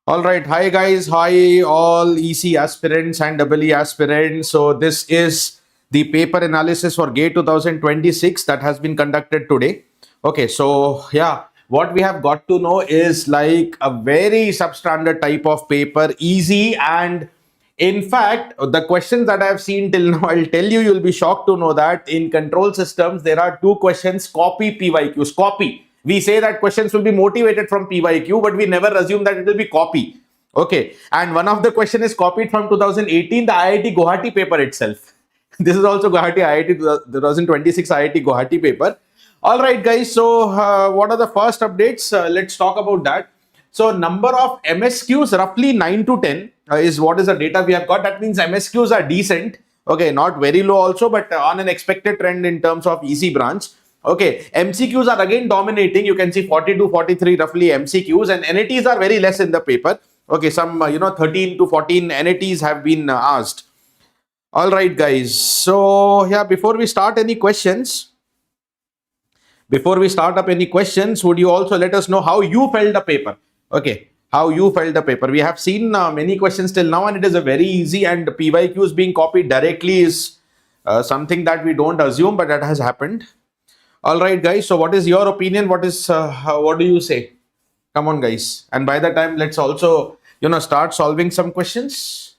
All right. Hi, guys. Hi, all EC aspirants and EE aspirants. So, this is the paper analysis for GATE 2026 that has been conducted today. Okay. So, yeah, what we have got to know is like a very substandard type of paper, easy. And in fact, the questions that I have seen till now, I'll tell you, you'll be shocked to know that in control systems, there are two questions, copy PYQs, copy. We say that questions will be motivated from PYQ, but we never assume that it will be copy. Okay. And one of the question is copied from 2018, the IIT Guwahati paper itself. This is also Guwahati IIT 2026 IIT Guwahati paper. All right, guys. So what are the first updates? Let's talk about that. So number of MSQs roughly 9 to 10 is what is the data we have got. That means MSQs are decent. Okay, not very low also, but on an expected trend in terms of EC branch. Okay, MCQs are again dominating. You can see 42, 43 roughly MCQs, and NATs are very less in the paper. Okay, some 13 to 14 NATs have been asked. All right, guys. So yeah, before we start up any questions, would you also let us know how you felt the paper? Okay, how you felt the paper. We have seen many questions till now, and it is a very easy, and PYQs being copied directly is something that we don't assume, but that has happened. All right, guys. So what is your opinion? What do you say? Come on, guys. And by the time, let's also, start solving some questions.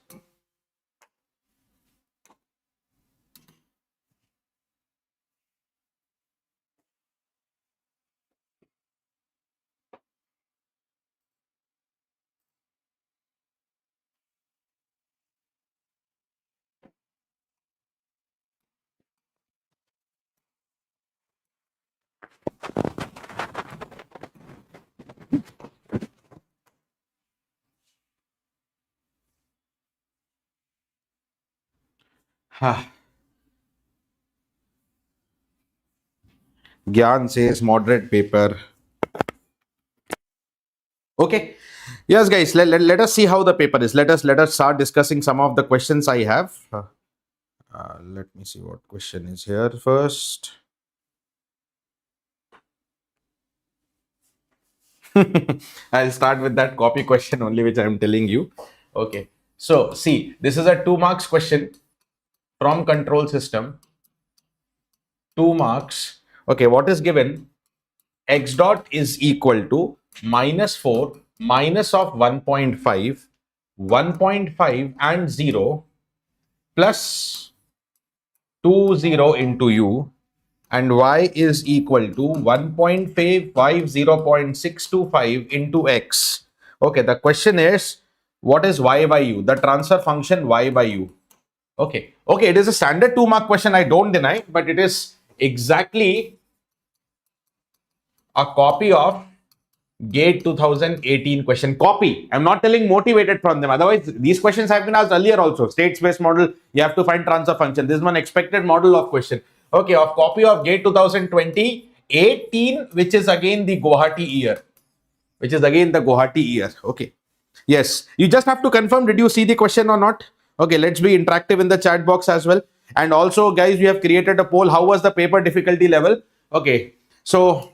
Gyan says moderate paper. Okay. Yes, guys, let us see how the paper is. Let us start discussing some of the questions I have. Let me see what question is here first. I'll start with that copy question only, which I'm telling you. Okay. So see, this is a 2 marks question from control system. 2 marks. Okay, what is given? X dot is equal to -4 minus of 1.5, 1.5 and 0 plus 2 0 into u, and y is equal to 1.5 0.625 into x. Okay, the question is, what is y by u? The transfer function y by u. Okay, it is a standard 2 mark question, I don't deny, but it is exactly a copy of GATE 2018 question. Copy. I'm not telling motivated from them. Otherwise, these questions have been asked earlier also. State space model, you have to find transfer function. This is one expected model of question. Okay, of copy of GATE 2018, which is again the Guwahati year. Okay. Yes. You just have to confirm, did you see the question or not? Okay, let's be interactive in the chat box as well. And also, guys, we have created a poll. How was the paper difficulty level? Okay. So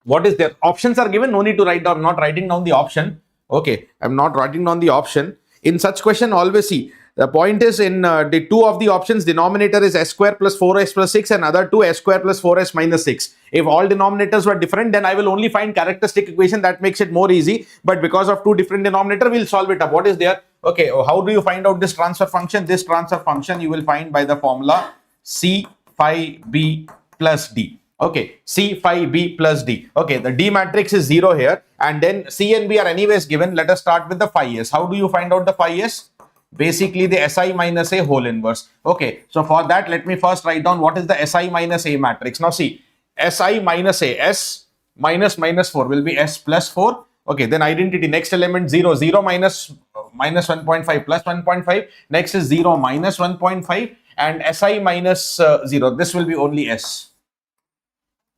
what is there? Options are given. No need to write down. I'm not writing down the option. Okay, I'm not writing down the option. In such question, always see. The point is in the two of the options, denominator is s square plus 4s plus 6 and other two s square plus 4s minus 6. If all denominators were different, then I will only find characteristic equation. That makes it more easy. But because of two different denominator, we'll solve it up. What is there? Okay, how do you find out this transfer function? This transfer function you will find by the formula C phi b plus d. Okay, C phi b plus d. Okay, the D matrix is 0 here, and then C and B are anyways given. Let us start with the phi s. How do you find out the phi s? Basically the Si minus A whole inverse. Okay, so for that, let me first write down what is the Si minus A matrix. Now see, Si minus A, S minus 4 will be S plus 4. Okay, then identity, next element 0, 0 minus 1.5 plus 1.5. Next is 0 minus 1.5 and Si minus 0. This will be only S.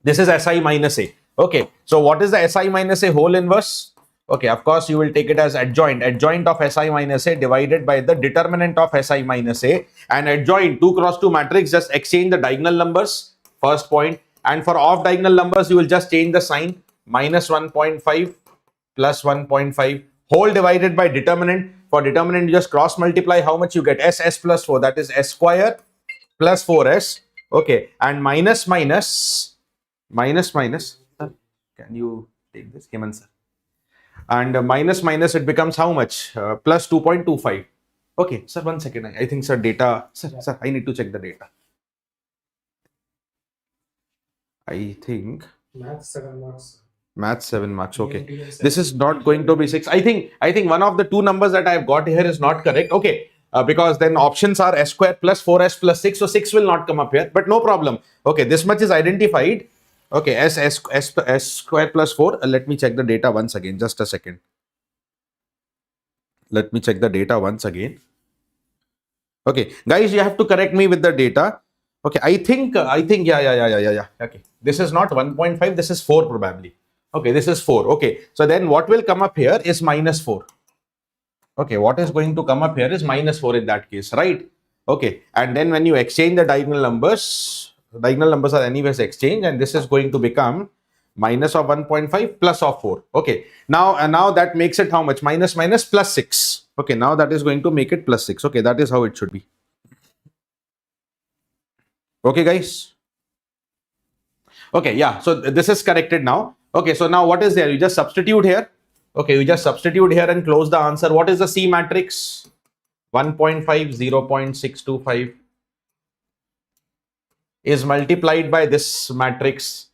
This is Si minus A. Okay, so what is the Si minus A whole inverse? Okay, of course, you will take it as adjoint of Si minus A divided by the determinant of Si minus A, and adjoint 2 cross 2 matrix, just exchange the diagonal numbers, first point, and for off diagonal numbers, you will just change the sign, minus 1.5 plus 1.5 whole divided by determinant. For determinant, you just cross multiply how much you get. S plus 4, that is S square plus 4S. Okay, and minus. Sir, can you take this, Hemant sir? And minus, it becomes how much? Plus 2.25. Okay, sir, 1 second. I think, sir, data. Sir, I need to check the data. I think Maths 7 marks. Maths 7 marks. Okay, this is not going to be 6. I think one of the two numbers that I've got here is not correct. Okay, because then options are S square plus 4S plus 6. So 6 will not come up here, but no problem. Okay, this much is identified. Okay, S square plus 4. Let me check the data once again. Just a second. Let me check the data once again. Okay, guys, you have to correct me with the data. Okay, I think, yeah. Okay, this is not 1.5. This is 4 probably. Okay, this is 4. Okay, so then what will come up here is minus 4. Okay, what is going to come up here is minus 4 in that case, right? Okay, and then when you exchange the diagonal numbers are anyways exchanged, and this is going to become minus of 1.5 plus of 4. Okay, now that makes it how much? Minus plus 6. Okay, now that is going to make it plus 6. Okay, that is how it should be. Okay, guys. Okay, yeah, so this is corrected now. Okay, so now what is there? You just substitute here. Okay, you just substitute here and close the answer. What is the C matrix? 1.5, 0.625 is multiplied by this matrix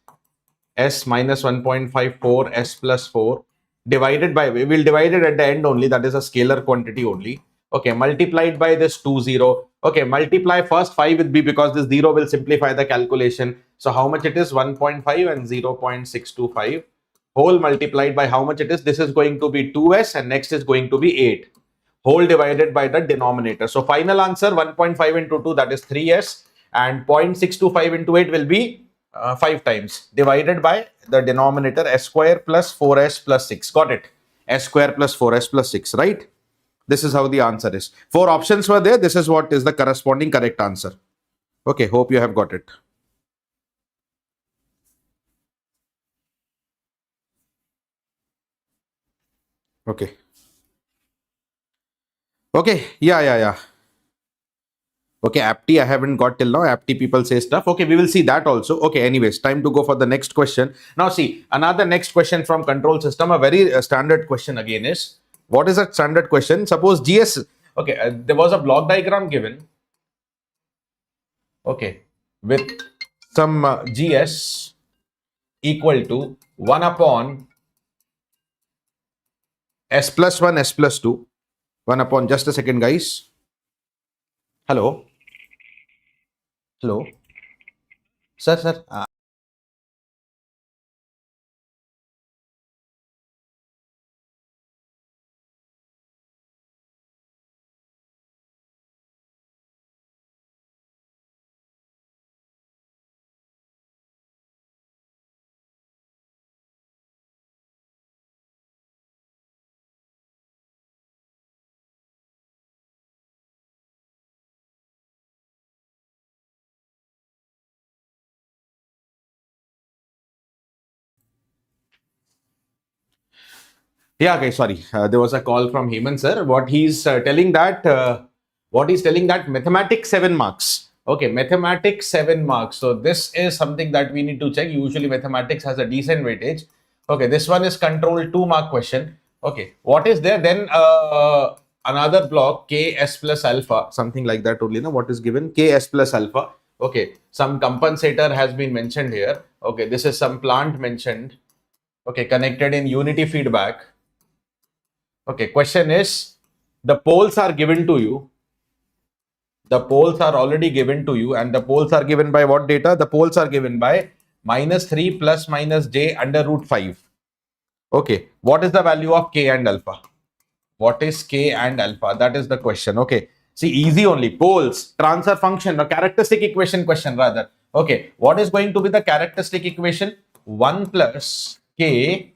S minus 1.54, S plus 4, divided by, we will divide it at the end only, that is a scalar quantity only. Okay, multiplied by this 20. Okay, multiply first 5 with B because this 0 will simplify the calculation. So how much it is? 1.5 and 0.625 whole multiplied by how much it is? This is going to be 2S and next is going to be 8 whole divided by the denominator. So final answer 1.5 into 2, that is 3S, and 0.625 into 8 will be 5 times divided by the denominator S square plus 4S plus 6. Got it? S square plus 4S plus 6, right? This is how the answer is. 4 options were there. This is what is the corresponding correct answer. Okay, hope you have got it. Okay. Okay, yeah. Okay, apti I haven't got till now. Apti people say stuff. Okay, we will see that also. Okay, anyways, time to go for the next question. Now see, another next question from control system. A very standard question again is, what is that standard question? Suppose GS, okay, there was a block diagram given. Okay, with some GS equal to 1 upon S plus 1, S plus 2. 1 upon, just a second, guys. Hello. Sir. Yeah, okay, sorry. There was a call from Hemant sir. What he's telling that mathematics 7 marks. Okay, mathematics 7 marks. So this is something that we need to check. Usually mathematics has a decent weightage. Okay, this one is control 2 mark question. Okay, what is there? Then another block K S plus alpha, something like that only. What is given? K S plus alpha. Okay, some compensator has been mentioned here. Okay, this is some plant mentioned. Okay, connected in unity feedback. Okay, question is, the poles are given to you. The poles are already given to you, and the poles are given by what data? The poles are given by -3 plus minus j under root 5. Okay, what is the value of K and alpha? What is K and alpha? That is the question. Okay, see, easy only. Poles, transfer function, or characteristic equation question rather. Okay, what is going to be the characteristic equation? 1 plus K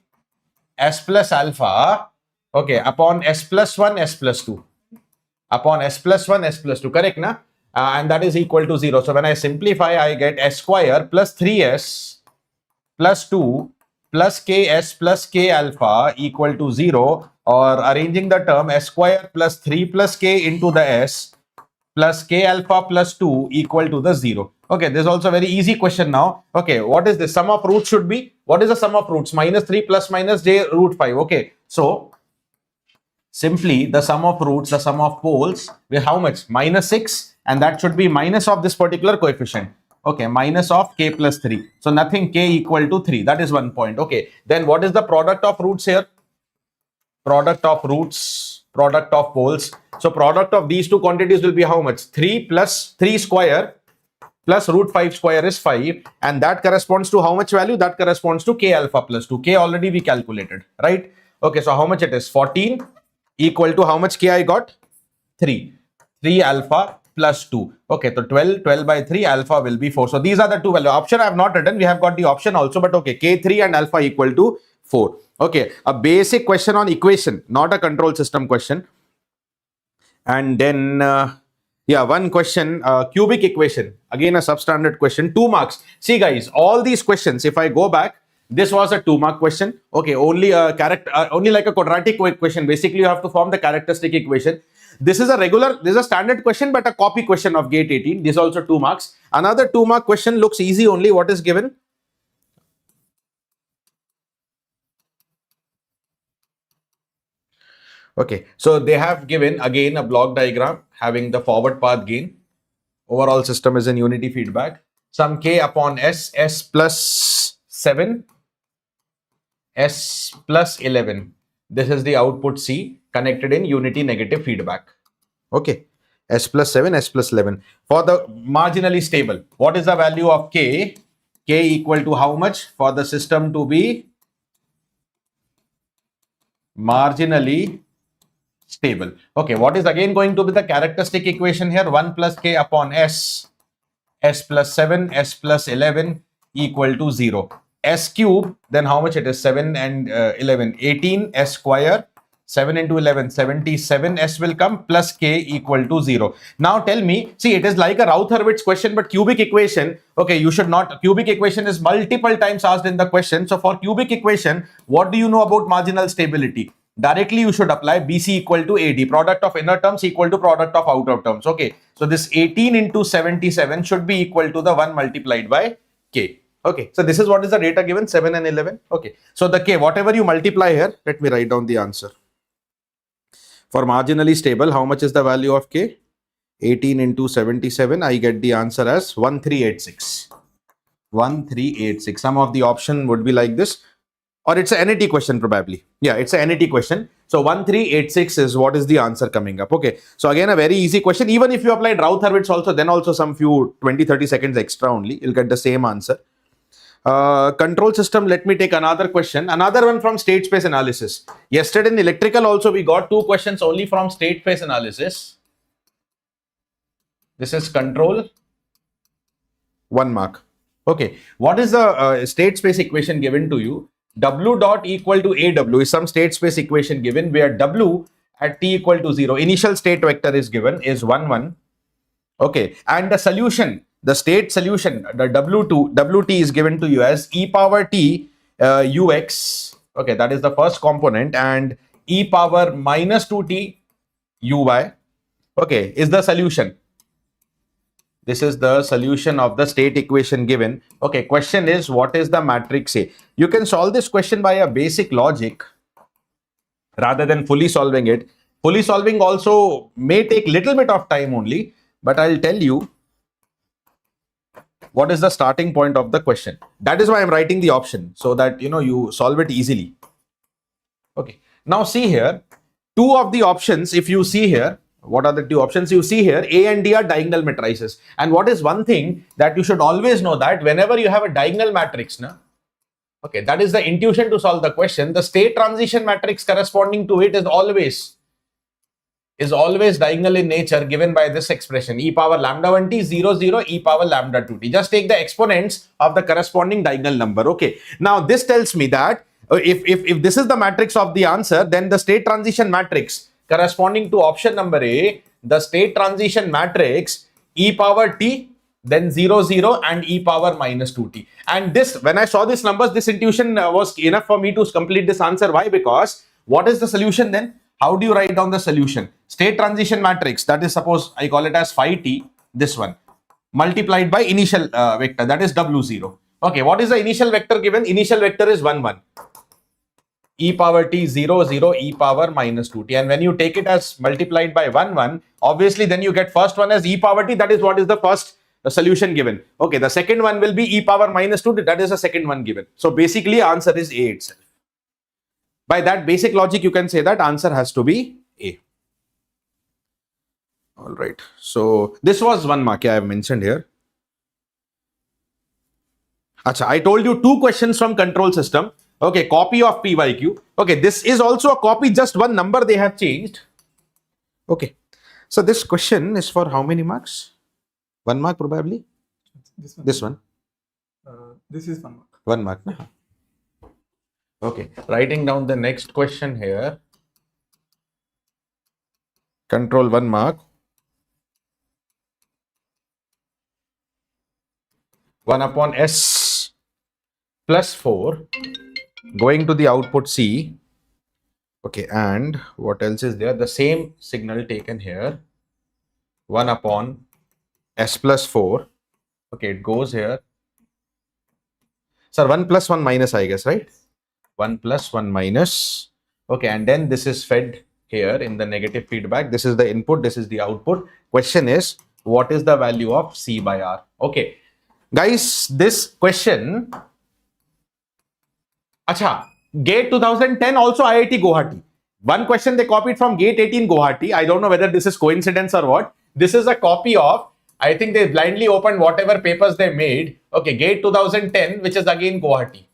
S plus alpha, okay, upon S plus 1, S plus 2. Upon S plus 1, S plus 2, correct, na? And that is equal to 0. So when I simplify, I get S square plus 3S plus 2 plus ks plus k alpha equal to 0, or arranging the term s square plus 3 plus k into the s plus k alpha plus 2 equal to the 0. Okay, this is also a very easy question now. Okay, what is the sum of roots should be? What is the sum of roots? Minus 3 plus minus j root 5. Okay, so simply the sum of roots, the sum of poles, with how much? Minus 6, and that should be minus of this particular coefficient. Okay, minus of k plus 3. So nothing, k equal to 3. That is 1 point. Okay, then what is the product of roots here? Product of roots, product of poles. So product of these two quantities will be how much? 3 plus 3 square plus root 5 square is 5, and that corresponds to how much value? That corresponds to k alpha plus 2. K already we calculated, right? Okay, so how much it is? 14 equal to how much k I got? 3. 3 alpha plus 2. Okay, so 12 by 3, alpha will be 4. So these are the two values. Option I have not written. We have got the option also, but okay, k3 and alpha equal to 4. Okay, a basic question on equation, not a control system question. And then, yeah, one question, cubic equation. Again, a substandard question, 2 marks. See guys, all these questions, if I go back, this was a 2-mark question. Okay, only a only like a quadratic question. Basically, you have to form the characteristic equation. This is a standard question, but a copy question of gate 18. This is also 2 marks. Another 2-mark question looks easy only. What is given? Okay, so they have given again a block diagram having the forward path gain. Overall system is in unity feedback. Some k upon s, s plus 7, s plus 11. This is the output C connected in unity negative feedback. Okay, s plus 7, s plus 11. For the marginally stable, what is the value of k? K equal to how much for the system to be marginally stable? Okay, what is again going to be the characteristic equation here? 1 plus k upon s, s plus 7, s plus 11 equal to 0. S cube, then how much it is? 7 and 11, 18, s square, 7 into 11, 77, s will come, plus k equal to 0. Now tell me, see, it is like a Routh-Hurwitz question, but cubic equation, okay, you should not, cubic equation is multiple times asked in the question. So for cubic equation, what do you know about marginal stability? Directly you should apply BC equal to AD, product of inner terms equal to product of outer terms. Okay, so this 18 into 77 should be equal to the 1 multiplied by k. Okay, so this is what is the data given, 7 and 11. Okay, so the k, whatever you multiply here, let me write down the answer. For marginally stable, how much is the value of k? 18 into 77, I get the answer as 1386. 1386. Some of the option would be like this, or it's an NAT question probably. Yeah, it's an NAT question. So 1386 is what is the answer coming up. Okay, so again a very easy question. Even if you applied Routh-Hurwitz also, then also some few 20-30 seconds extra only, you'll get the same answer. Control system, let me take another question. Another one from state space analysis. Yesterday in electrical also we got 2 questions only from state space analysis. This is control, 1 mark. Okay, what is the state space equation given to you? W dot equal to AW is some state space equation given where W at t equal to 0, initial state vector is given is 1, 1. Okay, and the solution, the state solution, the Wt is given to you as e power t ux. Okay, that is the first component, and e power minus 2t uy. Okay, is the solution. This is the solution of the state equation given. Okay, question is, what is the matrix A? You can solve this question by a basic logic rather than fully solving it. Fully solving also may take little bit of time only, but I'll tell you what is the starting point of the question. That is why I'm writing the option, so that you solve it easily. Okay, now see here, 2 of the options, if you see here, what are the 2 options you see here? A and D are diagonal matrices. And what is one thing that you should always know, that whenever you have a diagonal matrix, okay, that is the intuition to solve the question. The state transition matrix corresponding to it is always diagonal in nature, given by this expression, e power lambda 1 t 0 0 e power lambda 2 t. Just take the exponents of the corresponding diagonal number. Okay, now this tells me that if this is the matrix of the answer, then the state transition matrix corresponding to option number A, the state transition matrix e power t then 0, 0, and e power minus 2t. And this, when I saw these numbers, this intuition was enough for me to complete this answer. Why? Because what is the solution then? How do you write down the solution? State transition matrix, that is, suppose I call it as phi t, this one, multiplied by initial vector, that is w0. Okay, what is the initial vector given? Initial vector is 1, 1. E power t 0, 0, e power minus 2t. And when you take it as multiplied by 1, 1, obviously then you get first one as e power t, that is what is the first solution given. Okay, the second one will be e power minus 2t, that is the second one given. So basically answer is A itself. By that basic logic, you can say that answer has to be A. All right. So this was 1 mark I have mentioned here. Acha, I told you 2 questions from control system. Okay, copy of PYQ. Okay, this is also a copy, just one number they have changed. Okay. So this question is for how many marks? 1 mark probably? This one. This one? This is 1 mark. 1 mark. Okay, writing down the next question here. Control 1 mark. 1 upon S plus 4 going to the output C. Okay, and what else is there? The same signal taken here. 1 upon S plus 4. Okay, it goes here. Sir, 1 plus 1 minus, I guess, right? 1 plus 1 minus. Okay, and then this is fed here in the negative feedback. This is the input, this is the output. Question is, what is the value of C by R? Okay, guys, this question. Acha, GATE 2010 also IIT Guwahati. One question they copied from GATE 18 Guwahati. I don't know whether this is coincidence or what. This is a copy of, I think they blindly opened whatever papers they made. Okay, GATE 2010, which is again Guwahati.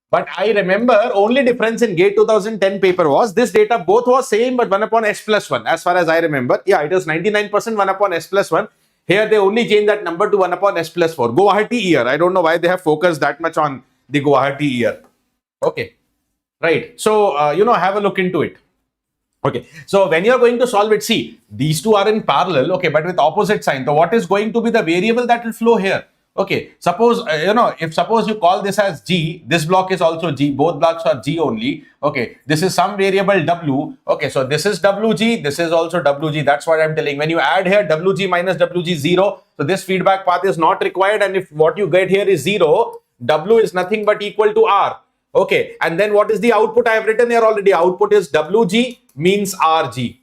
But I remember only difference in GATE 2010 paper was this data both was same, but 1 upon S plus 1 as far as I remember. Yeah, it was 99% 1 upon S plus 1. Here they only changed that number to 1 upon S plus 4. Guwahati year. I don't know why they have focused that much on the Guwahati year. Okay, right. So, have a look into it. Okay, so when you're going to solve it, see, these two are in parallel, okay, but with opposite sign. So, what is going to be the variable that will flow here? Okay, suppose, if suppose you call this as G, this block is also G, both blocks are G only. Okay, this is some variable W. Okay, so this is WG, this is also WG. That's what I'm telling. When you add here WG minus WG 0, so this feedback path is not required. And if what you get here is 0, W is nothing but equal to R. Okay, and then what is the output? I have written here already. Output is WG means RG.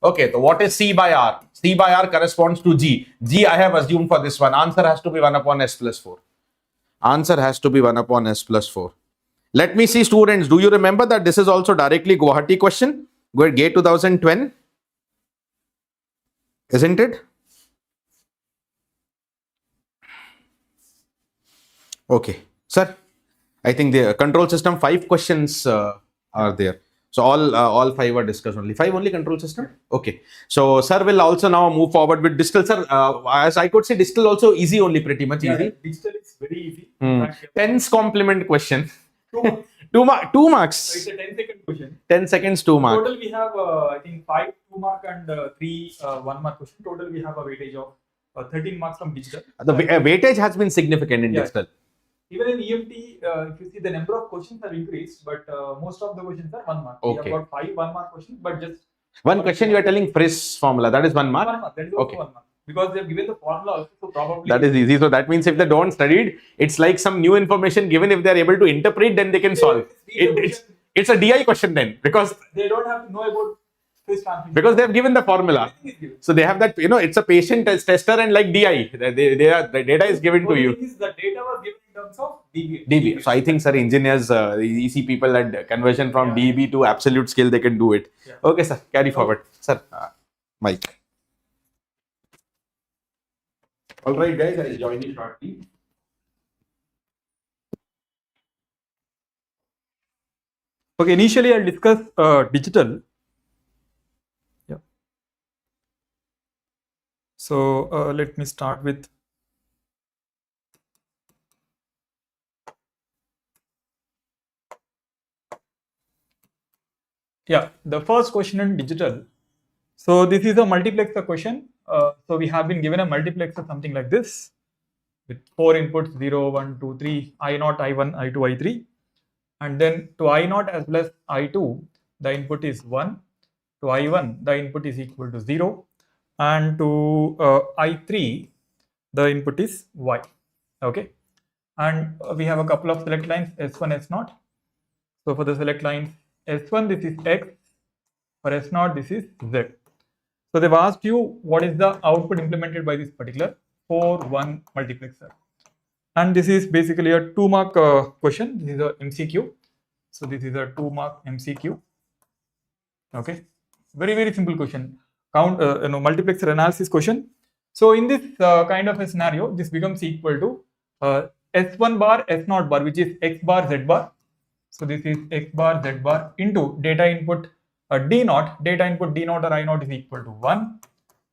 Okay, so what is C by R? C by R corresponds to G. G I have assumed for this one. Answer has to be 1 upon S plus 4. Answer has to be 1 upon S plus 4. Let me see, students. Do you remember that this is also directly Guwahati question? Go ahead, GATE 2010. Isn't it? Okay, sir. I think the control system 5 questions are there. So all 5 are discussed only. 5 only control system? Okay. So sir will also now move forward with digital. Sir, as I could say, digital also easy only, pretty much easy. Digital is very easy. Tens complement question. 2 marks. 2 marks. So it's a 10-second question. 10 seconds, 2 marks. Total we have, I think 5 2 mark and 3 1 mark question. Total we have a weightage of 13 marks from digital. The weightage has been significant in digital. Even in EMT, if you see the number of questions have increased, but most of the questions are 1 mark. Okay. We have got 5 1 mark questions, but just one question you are telling Friss formula, that is 1 mark? 1 mark, that is also 1 mark. Because they have given the formula also, so probably... That is easy. So that means if they don't studied, it's like some new information given. If they are able to interpret, then they can solve. It's a DI question then, because... They don't have to know about Friss transmission. Because they have given the formula. So they have that, it's a patient tester and like DI. The data is given to you. The data was given in terms of dB. So I think, sir, engineers, the EC people at conversion from dB to absolute scale, they can do it. Yeah. Okay, sir, carry forward. Sir, Mike. All right, guys, I will join you shortly. Okay, initially I'll discuss digital. Yeah. So let me start with the first question in digital. So this is a multiplexer question. So we have been given a multiplexer something like this. with 4 inputs 0, 1, 2, 3, I0, I1, I2, I3, and then to I0 as well as I2 the input is 1, to I1 the input is equal to 0, and to I3 the input is Y. Okay, and we have a couple of select lines S1, S0. So for the select lines S1 this is X, for S0 this is Z. So they've asked you what is the output implemented by this particular 4-1 multiplexer, and this is basically a 2-mark question. This is a MCQ. So this is a 2-mark MCQ. Okay, very simple question. Count multiplexer analysis question. So in this kind of a scenario, this becomes equal to S1 bar S0 bar, which is X bar Z bar. So this is X bar Z bar into data input D0. Data input D0 or I0 is equal to 1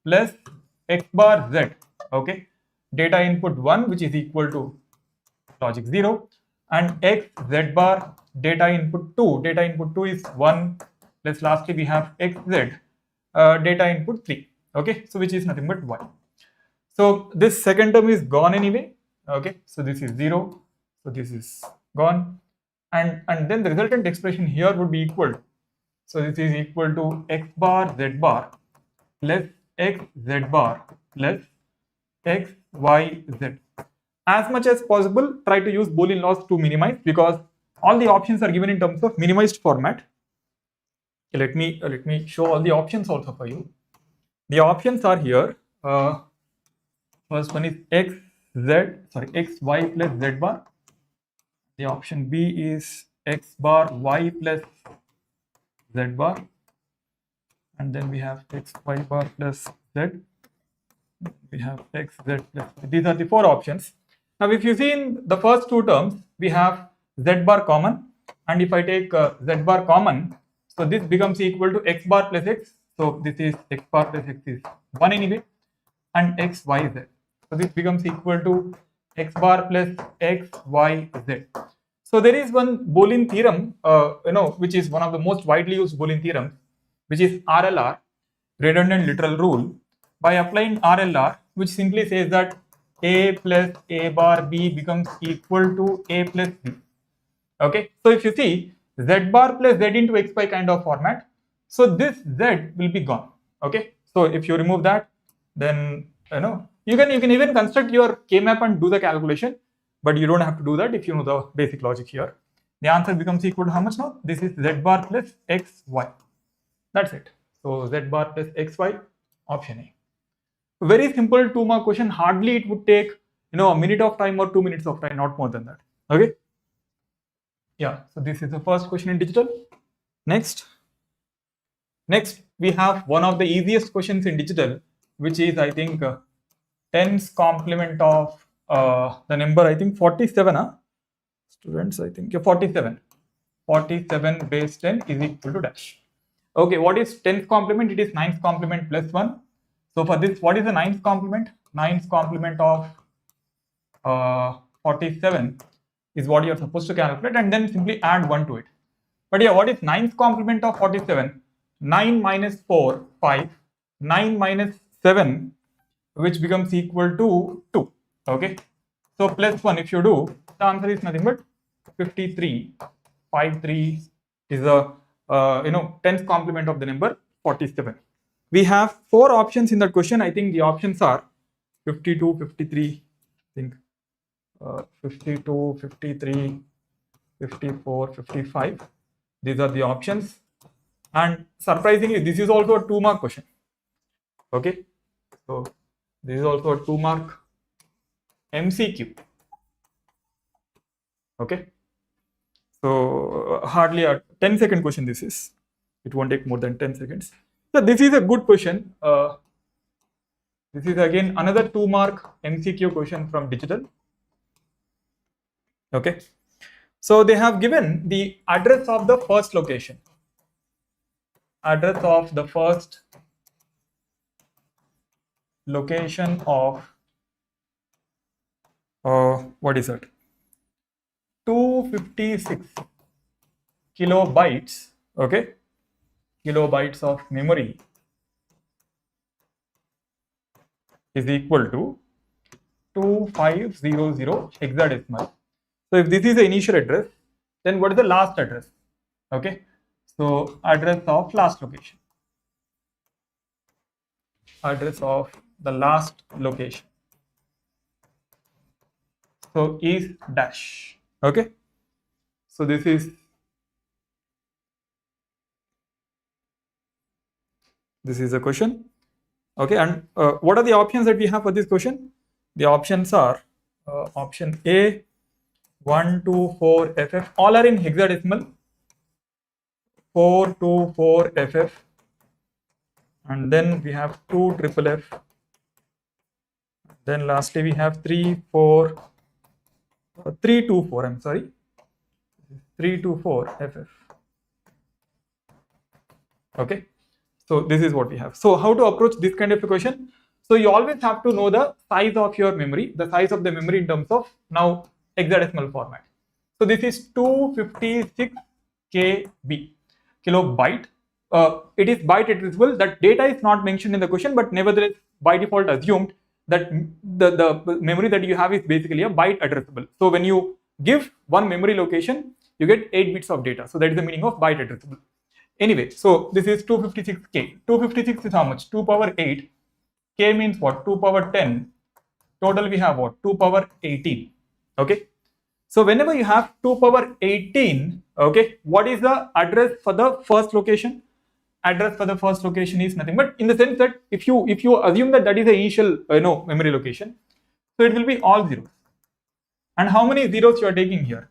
plus X bar Z. Okay, data input 1, which is equal to logic 0, and X Z bar data input 2. Data input 2 is 1 plus lastly we have XZ data input 3. Okay, so which is nothing but Y. So this second term is gone anyway. Okay, so this is 0, so this is gone, and then the resultant expression here would be equal. So this is equal to X bar Z bar plus X Z bar plus X Y Z. As much as possible, try to use Boolean laws to minimize, because all the options are given in terms of minimized format. Let me show all the options also for you. The options are here. First one is X Y plus Z bar. The option B is X bar Y plus Z bar, and then we have X Y bar plus Z. We have X Z plus. These are the 4 options. Now, if you see in the first 2 terms, we have Z bar common, and if I take Z bar common, so this becomes equal to X bar plus X. So this is X bar plus X is 1 anyway, and X Y Z. So this becomes equal to X bar plus X Y Z. So there is one Boolean theorem, which is one of the most widely used Boolean theorems, which is RLR, redundant literal rule. By applying RLR, which simply says that A plus A bar B becomes equal to A plus B. Okay, so if you see Z bar plus Z into X by kind of format, so this Z will be gone. Okay, so if you remove that, then you can even construct your K-map and do the calculation, but you don't have to do that if you know the basic logic here. The answer becomes equal to how much now? This is Z bar plus XY. That's it. So Z bar plus XY, option A. Very simple 2-mark question. Hardly it would take a minute of time or 2 minutes of time, not more than that. Okay. Yeah. So this is the first question in digital. Next we have one of the easiest questions in digital, which is I think 10's complement of the number 47. Students, I think 47. 47 base 10 is equal to dash. Okay, what is 10's complement? It is 9's complement plus 1. So for this, what is the 9's complement? 9's complement of 47 is what you are supposed to calculate, and then simply add 1 to it. But yeah, what is 9's complement of 47? 9 minus 4, 5. 9 minus 7, which becomes equal to 2. Okay, so plus 1, if you do, the answer is nothing but 53. 53 is the 10's complement of the number 47. We have 4 options in that question. I think the options are 52, 53, I think 52, 53, 54, 55. These are the options. And surprisingly, this is also a 2-mark question. Okay, so this is also a 2-mark MCQ. Okay, so hardly a 10-second question this is. It won't take more than 10 seconds. So this is a good question. This is again another 2-mark MCQ question from digital. Okay, so they have given the address of the first location. Address of the first location of what is it? 256 kilobytes. Okay, kilobytes of memory is equal to 2500 hexadecimal. So if this is the initial address, then what is the last address? Okay, so address of last location, address of the last location, so is dash. Okay, so this is a question. Okay, and what are the options that we have for this question? The options are option A 1 2 4 FF, all are in hexadecimal, 4 2 4 FF, and then we have 2 triple F, then lastly we have 3 4 3 2 4, I'm sorry, 3 2 4 FF. Okay, so this is what we have. So how to approach this kind of a question? So you always have to know the size of your memory, the size of the memory in terms of now hexadecimal format. So this is 256 KB, kilobyte. It is byte addressable. That data is not mentioned in the question, but nevertheless by default assumed that the memory that you have is basically a byte addressable. So when you give one memory location, you get 8 bits of data. So that is the meaning of byte addressable. Anyway, so this is 256K. 256 is how much? 2 power 8. K means what? 2 power 10. Total we have what? 2 power 18. Okay. So whenever you have 2 power 18, okay, what is the address for the first location? Address for the first location is nothing but in the sense that if you assume that is the initial memory location, so it will be all zeros. And how many zeros you are taking here?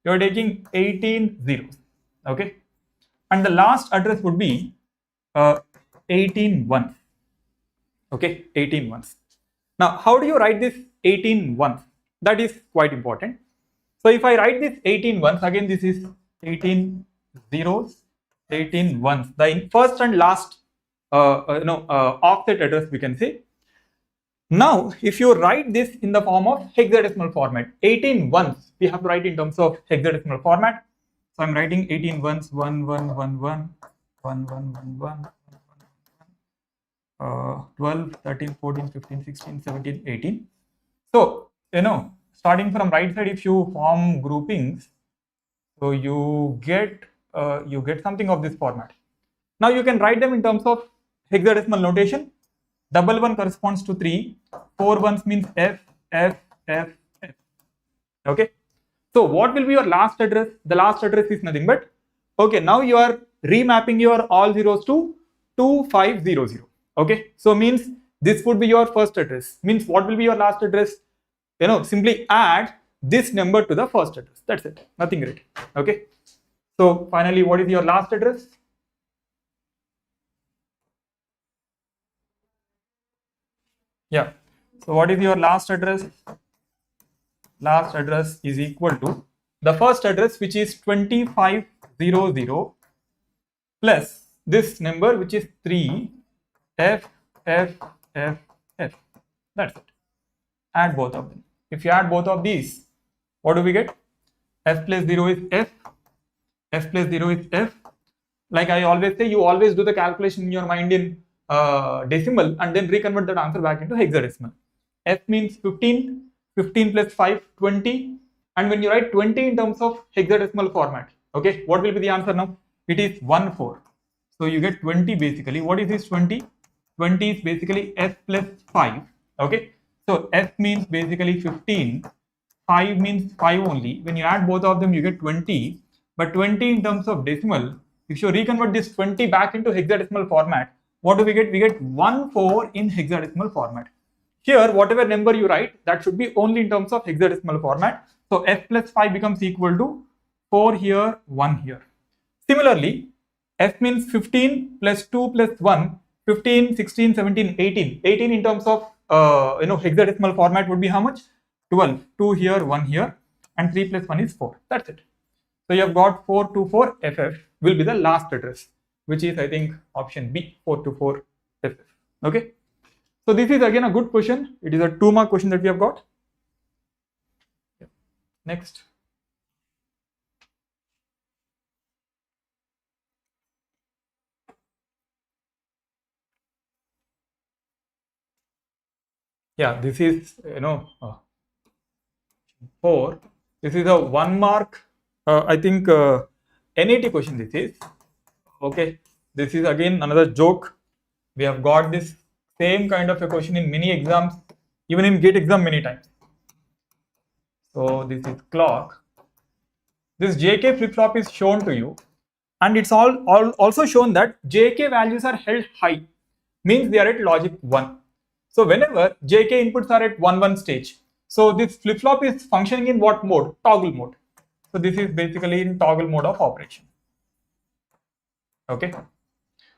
You are taking 18 zeros. Okay. And the last address would be 18 ones. Okay, 18 ones. Now, how do you write this 18 ones? That is quite important. So if I write this 18 ones, again this is 18 zeros, 18 ones. The first and last offset address we can say. Now, if you write this in the form of hexadecimal format, 18 ones we have to write in terms of hexadecimal format. So I'm writing 18 ones, 1 1 1 1 1 1 1 1 12 13 14 15 16 17 18. So starting from right side, if you form groupings, so you get something of this format. Now you can write them in terms of hexadecimal notation. Double one corresponds to 3, 4 ones means F F F F. Okay, so what will be your last address? The last address is nothing but, okay, now you are remapping your all zeros to 2500. Okay, so means this would be your first address. Means what will be your last address? Simply add this number to the first address. That's it. Nothing great. Okay, so finally, what is your last address? Yeah, so what is your last address? Last address is equal to the first address, which is 2500, plus this number, which is 3 F F F F. That's it. Add both of them. If you add both of these, what do we get? F plus 0 is F. F plus 0 is F. Like I always say, you always do the calculation in your mind in decimal and then reconvert that answer back into hexadecimal. F means 15. 15 plus 5, 20. And when you write 20 in terms of hexadecimal format, okay, what will be the answer now? It is 1 4. So you get 20 basically. What is this 20? 20 is basically F plus 5. Okay, so F means basically 15. 5 means 5 only. When you add both of them, you get 20. But 20 in terms of decimal, if you reconvert this 20 back into hexadecimal format, what do we get? We get 1 4 in hexadecimal format. Here, whatever number you write, that should be only in terms of hexadecimal format. So F plus 5 becomes equal to 4 here, 1 here. Similarly, F means 15 plus 2 plus 1, 15, 16, 17, 18. 18 in terms of hexadecimal format would be how much? 12. 2 here, 1 here, and 3 plus 1 is 4. That's it. So you have got 424 FF will be the last address, which is I think option B, 424 FF. Okay. So this is again a good question. It is a 2-mark question that we have got. Next. Yeah, this is 4. This is a 1 mark. I think NAT question. This is okay. This is again another joke. We have got this same kind of a question in many exams, even in GATE exam many times. So this is clock. This JK flip-flop is shown to you, and it's also shown that JK values are held high, means they are at logic 1. So whenever JK inputs are at 1 stage, so this flip-flop is functioning in what mode? Toggle mode. So this is basically in toggle mode of operation. Okay.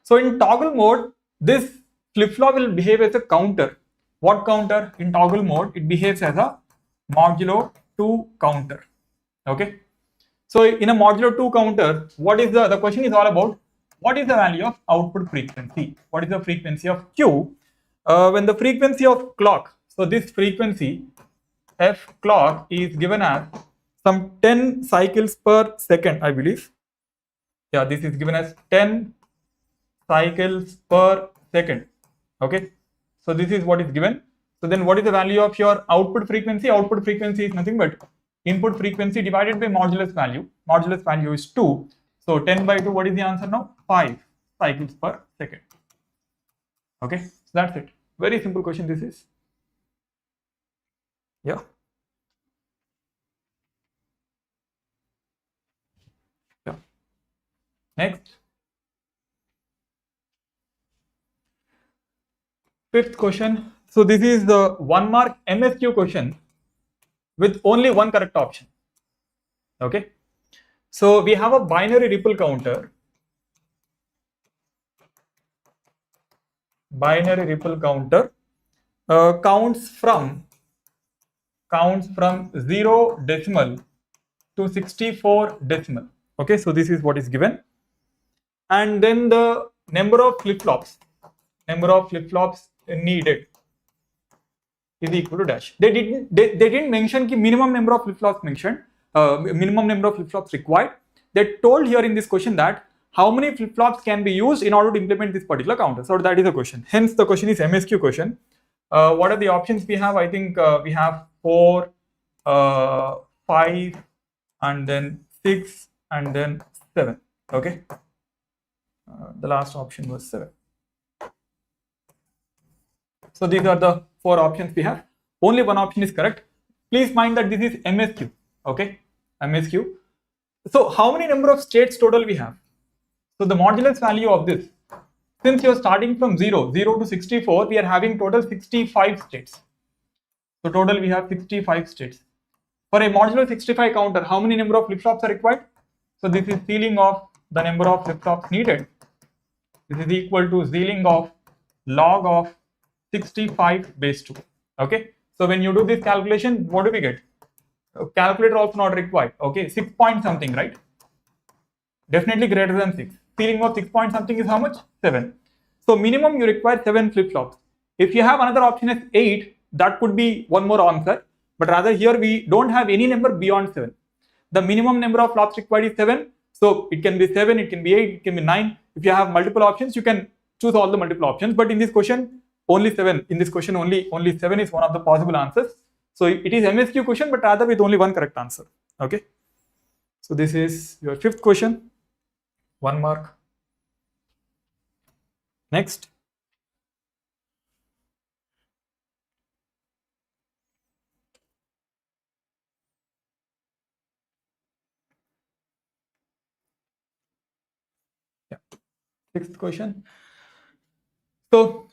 So in toggle mode, this flip-flop will behave as a counter. What counter? In toggle mode, it behaves as a modulo 2 counter. Okay. So in a modulo 2 counter, what is the question is all about what is the value of output frequency? What is the frequency of Q? When the frequency of clock, so this frequency f clock is given as some 10 cycles per second, I believe. Yeah, this is given as 10 cycles per second. Okay, so this is what is given. So then what is the value of your output frequency? Output frequency is nothing but input frequency divided by modulus value. Modulus value is 2. So 10 by 2, what is the answer now? 5 cycles per second. Okay, so that's it. Very simple question this is. Yeah. Yeah. Next. 5th question. So this is the 1 mark MSQ question with only one correct option. Okay. So we have a binary ripple counter. Binary ripple counter counts from 0 decimal to 64 decimal. Okay, so this is what is given, and then the number of flip-flops needed is equal to dash. They didn't mention the minimum number of flip-flops mentioned, minimum number of flip-flops required. They told here in this question that how many flip-flops can be used in order to implement this particular counter. So that is the question. Hence the question is MSQ question. What are the options we have? I think we have 4, 5, and then 6, and then 7. Okay. The last option was 7. So these are the 4 options we have. Only one option is correct. Please mind that this is MSQ. Okay, MSQ. So how many number of states total we have? So the modulus value of this, since you're starting from 0 to 64, we are having total 65 states. So total we have 65 states. For a modulo 65 counter, how many number of flip-flops are required? So this is ceiling of the number of flip-flops needed. This is equal to ceiling of log of 65 base 2. Okay. So when you do this calculation, what do we get? Calculator also not required. Okay, 6 point something, right? Definitely greater than 6. Ceiling of 6 point something is how much? 7. So minimum you require 7 flip-flops. If you have another option as 8, that could be one more answer. But rather here we don't have any number beyond 7. The minimum number of flops required is 7. So it can be 7, it can be 8, it can be 9. If you have multiple options, you can choose all the multiple options. But in this question, only 7. In this question, only 7 is one of the possible answers. So it is MSQ question, but rather with only one correct answer. Okay. So this is your 5th question. 1 mark. Next. Yeah. 6th question. So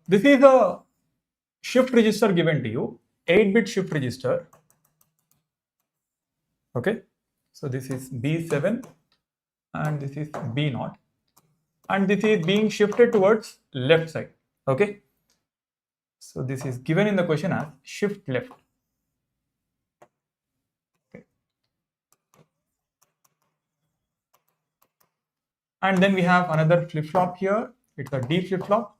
this is a shift register given to you, 8-bit shift register. Okay. So this is B7 and this is B0, and this is being shifted towards left side. Okay. So this is given in the question as shift left. Okay. And then we have another flip-flop here. It's a D flip-flop.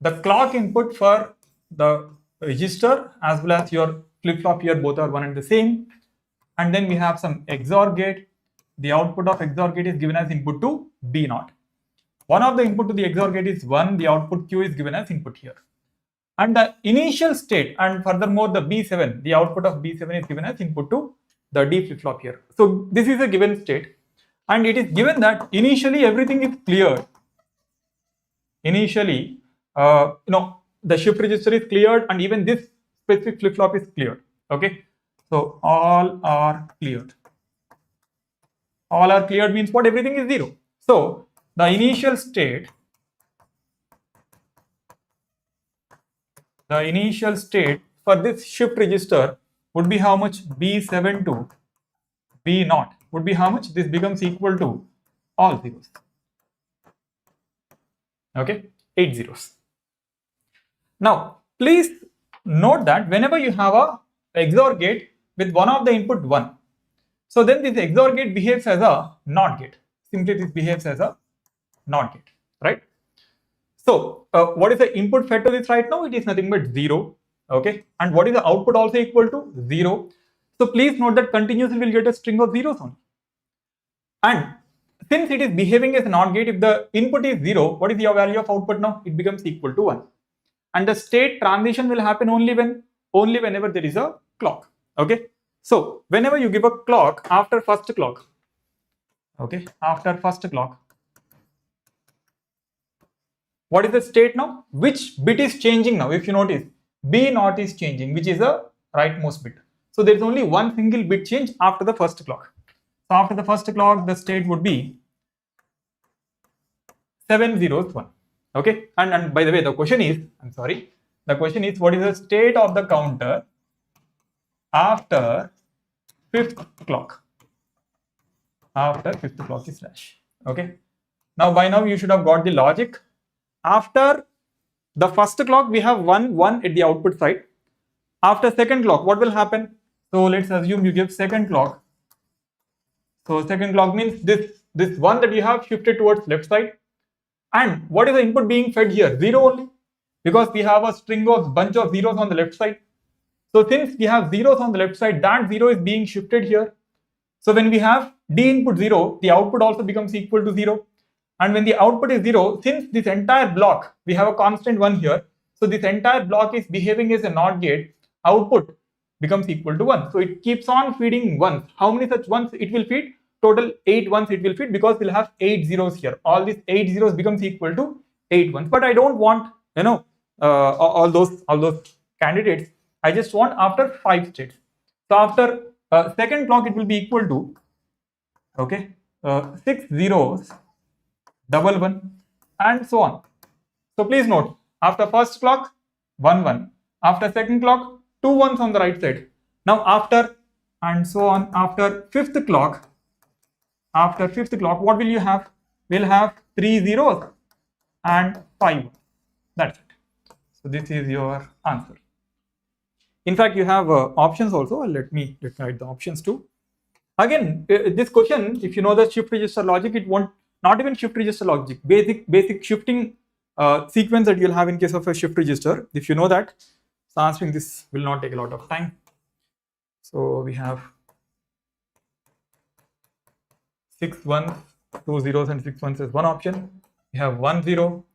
The clock input for the register as well as your flip-flop here, both are one and the same. And then we have some XOR gate. The output of XOR gate is given as input to B0. One of the input to the XOR gate is 1. The output Q is given as input here. And the initial state, and furthermore the B7, the output of B7 is given as input to the D flip-flop here. So this is a given state, and it is given that initially everything is cleared. Initially, the shift register is cleared, and even this specific flip-flop is cleared. Okay, so all are cleared. All are cleared means what? Everything is 0. So the initial state for this shift register would be how much? B7 to B0 would be how much? This becomes equal to all zeros. Okay, 8 zeros. Now please note that whenever you have a XOR gate with one of the input 1, so then this XOR gate behaves as a NOT gate. Simply this behaves as a NOT gate, right? So what is the input fed to this right now? It is nothing but 0. Okay, and what is the output also equal to 0. So please note that continuously will get a string of zeros only. And since it is behaving as a NOT gate, if the input is 0, what is your value of output now? It becomes equal to 1. And the state transition will happen only whenever there is a clock. Okay, so whenever you give a clock after first clock, okay, after first clock, what is the state now? Which bit is changing now? If you notice, B0 is changing, which is the rightmost bit. So there is only one single bit change after the first clock. So after the first clock, the state would be 701. Okay, and by the way, the question is, the question is, what is the state of the counter after fifth clock? After fifth clock is slash. Okay, now by now you should have got the logic. After the first clock, we have 1 at the output side. After second clock, what will happen? So let's assume you give second clock. So second clock means this 1 that you have shifted towards left side. And what is the input being fed here? 0 only, because we have a string of bunch of zeros on the left side. So since we have zeros on the left side, that 0 is being shifted here. So when we have D input 0, the output also becomes equal to 0. And when the output is 0, since this entire block, we have a constant 1 here. So this entire block is behaving as a NOT gate, output becomes equal to 1. So it keeps on feeding ones. How many such ones it will feed? Total 8 ones it will feed, because we'll have 8 zeros here. All these 8 zeros becomes equal to 8 ones. But I don't want, all those candidates. I just want after 5 states. So after second clock, it will be equal to, okay, 6 zeros, 1 1, and so on. So please note, after first clock, 1 1. After second clock, 2 ones on the right side. Now after, and so on, after fifth clock, what will you have? We'll have 3 zeros and 5. That's it. So this is your answer. In fact, you have options also. Let me write the options too. Again, this question, if you know the shift register logic, it won't, not even shift register logic, basic shifting sequence that you'll have in case of a shift register. If you know that, so answering this will not take a lot of time. So we have 6 1s, 2 zeros, and 6 1s as one option. We have 1 0.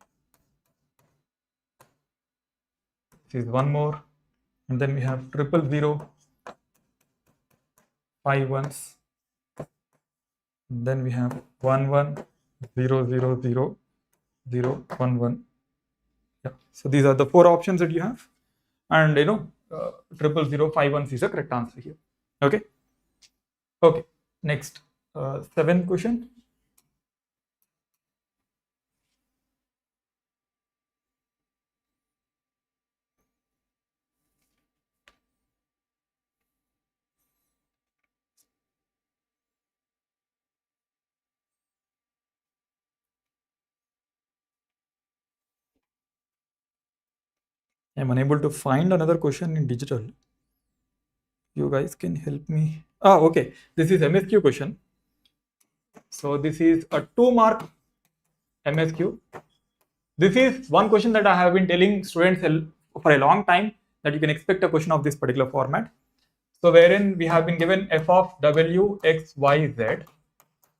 This is one more, and then we have 0 0, 5 1s. Then we have 1 1, 0 0 0, 0 1 1. Yeah. So these are the 4 options that you have, and 0 0 5 1s is the correct answer here. Okay. Okay. Next, 7th question. I'm unable to find another question in digital. You guys can help me. Okay. This is MSQ question. So this is a 2-mark MSQ. This is one question that I have been telling students for a long time, that you can expect a question of this particular format. So wherein we have been given f of w x y z.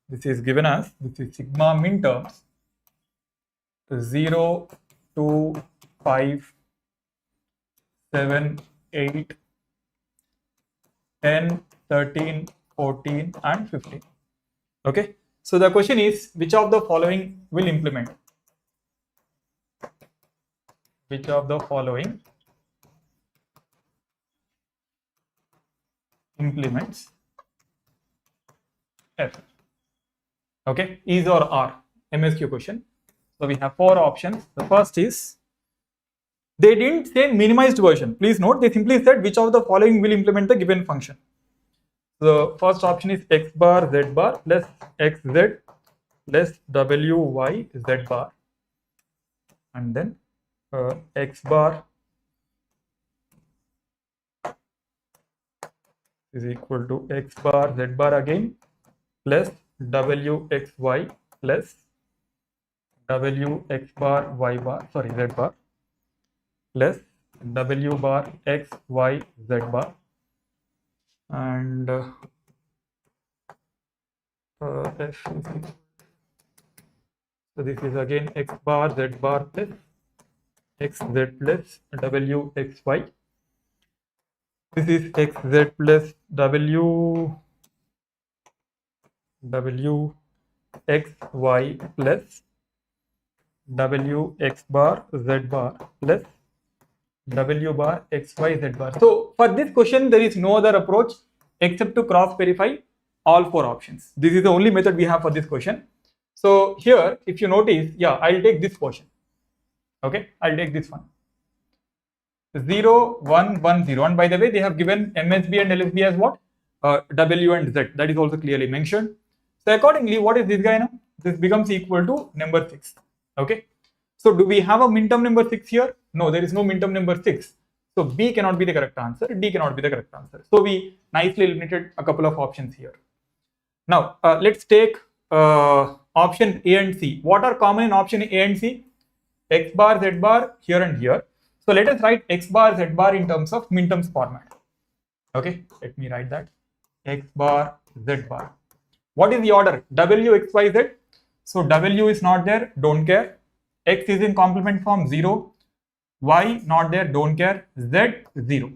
This is given as, this is sigma min terms 0 to 5 7, 8, 10, 13, 14, and 15. Okay. So the question is, which of the following will implement? Which of the following implements F? Okay, is or are, MSQ question. So we have 4 options. The first is, they didn't say minimized version. Please note, they simply said which of the following will implement the given function. The first option is x bar z bar plus xz plus wy z bar, and then x bar is equal to x bar z bar again plus wxy plus wx bar y bar, sorry, z bar plus w bar x y z bar, and f is equal. So this is again x bar z bar plus xz plus wxy. This is xz plus wxy plus wx bar z bar plus w bar xy z bar. So for this question, there is no other approach except to cross verify all 4 options. This is the only method we have for this question. So here, if you notice, yeah, I'll take this portion. Okay, I'll take this one. 0, 1, 1, 0. And by the way, they have given MSB and LSB as what? W and Z. That is also clearly mentioned. So accordingly, what is this guy now? This becomes equal to number 6. Okay. So do we have a minterm number 6 here? No, there is no minterm number 6. So B cannot be the correct answer. D cannot be the correct answer. So we nicely eliminated a couple of options here. Now, let's take option A and C. What are common in option A and C? X bar, Z bar, here and here. So let us write X bar, Z bar in terms of minterms format. Okay, let me write that. X bar, Z bar. What is the order? W, X, Y, Z. So W is not there, don't care. X is in complement form 0. Y not there, don't care. Z 0.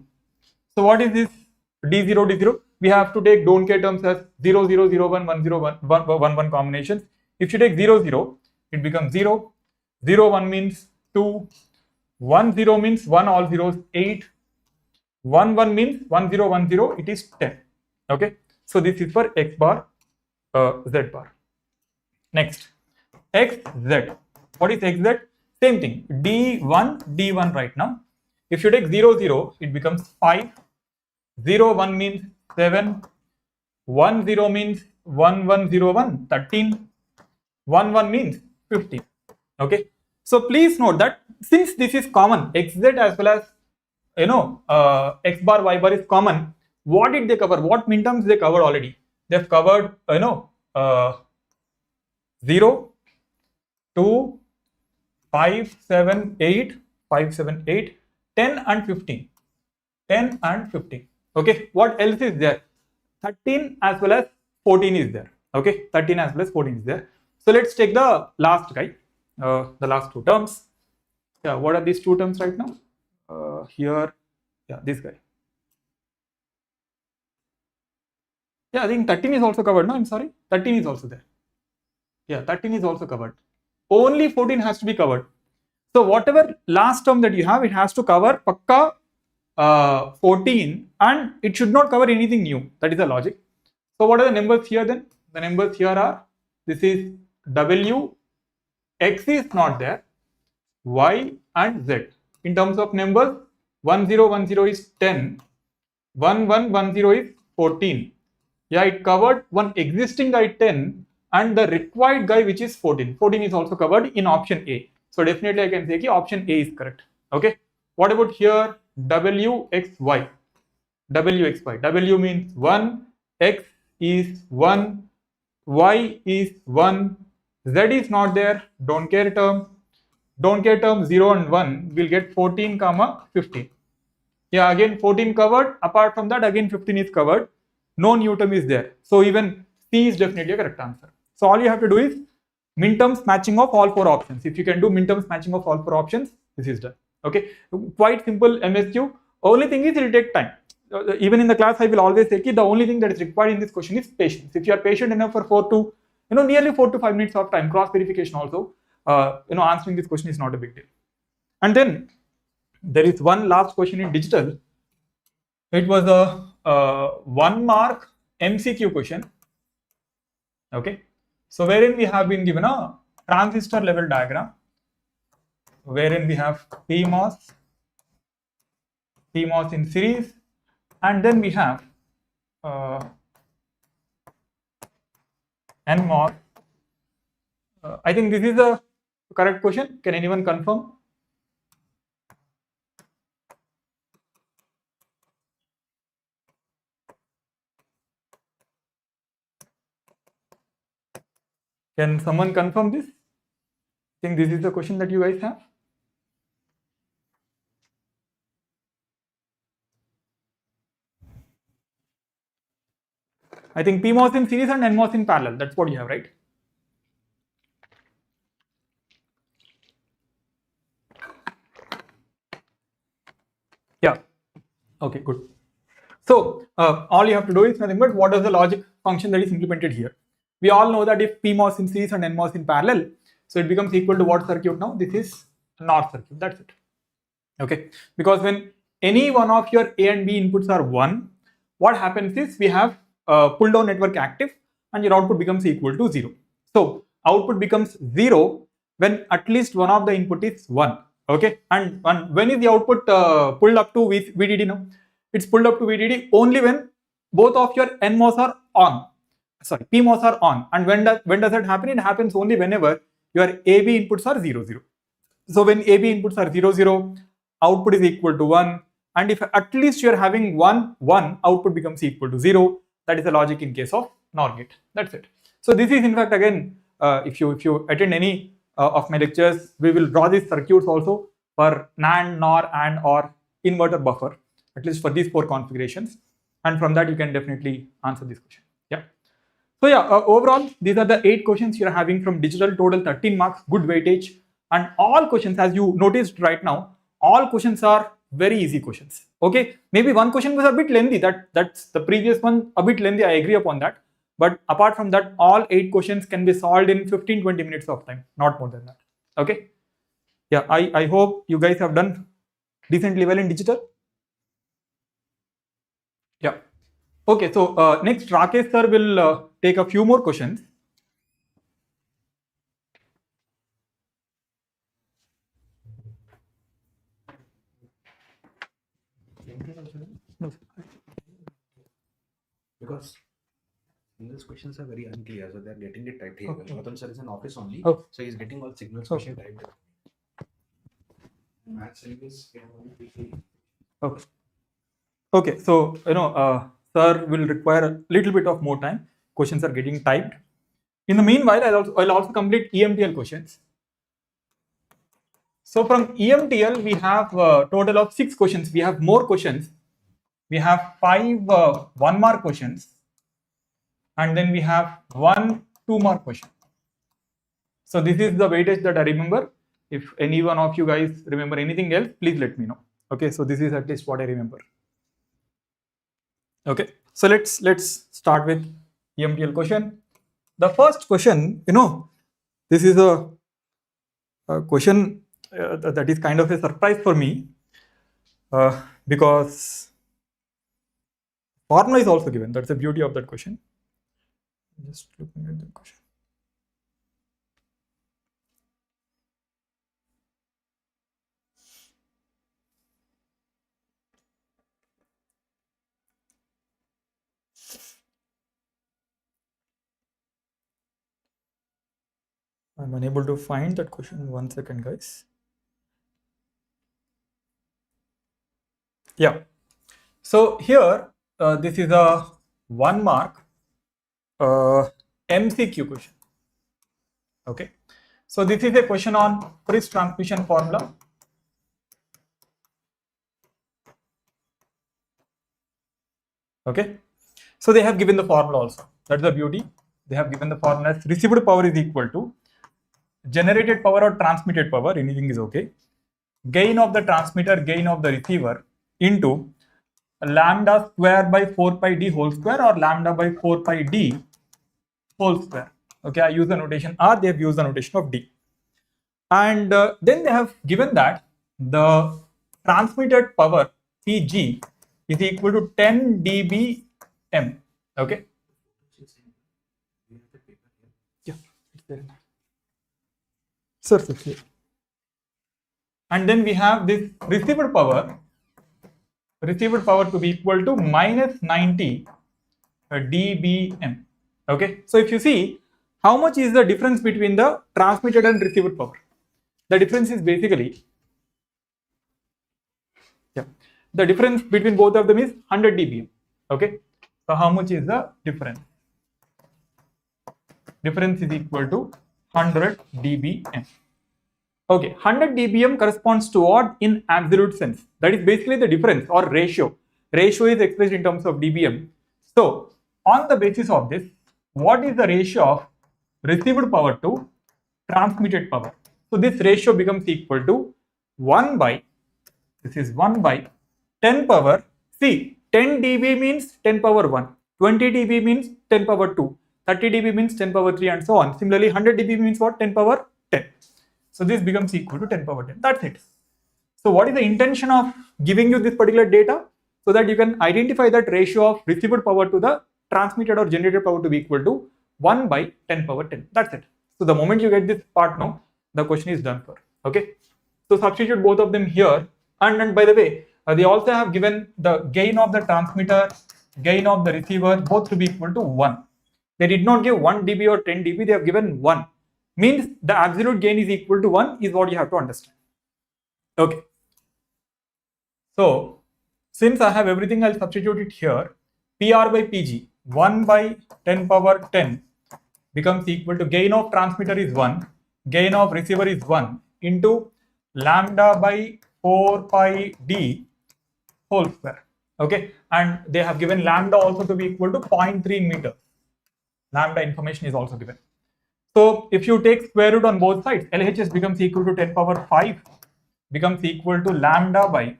So what is this D0, D0? We have to take don't care terms as 0, 0, 0, 1, 1, 0, 1, 1, 1, 1 combinations. If you take 0, 0, it becomes 0. 0, 1 means 2. 1, 0 means 1, all zeros, 8. 1, 1 means 1, 0, 1, 0, it is 10. Okay. So this is for X bar, Z bar. Next, XZ. What is XZ? Same thing. D1, D1 right now. If you take 0, 0, it becomes 5. 0, 1 means 7. 1, 0 means 1, 1, 0, 1, 13. 1, 1 means 15. Okay. So please note that since this is common, XZ as well as, X bar, Y bar is common. What did they cover? What minterms they covered already? They've covered, 0, 2, 5, 7, 8, 5, 7, 8, 10 and 15. 10 and 15. Okay. What else is there? 13 as well as 14 is there. Okay. 13 as well as 14 is there. So let's take the last guy, the last 2 terms. Yeah. What are these 2 terms right now? Here. Yeah. This guy. Yeah. I think 13 is also covered. No, I'm sorry. 13 is also there. Yeah. 13 is also covered. Only 14 has to be covered. So whatever last term that you have, it has to cover pakka 14, and it should not cover anything new. That is the logic. So what are the numbers here then? The numbers here are, this is W, X is not there, Y and Z. In terms of numbers, 1, 0, 1, 0 is 10, 1, 1, 1, 0 is 14. Yeah, it covered one existing guy 10 and the required guy which is 14. 14 is also covered in option A. So definitely I can say that option A is correct. Okay. What about here? WXY. WXY. W means 1, X is 1, Y is 1, Z is not there, don't care term. Don't care term 0 and 1 will get 14, 15. Yeah, again 14 covered. Apart from that, again 15 is covered. No new term is there. So even C is definitely a correct answer. So all you have to do is minterms matching of all 4 options. If you can do minterms matching of all 4 options, this is done. Okay, quite simple MSQ. Only thing is it will take time. Even in the class, I will always say the only thing that is required in this question is patience. If you are patient enough for nearly 4 to 5 minutes of time, cross verification also, answering this question is not a big deal. And then there is one last question in digital. It was a 1 mark MCQ question. Okay, so wherein we have been given a transistor level diagram, wherein we have PMOS in series, and then we have NMOS. I think this is the correct question. Can anyone confirm? Can someone confirm this? I think this is the question that you guys have. I think PMOS in series and NMOS in parallel. That's what you have, right? Yeah. Okay, good. So all you have to do is nothing but what is the logic function that is implemented here. We all know that if PMOS in series and NMOS in parallel, so it becomes equal to what circuit now? This is NOR circuit. That's it. Okay, because when any one of your A and B inputs are 1, what happens is we have pull down network active and your output becomes equal to 0. So output becomes 0 when at least one of the input is 1. Okay, and when is the output pulled up to VDD now? It's pulled up to VDD only when both of your NMOS are on. Sorry, PMOS are on. And when does that happen? It happens only whenever your AB inputs are 0, 0. So when AB inputs are 0, 0, output is equal to 1. And if at least you're having 1, 1, output becomes equal to 0. That is the logic in case of NOR gate. That's it. So this is in fact again, if you attend any of my lectures, we will draw these circuits also for NAND, NOR, and or inverter buffer, at least for these 4 configurations. And from that you can definitely answer this question. Yeah. So yeah, overall these are the 8 questions you're having from digital, total 13 marks, good weightage. And all questions, as you noticed right now, all questions are very easy questions. Okay, maybe one question was a bit lengthy, that's the previous one a bit lengthy, I agree upon that, but apart from that all 8 questions can be solved in 15-20 minutes of time, not more than that. Okay, yeah, I hope you guys have done decently well in digital. Yeah, okay, so next Rakesh sir will take a few more questions. No. Because these questions are very unclear, so they're getting it typed here. Okay. Gautam sir is in office only, Oh. so he's getting all signals Okay. question typed. Maths syllabus can only be Okay. Okay, so sir will require a little bit of more time. Questions are getting typed. In the meanwhile, I'll also complete EMTL questions. So from EMTL, we have a total of 6 questions. We have more questions. We have 5 1 mark questions, and then we have 1 2 mark question. So this is the weightage that I remember. If any one of you guys remember anything else, please let me know. Okay, so this is at least what I remember. Okay, so let's start with EMTL question. The first question, this is a question that is kind of a surprise for me because formula is also given. That's the beauty of that question. Just looking at the question. I'm unable to find that question. 1 second, guys. Yeah. So here, this is a 1 mark MCQ question. Okay. So this is a question on Friis transmission formula. Okay. So they have given the formula also. That's the beauty. They have given the formula as received power is equal to generated power or transmitted power, anything is okay, gain of the transmitter, gain of the receiver, into lambda square by 4 pi d whole square or lambda by 4 pi d whole square. Okay, I use the notation R, they have used the notation of D. And then they have given that the transmitted power Pg is equal to 10 dBm. Okay. Yeah. Sir. And then we have this received power to be equal to minus 90 dBm. Okay. So if you see, how much is the difference between the transmitted and received power? The difference is basically, the difference between both of them is 100 dBm. Okay. So how much is the difference? Difference is equal to 100 dBm. Okay, 100 dBm corresponds to what in absolute sense? That is basically the difference or ratio. Ratio is expressed in terms of dBm. So on the basis of this, what is the ratio of received power to transmitted power? So this ratio becomes equal to 1 by, this is 1 by 10 power, see 10 dB means 10 power 1, 20 dB means 10 power 2, 30 dB means 10 power 3 and so on. Similarly 100 dB means what? 10 power 10. So this becomes equal to 10 power 10. That's it. So what is the intention of giving you this particular data? So that you can identify that ratio of received power to the transmitted or generated power to be equal to 1 by 10 power 10. That's it. So the moment you get this part now, the question is done for. Okay. So substitute both of them here. And by the way, they also have given the gain of the transmitter, gain of the receiver, both to be equal to 1. They did not give 1 dB or 10 dB, they have given 1. Means the absolute gain is equal to 1 is what you have to understand. Okay. So, since I have everything, I'll substitute it here. PR by PG, 1 by 10 power 10 becomes equal to gain of transmitter is 1, gain of receiver is 1 into lambda by 4 pi d whole square. Okay. And they have given lambda also to be equal to 0.3 meters. Lambda information is also given. So if you take square root on both sides, LHS becomes equal to 10 power 5 becomes equal to lambda by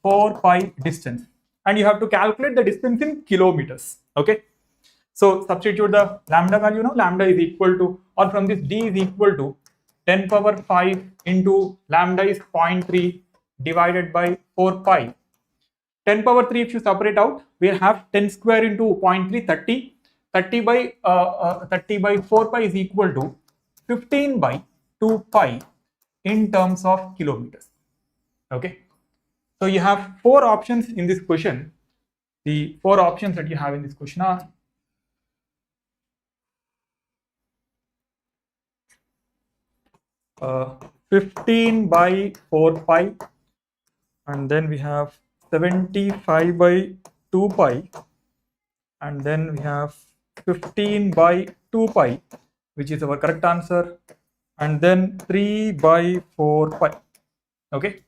4 pi distance. And you have to calculate the distance in kilometers. Okay. So substitute the lambda value now. Lambda is equal to, or from this D is equal to 10 power 5 into lambda is 0.3 divided by 4 pi. 10 power 3 if you separate out, we'll have 10 square into 0.3, 30. 30 by 4 pi is equal to 15 by 2 pi in terms of kilometers. Okay. So you have 4 options in this question. The 4 options that you have in this question are uh, 15 by 4 pi, and then we have 75 by 2 pi, and then we have 15 by 2 pi, which is our correct answer, and then 3 by 4 pi. Okay.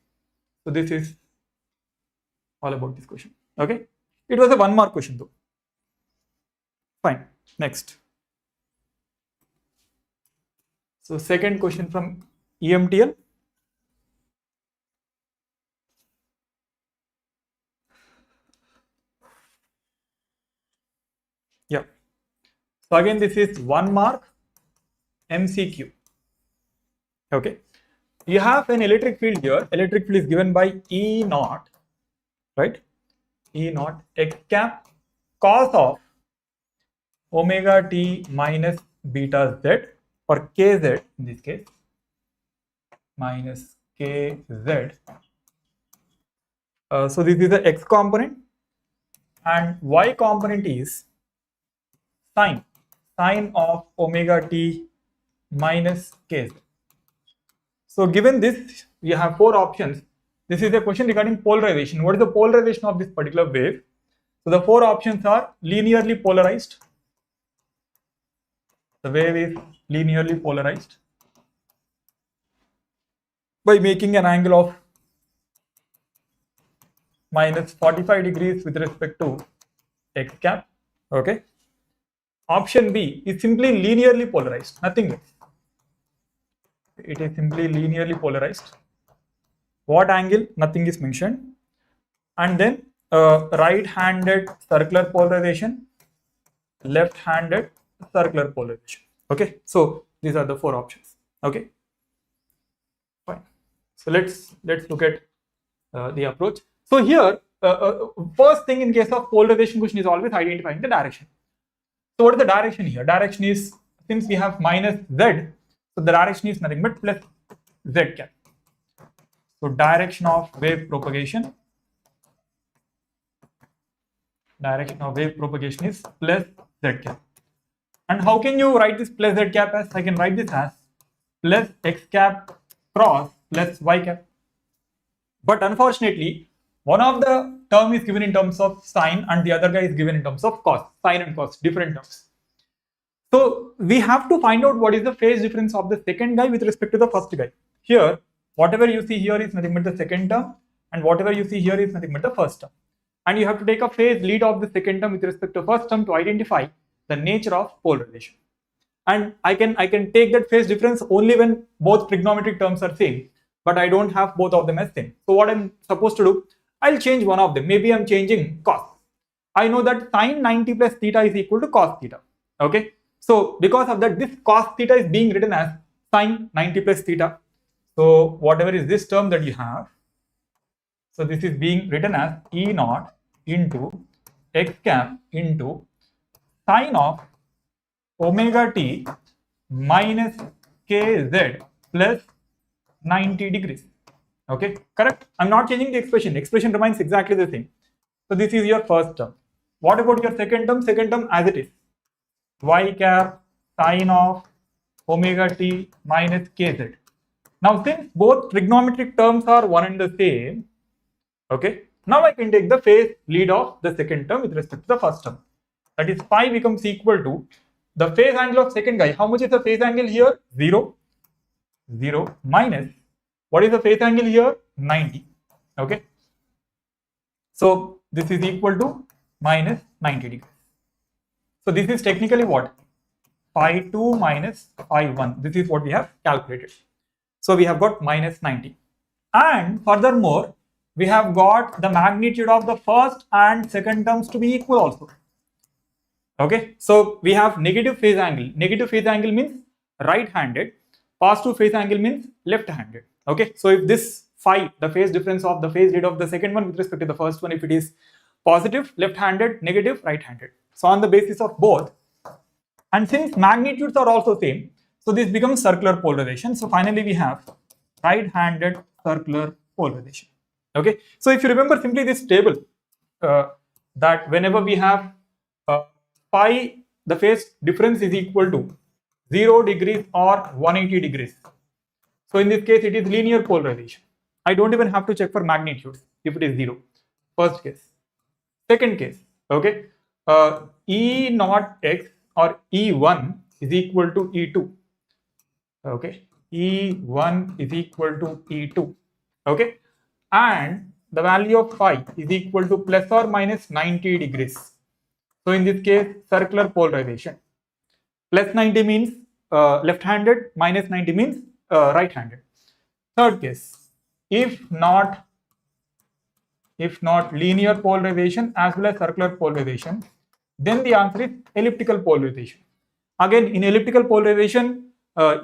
So this is all about this question. Okay. It was a 1 mark question though. Fine. Next. So second question from EMTL. Yeah. So again, this is 1 mark MCQ. Okay. You have an electric field here. Electric field is given by E naught, right? E naught x cap cos of omega t minus beta z, or kz in this case, minus kz. So this is the x component, and y component is sine of omega t minus kz. So given this, we have 4 options. This is a question regarding polarization. What is the polarization of this particular wave? So the 4 options are linearly polarized. The wave is linearly polarized by making an angle of minus 45 degrees with respect to x cap. Okay. Option B is simply linearly polarized, nothing else. It is simply linearly polarized. What angle? Nothing is mentioned. and then right-handed circular polarization, left-handed circular polarization. Okay, so these are the 4 options. Okay, fine. So let's look at the approach. So here, first thing in case of polarization question is always identifying the direction. So what is the direction here? Direction is, since we have minus z, so the direction is nothing but plus z cap. So direction of wave propagation is plus z cap. And how can you write this plus z cap as? I can write this as plus x cap cross plus y cap. But unfortunately, one of the term is given in terms of sine and the other guy is given in terms of cos. Sine and cos, different terms. So we have to find out what is the phase difference of the second guy with respect to the first guy. Here, whatever you see here is nothing but the second term, and whatever you see here is nothing but the first term. And you have to take a phase lead of the second term with respect to first term to identify the nature of polarization. And I can take that phase difference only when both trigonometric terms are same, but I don't have both of them as same. So what I'm supposed to do, I'll change one of them. Maybe I'm changing cos. I know that sine 90 plus theta is equal to cos theta. Okay. So because of that, this cos theta is being written as sine 90 plus theta. So whatever is this term that you have, so this is being written as E naught into x cap into sine of omega t minus kz plus 90 degrees. Okay, correct? I'm not changing the expression. Expression remains exactly the same. So this is your first term. What about your second term? Second term as it is. Y cap sine of omega t minus kz. Now since both trigonometric terms are one and the same, okay, now I can take the phase lead of the second term with respect to the first term. That is phi becomes equal to the phase angle of second guy. How much is the phase angle here? 0, 0 minus, what is the phase angle here? 90. Okay. So this is equal to minus 90 degrees. So this is technically what? Phi 2 minus phi 1. This is what we have calculated. So we have got minus 90. And furthermore, we have got the magnitude of the first and second terms to be equal also. Okay. So we have negative phase angle. Negative phase angle means right-handed. Positive phase angle means left-handed. Okay. So if this phi, the phase difference of the phase lead of the second one with respect to the first one, if it is positive, left-handed, negative, right-handed. So on the basis of both, and since magnitudes are also same, so this becomes circular polarization. So finally we have right-handed circular polarization. Okay. So if you remember simply this table, that whenever we have phi, the phase difference is equal to 0 degrees or 180 degrees. So in this case, it is linear polarization. I don't even have to check for magnitudes if it is 0. First case. Second case, okay, E naught x or E1 is equal to E2. Okay, E1 is equal to E2. Okay, and the value of phi is equal to plus or minus 90 degrees. So in this case, circular polarization. Plus 90 means left-handed, minus 90 means right-handed. Third case, if not linear polarization as well as circular polarization, then the answer is elliptical polarization. Again, in elliptical polarization,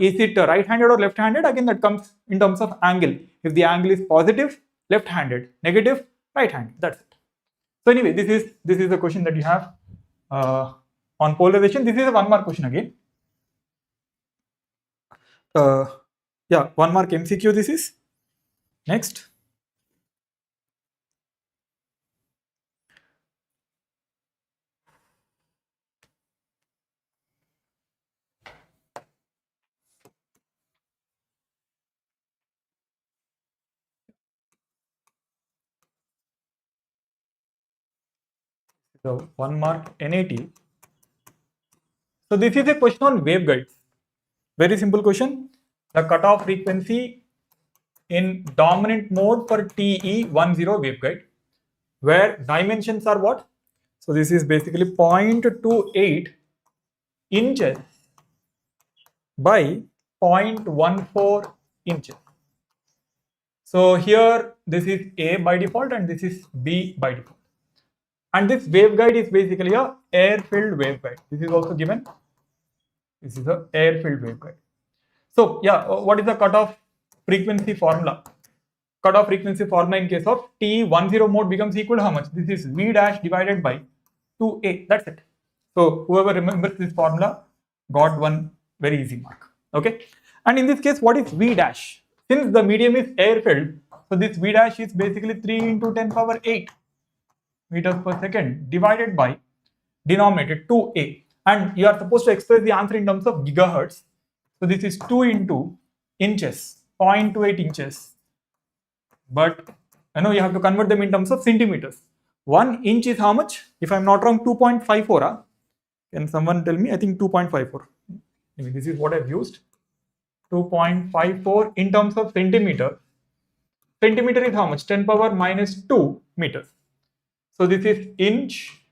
is it right-handed or left-handed? Again, that comes in terms of angle. If the angle is positive, left-handed, negative, right-handed. That's it. So anyway, this is the question that you have on polarization. This is a 1 mark question again. Yeah, 1 mark MCQ this is. Next. So 1 mark NAT. So this is a question on waveguides. Very simple question. The cutoff frequency in dominant mode for TE10 waveguide, where dimensions are what? So this is basically 0.28 inches by 0.14 inches. So here this is A by default and this is B by default. And this waveguide is basically a air-filled waveguide. This is also given. This is a air-filled waveguide. So yeah, what is the cutoff frequency formula? Cutoff frequency formula in case of T10 mode becomes equal to how much? This is V dash divided by 2A. That's it. So whoever remembers this formula got one very easy mark. Okay. And in this case, what is V dash? Since the medium is air-filled, so this V dash is basically 3 into 10 power 8 meters per second divided by denominator 2A. And you are supposed to express the answer in terms of gigahertz. So this is 2 into inches, 0.28 inches. But I know you have to convert them in terms of centimeters. 1 inch is how much? If I'm not wrong, 2.54. Can someone tell me? I think 2.54. This is what I've used. 2.54 in terms of centimeter. Centimeter is how much? 10 power minus 2 meters. So this is inch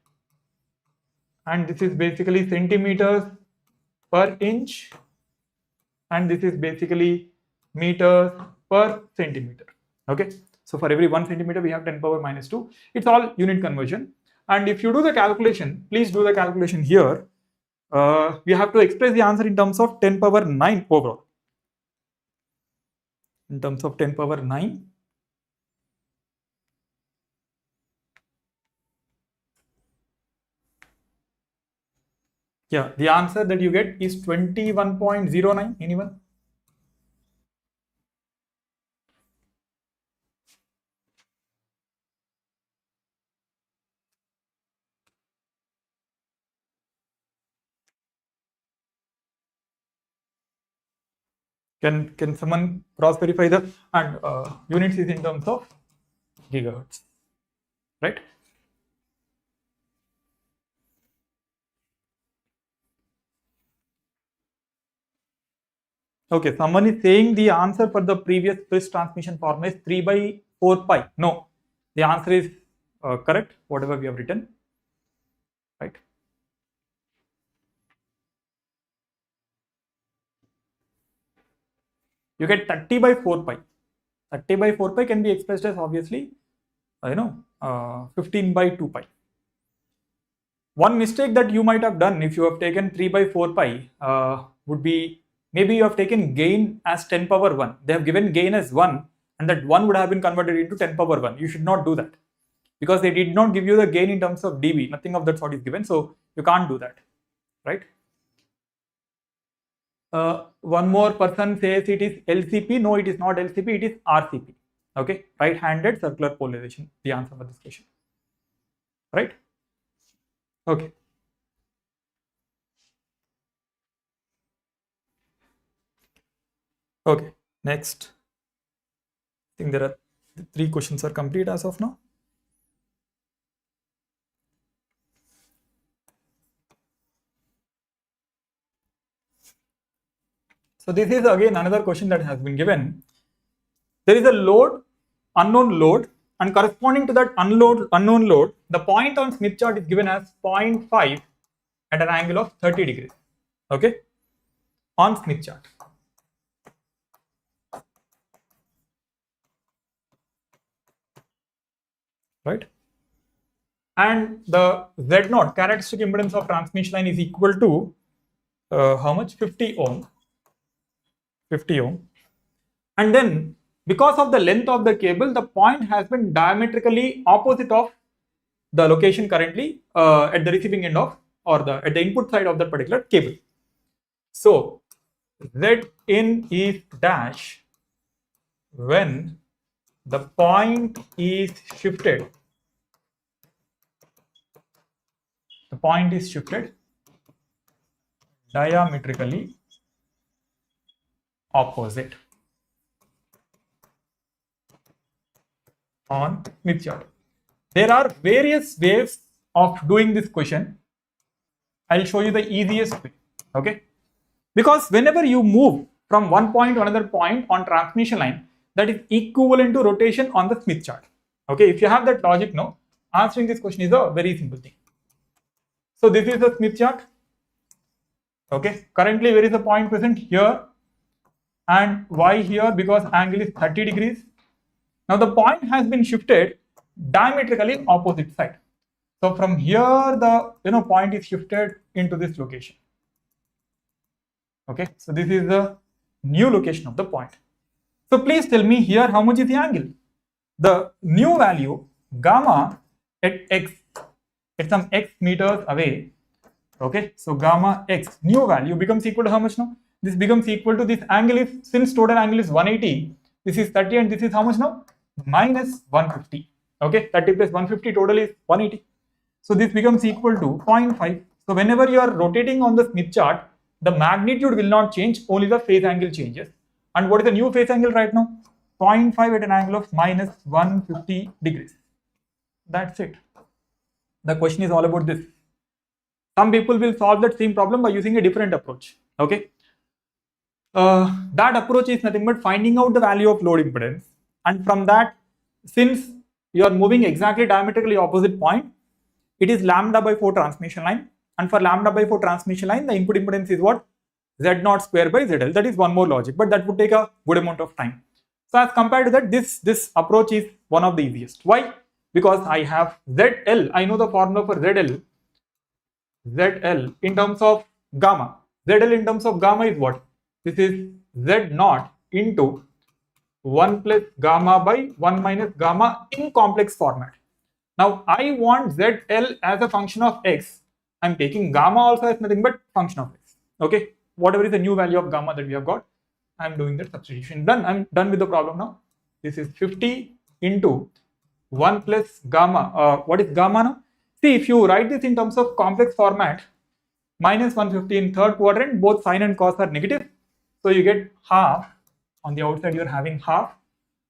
and this is basically centimeters per inch and this is basically meters per centimeter. Okay, so for every 1 centimeter we have 10 power minus 2. It's all unit conversion. And if you do the calculation, please do the calculation here. We have to express the answer in terms of 10 power 9 overall. In terms of 10 power 9. Yeah, the answer that you get is 21.09. Anyone? Can someone cross verify the and units is in terms of gigahertz, right? Okay, someone is saying the answer for the previous Swiss transmission formula is 3 by 4 pi. No, the answer is correct, whatever we have written, right? You get 30 by 4 pi. 30 by 4 pi can be expressed as obviously, 15 by 2 pi. One mistake that you might have done if you have taken 3 by 4 pi would be maybe you have taken gain as 10 power 1. They have given gain as 1 and that 1 would have been converted into 10 power 1. You should not do that because they did not give you the gain in terms of dB. Nothing of that sort is given. So you can't do that, right? One more person says it is LCP. No, it is not LCP. It is RCP. Okay, right-handed circular polarization. The answer for this question, right? Okay. Okay. Next. I think there are 3 questions are complete as of now. So this is again another question that has been given. There is a load, unknown load, and corresponding to that unknown load, the point on Smith chart is given as 0.5 at an angle of 30 degrees. Okay, on Smith chart. Right? And the Z0 characteristic impedance of transmission line is equal to how much? 50 ohm. 50 ohm. And then because of the length of the cable, the point has been diametrically opposite of the location currently at the receiving end of or at the input side of that particular cable. So Z in is dash when the point is shifted. The point is shifted diametrically opposite on Smith chart. There are various ways of doing this question. I'll show you the easiest way. Okay, because whenever you move from one point to another point on transmission line, that is equivalent to rotation on the Smith chart. Okay, if you have that logic, no, answering this question is a very simple thing. So this is the Smith chart. Okay, currently where is the point present? Here. And why here? Because angle is 30 degrees. Now the point has been shifted diametrically opposite side. So from here the point is shifted into this location. Okay, so this is the new location of the point. So please tell me here how much is the angle. The new value gamma at x, at some x meters away. Okay, so gamma x new value becomes equal to how much now? This becomes equal to this angle is, since total angle is 180, this is 30 and this is how much now? Minus 150. Okay, 30 plus 150 total is 180. So this becomes equal to 0.5. So whenever you are rotating on the Smith chart, the magnitude will not change, only the phase angle changes. And what is the new phase angle right now? 0.5 at an angle of minus 150 degrees. That's it. The question is all about this. Some people will solve that same problem by using a different approach. Okay. That approach is nothing but finding out the value of load impedance. And from that, since you are moving exactly diametrically opposite point, it is lambda by 4 transmission line. And for lambda by 4 transmission line, the input impedance is what? Z0 square by ZL. That is one more logic, but that would take a good amount of time. So as compared to that, this approach is one of the easiest. Why? Because I have ZL. I know the formula for ZL. ZL in terms of gamma. ZL in terms of gamma is what? This is Z0 into 1 plus gamma by 1 minus gamma in complex format. Now I want ZL as a function of x. I'm taking gamma also as nothing but function of x. Okay, whatever is the new value of gamma that we have got, I'm doing that substitution. Done. I'm done with the problem now. This is 50 into 1 plus gamma. What is gamma now? See, if you write this in terms of complex format, minus 150 in third quadrant, both sine and cos are negative. So you get half. On the outside, you're having half.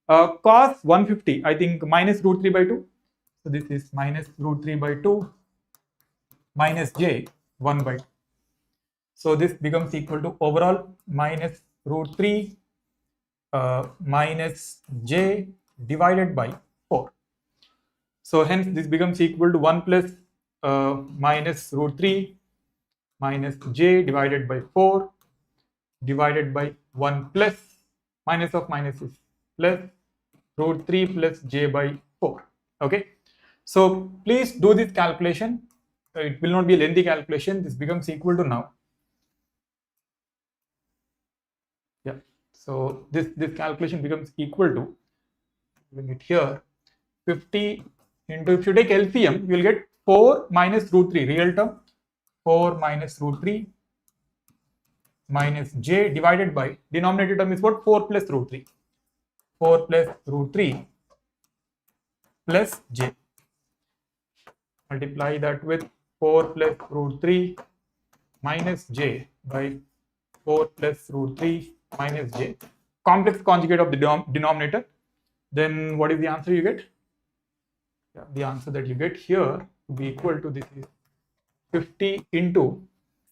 Cos 150, I think minus root 3 by 2. So this is minus root 3 by 2 minus j 1 by 2. So this becomes equal to overall minus root 3 minus j divided by 4. So hence this becomes equal to 1 plus minus root 3 minus j divided by 4 divided by 1 plus minus of minus is plus root 3 plus j by 4. Okay. So please do this calculation. It will not be a lengthy calculation. This becomes equal to now. Yeah. So this calculation becomes equal to, bring it here, 50 into, if you take LCM, you will get 4 minus root 3 real term, 4 minus root 3 minus j divided by, denominator term is what? 4 plus root 3. 4 plus root 3 plus j. Multiply that with 4 plus root 3 minus j by 4 plus root 3 minus j. Complex conjugate of the denominator. Then what is the answer you get? Yeah, the answer that you get here to be equal to, this is 50 into,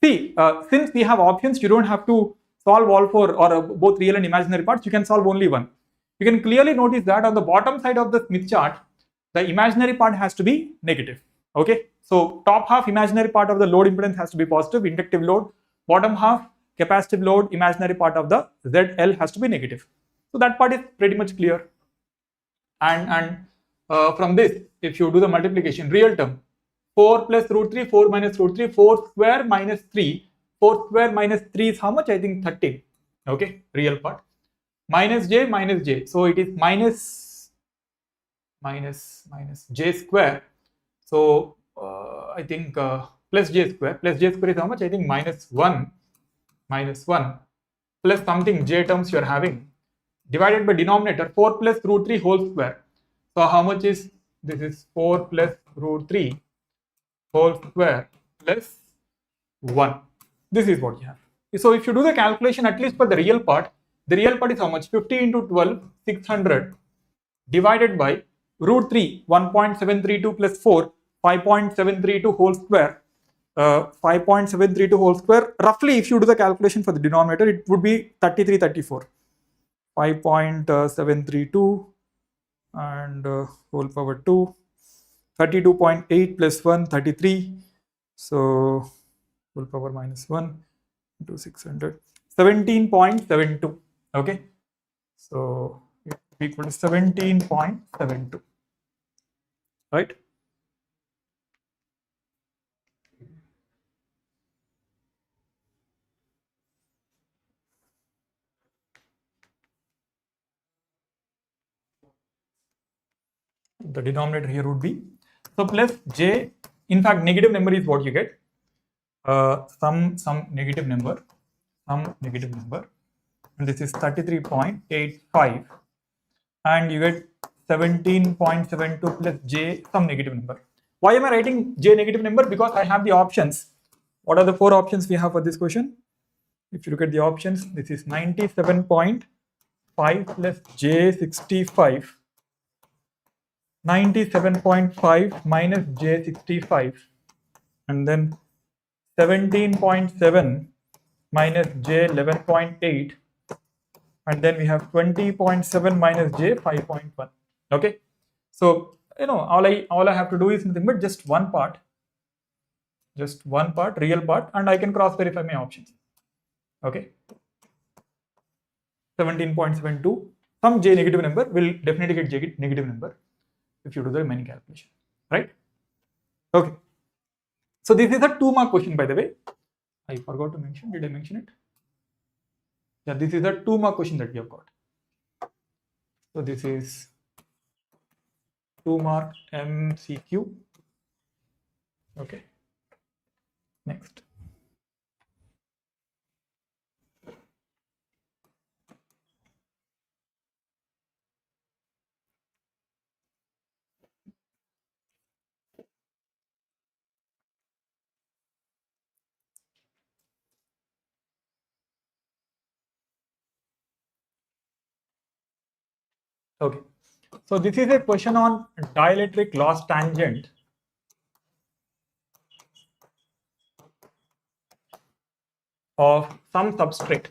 see, since we have options, you don't have to solve all four or both real and imaginary parts. You can solve only one. You can clearly notice that on the bottom side of the Smith chart, the imaginary part has to be negative. Okay, so top half imaginary part of the load impedance has to be positive, inductive load. Bottom half capacitive load, imaginary part of the ZL has to be negative. So that part is pretty much clear. And from this, if you do the multiplication, real term, 4 plus root 3, 4 minus root 3, 4 square minus 3. 4 square minus 3 is how much? I think 13. Okay, real part. Minus j minus j. So it is minus j square. So I think plus j square. Plus j square is how much? I think minus 1 plus something j terms you are having divided by denominator 4 plus root 3 whole square. So how much is this? Is 4 plus root 3 whole square plus 1. This is what you have. So if you do the calculation, at least for the real part is how much? 50 into 12, 600 divided by root 3, 1.732 plus 4, 5.732 whole square. 5.732 whole square. Roughly, if you do the calculation for the denominator, it would be 3334. 5.732 and whole power 2. 32.8 plus 1, 33. So whole power minus 1 into 600. 17.72. Okay. So equal to 17.72, right? The denominator here would be, so plus j, in fact negative number is what you get, some negative number, and this is 33.85, and you get 17.72 plus j, some negative number. Why am I writing j negative number? Because I have the options. What are the 4 options we have for this question? If you look at the options, this is 97.5 plus j 65, 97.5 minus j 65, and then 17.7 minus j 11.8, and then we have 20.7 minus j 5.1. Okay, so all I have to do is nothing but just one part, real part, and I can cross verify my options. Okay, 17.72, some j negative number will definitely get j negative number if you do the remaining calculation, right? Okay, so this is a 2-mark question, by the way. I forgot to mention. Did I mention it? Yeah, this is a 2-mark question that we have got. So this is 2-mark MCQ. Okay. Next. Okay, so this is a question on dielectric loss tangent of some substrate,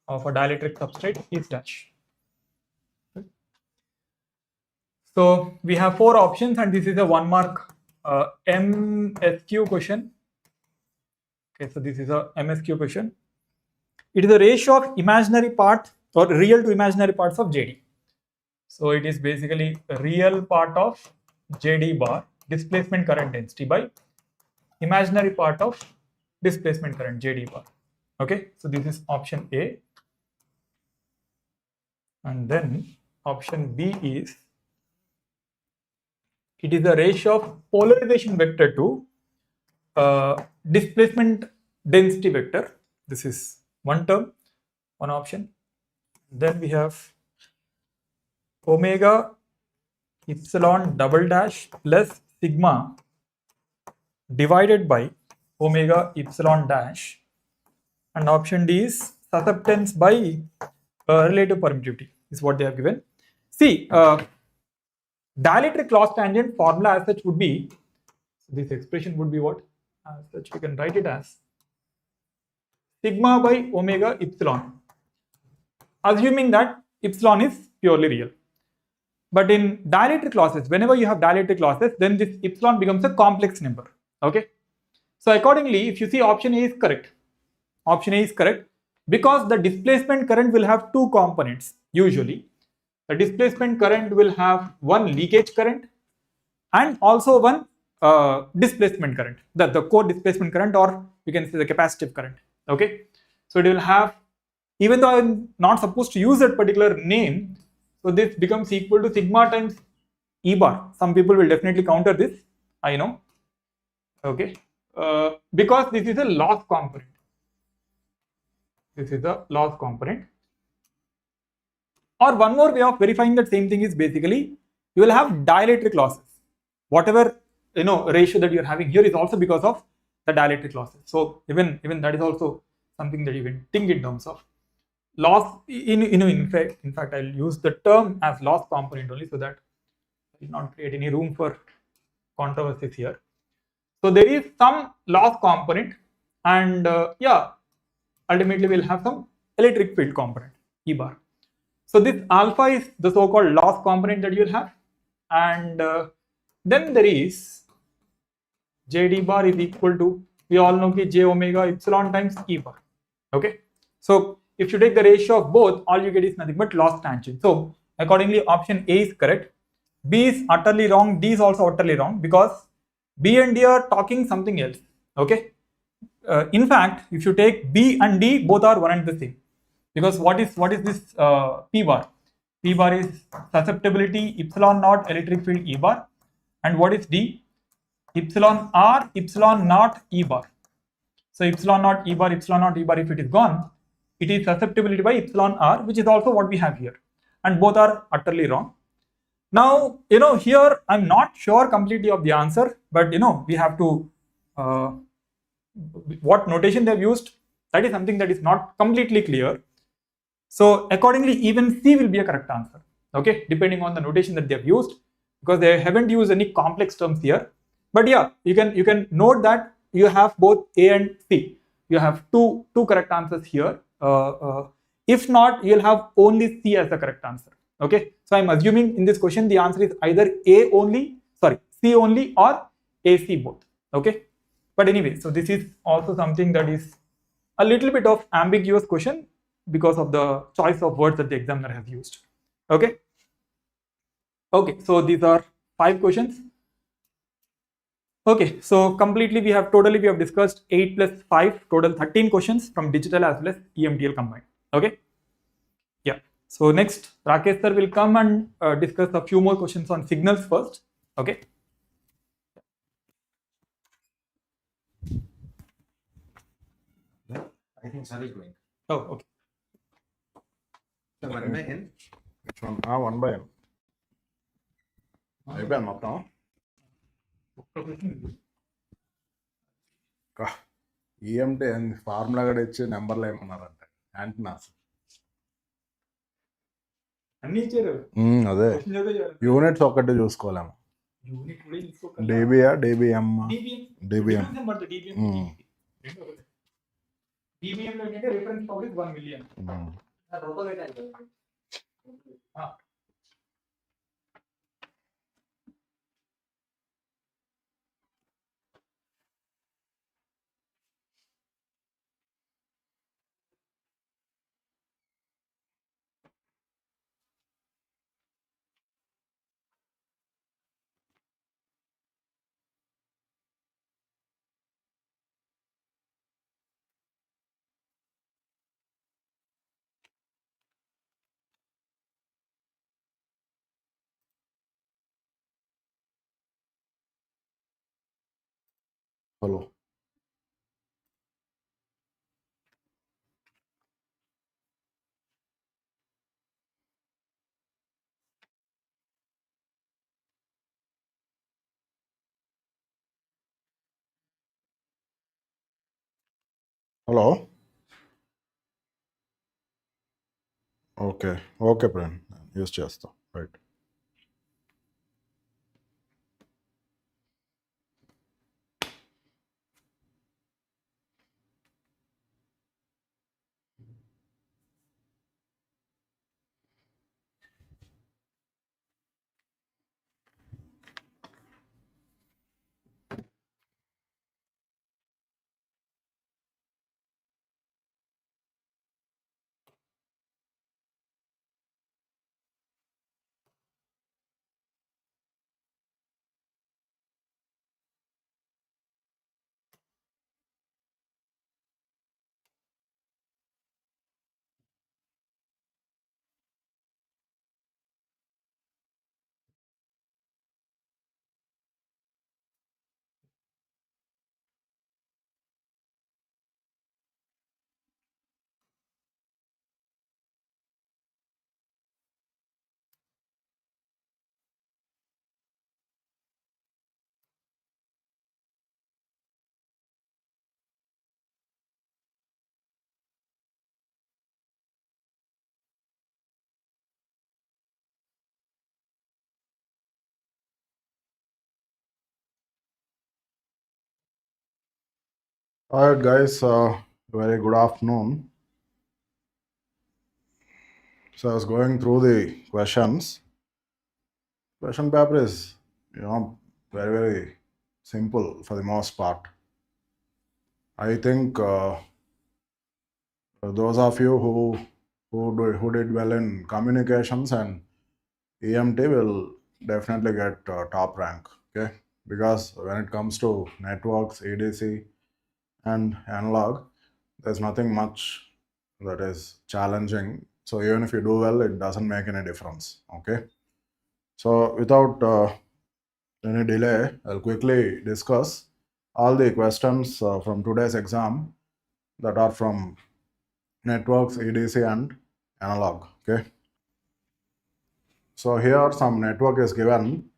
of a dielectric substrate is dash. So we have 4 options, and this is a 1-mark MSQ question. Okay, so this is a MSQ question. It is a ratio of imaginary part or real to imaginary parts of JD. So it is basically a real part of JD bar, displacement current density, by imaginary part of displacement current JD bar. Okay, so this is option A. And then option B is, it is the ratio of polarization vector to displacement density vector. This is one term, one option. Then we have omega epsilon double dash plus sigma divided by omega epsilon dash, and option D is susceptance by relative permittivity is what they have given. See, dielectric loss tangent formula as such would be, this expression would be what? As such we can write it as sigma by omega epsilon, assuming that epsilon is purely real. But in dielectric losses, whenever you have dielectric losses, then this epsilon becomes a complex number. Okay, so accordingly, if you see, option A is correct. Option A is correct because the displacement current will have 2 components usually. The displacement current will have one leakage current and also one displacement current, the core displacement current, or we can say the capacitive current. Okay, so it will have, even though I'm not supposed to use that particular name, so this becomes equal to sigma times E bar. Some people will definitely counter this, I know. Okay, because this is a loss component. This is a loss component. Or one more way of verifying that same thing is basically you will have dielectric losses. Whatever ratio that you're having here is also because of the dielectric losses. So even that is also something that you can think in terms of loss. In fact, I'll use the term as loss component only so that I will not create any room for controversies here. So there is some loss component, and ultimately we'll have some electric field component, E bar. So this alpha is the so-called loss component that you'll have, and then there is JD bar is equal to, we all know J omega epsilon times E bar. Okay, so if you take the ratio of both, all you get is nothing but lost tangent. So accordingly, option A is correct. B is utterly wrong. D is also utterly wrong because B and D are talking something else. Okay. In fact, if you take B and D, both are one and the same. Because what is this P bar? P bar is susceptibility epsilon naught electric field E bar. And what is D? Epsilon R epsilon naught E bar. So epsilon naught E bar, if it is gone, it is susceptibility by epsilon R, which is also what we have here. And both are utterly wrong. Now, here I'm not sure completely of the answer, but we have to, what notation they've used, that is something that is not completely clear. So accordingly, even C will be a correct answer, okay, depending on the notation that they've used, because they haven't used any complex terms here. But yeah, you can note that you have both A and C. You have two correct answers here. If not, you'll have only C as the correct answer. Okay, so I'm assuming in this question the answer is either C only or AC both. Okay, but anyway, so this is also something that is a little bit of ambiguous question because of the choice of words that the examiner has used. Okay, so these are 5 questions. Okay, so completely we have discussed 8 plus 5, total 13 questions from digital as well as EMTL combined. Okay, yeah. So next, Rakesh sir will come and discuss a few more questions on signals first. Okay. I think sir is going. Oh, okay. So 1 by n. Which one? 1 by n. అయిపోయాను మొత్తం EMT formula కూడా ఇచ్చి నెంబర్లు ఏమన్నారంటే antennas అన్ని ఇచ్చారు. అదే units ఒక్కటి చూసుకోలేము. డీబీయా డీబీఎం డీబీఎం DBM లో ఏంటంటే reference power is 1 million. Hello hello okay okay friend use చేస్తాం right. All right, guys, very good afternoon. So I was going through the questions. Question paper is, very, very simple for the most part. I think those of you who did well in communications and EMT will definitely get top rank, okay? Because when it comes to networks, ADC, and analog, there's nothing much that is challenging. So even if you do well, it doesn't make any difference, okay? So without any delay, I'll quickly discuss all the questions from today's exam that are from networks, ADC, and analog, okay? So here some network is given,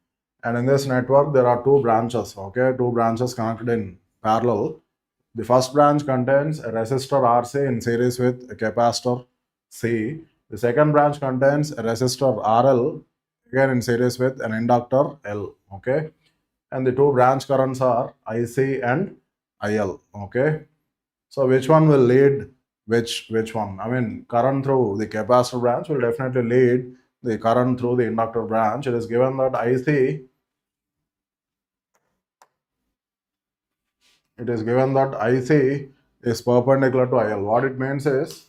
and in this network there are two branches, okay? Two branches connected in parallel. The first branch contains a resistor RC in series with a capacitor C. The second branch contains a resistor RL again in series with an inductor L, okay? And the two branch currents are IC and IL, okay? So which one will lead which one? I mean, current through the capacitor branch will definitely lead the current through the inductor branch. It is given that IC, it is given that IC is perpendicular to IL. What it means is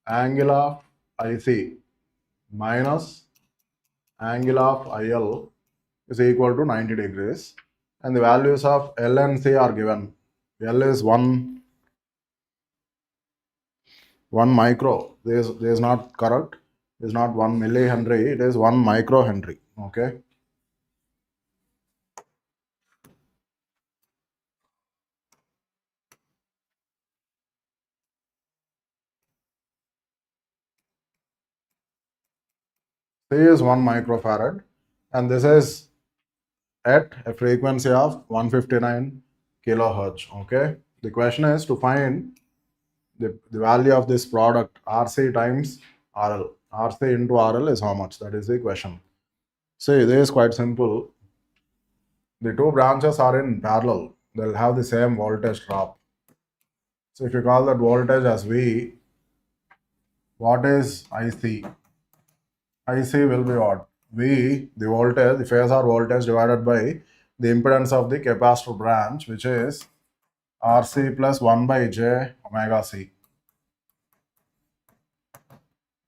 angle of IC minus angle of IL is equal to 90 degrees, and the values of L and C are given. L is 1 micro. This is not correct. It is not 1 millihenry. It is 1 microhenry. Okay. C is 1 microfarad, and this is at a frequency of 159 kilohertz. Okay. The question is to find the value of this product RC times RL. RC into RL is how much? That is the question. See, this is quite simple. The two branches are in parallel. They'll have the same voltage drop. So if you call that voltage as V, what is IC? IC will be what? V, the voltage, the phasor voltage divided by the impedance of the capacitor branch, which is RC plus 1 by J omega C,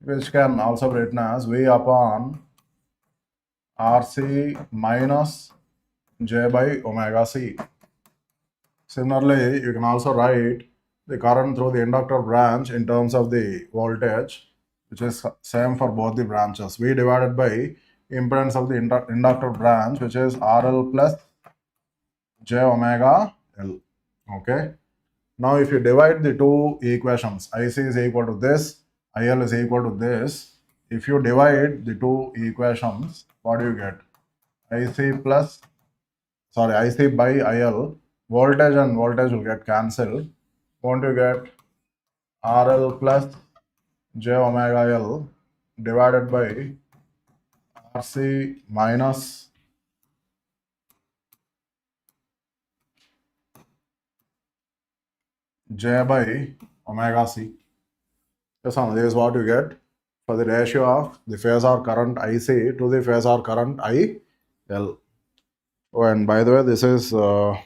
which can also be written as V upon RC minus J by omega C. Similarly, you can also write the current through the inductor branch in terms of the voltage, which is same for both the branches. V divided by impedance of the inductor branch, which is RL plus J omega L. Okay. Now, if you divide the two equations, IC is equal to this, IL is equal to this. If you divide the two equations, what do you get? IC by IL, voltage and voltage will get cancelled. Won't you get RL plus J omega L divided by RC minus J by omega C. Yes, this is what you get for the ratio of the phasor current IC to the phasor current IL. Oh, and by the way, this is for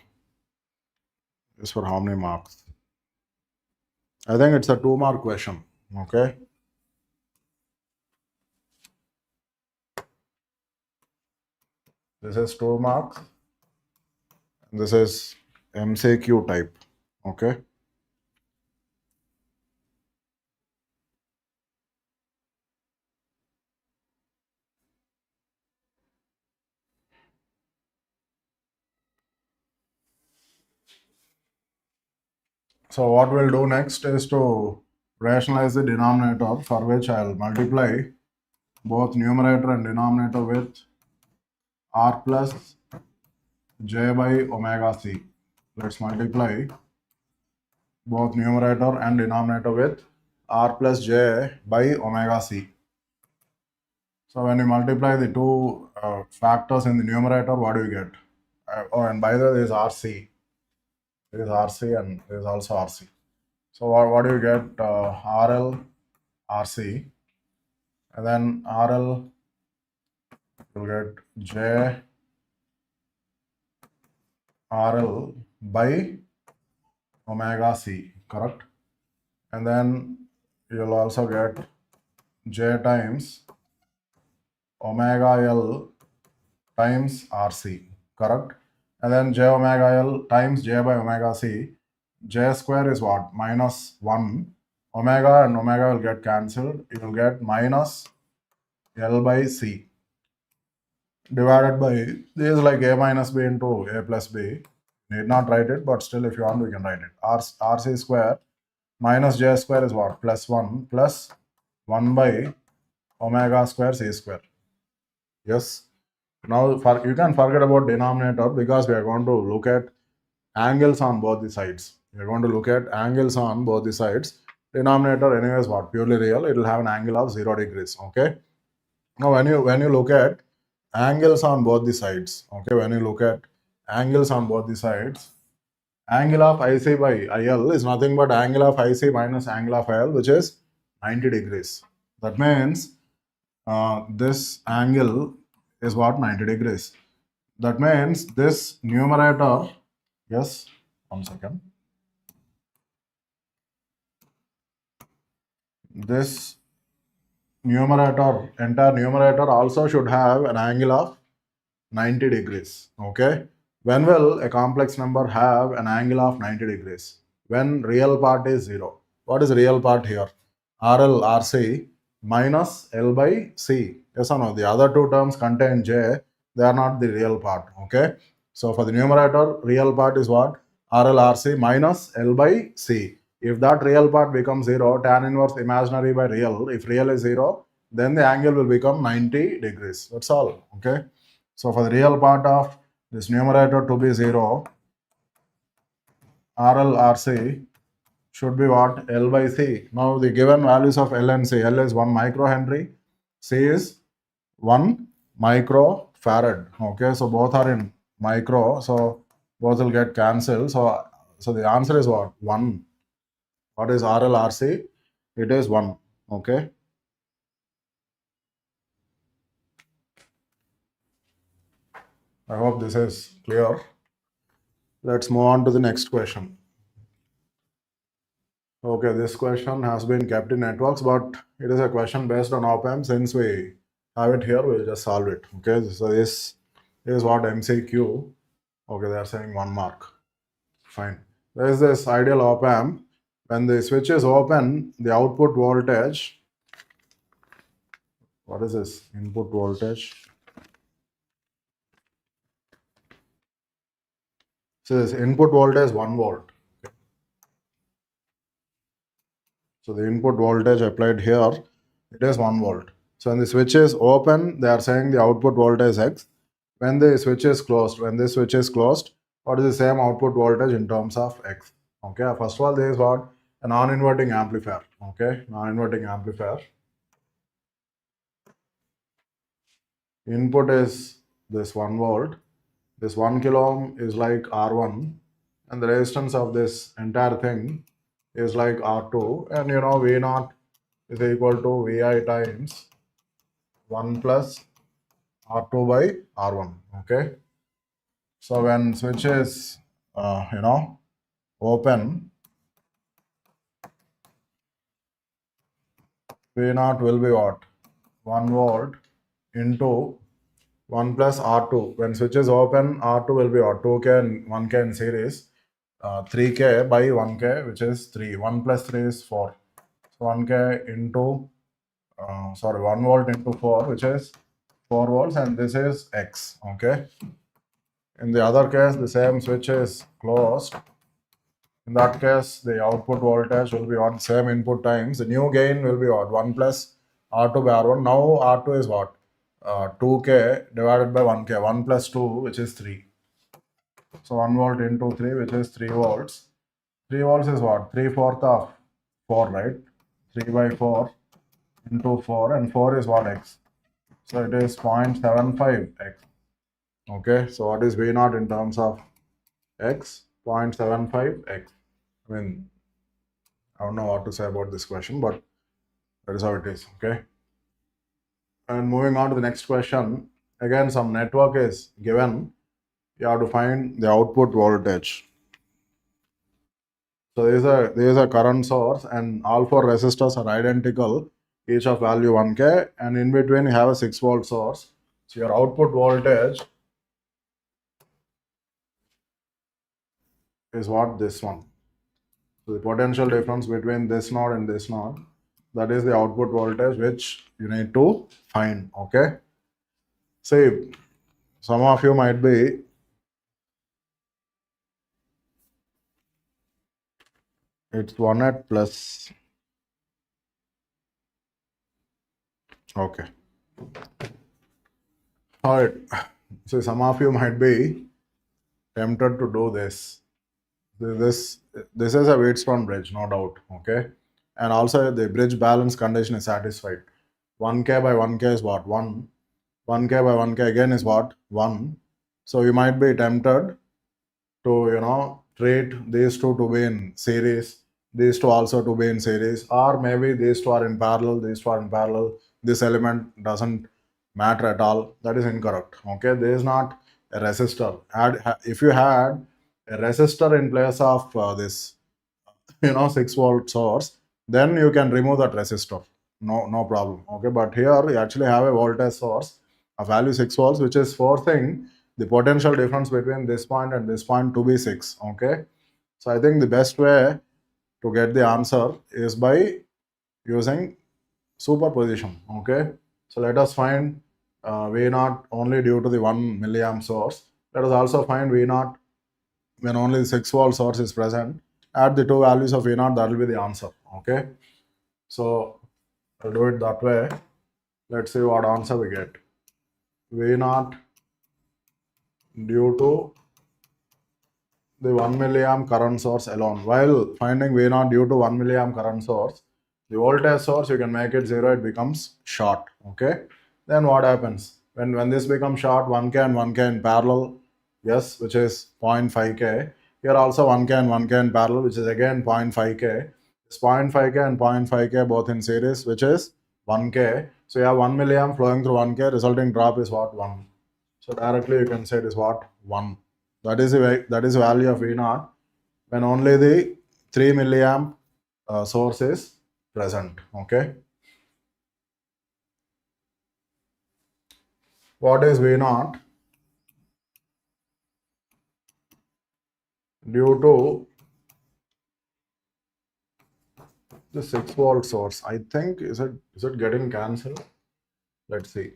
how many marks? I think it's a 2-mark question. Okay. This is 2 marks. This is MCQ type. Okay. So what we'll do next is to rationalize the denominator, for which I'll multiply both numerator and denominator with R plus J by omega C. Let's multiply both numerator and denominator with R plus J by omega C. So when you multiply the two factors in the numerator, what do you get? Oh, and by the way, there is RC. There is RC and there is also RC. So what do you get? RL, RC, and then RL, you'll get J RL by omega C, correct? And then you'll also get J times omega L times RC, correct? And then J omega L times J by omega C. J square is what? Minus 1. Omega and omega will get cancelled. You will get minus L by C divided by, this is like A minus B into A plus B. Need not write it, but still if you want, we can write it. RC square minus J square is what? Plus 1 plus 1 by omega square C square. Yes. Now you can forget about denominator because we are going to look at angles on both the sides. We are going to look at angles on both the sides. Denominator anyway is what? Purely real. It will have an angle of 0 degrees. Okay. Now when you look at angles on both the sides, okay, when you look at angles on both the sides, angle of IC by IL is nothing but angle of IC minus angle of IL, which is 90 degrees. That means this angle is what? 90 degrees. That means this numerator, yes, 1 second. This numerator, entire numerator also should have an angle of 90 degrees. Okay. When will a complex number have an angle of 90 degrees? When real part is 0. What is real part here? RL, RC minus L by C. Yes or no? The other two terms contain J. They are not the real part. Okay. So for the numerator, real part is what? RL, RC minus L by C. If that real part becomes 0, tan inverse imaginary by real, if real is 0, then the angle will become 90 degrees. That's all. Okay. So for the real part of this numerator to be 0, RL, RC should be what? L by C. Now the given values of L and C. L is 1 microhenry, C is 1 microfarad. Okay, so both are in micro, so both will get cancelled. So the answer is what? 1. What is RL, RC? It is 1. Okay. I hope this is clear. Let's move on to the next question. Okay, this question has been kept in networks, but it is a question based on op-amp. Since we have it here, we'll just solve it. Okay, so this is what MCQ. Okay, they are saying 1 mark. Fine. There is this ideal op-amp. When the switch is open, the output voltage, what is this? Input voltage. So this input voltage is 1 volt. Okay. So the input voltage applied here, it is 1 volt. So when the switch is open, they are saying the output voltage is X. When the switch is closed, what is the same output voltage in terms of X? Okay, first of all, there is what? A non-inverting amplifier. Okay, non-inverting amplifier. Input is this 1 volt. This 1 kilo ohm is like R1, and the resistance of this entire thing is like R2, and you know V0 is equal to Vi times 1 plus R2 by R1. Okay. So when switch is open, V0 will be what? 1 volt into 1 plus R2. When switch is open, R2 will be what? 2K and 1K in series. 3K by 1K, which is 3. 1 plus 3 is 4. So 1K into, 1 volt into 4, which is 4 volts, and this is X. Okay. In the other case, the same switch is closed. In that case, the output voltage will be on same input times. The new gain will be what? 1 plus R2 by R1. Now R2 is what? 2K divided by 1K. 1 plus 2, which is 3. So 1 volt into 3, which is 3 volts. 3 volts is what? 3/4 of 4, right? 3 by 4 into 4, and 4 is what? X. So it is 0.75 X. Okay, so what is V0 in terms of X? 0.75 X. I mean, I don't know what to say about this question, but that is how it is. Okay. And moving on to the next question. Again, some network is given. You have to find the output voltage. So there is a current source, and all four resistors are identical, each of value 1K, and in between you have a 6-volt source. So your output voltage is what? This one. So the potential difference between this node and this node, that is the output voltage which you need to find. Okay. See, some of you might be it's 1 at plus. Okay. All right. So some of you might be tempted to do this. This is a Wheatstone bridge, no doubt. Okay. And also the bridge balance condition is satisfied. 1K by 1K is what? 1. 1K by 1K again is what? 1. So you might be tempted to treat these two to be in series, these two also to be in series, or maybe these two are in parallel, these two are in parallel, this element doesn't matter at all. That is incorrect. Okay, there is not a resistor. If you had a resistor in place of this 6-volt source, then you can remove that resistor, no problem. Okay, but here you actually have a voltage source of value 6 volts, which is forcing the potential difference between this point and this point to be 6. Okay, so I think the best way to get the answer is by using superposition. Okay, so let us find V0 only due to the 1 milliamp source. Let us also find V0 when only the 6-volt source is present. Add the two values of V0, that will be the answer. Okay, so I'll do it that way. Let's see what answer we get. V0 due to the 1 milliamp current source alone. While finding V0 due to 1 milliamp current source, the voltage source you can make it 0, it becomes short. Okay, then what happens when this becomes short? 1K and 1K in parallel, yes, which is 0.5K. Here also 1K and 1K in parallel, which is again 0.5K. It's 0.5K and 0.5K both in series, which is 1K. So you have 1 milliamp flowing through 1K, resulting drop is what? 1. So directly you can say it is what? 1. That is the value of V0 when only the 3 milliamp source is present. Okay. What is V0 due to the 6-volt source? I think is it getting cancelled? Let's see.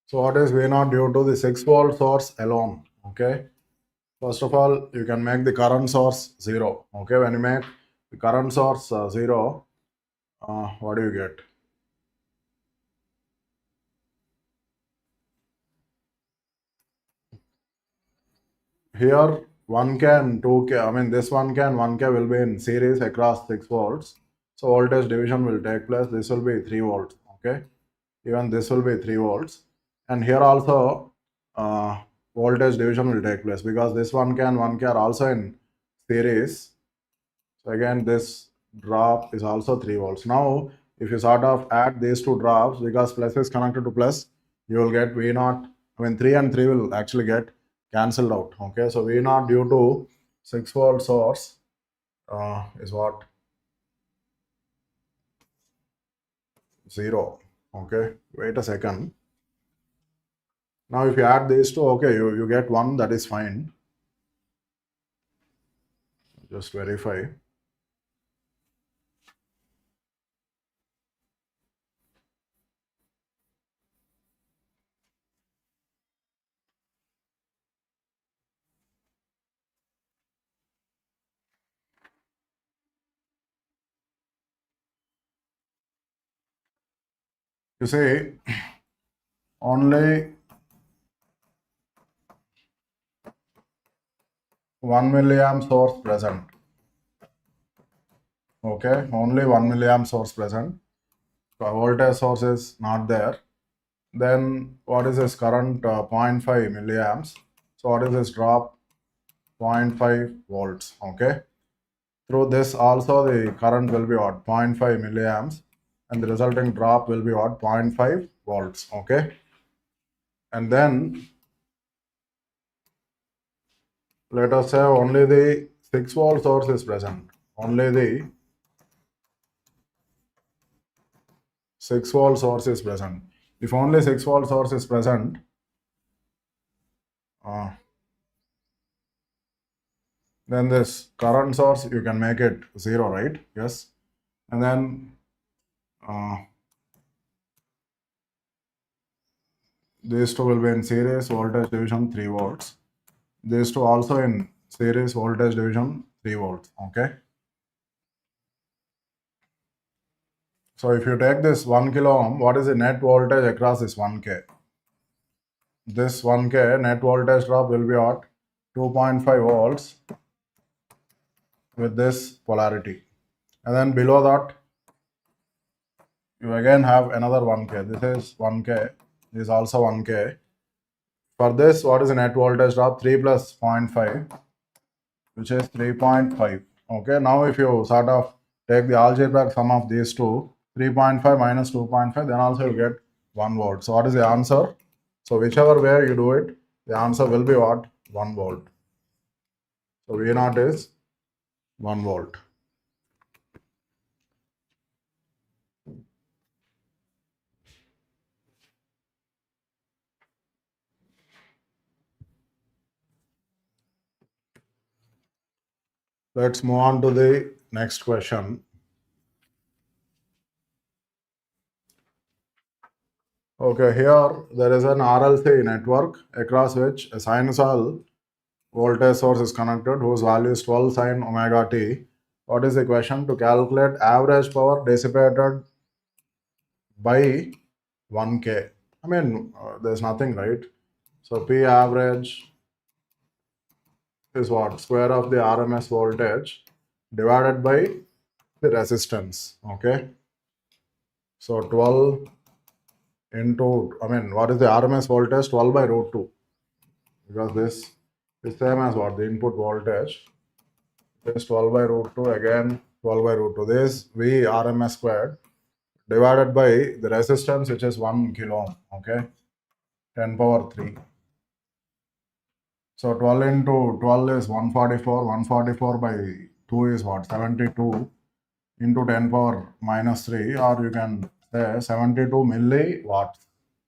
So what is V0 due to the 6-volt source alone? Okay. First of all, you can make the current source 0. Okay. When you make the current source 0, what do you get? Here 1K and 2K, I mean this 1K and 1K will be in series across 6 volts. So voltage division will take place. This will be 3 volts. Okay. Even this will be 3 volts. And here also voltage division will take place because this 1K and 1K are also in series. So again, this drop is also 3 volts. Now, if you sort of add these two drops, because plus is connected to plus, you will get V0. I mean, 3 and 3 will actually get cancelled out. Okay, so V0 due to 6-volt source is what? 0. Okay, wait a second. Now, if you add these two, okay, you get 1, that is fine. Just verify. You see, only 1 milliamp source present. Okay, only 1 milliamp source present. So voltage source is not there. Then what is this current? 0.5 milliamps. So what is this drop? 0.5 volts. Okay. Through this also the current will be what? 0.5 milliamps, and the resulting drop will be what? 0.5 volts. Okay, and then let us say only the 6-volt source is present. Only the 6-volt source is present. If only 6-volt source is present, then this current source you can make it 0, right? Yes. And then these two will be in series, voltage division 3 volts. These two also in series, voltage division 3 volts. Okay. So if you take this 1 kilo ohm, what is the net voltage across this 1K? This 1K net voltage drop will be at 2.5 volts with this polarity. And then below that, you again have another 1K. This is 1K. This is also 1K. For this, what is the net voltage drop? 3 plus 0.5, which is 3.5. Okay, now if you sort of take the algebraic sum of these two, 3.5 minus 2.5, then also you get 1 volt. So what is the answer? So whichever way you do it, the answer will be what? 1 volt. So V0 is 1 volt. Let's move on to the next question. Okay, here there is an RLC network across which a sinusoidal voltage source is connected whose value is 12 sine omega t. What is the question? To calculate average power dissipated by 1K. I mean, there's nothing, right? So P average is what? Square of the RMS voltage divided by the resistance. Okay. So 12 into, I mean, what is the RMS voltage? 12 by root 2. Because this is same as what? The input voltage. This 12 by root 2, again 12 by root 2. This V RMS squared divided by the resistance, which is 1 kilo ohm. Okay. 10 power 3. So 12 into 12 is 144. 144 by 2 is what? 72 into 10 power minus 3, or you can say 72 milliwatts.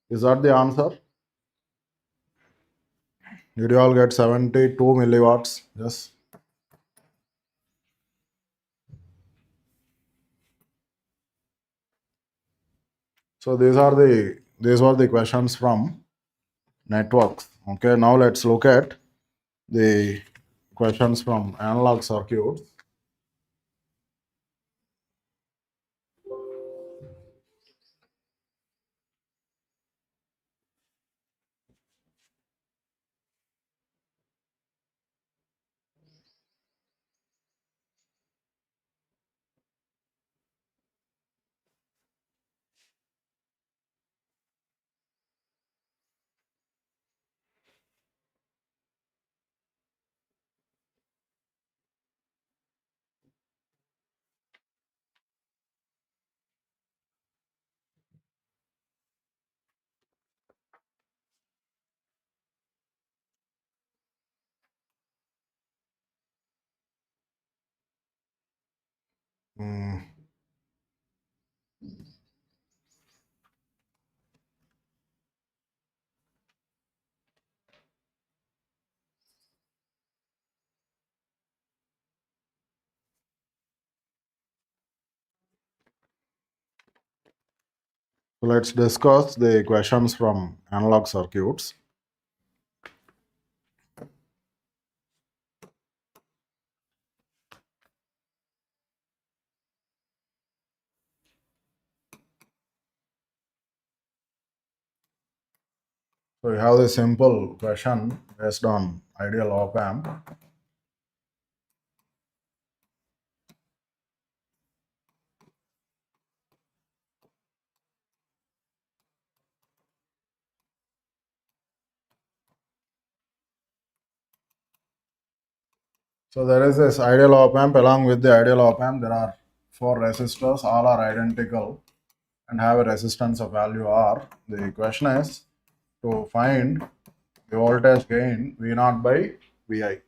Is that the answer? Did you all get 72 milliwatts? Yes. So these were the questions from networks. Okay, now let's look at the questions from analog circuits. Hmm. So let's discuss the questions from analog circuits. So we have the simple question based on ideal op amp. So there is this ideal op amp. Along with the ideal op amp, there are 4 resistors, all are identical. and have a resistance of value R. The question is to find the voltage gain V0 by Vi.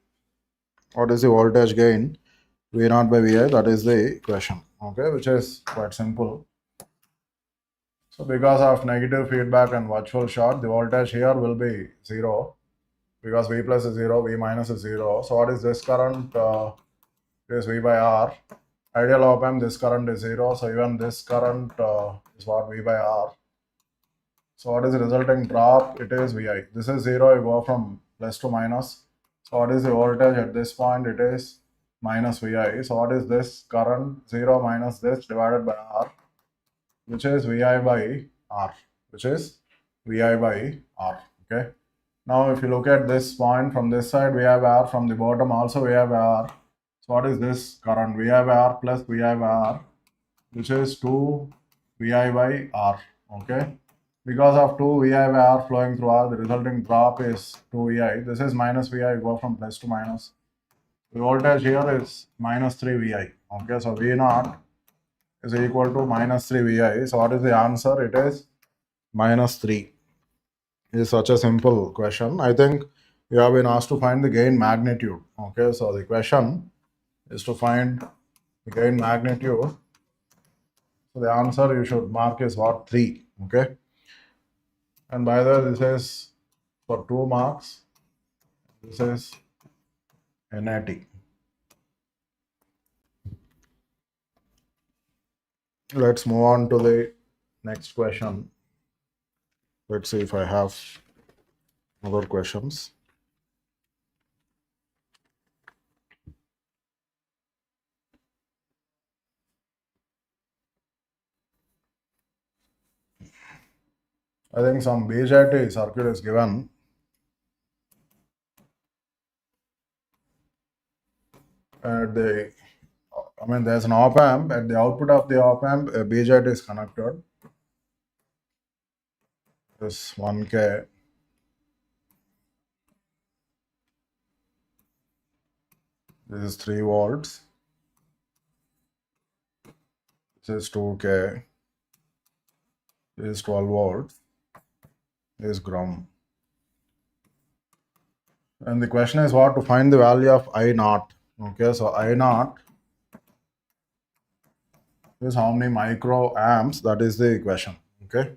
What is the voltage gain V0 by Vi? That is the question, okay, which is quite simple. So because of negative feedback and virtual short, the voltage here will be 0 because V plus is 0, V minus is 0. So what is this current? Is V by R. Ideal op amp, this current is 0. So even this current is what? V by R. So what is the resulting drop? It is Vi. This is 0, you go from plus to minus. So what is the voltage at this point? It is minus Vi. So what is this current? 0 minus this divided by R, which is Vi by R, which is Vi by R, okay. Now if you look at this point from this side, we have R, from the bottom also we have R. So what is this current? Vi by R plus Vi by R, which is 2 Vi by R, okay. Because of 2 Vi by R flowing through R, the resulting drop is 2 Vi. This is minus Vi, go from plus to minus. The voltage here is minus 3 Vi, okay. So V0 is equal to minus 3 Vi. So what is the answer? It is minus 3. It is such a simple question. I think you have been asked to find the gain magnitude, okay. So the question is to find the gain magnitude. So the answer you should mark is what? 3, okay. And by the way, this is for 2 marks. This is NAT. Let's move on to the next question. Let's see if I have other questions. I think some BJT circuit is given. There's an op amp. At the output of the op amp, a BJT is connected. This 1K. This is 3 volts. This is 2K. This is 12 volts. This is ground. And the question is what? To find the value of I0. Okay, so I0 is how many microamps? That is the question. Okay.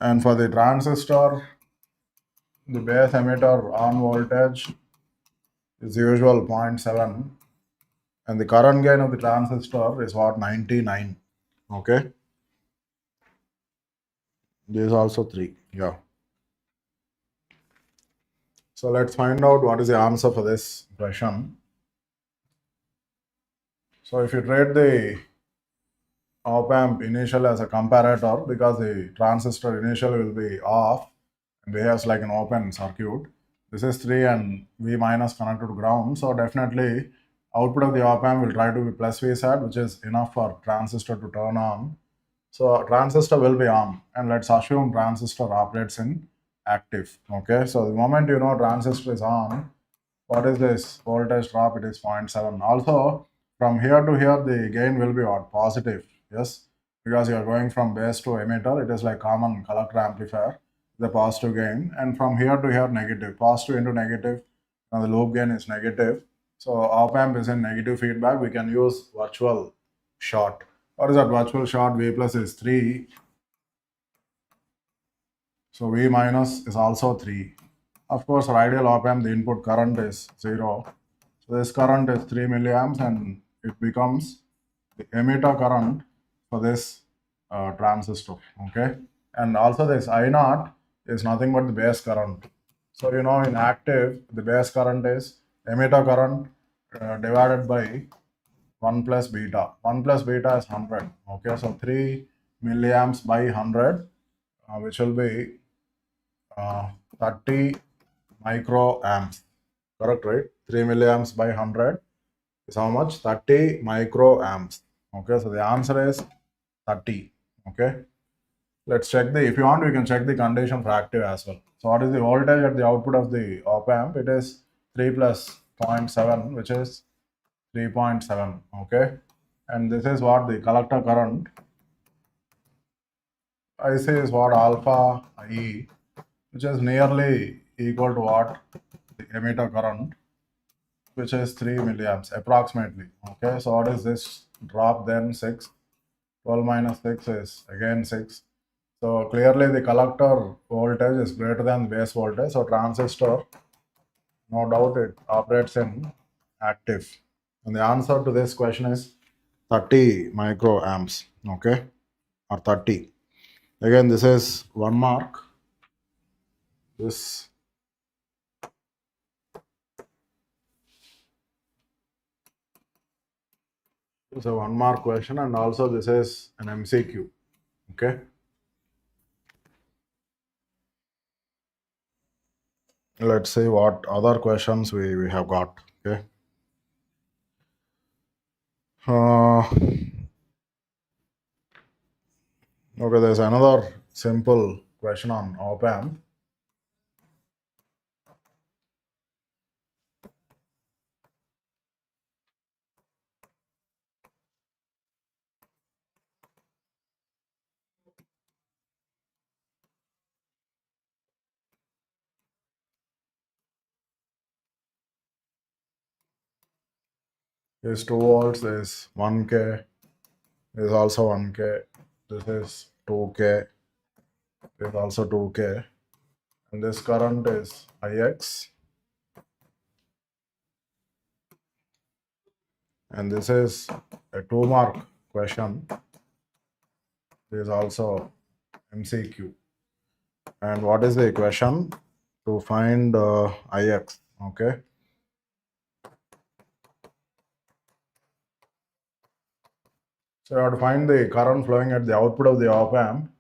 And for the transistor, the base emitter on voltage is usual 0.7. And the current gain of the transistor is what? 99. Okay. This is also 3. Yeah. So let's find out what is the answer for this question. So if you treat the op amp initially as a comparator, because the transistor initially will be off and behaves like an open circuit. This is 3 and V minus connected to ground. So definitely output of the op amp will try to be plus V sat, which is enough for transistor to turn on. So transistor will be on, and let's assume transistor operates in active. Okay, so the moment you know transistor is on, what is this voltage drop? It is 0.7. Also from here to here the gain will be what? Positive. Yes, because you are going from base to emitter. It is like common collector amplifier, the positive gain, and from here to here negative. Positive into negative, and the loop gain is negative. So op amp is in negative feedback. We can use virtual short. What is that virtual short? V plus is 3. So V minus is also 3. Of course, for ideal op amp, the input current is 0. So this current is 3 milliamps and it becomes the emitter current for this transistor. Okay. And also this I0 is nothing but the base current. So you know in active, the base current is emitter current divided by 1 plus beta. 1 plus beta is 100. Okay, so 3 milliamps by 100, which will be 30 microamps. Correct, right? 3 milliamps by 100 is how much? 30 microamps. Okay, so the answer is 30. Okay, let's check the, if you want, we can check the condition for active as well. So what is the voltage at the output of the op amp? It is 3 plus 0.7, which is 3.7. Okay, and this is what the collector current IC is what? Alpha IE, which is nearly equal to what? The emitter current, which is 3 milliamps approximately. Okay, so what is this drop then? 6. 12 minus 6 is again 6. So clearly the collector voltage is greater than base voltage. So transistor, no doubt it operates in active. And the answer to this question is 30 microamps. Okay, or 30. Again, this is 1 mark. This is a 1 mark question, and also this is an MCQ. Okay. Let's see what other questions we have got. Okay. Okay, there's another simple question on op-amp. Is 2 volts, is 1K, is also 1K, this is 2K, is also 2K, and this current is Ix, and this is a 2 mark question, this is also MCQ. And what is the equation to find Ix? Okay. So you have to find the current flowing at the output of the op-amp,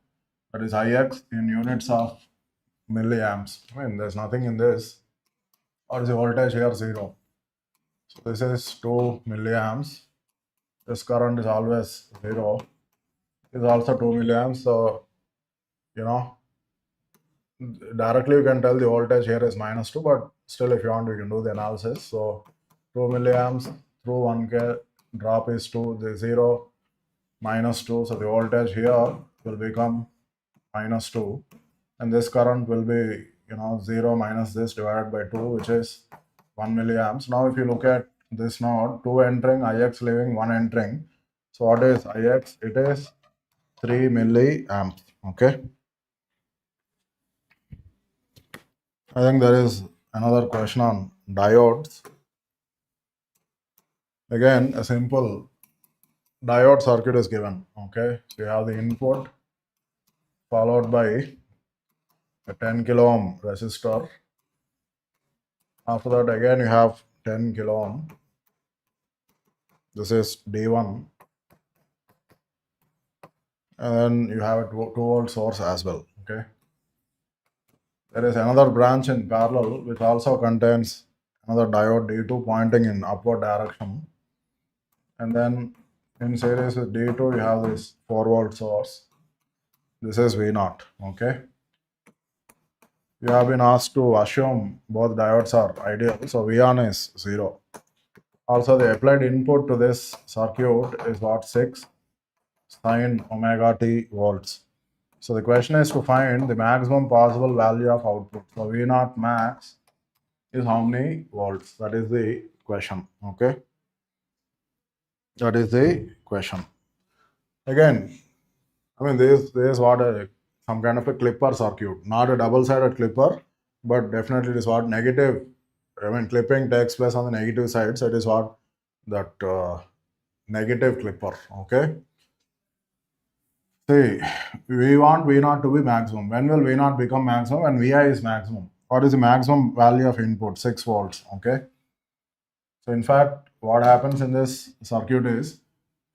that is Ix in units of milliamps. I mean, there's nothing in this. Or is the voltage here 0? So this is 2 milliamps. This current is always 0. This is also 2 milliamps. So, directly you can tell the voltage here is -2, but still if you want, we can do the analysis. So 2 milliamps through 1K, drop is 2, the 0, -2. So the voltage here will become -2. And this current will be, 0 minus this divided by 2, which is 1 milliamps. Now if you look at this node, 2 entering, Ix leaving, 1 entering. So what is Ix? It is 3 milliamps. Okay. I think there is another question on diodes. Again, a simple diode circuit is given. Okay. So you have the input followed by a 10 kilo ohm resistor. After that, again, you have 10 kilo ohm. This is D1. And then you have a 2 volt source as well. Okay. There is another branch in parallel which also contains another diode D2 pointing in upward direction. And then in series with D2, you have this 4 volt source. This is V0. Okay. You have been asked to assume both diodes are ideal. So V1 is 0. Also, the applied input to this circuit is what? 6 sine omega t volts. So the question is to find the maximum possible value of output. So V0 max is how many volts? That is the question. Okay. That is the question. Again, I mean, this is what some kind of a clipper circuit, not a double-sided clipper, but definitely it is what negative. I mean, clipping takes place on the negative side, so it is what that negative clipper. Okay. See, we want V0 to be maximum. When will V0 become maximum? When Vi is maximum. What is the maximum value of input? 6 volts. Okay. So in fact, what happens in this circuit is,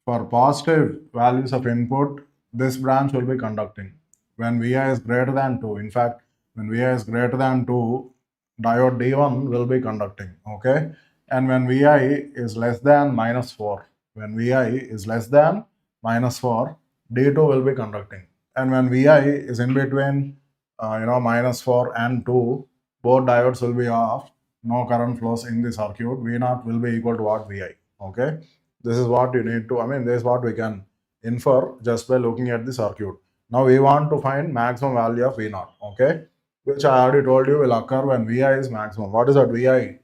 for positive values of input, this branch will be conducting. When Vi is greater than 2, in fact, when Vi is greater than 2, diode D1 will be conducting. Okay. And when Vi is less than -4, when Vi is less than -4, D2 will be conducting. And when Vi is in between, -4 and 2, both diodes will be off. No current flows in the circuit. V0 will be equal to what? Vi. Okay. This is what you need to, this is what we can infer just by looking at the circuit. Now we want to find maximum value of V0, okay? Which I already told you will occur when Vi is maximum. What is that Vi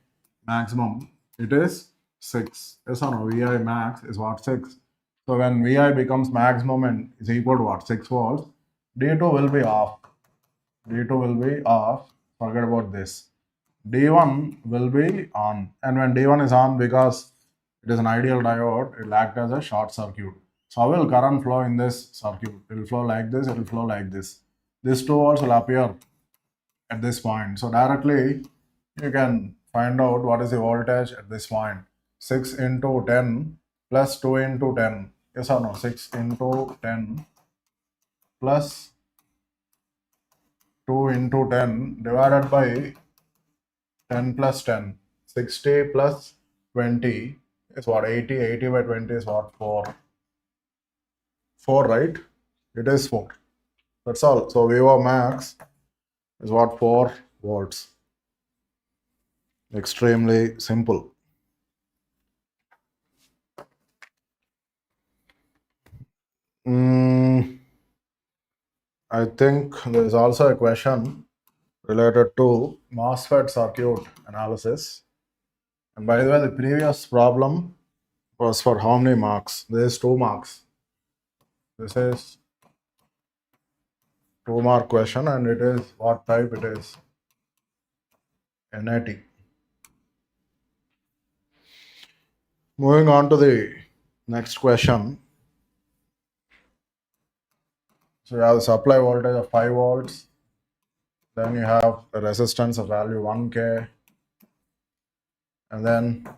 maximum? It is 6. Yes or no? Vi max is what? 6. So when Vi becomes maximum and is equal to what? 6 volts, D2 will be off. D2 will be off. Forget about this. D1 will be on. And when D1 is on, because it is an ideal diode, it will act as a short circuit. So how will current flow in this circuit? It will flow like this, it will flow like this. These 2 volts will appear at this point. So directly you can find out what is the voltage at this point. 6 into 10 plus 2 into 10. Yes or no? 6 into 10 plus 2 into 10 divided by 10 plus 10. 60 plus 20 is what? 80. 80 by 20 is what? 4. 4, right? It is 4. That's all. So VO max is what? 4 volts. Extremely simple. I think there is also a question related to MOSFET circuit analysis. And by the way, the previous problem was for how many marks? There is 2 marks. This is 2-mark question, and it is what type it is? NAT. Moving on to the next question. So you have the supply voltage of 5 volts. Then you have a resistance of value 1K. And then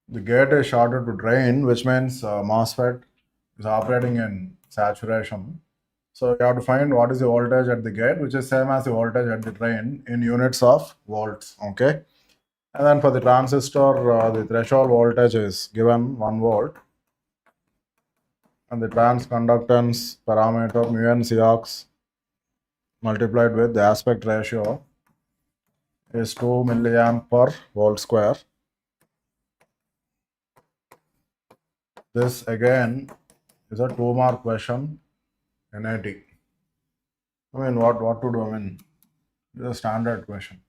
the gate is shorted to drain, which means MOSFET is operating in saturation. So you have to find what is the voltage at the gate, which is same as the voltage at the drain in units of volts. Okay. And then for the transistor, the threshold voltage is given 1 volt. And the transconductance parameter mu n Cox multiplied with the aspect ratio is 2 milliamp per volt square. This again is a 2-mark question in NAT. I mean, what to do? I mean, it's a standard question.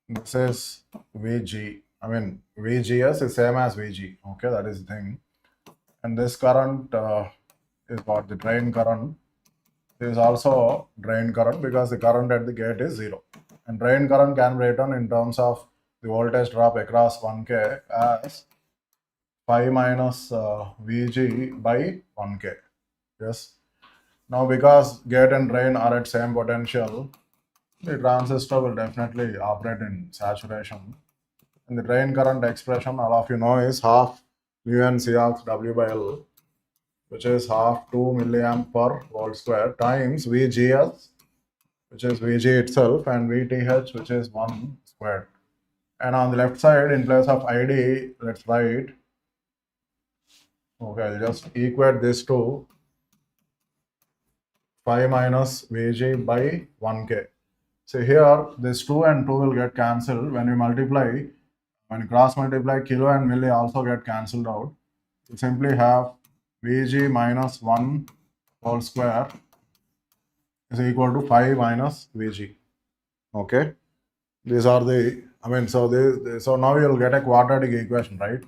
This is VG. I mean, VGS is same as VG. Okay, that is the thing. And this current is what? The drain current. This is also drain current because the current at the gate is 0. And drain current can be written in terms of the voltage drop across 1K as 5 minus Vg by 1K. Yes. Now because gate and drain are at same potential, the transistor will definitely operate in saturation. And the drain current expression, all of you know, is half mu n Cox W by L, which is half 2 milliamp per volt square times VGS, which is Vg itself, and VTH, which is 1 squared. And on the left side, in place of ID, let's write, okay, I'll just equate this to 5 minus Vg by 1K. So here, this 2 and 2 will get cancelled. When you multiply, when you cross multiply, kilo and milli also get cancelled out. You simply have Vg minus 1 whole square is equal to 5 minus Vg. Okay. These are the, I mean, so now you'll get a quadratic equation, right?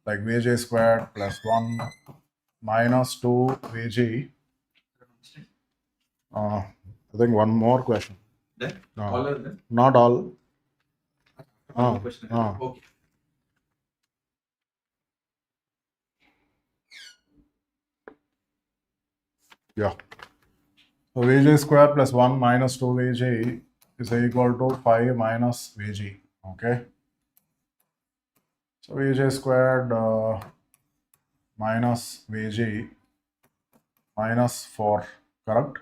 Like Vg squared plus 1 minus 2 Vg. I think one more question. Then? No. All are there? Not all. Question. Okay. Yeah. So Vg square plus 1 minus 2 Vg is equal to 5 minus Vg. Okay. So Vg squared minus Vg minus 4, correct?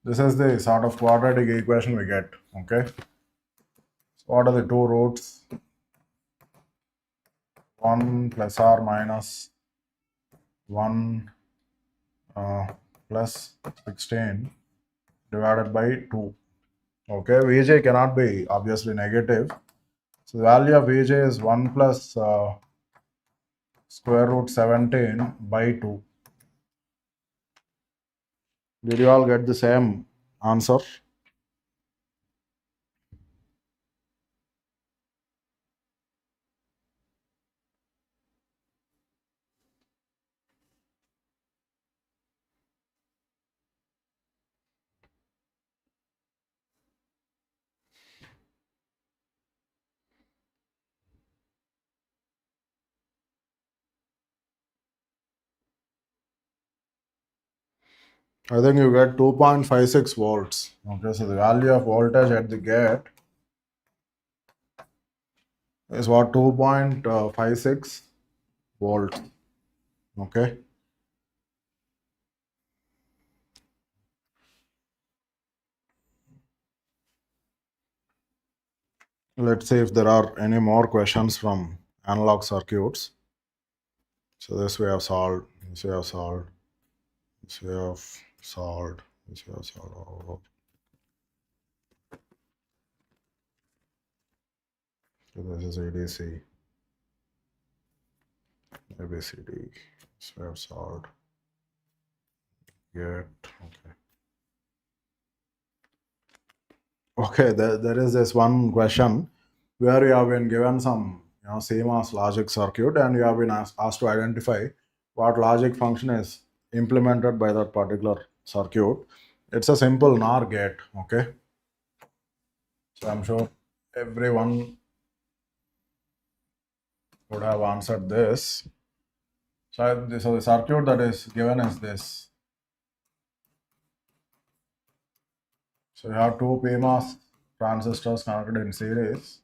This is the sort of quadratic equation we get. Okay. So what are the two roots? 1 plus or minus 1 plus 16 divided by 2. Okay, Vj cannot be obviously negative. So the value of Vj is 1 plus square root 17 by 2. Did you all get the same answer? I think you get 2.56 volts. Okay, so the value of voltage at the gate is what? 2.56 volts. Okay. Let's see if there are any more questions from analog circuits. So this we have solved, this we have solved, this we have solved, this we have solved. So this is ADC, ABCD, this we have solved. Get, okay. Okay, there is this one question where you have been given some CMOS logic circuit and you have been asked to identify what logic function is implemented by that particular circuit. It's a simple NOR gate, okay? So I'm sure everyone would have answered this. So the circuit that is given is this. So you have two PMOS transistors connected in series,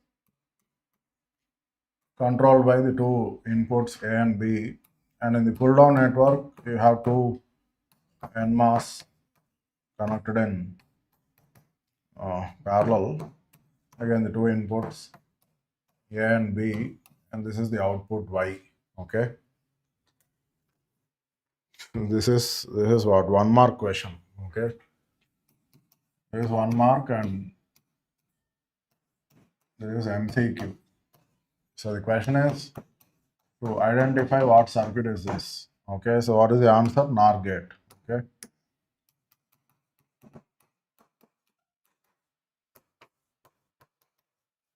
controlled by the two inputs A and B. And in the pull-down network, you have two NMOS connected in parallel. Again, the two inputs A and B, and this is the output Y. Okay. This is what 1 mark question. Okay. There is 1 mark and there is MCQ. So the question is to identify what circuit is this. Okay. So what is the answer? NOR gate. Okay.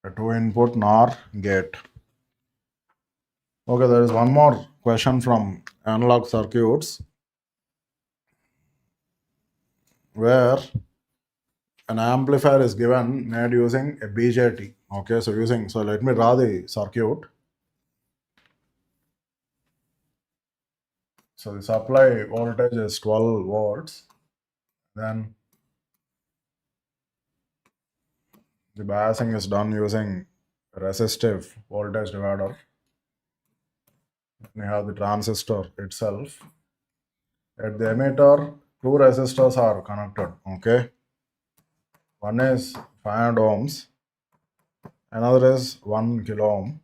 A 2-input NOR gate. Okay, there is one more question from analog circuits where an amplifier is given made using a BJT. Okay, so let me draw the circuit. So the supply voltage is 12 volts. Then the biasing is done using a resistive voltage divider. We have the transistor itself. At the emitter, two resistors are connected. Okay, one is 500 ohms, another is 1 kilo ohm.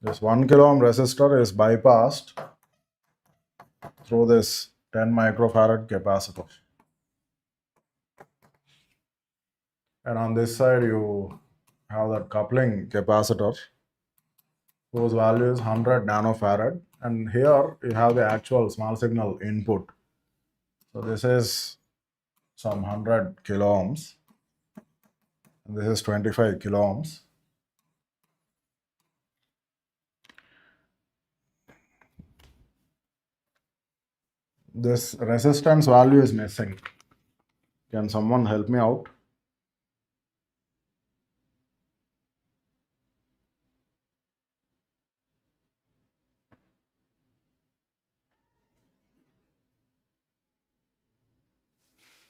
This 1 kilo ohm resistor is bypassed through this 10 microfarad capacitor. And on this side, you have that coupling capacitor whose value is 100 nanofarad. And here you have the actual small signal input. So this is some 100 kilo ohms. And this is 25 kilo ohms. This resistance value is missing. Can someone help me out?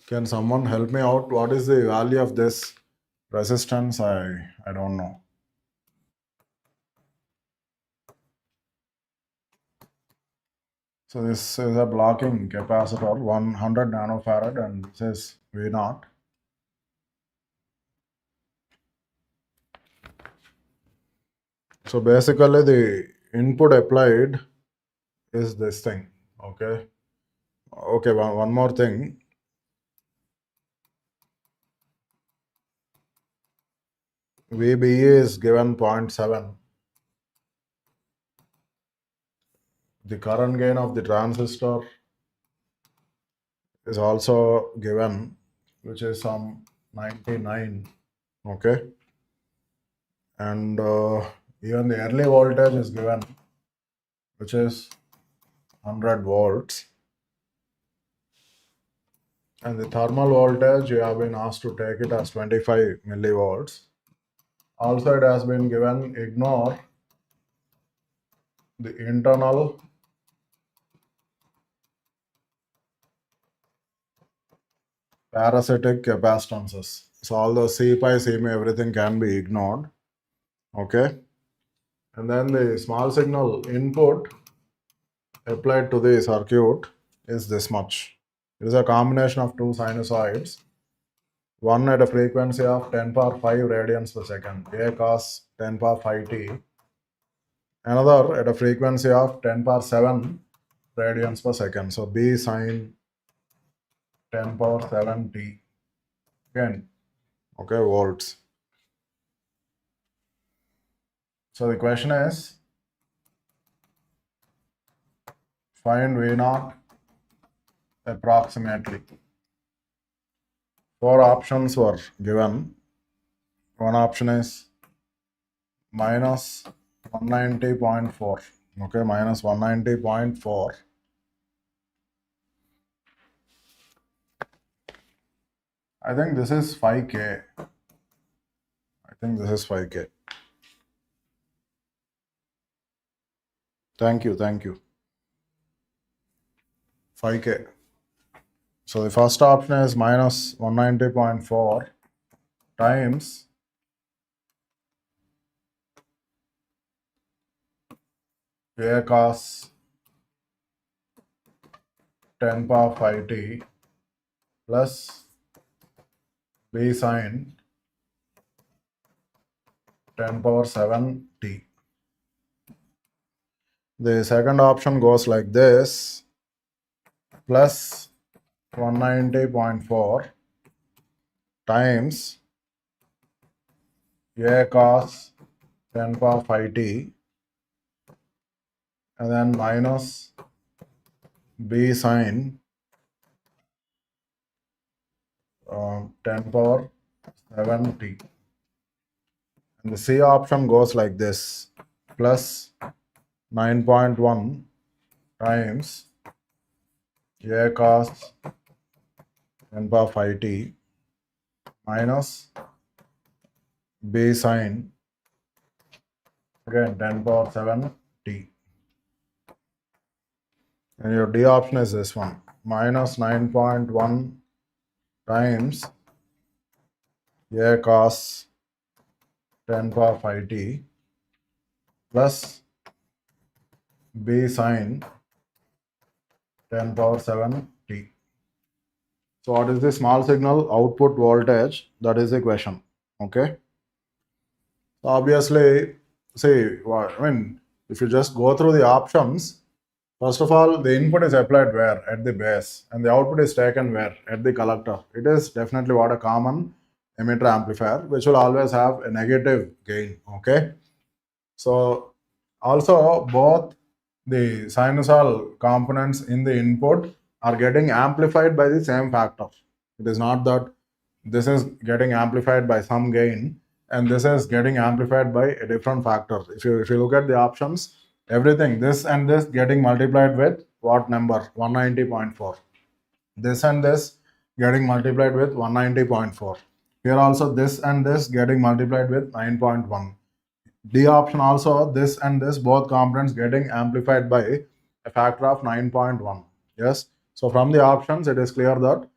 Can someone help me out? What is the value of this resistance? I don't know. So this is a blocking capacitor, 100 nanofarad, and this is V0. So basically the input applied is this thing. Okay. Okay, one more thing. VBE is given 0.7. The current gain of the transistor is also given, which is some 99. Okay. And even the early voltage is given, which is 100 volts. And the thermal voltage, you have been asked to take it as 25 millivolts. Also, it has been given, ignore the internal parasitic capacitances. So all the C pi, C mi, everything can be ignored. Okay. And then the small signal input applied to the circuit is this much. It is a combination of two sinusoids. One at a frequency of 10 power 5 radians per second, A cos 10 power 5 t. Another at a frequency of 10 power 7 radians per second. So B sine 10 power 7 t. Again, okay, volts. So the question is, find V0 approximately. 4 options were given. One option is minus 190.4. Okay, minus 190.4. I think this is 5K. I think this is 5K. Thank you, thank you. 5K. So the first option is minus 190.4 times A cos 10 power 5 t plus B sine 10 power 7 t. The second option goes like this, plus 190.4 times A cos 10 power 5 t and then minus B sine 10 power 7 t. And the C option goes like this, plus 9.1 times A cos 10 power 5 t minus B sine again 10 power 7 t. And your D option is this one, minus 9.1 times A cos 10 power 5 t plus B sine 10 power 7 t. So what is the small signal output voltage? That is the question. Okay. So obviously, see, if you just go through the options, first of all, the input is applied where? At the base, and the output is taken where? At the collector. It is definitely what a common emitter amplifier, which will always have a negative gain. Okay. So also both the sinusoidal components in the input are getting amplified by the same factor. It is not that this is getting amplified by some gain and this is getting amplified by a different factor. If you look at the options, everything, this and this getting multiplied with what number? 190.4. This and this getting multiplied with 190.4. Here also this and this getting multiplied with 9.1. D option also, this and this both components getting amplified by a factor of 9.1. Yes. So from the options, it is clear that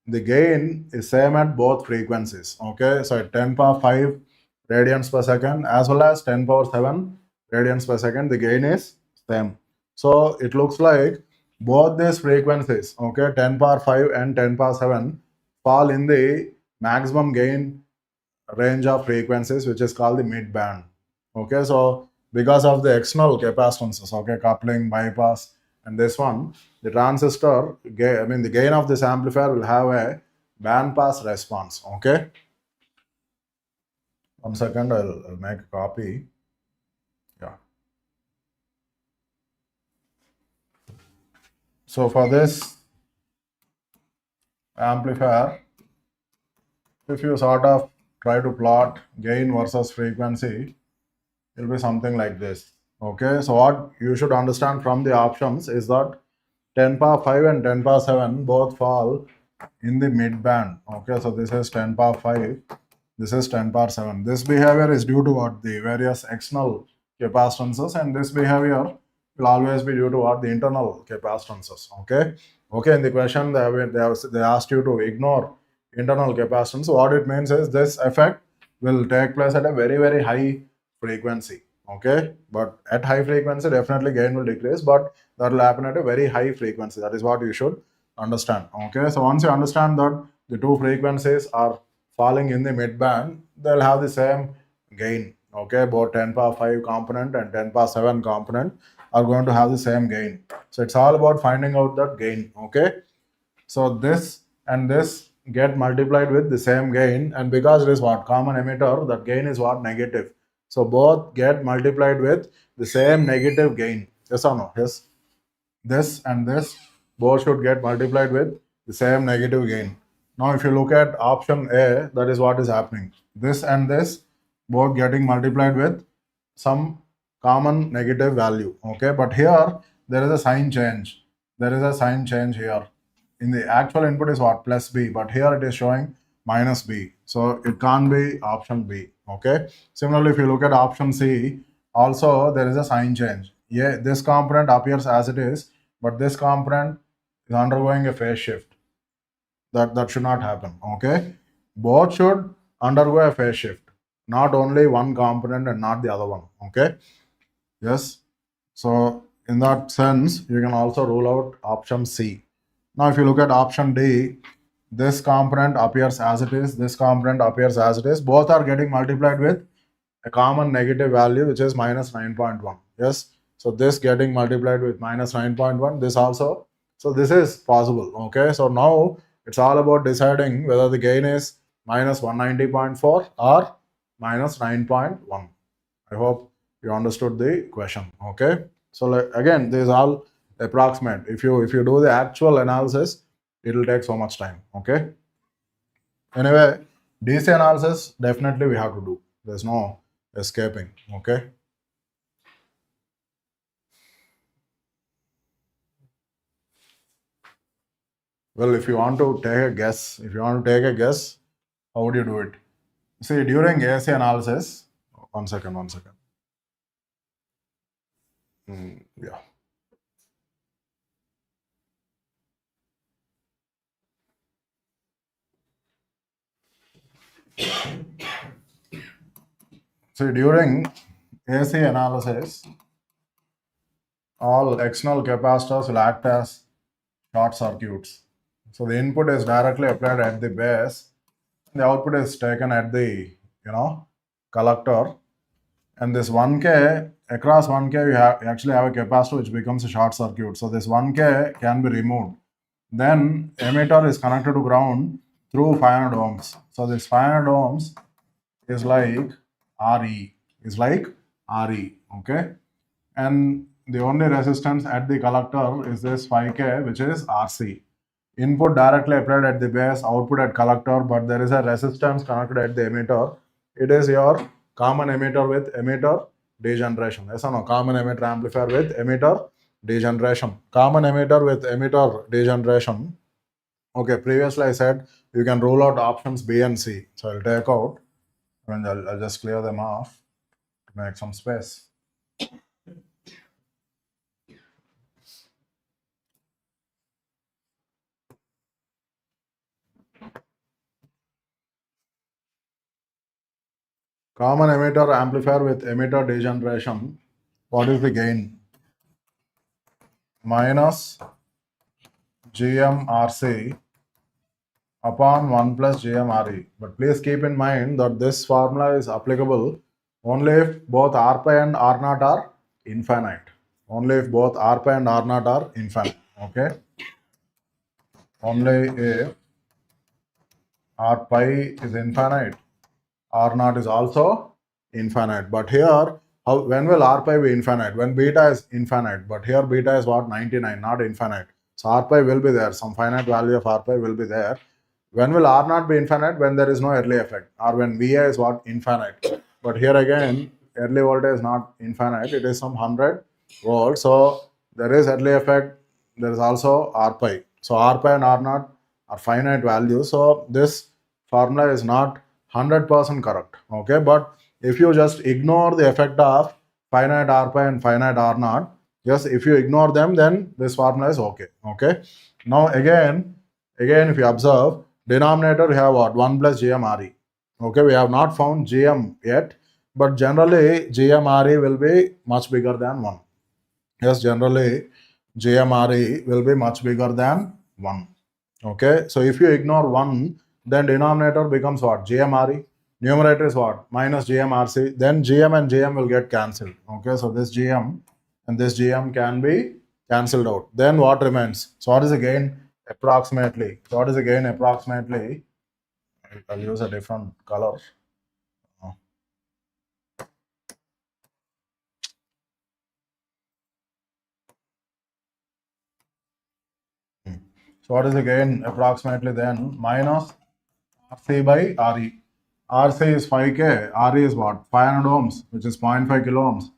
the gain is same at both frequencies. Okay. So at 10 power 5 radians per second as well as 10 power 7 radians per second, the gain is same. So it looks like both these frequencies, okay, 10 power 5 and 10 power 7 fall in the maximum gain range of frequencies, which is called the mid band. Okay, so because of the external capacitances, okay, coupling, bypass, and this one, the transistor, the gain of this amplifier will have a band pass response. Okay. 1 second, I'll make a copy. Yeah. So for this amplifier, if you sort of try to plot gain versus frequency, it will be something like this. Okay, so what you should understand from the options is that 10 power 5 and 10 power 7 both fall in the mid band. Okay, so this is 10 power 5, this is 10 power 7. This behavior is due to what? The various external capacitances, and this behavior will always be due to what? The internal capacitances. Okay, in the question they asked you to ignore internal capacitance. What it means is this effect will take place at a very, very high frequency. Okay, but at high frequency definitely gain will decrease, but that will happen at a very high frequency. That is what you should understand. Okay, so once you understand that the two frequencies are falling in the mid band, they'll have the same gain. Okay, both 10 power 5 component and 10 power 7 component are going to have the same gain. So it's all about finding out that gain. Okay, so this and this get multiplied with the same gain, and because it is what? Common emitter, that gain is what? Negative. So both get multiplied with the same negative gain. Yes or no? Yes. This and this both should get multiplied with the same negative gain. Now if you look at option A, that is what is happening. This and this both getting multiplied with some common negative value. Okay, but here there is a sign change. There is a sign change here. In the actual input is what? Plus B, but here it is showing minus B. So it can't be option B. Okay. Similarly, if you look at option C, also there is a sign change. Yeah, this component appears as it is, but this component is undergoing a phase shift. That should not happen. Okay. Both should undergo a phase shift, not only one component and not the other one. Okay. Yes. So in that sense, you can also rule out option C. Now, if you look at option D, this component appears as it is, this component appears as it is. Both are getting multiplied with a common negative value, which is minus 9.1. Yes. So this getting multiplied with minus 9.1, this also. So this is possible. Okay. So now it's all about deciding whether the gain is minus 190.4 or minus 9.1. I hope you understood the question. Okay. So again, this is all approximate. If you do the actual analysis, it will take so much time. Okay. Anyway, DC analysis definitely we have to do. There's no escaping. Okay. Well, if you want to take a guess, how would you do it? See, during AC analysis, one second. Yeah. So during AC analysis, all external capacitors will act as short circuits. So the input is directly applied at the base, the output is taken at the collector, and this 1K, across 1K you actually have a capacitor which becomes a short circuit. So this 1K can be removed. Then emitter is connected to ground through 500 ohms. So this 500 ohms is like RE, okay? And the only resistance at the collector is this 5K, which is RC. Input directly applied at the base, output at collector, but there is a resistance connected at the emitter. It is your common emitter with emitter degeneration. Yes or no? Common emitter amplifier with emitter degeneration. Common emitter with emitter degeneration. Okay, previously I said you can rule out options B and C. So I'll take out and I'll just clear them off to make some space. Common emitter amplifier with emitter degeneration. What is the gain? Minus GMRC upon 1 plus GMRE. But please keep in mind that this formula is applicable only if both R pi and R naught are infinite. Only if both R pi and R naught are infinite. Okay. Only if R pi is infinite, R naught is also infinite. But here, when will R pi be infinite? When beta is infinite. But here beta is what? 99, not infinite. So R pi will be there. Some finite value of R pi will be there. When will R naught be infinite? When there is no early effect. Or when Vi is what? Infinite. But here again, early voltage is not infinite. It is some 100 volts. So there is early effect. There is also R pi. So R pi and R naught are finite values. So this formula is not 100% correct. Okay. But if you just ignore the effect of finite R pi and finite R naught, just if you ignore them, then this formula is okay. Okay. Now again, if you observe, denominator we have what? 1 plus GMRE. Okay, we have not found GM yet, but generally GMRE will be much bigger than 1. Yes, generally GMRE will be much bigger than 1. Okay, so if you ignore 1, then denominator becomes what? GMRE. Numerator is what? Minus GMRC. Then GM and GM will get cancelled. Okay, so this GM and this GM can be cancelled out. Then what remains? So what is the gain? Approximately. So what is the gain approximately? I'll use a different color. So what is the gain approximately then? Minus RC by RE. RC is 5K, RE is what? 500 ohms, which is 0.5 kilo ohms.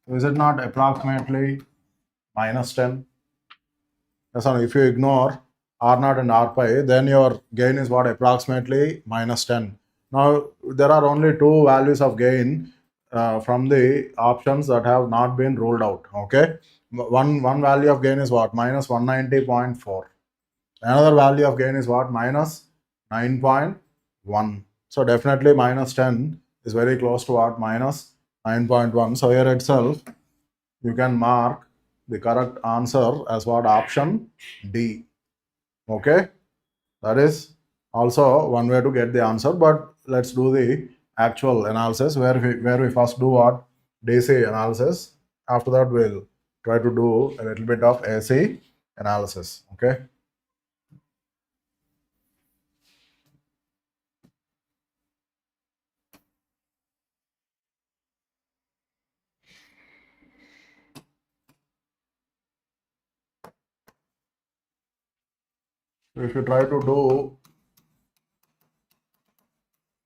So is it not approximately minus 10? Yes, or no, if you ignore R0 and R pi, then your gain is what? Approximately minus 10. Now, there are only two values of gain from the options that have not been ruled out. Okay. One value of gain is what? Minus 190.4. Another value of gain is what? Minus 9.1. So definitely minus 10 is very close to what? Minus 9.1. So here itself, you can mark the correct answer as what? Option D. Okay. That is also one way to get the answer, but let's do the actual analysis where we first do what? DC analysis. After that, we'll try to do a little bit of AC analysis. Okay. So if you try to do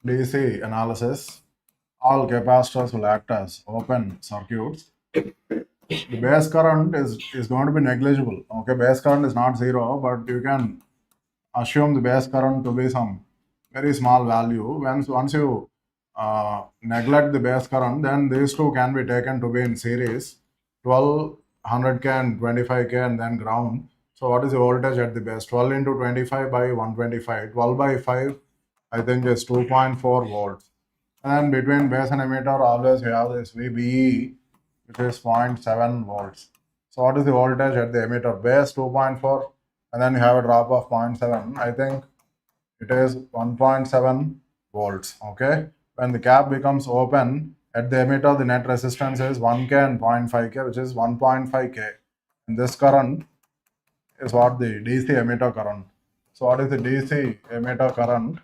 DC analysis, all capacitors will act as open circuits. The base current is going to be negligible. Okay, base current is not zero, but you can assume the base current to be some very small value. Once you neglect the base current, then these two can be taken to be in series, 12, 100K and 25K and then ground. So what is the voltage at the base? 12 into 25 by 125. 12 by 5, I think is 2.4 volts. And between base and emitter, always we have this VBE, which is 0.7 volts. So what is the voltage at the emitter? Base 2.4, and then you have a drop of 0.7. I think it is 1.7 volts. Okay. When the cap becomes open at the emitter, the net resistance is 1K and 0.5K, which is 1.5K. And this current is what? The DC emitter current. So what is the DC emitter current?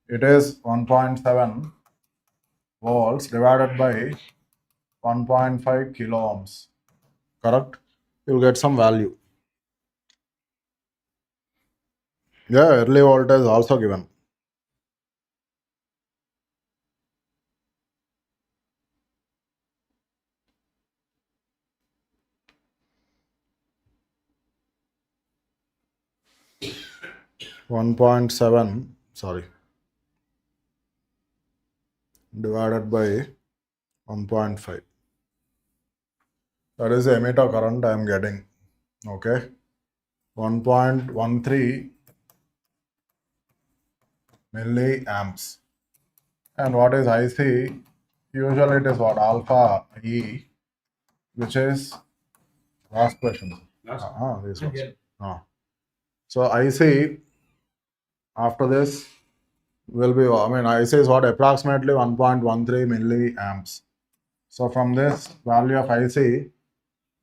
It is 1.7 volts divided by 1.5 kilo ohms. Correct? You'll get some value. Yeah, early voltage is also given. Divided by 1.5. That is the emitter current I am getting. Okay. 1.13 milliamps. And what is IC? Usually it is what? Alpha E, which is last question. This one. So IC after this will be, IC is what? Approximately 1.13 milliamps. So from this value of IC,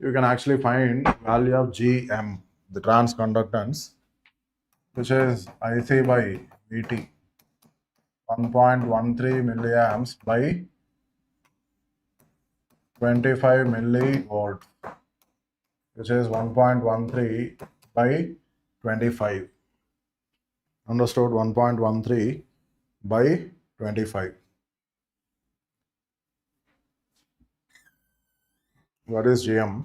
you can actually find value of GM, the transconductance, which is IC by VT. 1.13 milliamps by 25 millivolt, which is 1.13 by 25. Understood? 1.13 by 25. What is GM?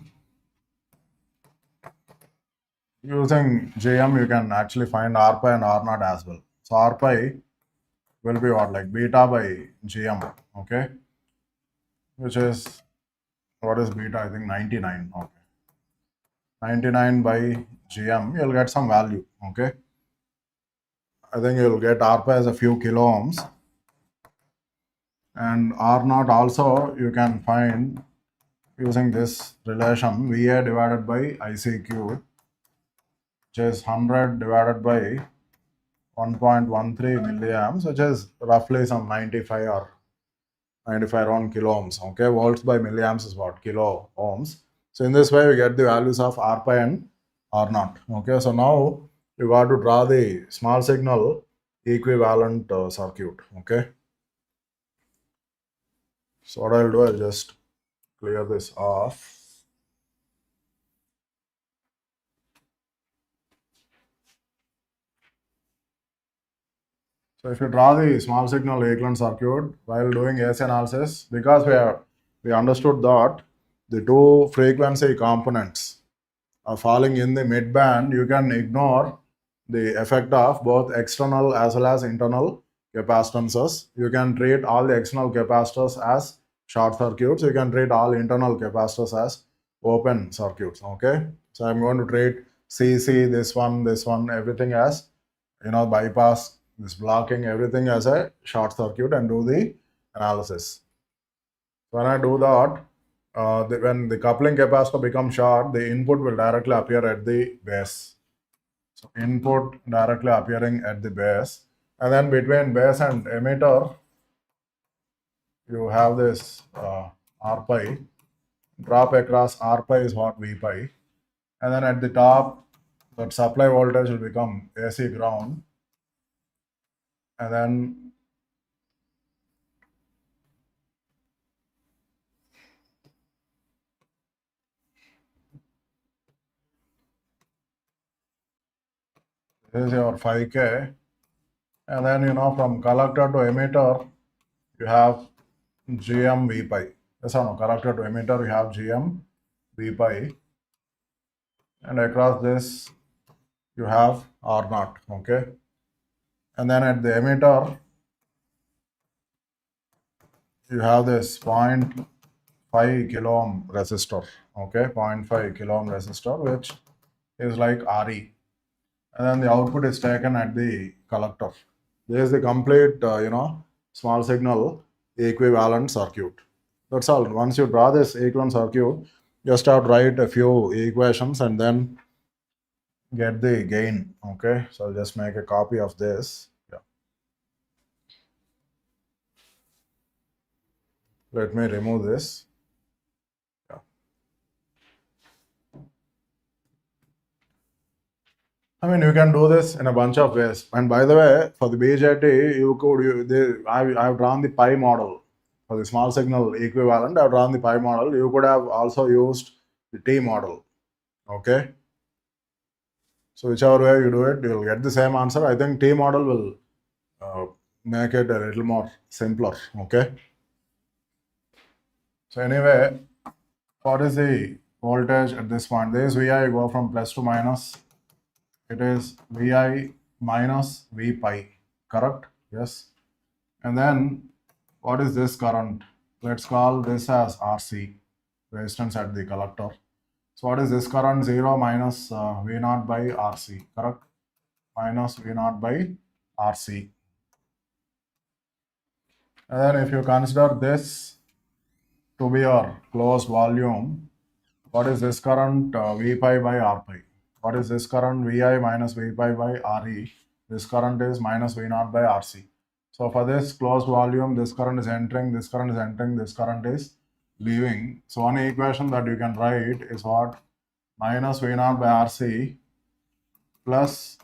Using GM, you can actually find R pi and R naught as well. So R pi will be what, like beta by GM, okay? Which is, what is beta? I think 99, okay. 99 by GM, you'll get some value, okay? I think you'll get R pi as a few kilo ohms. And R naught also you can find using this relation VA divided by IC cube, which is 100 divided by 1.13 milliamps, which is roughly some 95 or 95 around kilo ohms. Okay, volts by milliamps is what? Kilo ohms. So in this way, we get the values of R pi and R naught. Okay, so now you got to draw the small signal equivalent circuit. Okay, so what I'll do, I'll just clear this off. So if you draw the small signal equivalent circuit while doing AC analysis, because we understood that the two frequency components are falling in the mid band, you can ignore the effect of both external as well as internal capacitances. You can treat all the external capacitors as short circuits. You can treat all internal capacitors as open circuits. Okay, so I'm going to treat CC, this one, everything as, bypass, this blocking, everything as a short circuit, and do the analysis. When I do that, when the coupling capacitor becomes short, the input will directly appear at the base. So input directly appearing at the base, and then between base and emitter, you have this R pi. Drop across R pi is what? V pi. And then at the top, that supply voltage will become AC ground. And then this is your 5K. And then, from collector to emitter, you have GM V pi. Yes or no? Collector to emitter, you have GM V pi. And across this, you have R naught. Okay. And then at the emitter, you have this 0.5 kilo ohm resistor. Okay, 0.5 kilo ohm resistor, which is like RE. And then the output is taken at the collector. This is the complete, small signal equivalent circuit. That's all. Once you draw this equivalent circuit, just have to write a few equations and then get the gain. Okay, so I'll just make a copy of this. Yeah. Let me remove this. Yeah. I mean, you can do this in a bunch of ways. And by the way, for the BJT, I've drawn the pi model. For the small signal equivalent, I've drawn the pi model. You could have also used the T model. Okay. So whichever way you do it, you'll get the same answer. I think T model will make it a little more simpler. Okay. So anyway, what is the voltage at this point? This VI go from plus to minus. It is VI minus V pi, correct? Yes. And then what is this current? Let's call this as RC, resistance at the collector. So what is this current? 0 minus V0 by RC, correct? Minus V0 by RC. And then if you consider this to be your closed volume, what is this current? V pi by R pi. What is this current? Vi minus V pi by Re. This current is minus V0 by Rc. So for this closed volume, this current is entering, this current is entering, this current is leaving. So one equation that you can write is what? Minus V0 by Rc plus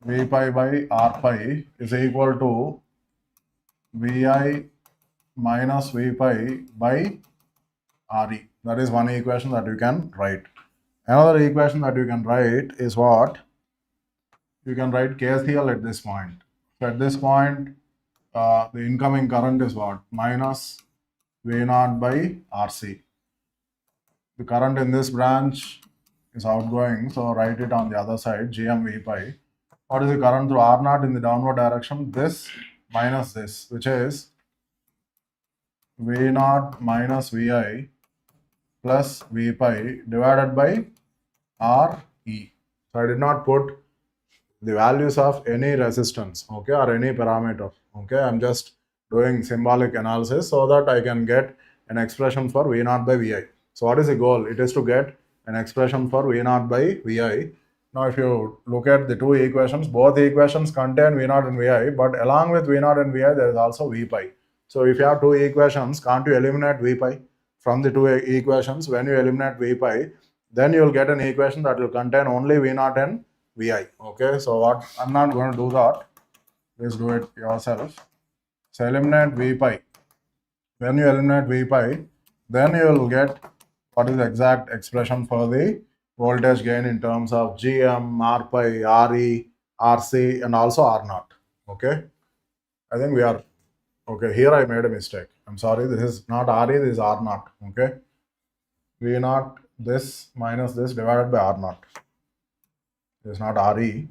V pi by R pi is equal to Vi minus V pi by Re. That is one equation that you can write. Another equation that you can write is what? You can write KCL at this point. So at this point, the incoming current is what? Minus V naught by RC. The current in this branch is outgoing, so write it on the other side, Gm V pi. What is the current through R naught in the downward direction? This minus this, which is V naught minus Vi plus V pi divided by Re. So I did not put the values of any resistance, okay, or any parameter, okay. I'm just doing symbolic analysis so that I can get an expression for V naught by Vi. So what is the goal? It is to get an expression for V naught by Vi. Now if you look at the two equations, both equations contain V naught and Vi, but along with V naught and Vi there is also V pi. So if you have two equations, can't you eliminate V pi from the two equations? When you eliminate V pi, then you will get an equation that will contain only V naught and Vi. Okay, so what I'm not going to do that. Please do it yourself. So eliminate V pi. When you eliminate V pi, then you will get what is the exact expression for the voltage gain in terms of Gm, R pi, Re, Rc, and also R naught. Okay, I think we are okay. Here I made a mistake. I'm sorry. This is not Re. This is R naught. Okay, V naught this minus this divided by R naught. This is not Re,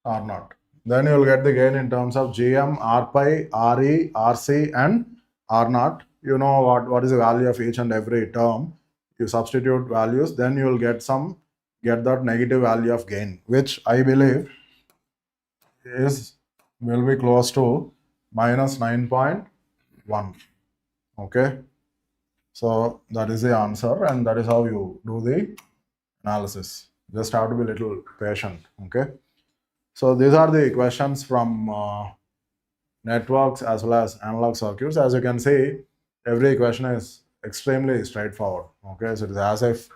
R naught. Then you will get the gain in terms of Gm, R pi, Re, Rc, and R naught. You know what is the value of each and every term. You substitute values, then you will get that negative value of gain, which I believe will be close to minus 9.1. Okay, so that is the answer, and that is how you do the analysis. Just have to be a little patient. Okay, so these are the questions from networks as well as analog circuits. As you can see, every question is extremely straightforward. Okay, so it is as if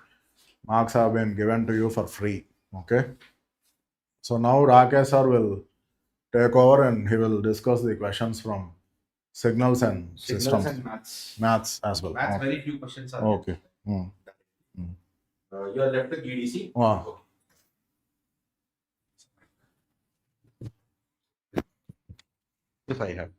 marks have been given to you for free. Okay, so now Rakesh sir will take over and he will discuss the questions from signals and systems. And maths. Maths as well. Maths, Okay. very few questions are Okay. there. You are left with EDC. Wow. Yes, I have.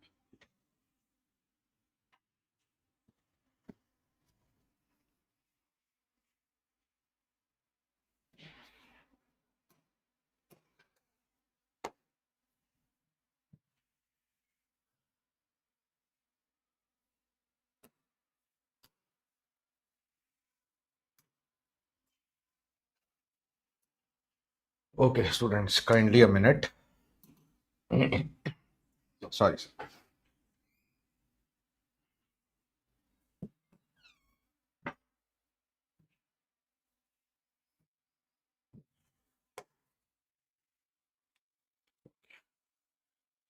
Okay, students, kindly a minute. Sorry, sir.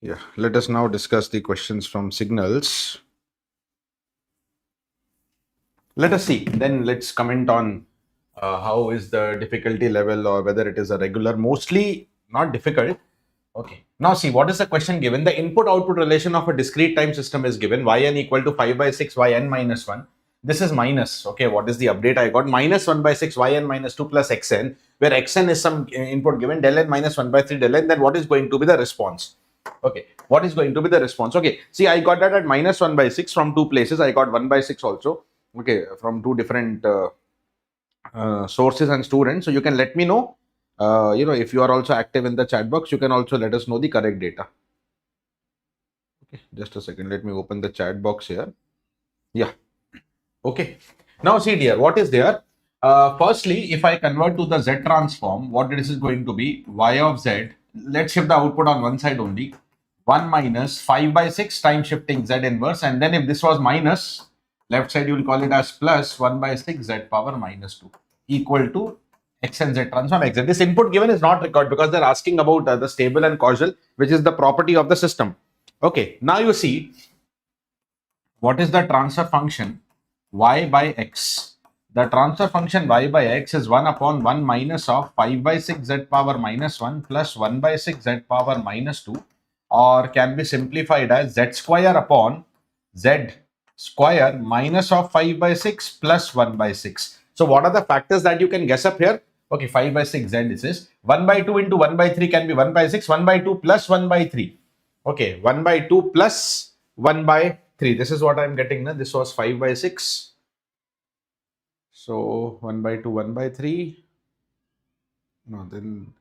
Yeah, let us now discuss the questions from signals. Let us see, then let's comment on how is the difficulty level or whether it is a regular, mostly not difficult. Okay, now see, what is the question given? The input-output relation of a discrete time system is given, yn equal to 5 by 6, yn minus 1. This is minus, okay, what is the update I got? Minus 1 by 6, yn minus 2 plus xn, where xn is some input given, del n minus 1 by 3 del n, then what is going to be the response? Okay, what is going to be the response? Okay, see, I got that at minus 1 by 6 from two places. I got 1 by 6 also, okay, from two different sources and students. So you can let me know, if you are also active in the chat box, you can also let us know the correct data. Okay, just a second. Let me open the chat box here. Yeah. Okay. Now see, dear, what is there? Firstly, if I convert to the Z transform, what this is going to be? Y of Z. Let's shift the output on one side only. 1 minus 5 by 6 time shifting Z inverse. And then if this was minus, left side you will call it as plus 1 by 6 Z power minus 2 equal to X and Z transform X. This input given is not required because they're asking about the stable and causal, which is the property of the system. Okay, now you see what is the transfer function y by x. the transfer function y by x is 1 upon 1 minus of 5 by 6 z power minus 1 plus 1 by 6 z power minus 2, or can be simplified as z square upon z square minus of 5 by 6 plus 1 by 6. So what are the factors that you can guess up here? Okay, 5 by 6 z this is 1 by 2 into 1 by 3 can be 1 by 6, 1 by 2 plus 1 by 3. Okay, 1 by 2 plus 1 by 3. This is what I'm getting now. This was 5 by 6. So 1 by 2, 1 by 3. No, then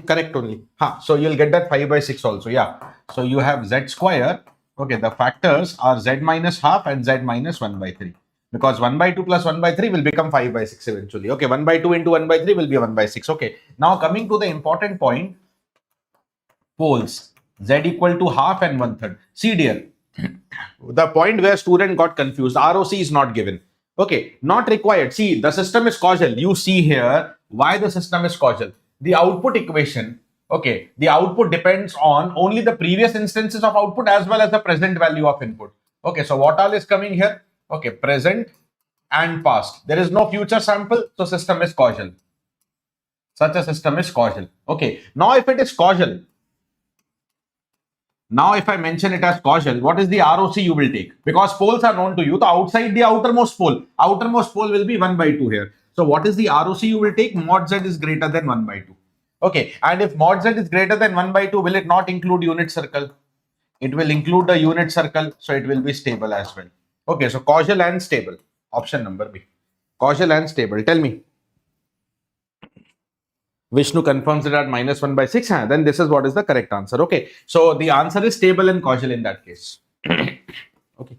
correct only. So you'll get that 5 by 6 also. Yeah. So you have z square. Okay, the factors are z minus half and z minus 1 by 3. Because 1 by 2 plus 1 by 3 will become 5 by 6 eventually. Okay, 1 by 2 into 1 by 3 will be 1 by 6. Okay, now coming to the important point, poles, z equal to half and 1/3. See dear, the point where student got confused, ROC is not given. Okay, not required. See, the system is causal. You see here why the system is causal. The output equation, okay, the output depends on only the previous instances of output as well as the present value of input. Okay, so what all is coming here? Okay, present and past. There is no future sample, so system is causal. Such a system is causal. Okay, now if it is causal, now if I mention it as causal, what is the ROC you will take? Because poles are known to you. So outside the outermost pole will be 1 by 2 here. So what is the ROC you will take? Mod z is greater than 1 by 2. Okay, and if mod z is greater than 1 by 2, will it not include unit circle? It will include the unit circle, so it will be stable as well. Okay, so causal and stable. Option number B. Causal and stable. Tell me. Vishnu confirms it at minus 1 by 6. Then this is what is the correct answer. Okay, so the answer is stable and causal in that case. Okay.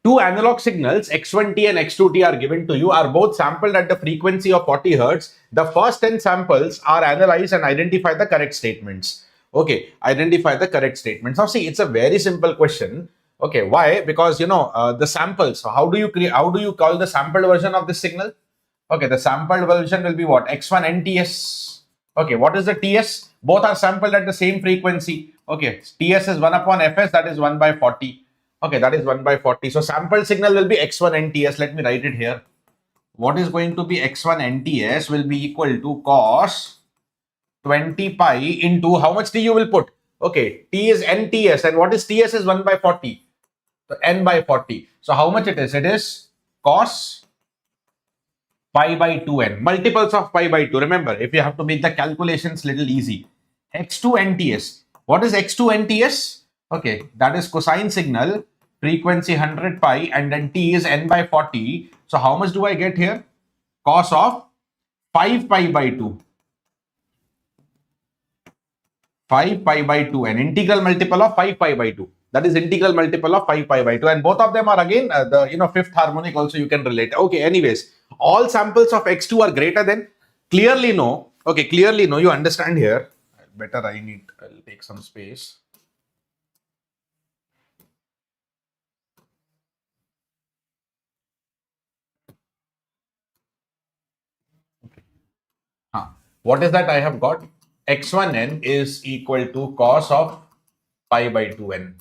Two analog signals x1t and x2t are given to you, are both sampled at the frequency of 40 Hertz. The first 10 samples are analyzed and identify the correct statements. Okay, identify the correct statements. Now see, it's a very simple question. Okay, why? Because you know the samples. So how do you create? How do you call the sampled version of this signal? Okay, the sampled version will be what? X1 and TS. Okay, what is the TS? Both are sampled at the same frequency. Okay, TS is 1 upon Fs, that is 1 by 40. Okay, that is 1 by 40. So sampled signal will be X1 and TS. Let me write it here. What is going to be X1 and TS will be equal to cos 20 pi into how much T you will put? Okay, T is NTS, and what is TS is 1 by 40. So N by 40. So how much it is? It is cos pi by 2n, multiples of pi by 2. Remember, if you have to make the calculations little easy, x2 NTS. What is x2 NTS? Okay, that is cosine signal, frequency 100 pi, and then t is n by 40. So how much do I get here? Cos of 5 pi by 2. 5 pi by 2, an integral multiple of 5 pi by 2. That is integral multiple of 5 pi by 2, and both of them are again the fifth harmonic also you can relate. Okay, anyways, all samples of x2 are greater than, clearly no. Okay, clearly no, you understand here. Better I'll take some space. Okay. What is that I have got? X1n is equal to cos of pi by 2n.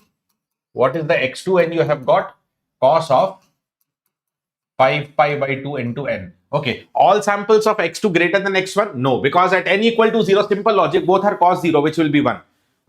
What is the x2n you have got? Cos of 5 pi by 2 into n. Okay, all samples of x2 greater than x1? No, because at n equal to 0, simple logic, both are cos 0, which will be 1.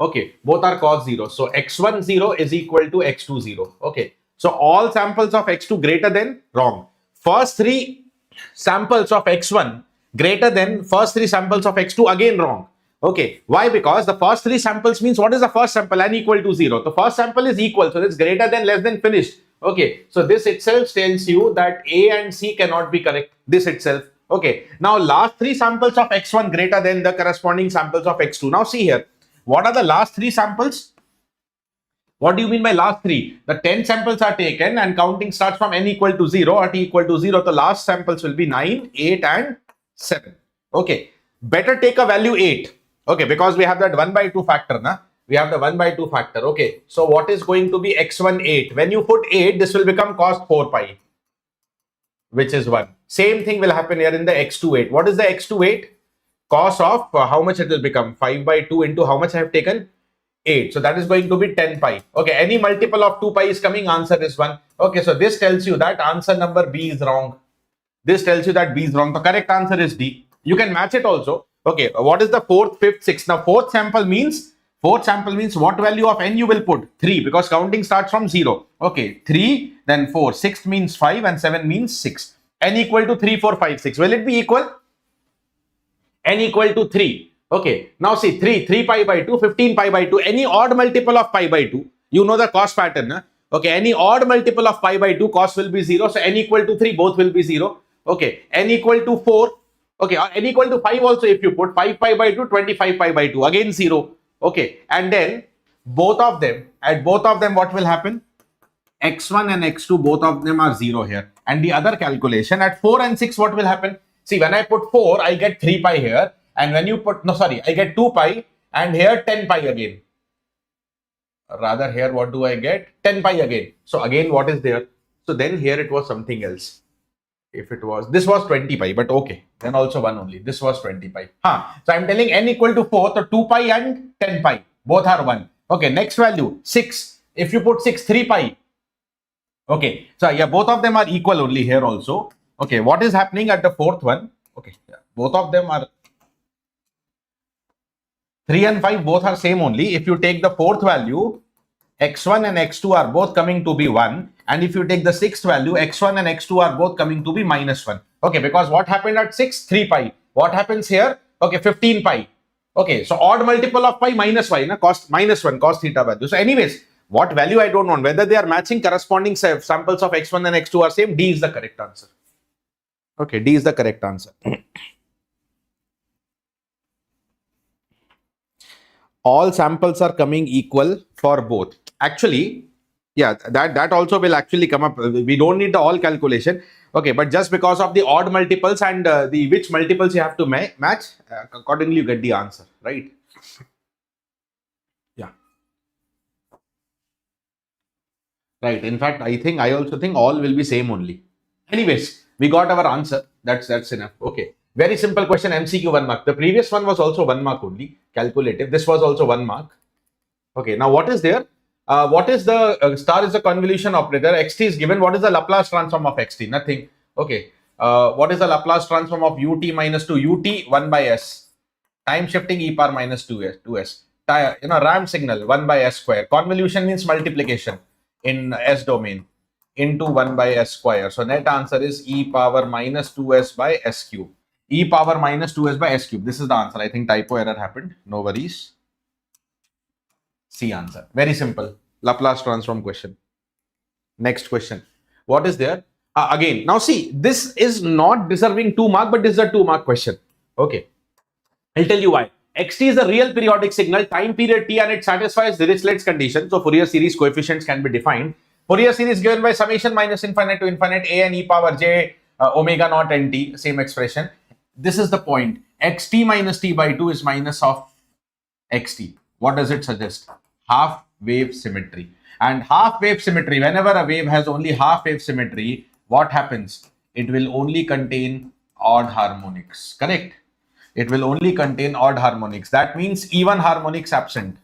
Okay, both are cos 0. So x1 0 is equal to x2 0. Okay, so all samples of x2 greater than, wrong. First 3 samples of x1 greater than first 3 samples of x2, again wrong. Okay, why? Because the first 3 samples means, what is the first sample? N equal to 0. The first sample is equal, so it's greater than, less than, finished. Okay, so this itself tells you that A and C cannot be correct. This itself. Okay, now last 3 samples of x1 greater than the corresponding samples of x2. Now see here, what are the last 3 samples? What do you mean by last 3? The 10 samples are taken and counting starts from n equal to 0 or t equal to 0. The last samples will be 9, 8 and 7. Okay, better take a value 8. Okay, because we have that 1 by 2 factor, na? We have the 1 by 2 factor. Okay, so what is going to be x1 8? When you put 8, this will become cos 4 pi, which is 1. Same thing will happen here in the x2 8. What is the x2 8? Cos of how much it will become? 5 by 2 into how much I have taken? 8. So that is going to be 10 pi. Okay, any multiple of 2 pi is coming, answer is 1. Okay, so this tells you that answer number B is wrong. This tells you that B is wrong. The correct answer is D. You can match it also. Okay, what is the fourth, fifth, sixth? Now fourth sample means what value of n you will put? 3, because counting starts from 0. Okay, 3, then 4. Sixth means 5 and 7 means 6. N equal to 3, 4, 5, 6. Will it be equal? N equal to 3. Okay, now see 3 pi by 2, 15 pi by 2. Any odd multiple of pi by 2. You know the cost pattern. Huh? Okay, any odd multiple of pi by 2, cost will be 0. So n equal to 3, both will be 0. Okay, n equal to 4. Okay, or n equal to 5 also, if you put 5 pi by 2, 25 pi by 2. Again 0. Okay, and then both of them, what will happen? X1 and X2, both of them are 0 here. And the other calculation at 4 and 6, what will happen? See, when I put 4, I get 3 pi here. And when you put, I get 2 pi and here 10 pi again. Rather here, what do I get? 10 pi again. So again, what is there? So then here it was something else. If it was, this was 20 pi, but okay. Then also 1 only. This was 20 pi. So I'm telling n equal to 4, so 2 pi and 10 pi. Both are 1. Okay, next value, 6. If you put 6, 3 pi. Okay, so yeah, both of them are equal only here also. Okay, what is happening at the fourth one? Okay, yeah, both of them are 3 and 5, both are same only. If you take the fourth value, x1 and x2 are both coming to be 1. And if you take the sixth value, x1 and x2 are both coming to be -1. Okay, because what happened at 6? 3 pi. What happens here? Okay, 15 pi. Okay, so odd multiple of pi minus y, cost -1, cos theta value. So anyways, what value I don't want, whether they are matching, corresponding samples of x1 and x2 are same, D is the correct answer. Okay, D is the correct answer. All samples are coming equal for both. Actually, yeah, that also will actually come up. We don't need the all calculation. Okay, but just because of the odd multiples and the which multiples you have to match, accordingly you get the answer, right? Yeah. Right. In fact, I also think all will be same only. Anyways, we got our answer. That's enough. Okay. Very simple question, MCQ 1 mark. The previous one was also 1 mark only, calculative. This was also 1 mark. Okay, now what is there? What is the star is the convolution operator. Xt is given. What is the Laplace transform of xt? Nothing. Okay. What is the Laplace transform of ut minus 2? Ut 1 by s. Time shifting e power minus 2s. Ramp signal 1 by s square. Convolution means multiplication in s domain into 1 by s square. So net answer is e power minus 2s by s cube. E power minus 2s by s cube. This is the answer. I think typo error happened. No worries. C answer. Very simple. Laplace transform question. Next question. What is there? Again, now see, this is not deserving 2 mark, but this is a 2 mark question. Okay. I'll tell you why. Xt is a real periodic signal, time period t, and it satisfies Dirichlet's condition. So Fourier series coefficients can be defined. Fourier series given by summation minus infinite to infinite a and e power j omega naught n t, same expression. This is the point. Xt minus t by 2 is minus of xt. What does it suggest? Half wave symmetry. And half wave symmetry, whenever a wave has only half wave symmetry, what happens? It will only contain odd harmonics. Correct? It will only contain odd harmonics. That means even harmonics absent.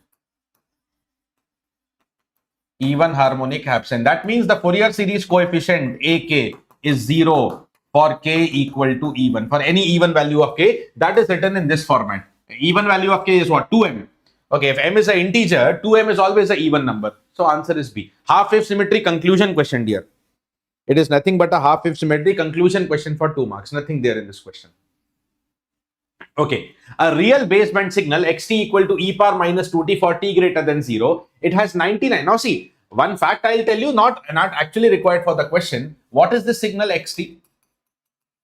Even harmonic absent. That means the Fourier series coefficient ak is 0 for k equal to even. For any even value of k, that is written in this format. Even value of k is what? 2m. Okay, if m is an integer, 2m is always an even number. So answer is B. Half wave symmetry conclusion question, dear. It is nothing but a half wave symmetry conclusion question for 2 marks. Nothing there in this question. Okay, a real baseband signal xt equal to e power minus 2t for t greater than 0. It has 99. Now see, one fact I'll tell you, not actually required for the question. What is the signal xt?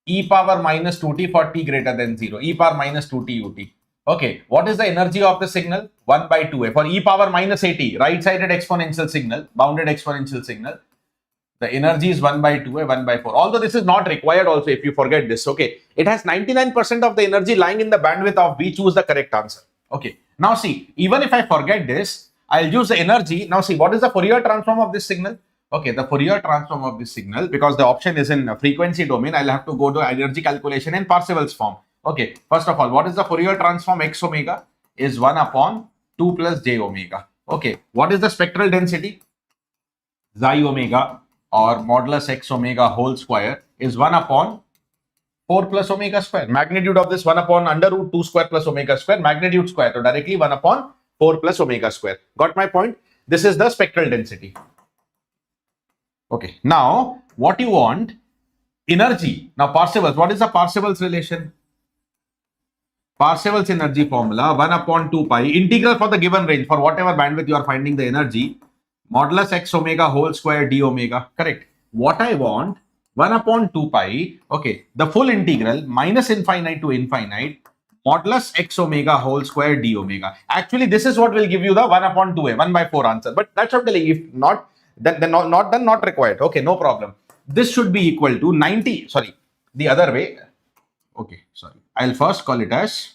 E power minus 2t for t greater than 0. E power minus 2t ut. Okay, what is the energy of the signal? 1 by 2a. For e power minus 80, right-sided exponential signal, bounded exponential signal, the energy is 1 by 2a, 1 by 4. Although this is not required also if you forget this. Okay, it has 99% of the energy lying in the bandwidth of B. Choose the correct answer. Okay, now see, even if I forget this, I'll use the energy. Now see, what is the Fourier transform of this signal? Okay, the Fourier transform of this signal, because the option is in frequency domain, I'll have to go to energy calculation in Parseval's form. Okay, first of all, what is the Fourier transform x omega? Is 1 upon 2 plus j omega. Okay, what is the spectral density? Xi omega or modulus x omega whole square is 1 upon 4 plus omega square. Magnitude of this 1 upon under root 2 square plus omega square, magnitude square. So directly 1 upon 4 plus omega square. Got my point? This is the spectral density. Okay. Now, what you want? Energy. Now, Parseval's. What is the Parseval's relation? Parseval's energy formula 1 upon 2 pi integral for the given range for whatever bandwidth you are finding the energy modulus x omega whole square d omega. Correct. What I want 1 upon 2 pi. Okay. The full integral minus infinite to infinite modulus x omega whole square d omega. Actually, this is what will give you the 1 upon 2a 1 by 4 answer. But that's what I'm telling you. If not, then not required. Okay, no problem. This should be equal to 90. Sorry, the other way. Okay, sorry. I'll first call it as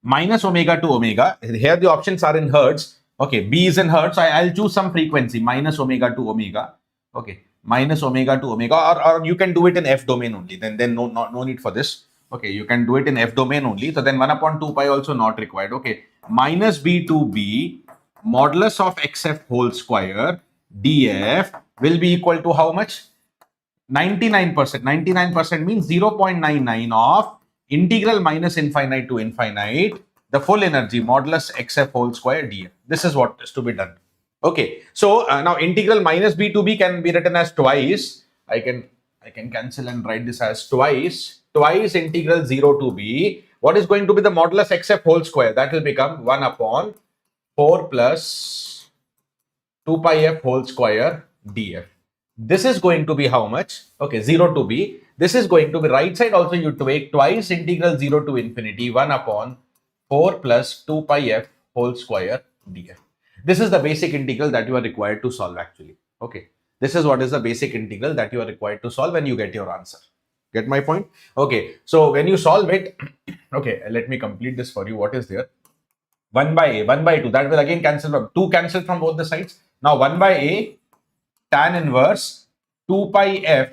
minus omega to omega. Here the options are in hertz. Okay, B is in hertz. I'll choose some frequency minus omega to omega. Okay, minus omega to omega, or you can do it in F domain only. Then no need for this. Okay, you can do it in F domain only. So then 1 upon 2 pi also not required. Okay, minus B to B modulus of xf whole square df will be equal to how much? 99%. 99% means 0.99 of integral minus infinite to infinite the full energy modulus xf whole square df. This is what is to be done. Okay, so now integral minus b to b can be written as twice. I can cancel and write this as twice integral 0 to b. What is going to be the modulus xf whole square? That will become 1 upon 4 plus 2 pi f whole square df. This is going to be how much? Okay, 0 to b. This is going to be right side also you take twice integral 0 to infinity 1 upon 4 plus 2 pi f whole square df. This is the basic integral that you are required to solve actually. Okay, this is what is the basic integral that you are required to solve when you get your answer. Get my point? Okay, so when you solve it, okay, let me complete this for you. What is there? 1 by a, 1 by 2, that will again cancel from 2 cancel from both the sides. Now 1 by a tan inverse 2 pi f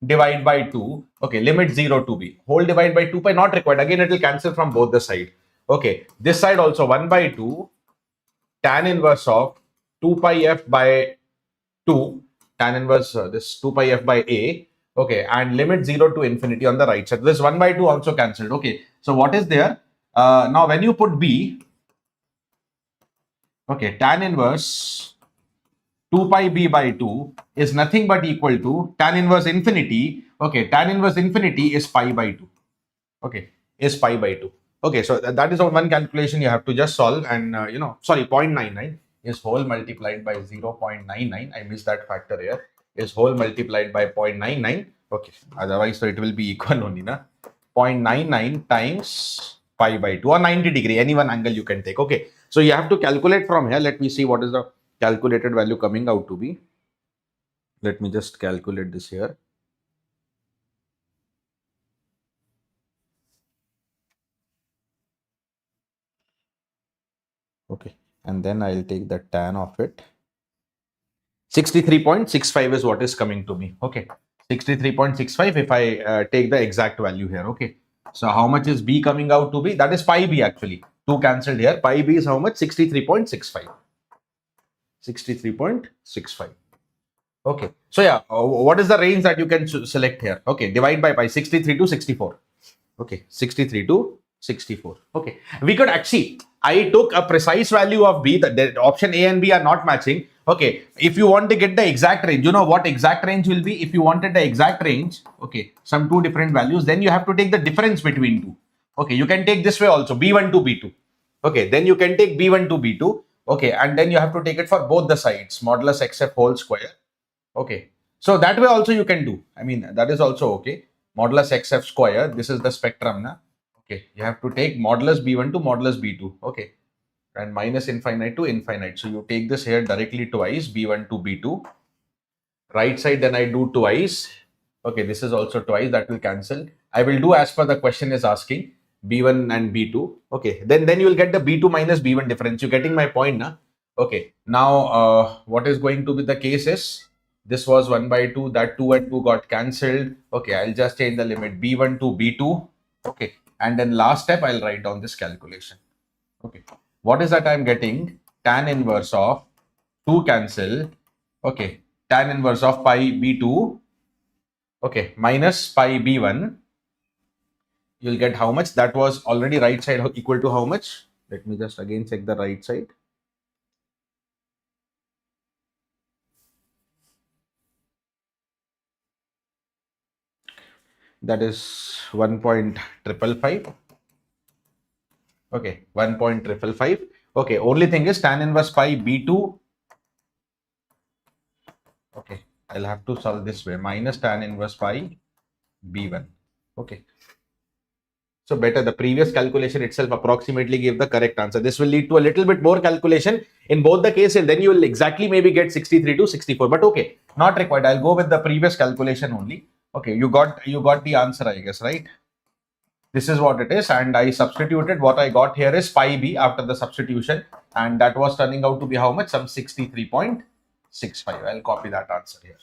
divide by 2. Okay, limit 0 to b. Whole divide by 2 pi not required. Again, it will cancel from both the side. Okay, this side also 1 by 2 tan inverse of 2 pi f by 2 tan inverse this 2 pi f by a. Okay, and limit 0 to infinity on the right side. This 1 by 2 also cancelled. Okay, so what is there? Now when you put b, okay, tan inverse 2 pi b by 2 is nothing but equal to tan inverse infinity. Okay, tan inverse infinity is pi by 2. Okay, is pi by 2. Okay, so that is one calculation you have to just solve, and sorry, 0.99 is whole multiplied by 0.99. I missed that factor here. Is whole multiplied by 0.99. Okay, otherwise so it will be equal only na 0.99 times pi by 2 or 90 degree, any one angle you can take. Okay, so you have to calculate from here. Let me see what is the calculated value coming out to be. Let me just calculate this here. Okay, and then I'll take the tan of it. 63.65 is what is coming to me. Okay, 63.65 if I take the exact value here. Okay, so how much is b coming out to be? That is pi b actually. 2 cancelled here. Pi b is how much? 63.65. 63.65. Okay, so yeah, what is the range that you can select here? Okay, divide by 63 to 64. Okay, 63 to 64. Okay, we could actually, I took a precise value of b, the option A and B are not matching. Okay, if you want to get the exact range, you know what exact range will be? If you wanted the exact range, okay, some two different values, then you have to take the difference between two. Okay, you can take this way also, b1 to b2. Okay, then you can take b1 to b2. Okay, and then you have to take it for both the sides, modulus xf whole square. Okay, so that way also you can do. I mean, that is also okay. Modulus xf square, this is the spectrum na. Okay, you have to take modulus b1 to modulus b2. Okay, and minus infinite to infinite. So you take this here directly twice, b1 to b2. Right side, then I do twice. Okay, this is also twice, that will cancel. I will do as per the question is asking, b1 and b2. Okay, then you will get the b2 minus b1 difference. You getting my point na? Okay, now what is going to be the case is, this was 1 by 2, that 2 and 2 got cancelled. Okay, I'll just change the limit b1 to b2. Okay, and then last step I'll write down this calculation. Okay, what is that I'm getting? Tan inverse of 2 cancel. Okay, tan inverse of pi b2, okay, minus pi b1, you'll get how much? That was already right side equal to how much? Let me just again check the right side. That is 1.555. Okay, 1.555. Okay, only thing is tan inverse pi b2. Okay, I'll have to solve this way, minus tan inverse pi b1. Okay. So better, the previous calculation itself approximately gave the correct answer. This will lead to a little bit more calculation in both the cases. Then you will exactly maybe get 63 to 64. But okay, not required. I'll go with the previous calculation only. Okay, you got the answer, I guess, right? This is what it is, and I substituted. What I got here is pi b after the substitution, and that was turning out to be how much? Some 63.65. I'll copy that answer here.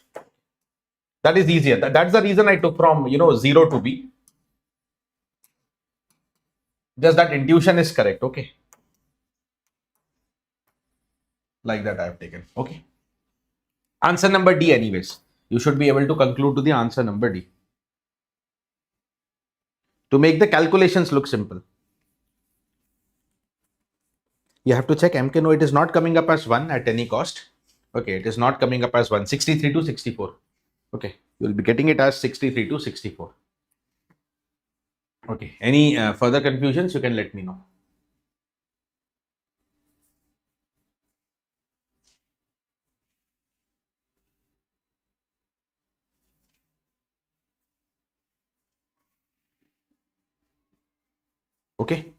That is easier. That's the reason I took from 0 to b. Just that intuition is correct. Okay, like that I have taken. Okay, answer number D. Anyways, you should be able to conclude to the answer number D. To make the calculations look simple, you have to check MK. No, it is not coming up as 1 at any cost. Okay, it is not coming up as 1. 63 to 64. Okay, you will be getting it as 63 to 64. Okay, any further confusions, you can let me know. Okay.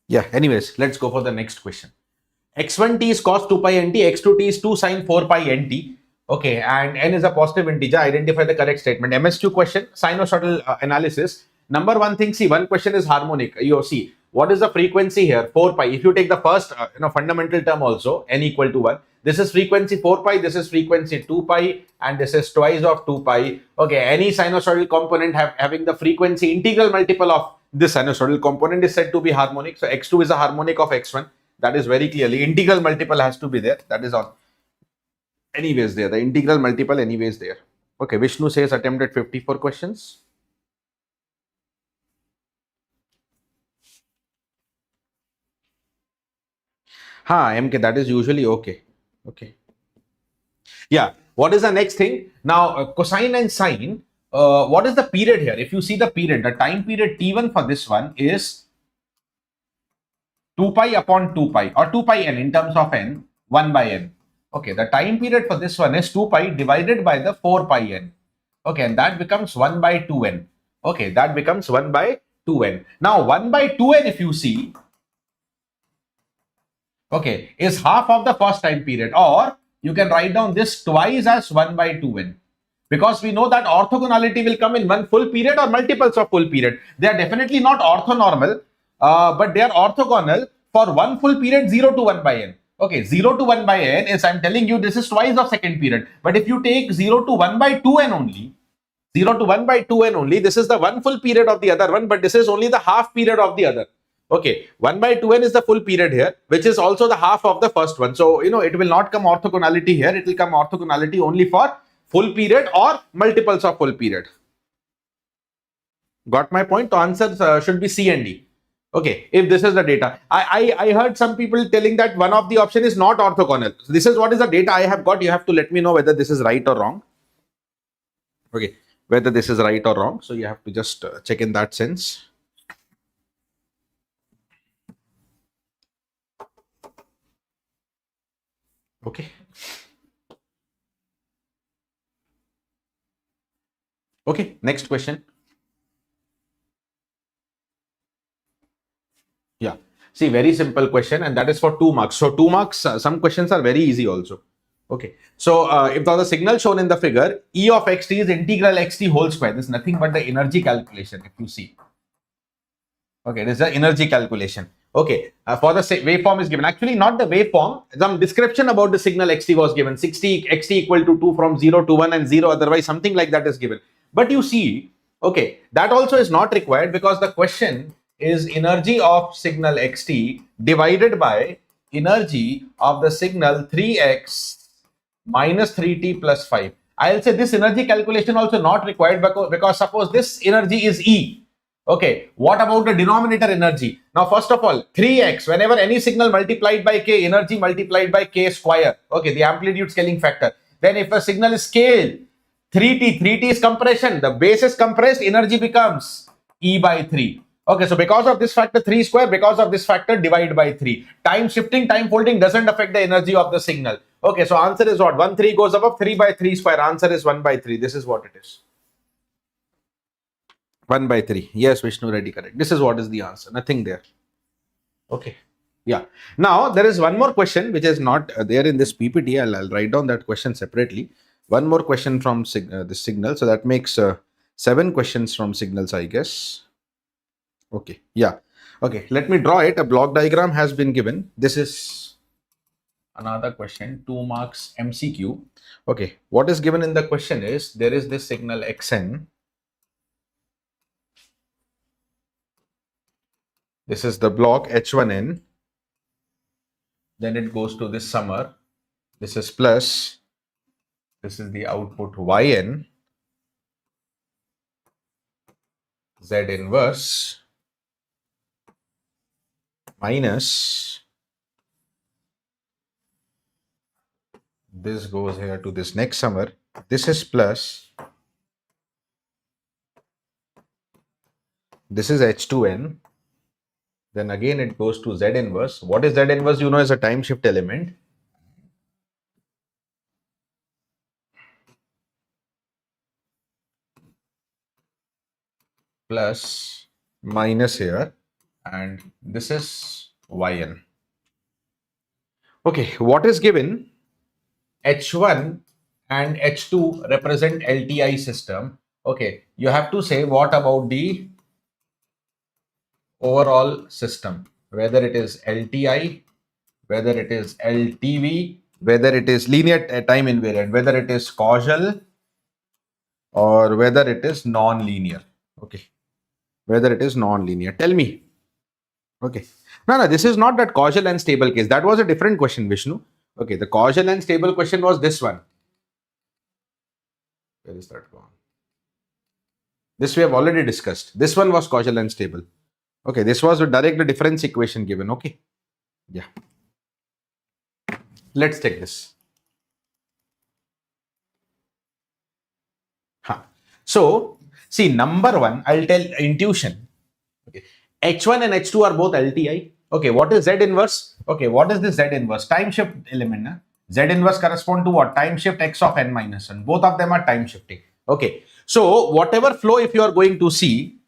Yeah, anyways, let's go for the next question. x1t is cos 2 pi nt, x2t is 2 sin 4 pi nt. Okay, and n is a positive integer. Identify the correct statement. MSQ question, sinusoidal analysis. Number one thing, see, one question is harmonic. You see, what is the frequency here? 4 pi. If you take the first fundamental term also, n equal to 1. This is frequency 4 pi, this is frequency 2 pi, and this is twice of 2 pi. Okay, any sinusoidal component having the frequency integral multiple of this sinusoidal component is said to be harmonic. So x2 is a harmonic of x1. That is very clearly. Integral multiple has to be there. That is on. Anyways there. The integral multiple anyways there. Okay, Vishnu says attempted 54 questions. MK, that is usually okay. Okay. Yeah. What is the next thing? Now, cosine and sine. What is the period here? If you see the period, the time period T1 for this one is 2 pi upon 2 pi or 2 pi n in terms of n, 1 by n. Okay, the time period for this one is 2 pi divided by the 4 pi n. Okay, and that becomes 1 by 2n. Okay, that becomes 1 by 2n. Now, 1 by 2n, if you see, okay, is half of the first time period, or you can write down this twice as 1 by 2n. Because we know that orthogonality will come in one full period or multiples of full period. They are definitely not orthonormal, but they are orthogonal for one full period 0 to 1 by n. Okay, 0 to 1 by n is, I'm telling you, this is twice of second period. But if you take 0 to 1 by 2n only, 0 to 1 by 2n only, this is the one full period of the other one, but this is only the half period of the other. Okay, 1 by 2n is the full period here, which is also the half of the first one. So, it will not come orthogonality here. It will come orthogonality only for full period or multiples of full period. Got my point? The answers should be C and D. Okay, if this is the data. I heard some people telling that one of the option is not orthogonal. So this is what is the data I have got. You have to let me know whether this is right or wrong. Okay, whether this is right or wrong. So you have to just check in that sense. Okay. Okay, next question. Yeah, see, very simple question, and that is for 2 marks. So 2 marks, some questions are very easy also. Okay, so if there was a signal shown in the figure, E of xt is integral xt whole square. This is nothing but the energy calculation, if you see. Okay, this is the energy calculation. Okay, for the waveform is given. Actually, not the waveform. Some description about the signal xt was given. 60 xt equal to 2 from 0 to 1 and 0 otherwise, something like that is given. But you see, okay, that also is not required because the question is energy of signal xt divided by energy of the signal 3x minus 3t plus 5. I'll say this energy calculation also not required because suppose this energy is E. Okay, what about the denominator energy? Now, first of all, 3x, whenever any signal multiplied by k, energy multiplied by k square. Okay, the amplitude scaling factor. Then if a signal is scaled, 3t is compression, the base is compressed, energy becomes E by 3. Okay, so because of this factor 3 square, because of this factor divide by 3. Time shifting, time folding doesn't affect the energy of the signal. Okay, so answer is what? 1, 3 goes above, 3 by 3 square. Answer is 1 by 3. This is what it is. 1 by 3. Yes, Vishnu Reddy, correct. This is what is the answer. Nothing there. Okay. Yeah. Now, there is one more question which is not there in this PPT. I'll write down that question separately. One more question from the signal. So that makes 7 questions from signals, I guess. Okay. Yeah. Okay. Let me draw it. A block diagram has been given. This is another question. 2 marks MCQ. Okay. What is given in the question is there is this signal Xn. This is the block H1n. Then it goes to this summer. This is plus. This is the output Yn. Z inverse minus. This goes here to this next summer. This is plus. This is H2n. Then again it goes to Z inverse. What is Z inverse? You know, is a time shift element. Plus minus here. And this is Yn. Okay, what is given? H1 and H2 represent LTI system. Okay, you have to say what about the overall system, whether it is LTI, whether it is LTV, whether it is linear time invariant, whether it is causal or whether it is non-linear. Okay, whether it is non-linear. Tell me. Okay. No, this is not that causal and stable case. That was a different question, Vishnu. Okay, the causal and stable question was this one. Where is that gone? This we have already discussed. This one was causal and stable. Okay, this was a direct difference equation given. Okay. Yeah. Let's take this. So, see, number one, I'll tell intuition. Okay. H1 and H2 are both LTI. Okay, what is Z inverse? Okay, what is this Z inverse? Time shift element. Na? Z inverse correspond to what? Time shift X of n minus 1. Both of them are time shifting. Okay, so whatever flow if you are going to see,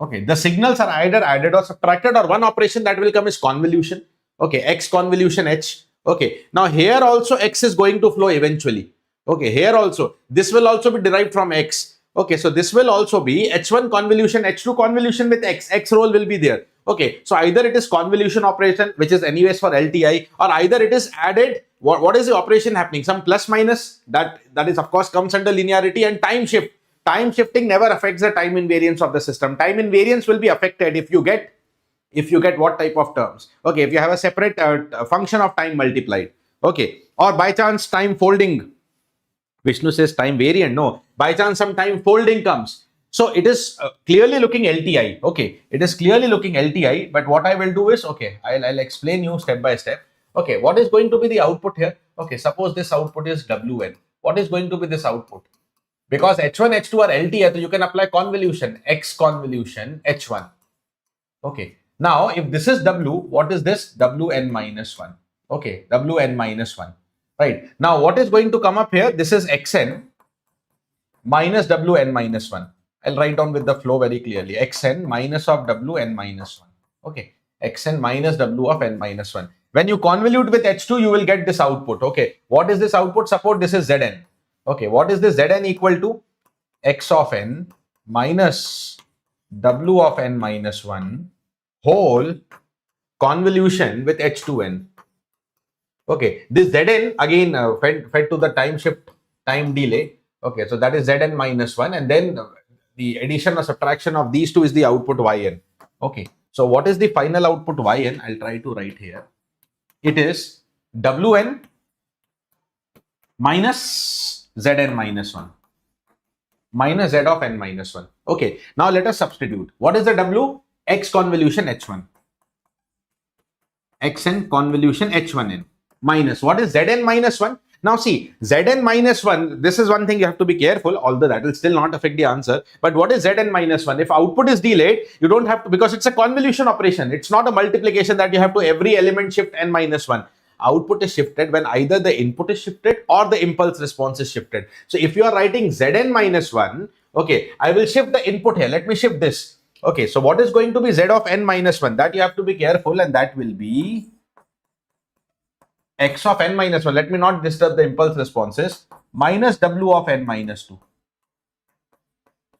okay, the signals are either added or subtracted, or one operation that will come is convolution. Okay, X convolution H. Okay, now here also X is going to flow eventually. Okay, here also, this will also be derived from X. Okay, so this will also be H1 convolution, H2 convolution with X. X roll will be there. Okay, so either it is convolution operation, which is anyways for LTI, or either it is added. What is the operation happening? Some plus minus, that is of course comes under linearity, and time shift. Time shifting never affects the time invariance of the system. Time invariance will be affected if you get what type of terms. Okay, if you have a separate function of time multiplied. Okay, or by chance time folding. Vishnu says time variant. No, by chance some time folding comes. So it is clearly looking LTI. Okay, it is clearly looking LTI. But what I will do is, okay, I'll explain you step by step. Okay, what is going to be the output here? Okay, suppose this output is Wn. What is going to be this output? Because H1, H2 are LTI, so you can apply convolution, X convolution, H1. Okay, now if this is W, what is this? Wn minus 1. Okay, Wn minus 1. Right, now what is going to come up here? This is Xn minus Wn minus 1. I'll write down with the flow very clearly. Xn minus of Wn minus 1. Okay, Xn minus W of n minus 1. When you convolute with H2, you will get this output. Okay, what is this output? Suppose this is Zn. Okay, what is this Zn equal to? X of n minus W of n minus 1 whole convolution with H2n. Okay, this Zn again fed to the time shift, time delay. Okay, so that is Zn minus 1, and then the addition or subtraction of these two is the output Yn. Okay, so what is the final output Yn? I'll try to write here. It is Wn minus Zn minus 1 minus Z of n minus 1. Okay, now let us substitute. What is the W? X convolution H1. Xn convolution H1n minus, what is Zn minus 1? Now see, Zn minus 1, this is one thing you have to be careful, although that will still not affect the answer. But what is Zn minus 1? If output is delayed, you don't have to, because it's a convolution operation. It's not a multiplication that you have to every element shift n minus 1. Output is shifted when either the input is shifted or the impulse response is shifted. So if you are writing Zn minus 1, okay, I will shift the input here. Let me shift this. Okay, so what is going to be Z of n minus 1? That you have to be careful, and that will be X of n minus 1. Let me not disturb the impulse responses. Minus W of n minus 2.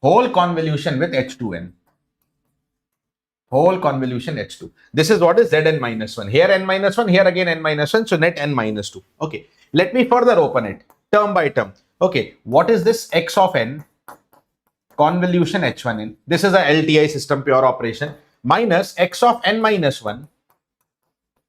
Whole convolution with H2n. Whole convolution H2. This is what is Zn minus 1. Here n minus 1, here again n minus 1. So net n minus 2. Okay, let me further open it term by term. Okay, what is this X of n? Convolution H1n. This is a LTI system, pure operation, minus X of n minus 1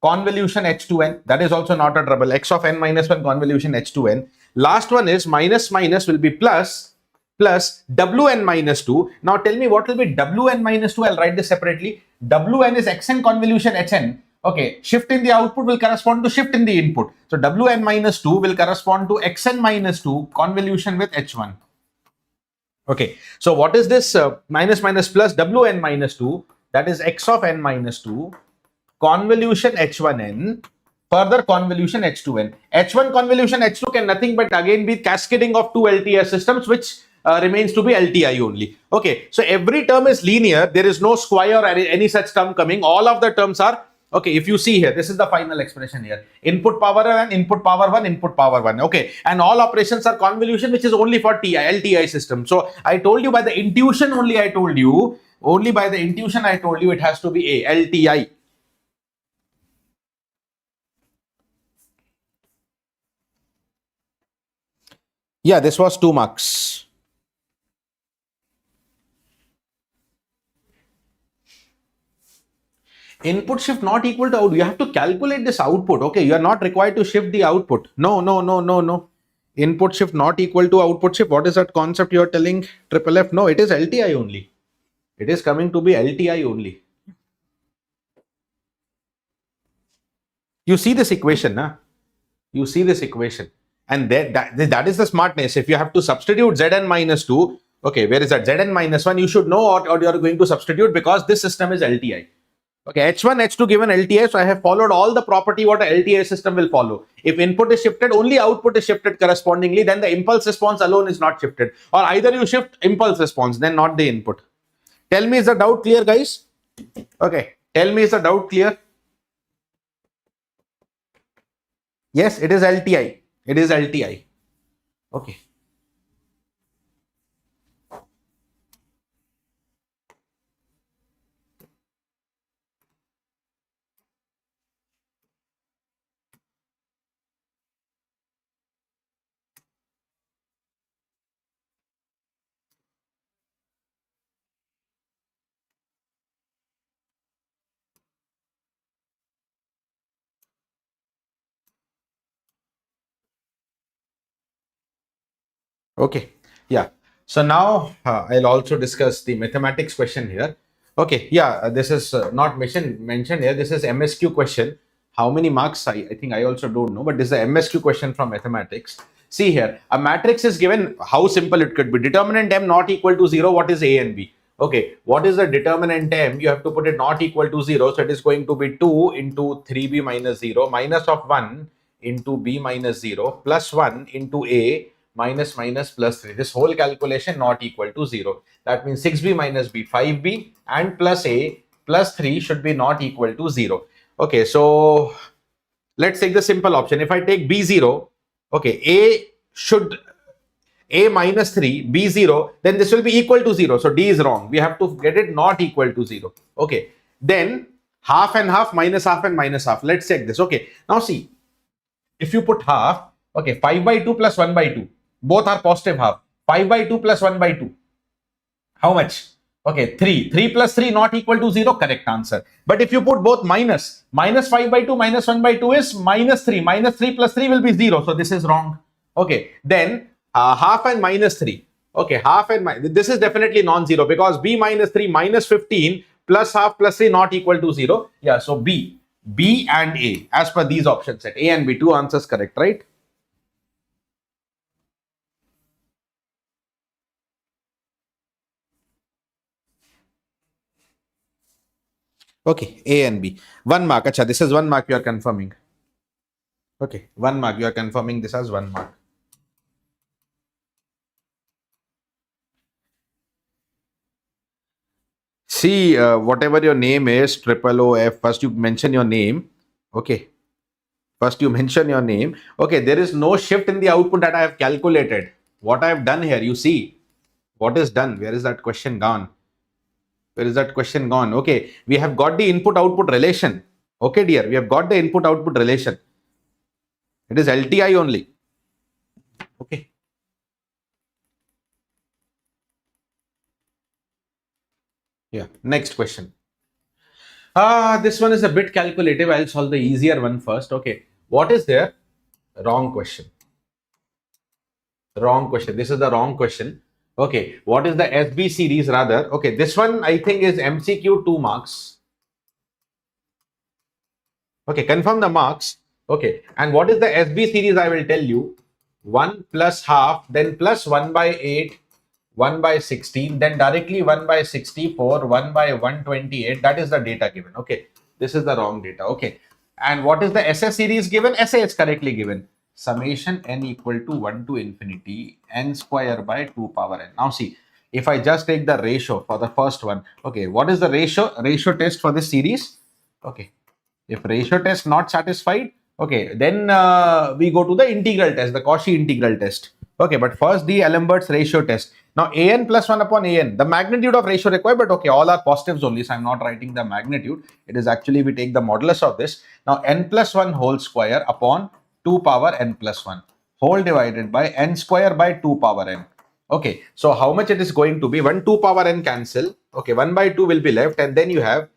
convolution H2n. That is also not a trouble. X of n minus 1 convolution H2n. Last one is minus will be plus Wn minus 2. Now tell me what will be Wn minus 2. I'll write this separately. Wn is Xn convolution Hn. Okay, shift in the output will correspond to shift in the input. So Wn minus 2 will correspond to Xn minus 2 convolution with H1. Okay, so what is this minus plus Wn minus 2? That is X of n minus 2 convolution H1n further convolution H2n. H1 convolution H2 can nothing but again be cascading of two LTI systems, which remains to be LTI only. Okay, so every term is linear. There is no square or any such term coming. All of the terms are, okay, if you see here, this is the final expression here. Input power 1, input power 1, input power 1. Okay, and all operations are convolution, which is only for LTI system. So I told you by the intuition only, it has to be a LTI. Yeah, this was 2 marks. Input shift not equal to output. You have to calculate this output. Okay, you are not required to shift the output. No. Input shift not equal to output shift. What is that concept you are telling, triple F? No, it is LTI only. It is coming to be LTI only. You see this equation, na? You see this equation. And that is the smartness. If you have to substitute Zn minus 2, okay, where is that? Zn minus 1, you should know what you are going to substitute, because this system is LTI. Okay, H1, H2 given LTI, so I have followed all the property what a LTI system will follow. If input is shifted, only output is shifted correspondingly, then the impulse response alone is not shifted. Or either you shift impulse response, then not the input. Tell me, is the doubt clear, guys? Okay, tell me, is the doubt clear? Yes, it is LTI. It is LTI. Okay. Okay, yeah. So now I'll also discuss the mathematics question here. Okay, yeah, this is not mentioned here. This is MSQ question. How many marks? I think I also don't know, but this is the MSQ question from mathematics. See here, a matrix is given. How simple it could be. Determinant M not equal to 0. What is A and B? Okay, what is the determinant M? You have to put it not equal to 0. So it is going to be 2 into 3B minus 0 minus of 1 into B minus 0 plus 1 into A minus plus 3. This whole calculation not equal to 0. That means 6B minus B, 5B, and plus A plus 3 should be not equal to 0. Okay, so let's take the simple option. If I take B0, okay, A minus 3, B0, then this will be equal to 0. So D is wrong. We have to get it not equal to 0. Okay, then half and half, minus half and minus half. Let's check this. Okay, now see, if you put half, okay, 5 by 2 plus 1 by 2. Both are positive half. 5 by 2 plus 1 by 2. How much? Okay, 3. 3 plus 3 not equal to 0. Correct answer. But if you put both minus 5 by 2 minus 1 by 2 is minus 3. Minus 3 plus 3 will be 0. So this is wrong. Okay, then half and minus 3. Okay, half and this is definitely non-zero because b minus 3 minus 15 plus half plus 3 not equal to 0. Yeah, so B and A as per these options set. A and B, two answers correct, right? Okay, A and B. 1 mark. Acha, this is 1 mark you are confirming. Okay, 1 mark. You are confirming this as 1 mark. See, whatever your name is, triple O F, first you mention your name. Okay. First you mention your name. Okay, there is no shift in the output that I have calculated. What I have done here, you see, what is done? Where is that question gone? Where is that question gone? Okay, we have got the input output relation. Okay, dear, we have got the input output relation. It is LTI only. Okay. Yeah, next question. This one is a bit calculative. I'll solve the easier one first. Okay, what is there? Wrong question. Wrong question. This is the wrong question. Okay, what is the SB series rather? Okay, this one I think is MCQ 2 marks. Okay, confirm the marks. Okay, and what is the SB series? I will tell you 1 plus half, then plus 1 by 8, 1 by 16, then directly 1 by 64, 1 by 128. That is the data given. Okay, this is the wrong data. Okay, and what is the SS series given? SA is correctly given. Summation n equal to 1 to infinity n square by 2 power n. Now see, if I just take the ratio for the first one, okay, what is the ratio test for this series? Okay, if ratio test not satisfied, okay, then we go to the integral test, the Cauchy integral test. Okay, but first the Alembert's ratio test. Now an plus 1 upon an, the magnitude of ratio required, but okay, all are positives only, so I'm not writing the magnitude. It is actually we take the modulus of this. Now n plus 1 whole square upon 2 power n plus 1 whole divided by n square by 2 power n. Okay, so how much it is going to be? 1 2 power n cancel. Okay, 1 by 2 will be left, and then you have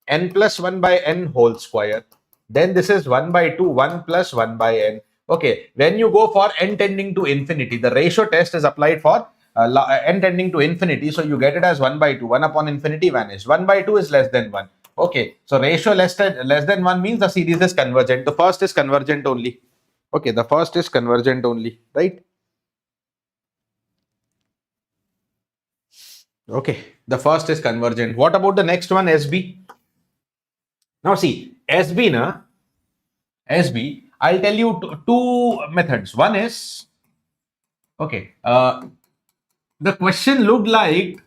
n plus 1 by n whole square. Then this is 1 by 2, 1 plus 1 by n. Okay, when you go for n tending to infinity, the ratio test is applied for n tending to infinity. So you get it as 1 by 2, 1 upon infinity vanished. 1 by 2 is less than 1. Okay, so ratio less than 1 means the series is convergent. The first is convergent only. Okay, the first is convergent only, right? Okay, the first is convergent. What about the next one, SB? Now see, SB, I'll tell you two methods. One is, okay, the question looked like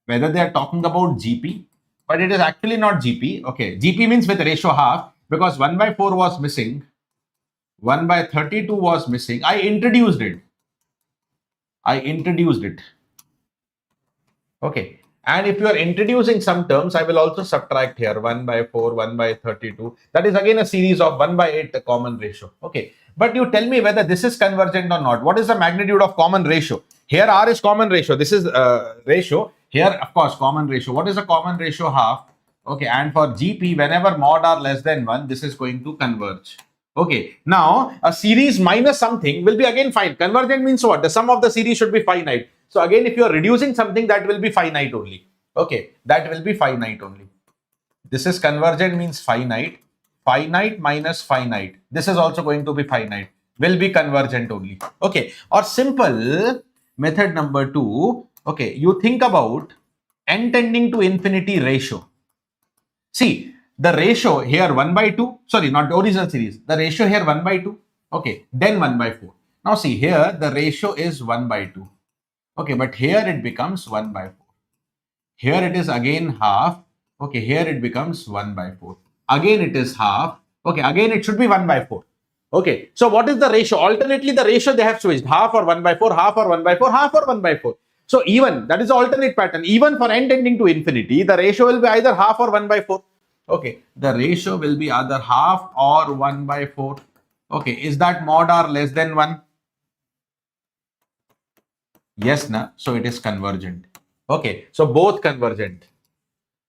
whether they are talking about GP, but it is actually not GP. Okay, GP means with ratio half, because 1 by 4 was missing, 1 by 32 was missing. I introduced it. Okay. And if you are introducing some terms, I will also subtract here 1 by 4, 1 by 32. That is again a series of 1 by 8 common ratio. Okay. But you tell me whether this is convergent or not. What is the magnitude of common ratio? Here R is common ratio. This is ratio. Here, of course, common ratio. What is the common ratio? Half. Okay. And for GP, whenever mod R less than 1, this is going to converge. Okay. Now, a series minus something will be again fine. Convergent means what? The sum of the series should be finite. So again, if you are reducing something, that will be finite only. Okay, that will be finite only. This is convergent means finite. Finite minus finite. This is also going to be finite. Will be convergent only. Okay, or simple method number 2. Okay, you think about n tending to infinity ratio. See, the ratio here 1 by 2. Sorry, not the original series. The ratio here 1 by 2. Okay, then 1 by 4. Now see, here the ratio is 1 by 2. Okay, but here it becomes 1 by 4. Here it is again half. Okay, here it becomes 1 by 4. Again it is half. Okay, again it should be 1 by 4. Okay, so what is the ratio? Alternately, the ratio they have switched. Half or 1 by 4, half or 1 by 4, half or 1 by 4. So even, that is the alternate pattern. Even for n tending to infinity, the ratio will be either half or 1 by 4. Okay, the ratio will be either half or 1 by 4. Okay, is that mod R less than 1? Yes, na. So it is convergent. Okay, so both convergent.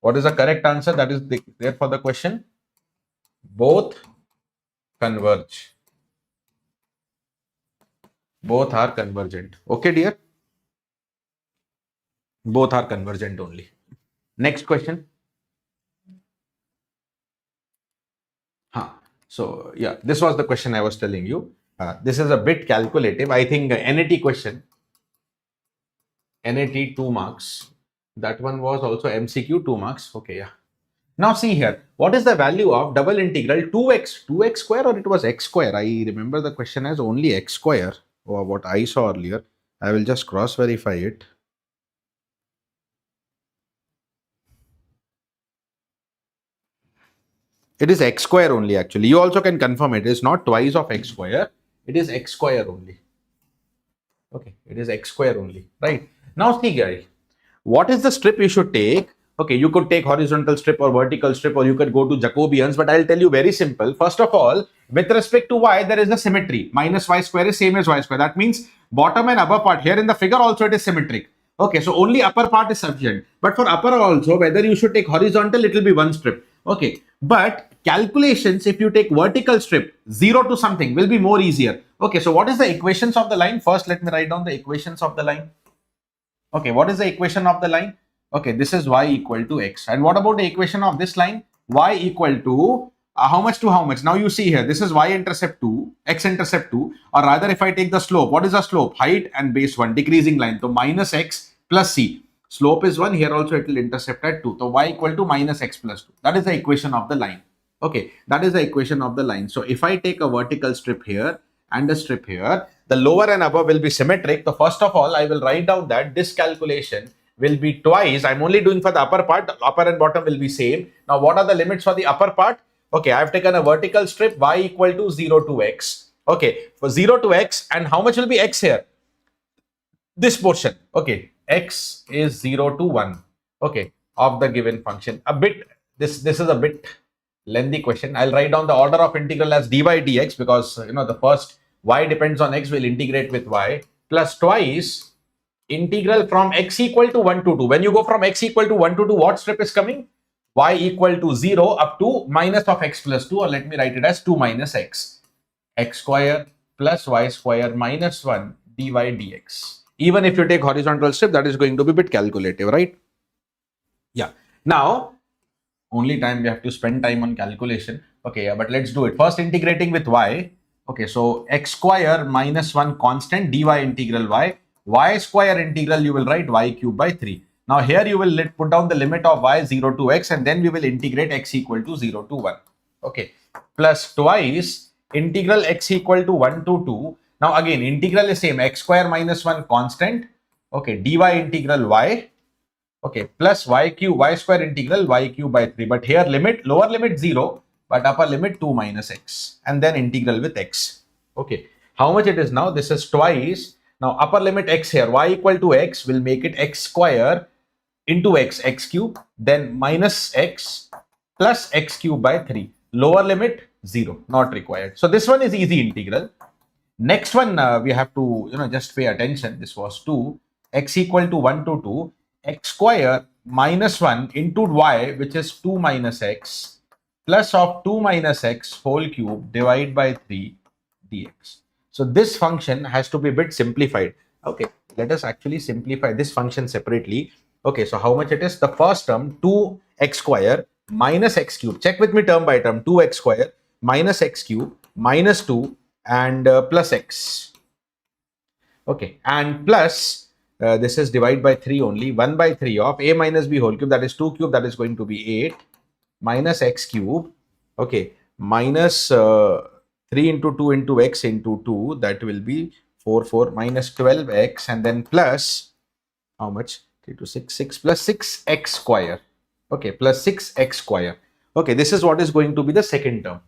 What is the correct answer? That is there for the question. Both converge. Both are convergent. Okay, dear? Both are convergent only. Next question. So yeah, this was the question I was telling you. This is a bit calculative. I think NAT question, NAT 2 marks. That one was also MCQ 2 marks. Okay, yeah. Now see here, what is the value of double integral 2x square, or it was x square? I remember the question as only x square, or what I saw earlier. I will just cross verify it. It is x square only actually. You also can confirm it is not twice of x square. It is x square only. Okay, it is x square only, right? Now see guys, what is the strip you should take? Okay, you could take horizontal strip or vertical strip, or you could go to Jacobians, but I'll tell you very simple. First of all, with respect to y, there is a symmetry. Minus y square is same as y square. That means bottom and upper part here in the figure also it is symmetric. Okay, so only upper part is sufficient. But for upper also, whether you should take horizontal, it will be one strip. Okay, but calculations, if you take vertical strip, 0 to something will be more easier. Okay, so what is the equations of the line? First, let me write down the equations of the line. Okay, what is the equation of the line? Okay, this is y equal to x. And what about the equation of this line? Y equal to how much to how much? Now you see here, this is y-intercept 2, x-intercept 2, or rather if I take the slope, what is the slope? Height and base 1, decreasing line. So minus x plus c. Slope is 1, here also it will intercept at 2. So y equal to minus x plus 2. That is the equation of the line. Okay, that is the equation of the line. So if I take a vertical strip here and a strip here, the lower and above will be symmetric. So first of all, I will write down that this calculation will be twice. I'm only doing for the upper part. Upper and bottom will be same. Now, what are the limits for the upper part? Okay, I've taken a vertical strip y equal to 0 to x. Okay, for 0 to x, and how much will be x here? This portion. Okay, x is 0 to 1. Okay, of the given function. This is a bit lengthy question. I'll write down the order of integral as dy dx, because the first y depends on x, will integrate with y, plus twice integral from x equal to 1 to 2. When you go from x equal to 1 to 2, what strip is coming? Y equal to 0 up to minus of x plus 2, or let me write it as 2 minus x. X square plus y square minus 1 dy dx. Even if you take horizontal strip, that is going to be a bit calculative, right? Yeah. Now, only time we have to spend time on calculation. Okay, yeah, but let's do it. First, integrating with y. Okay, so x square minus 1 constant dy integral y square integral, you will write y cube by 3. Now here you will put down the limit of y 0 to x, and then we will integrate x equal to 0 to 1. Okay, plus twice integral x equal to 1 to 2. Now again, integral is same, x square minus 1 constant. Okay, dy integral y. Okay, plus y square integral y cube by 3. But here lower limit 0, but upper limit 2 minus x, and then integral with x. Okay, how much it is now? This is twice. Now upper limit x here, y equal to x, will make it x square into x cube, then minus x plus x cube by 3. Lower limit 0, not required. So this one is easy integral. Next one, we have to just pay attention. This was 2, x equal to 1 to 2, x square minus 1 into y, which is 2 minus x, plus of 2 minus x whole cube divided by 3 dx. So this function has to be a bit simplified. Okay, let us actually simplify this function separately. Okay, so how much it is? The first term, 2x square minus x cube. Check with me term by term. 2x square minus x cube minus 2 and plus x. Okay, and plus this is divided by 3 only. 1 by 3 of a minus b whole cube, that is 2 cube, that is going to be 8 minus x cube. Okay, minus 3 into 2 into x into 2, that will be 4 minus 12x, and then plus how much? 3 to 6, 6 plus 6x square. Okay, plus 6x square. Okay, this is what is going to be the second term.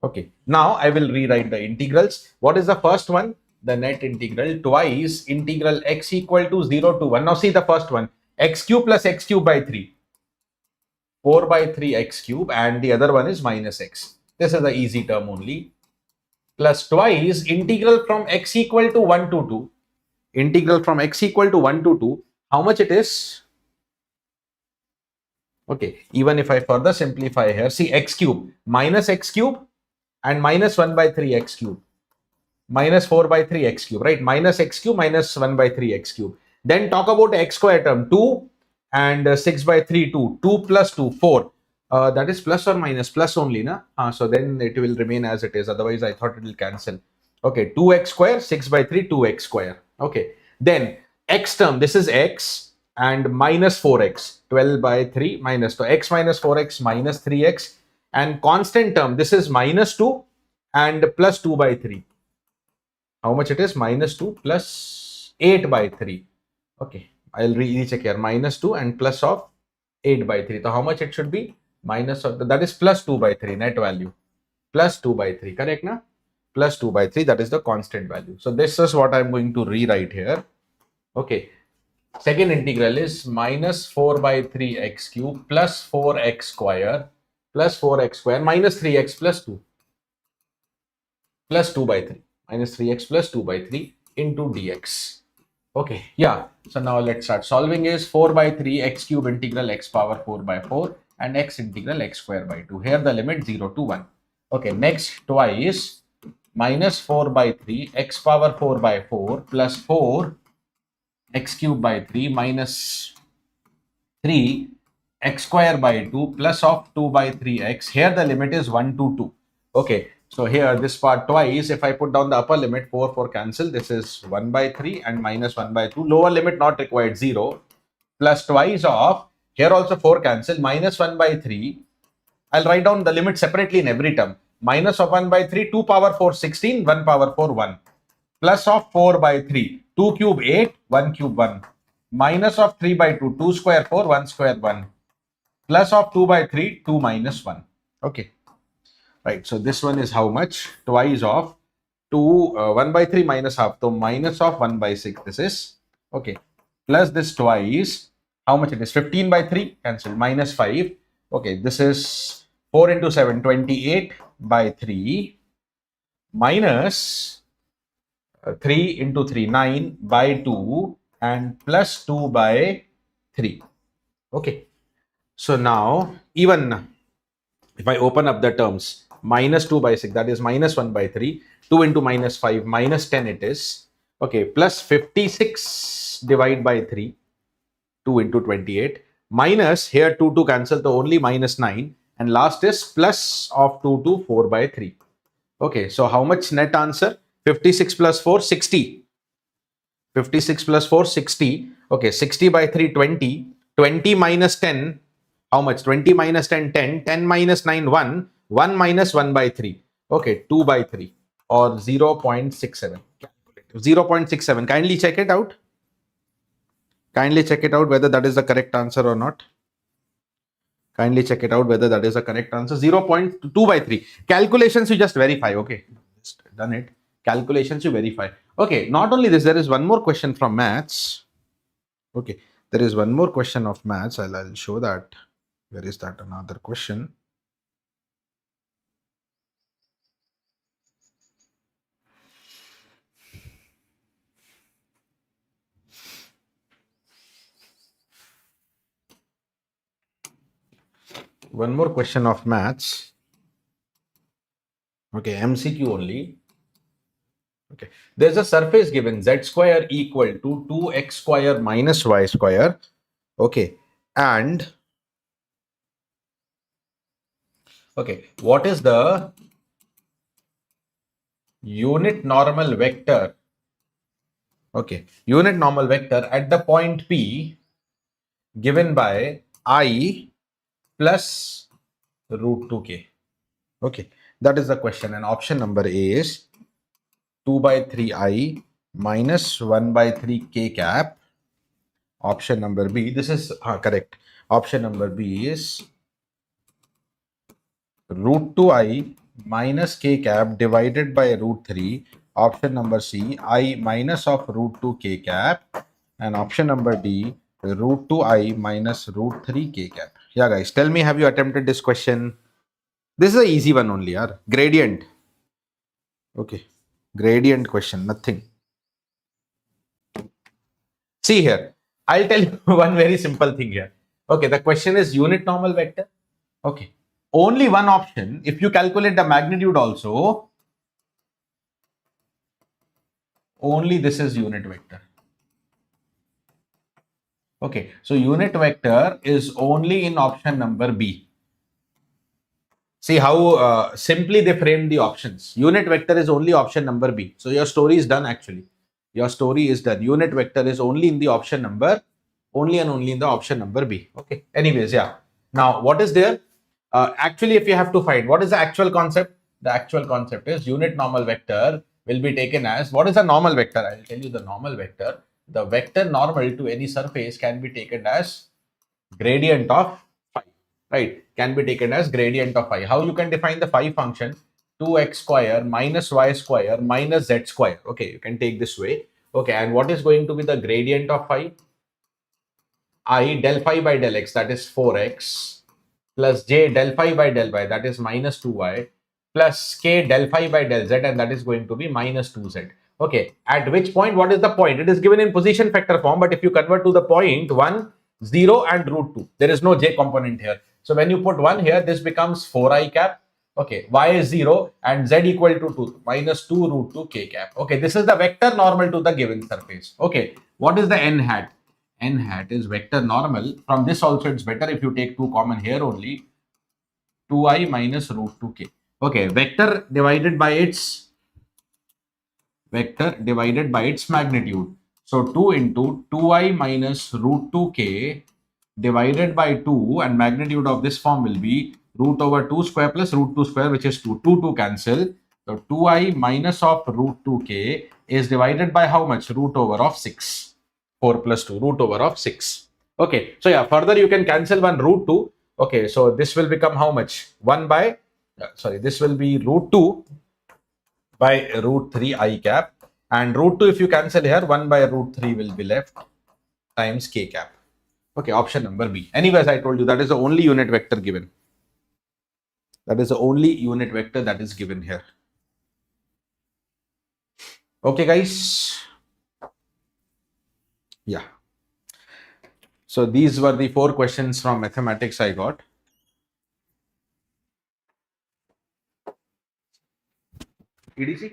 Okay, now I will rewrite the integrals. What is the first one? The net integral twice integral x equal to 0 to 1. Now see the first one, x cube plus x cube by 3. 4 by 3 x cube, and the other one is minus x. This is the easy term only. Plus twice integral from x equal to 1 to 2. Integral from x equal to 1 to 2. How much it is? Okay, even if I further simplify here, see x cube minus x cube and minus 1 by 3 x cube minus 4 by 3 x cube, right? Minus x cube minus 1 by 3 x cube. Then talk about x square term, 2 and 6 by 3, 2. 2 plus 2, 4. That is plus or minus? Plus only, na? So then it will remain as it is. Otherwise, I thought it will cancel. Okay, 2x square, 6 by 3, 2x square. Okay, then x term, this is x and minus 4x, 12 by 3 minus 2, x minus 4x minus 3x, and constant term, this is minus 2 and plus 2 by 3. How much it is? Minus 2 plus 8 by 3. Okay, I'll recheck here. Minus 2 and plus of 8 by 3. So how much it should be? Minus of, that is plus 2 by 3 net value. Plus 2 by 3, correct na? Plus 2 by 3, that is the constant value. So this is what I'm going to rewrite here. Okay. Second integral is minus 4 by 3 x cube plus 4x square minus 3x plus 2 plus 2 by 3 minus 3x plus 2 by 3 into dx. Okay, yeah. So now let's start solving. Is 4 by 3 x cube integral x power 4 by 4 and x integral x square by 2. Here the limit 0 to 1. Okay, next twice minus 4 by 3 x power 4 by 4 plus 4 x cube by 3 minus 3 x square by 2 plus of 2 by 3x. Here the limit is 1 to 2. Okay, so here this part twice, if I put down the upper limit, 4 cancel, this is 1 by 3 and minus 1 by 2. Lower limit not required, 0. Plus twice of, here also 4 cancel, minus 1 by 3. I'll write down the limit separately in every term. Minus of 1 by 3, 2 power 4, 16, 1 power 4, 1. Plus of 4 by 3, 2 cube 8, 1 cube 1. Minus of 3 by 2, 2 square 4, 1 square 1. Plus of 2 by 3, 2 minus 1. Okay. Right. So this one is how much? Twice of 1 by 3 minus half. So minus of 1 by 6. This is. Okay. Plus this twice. How much it is? 15 by 3. Cancel. Minus 5. Okay. This is 4 into 7. 28 by 3. Minus 3 into 3. 9 by 2. And plus 2 by 3. Okay. So now, even if I open up the terms, minus 2 by 6, that is minus 1 by 3, 2 into minus 5, minus 10 it is. Okay, plus 56 divided by 3, 2 into 28, minus, here 2 to cancel, so only minus 9, and last is plus of 2 to 4 by 3. Okay, so how much net answer? 56 plus 4, 60. 56 plus 4, 60. Okay, 60 by 3, 20. 20 minus 10, how much? 20 minus 10, 10. 10 minus 9, 1. 1 minus 1 by 3. Okay, 2 by 3 or 0.67. 0.67. Kindly check it out. Kindly check it out whether that is the correct answer or not. Kindly check it out whether that is the correct answer. 0.2 by 3. Calculations you just verify. Okay, just done it. Calculations you verify. Okay, not only this, there is one more question from maths. Okay, there is one more question of maths. I'll show that. Where is that? Another question. One more question of maths. Okay, MCQ only. Okay, there's a surface given z square equal to 2x square minus y square. Okay, and okay, what is the unit normal vector? Okay, unit normal vector at the point P given by I plus root 2k. Okay, that is the question, and option number A is 2 by 3i minus 1 by 3k cap. Option number B, this is correct. Option number B is root 2i minus k cap divided by root 3. Option number C, I minus of root 2 k cap. And option number D, root 2i minus root 3 k cap. Yeah, guys, tell me, have you attempted this question? This is an easy one only, yaar. Gradient. Okay, gradient question, nothing. See here, I'll tell you one very simple thing here. Okay, the question is unit normal vector. Okay, only one option. If you calculate the magnitude also, only this is unit vector. Okay, so unit vector is only in option number B. See how simply they framed the options. Unit vector is only option number B. So your story is done actually. Your story is done. Unit vector is only in the option number, only and only in the option number B. Okay. Anyways, yeah. Now, what is there? Actually, if you have to find, what is the actual concept? The actual concept is unit normal vector will be taken as, what is a normal vector? I will tell you the normal vector. The vector normal to any surface can be taken as gradient of phi, right? Can be taken as gradient of phi. How you can define the phi function? 2x square minus y square minus z square. Okay, you can take this way. Okay, and what is going to be the gradient of phi? I del phi by del x, that is 4x, plus j del phi by del y, that is minus 2y, plus k del phi by del z, and that is going to be minus 2z. Okay, at which point, what is the point? It is given in position factor form, but if you convert to the point 1, 0 and root 2, there is no j component here. So when you put 1 here, this becomes 4i cap. Okay, y is 0 and z equal to 2, minus 2 root 2 k cap. Okay, this is the vector normal to the given surface. Okay, what is the n hat? N hat is vector normal. From this also it's better if you take 2 common here only. 2i minus root 2k. Okay, vector divided by its magnitude. So 2 into 2i minus root 2k divided by 2, and magnitude of this form will be root over 2 square plus root 2 square, which is 2. 2 cancel. So 2i minus of root 2k is divided by how much? Root over of 6. 4 plus 2, root over of 6. Okay, so yeah, further you can cancel one root 2. Okay, so this will become how much? 1 by, this will be root 2 by root 3 I cap, and root 2 if you cancel here, 1 by root 3 will be left times k cap. Okay, option number B. Anyways, I told you that is the only unit vector given. That is the only unit vector that is given here. Okay, guys. Yeah. So these were the 4 questions from mathematics I got. EDC?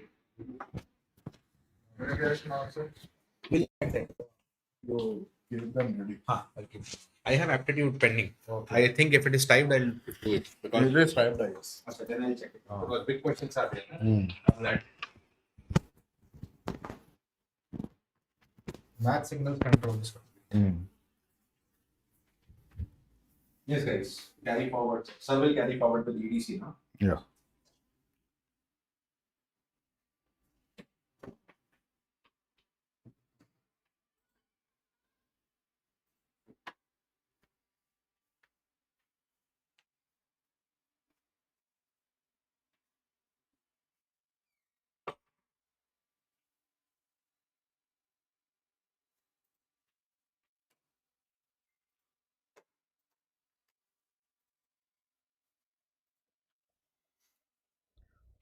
Will You give them ready. Okay. I have aptitude pending. Okay. I think if it is typed, I'll do it. Because It is typed, I guess. okay, then I'll check it. Because big questions are there. That. Math signals control this. Yes, guys. Carry forward. Sir will carry forward to the EDC now. Yeah.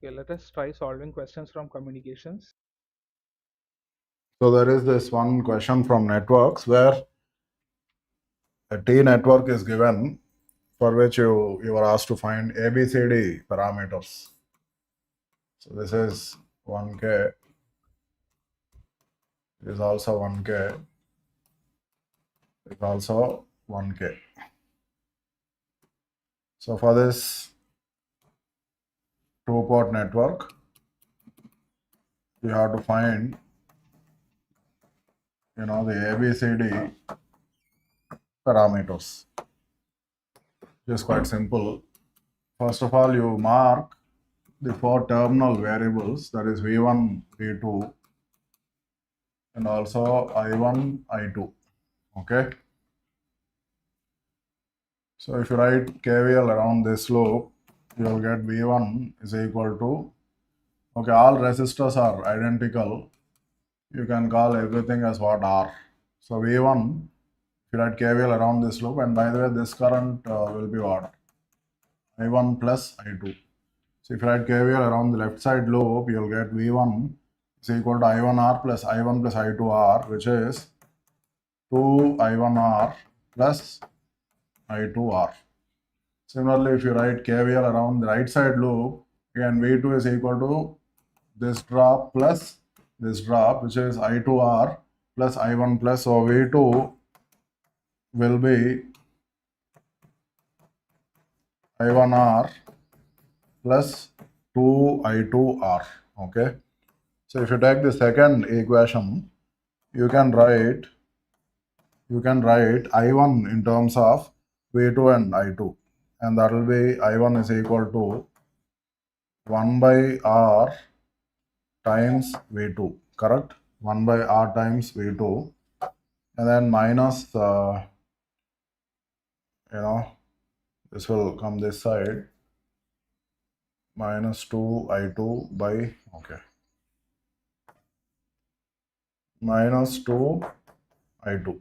Okay, let us try solving questions from communications. So there is this one question from networks where a T network is given for which you were asked to find ABCD parameters. So this is 1K, this is also 1K, this is also 1K. So for this 2-port network, you have to find, the ABCD parameters. Just quite simple. First of all, you mark the 4 terminal variables, that is V1, V2, and also I1, I2. Okay. So if you write KVL around this loop, you will get V1 is equal to, okay, all resistors are identical. You can call everything as what R. So V1, if you write KVL around this loop, and by the way, this current will be what? I1 plus I2. So if you write KVL around the left side loop, you will get V1 is equal to I1R plus I1 plus I2R, which is 2I1R plus I2R. Similarly, if you write KVL around the right side loop, again V2 is equal to this drop plus this drop, which is I2R plus I1 plus, so V2 will be I1R plus 2I2R. Okay. So if you take the second equation, you can write I1 in terms of V2 and I2, and that will be I1 is equal to 1 by R times V2, correct? 1 by R times V2, and then minus, this will come this side, minus 2I2 by, okay, minus 2I2.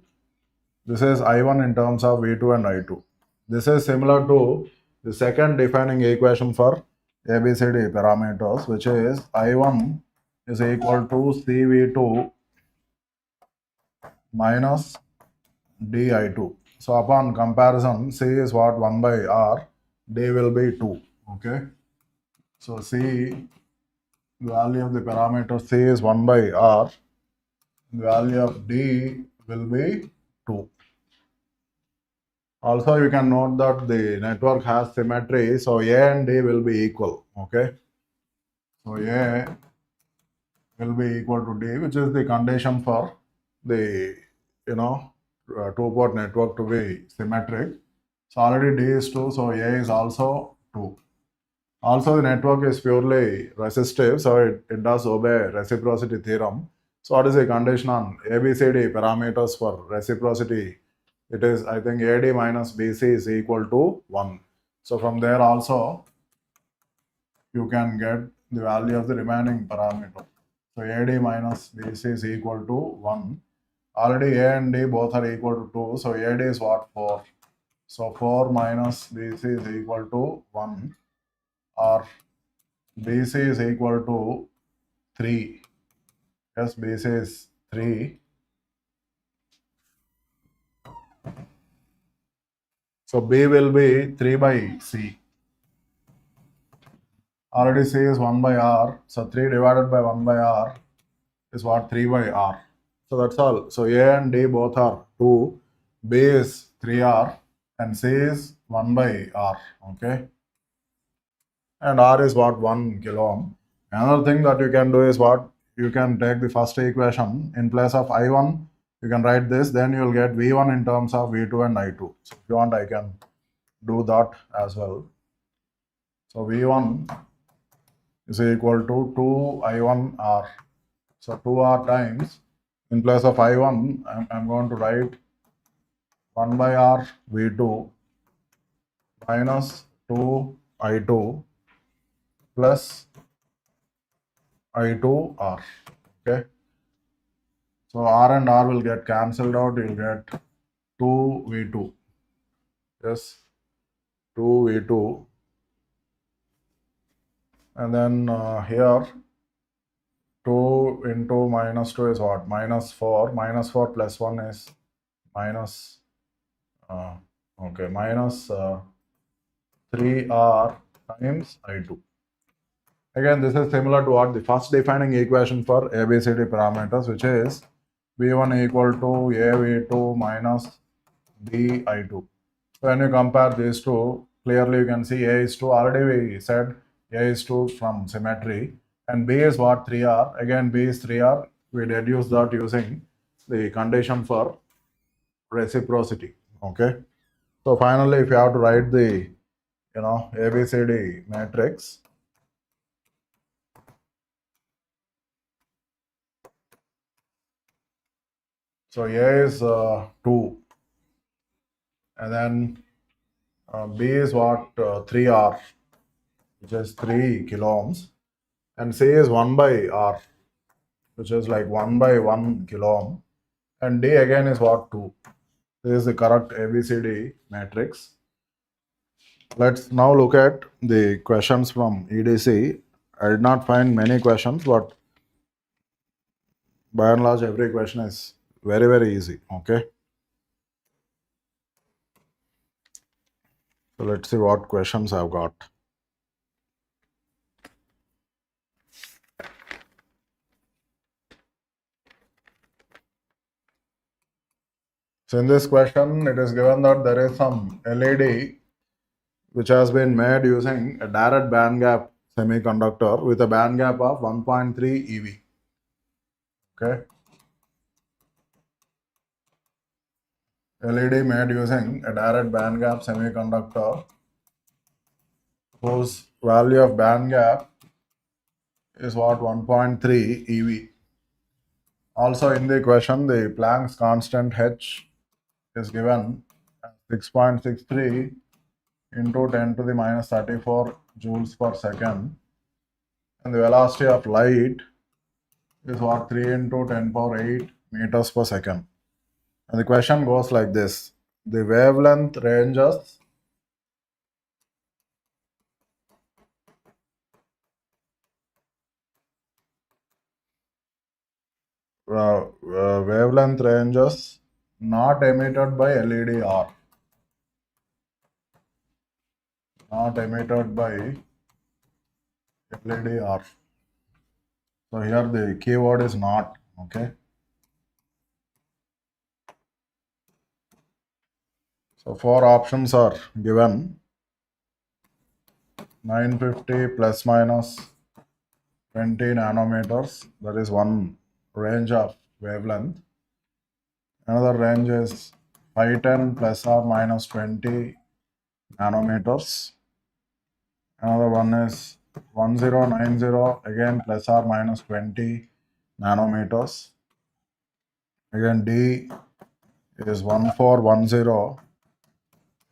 This is I1 in terms of V2 and I2. This is similar to the second defining equation for ABCD parameters, which is I1 is equal to CV2 minus DI2. So upon comparison, C is what? 1 by R, D will be 2. Okay. So C, the value of the parameter C is 1 by R, the value of D will be 2. Also, you can note that the network has symmetry, so A and D will be equal. Okay. So A will be equal to D, which is the condition for the two-port network to be symmetric. So already D is 2, so A is also 2. Also, the network is purely resistive, so it does obey reciprocity theorem. So what is the condition on ABCD parameters for reciprocity? It is, I think, AD minus BC is equal to 1. So from there also, you can get the value of the remaining parameter. So AD minus BC is equal to 1. Already A and D both are equal to 2. So AD is what? 4. So 4 minus BC is equal to 1, or BC is equal to 3. Yes, BC is 3. So B will be 3 by C. Already C is 1 by R. So 3 divided by 1 by R is what? 3 by R. So that's all. So A and D both are 2. B is 3R and C is 1 by R. Okay. And R is what? 1 kilo ohm. Another thing that you can do is what? You can take the first equation. In place of I1, you can write this. Then you will get V1 in terms of V2 and I2. So if you want, I can do that as well. So V1 is equal to 2I1R. So 2R times, in place of I1, I'm going to write 1 by R V2 minus 2I2 plus I2R. Okay. So R and R will get cancelled out. You'll get 2V2. Yes, 2V2. And then here 2 into minus 2 is what? Minus 4. Minus 4 plus 1 is minus, minus 3R times I2. Again, this is similar to what the first defining equation for ABCD parameters, which is V1 equal to AV2 minus BI2. So when you compare these two, clearly you can see A is 2. Already we said A is 2 from symmetry, and B is what? 3R. Again, B is 3R. We deduce that using the condition for reciprocity. Okay. So finally, if you have to write the ABCD matrix, so A is 2, and then B is what? 3R, which is 3 kilo ohms, and C is 1 by R, which is like 1 by 1 kilo ohm, and D again is what? 2. This is the correct ABCD matrix. Let's now look at the questions from EDC. I did not find many questions, but by and large, every question is very, very easy. Okay. So let's see what questions I've got. So in this question, it is given that there is some LED which has been made using a direct band gap semiconductor with a band gap of 1.3 eV. Okay. LED made using a direct band gap semiconductor whose value of band gap is what, 1.3 eV. Also in the question, the Planck's constant H is given as 6.63 into 10 to the minus 34 joules per second, and the velocity of light is what, 3 into 10 power 8 meters per second. And the question goes like this: the wavelength ranges not emitted by LED are not emitted by LED are. So here the keyword is not. Okay. So 4 options are given: 950 plus minus 20 nanometers, that is one range of wavelength. Another range is 510 plus or minus 20 nanometers. Another one is 1090, again plus or minus 20 nanometers. Again D is 1410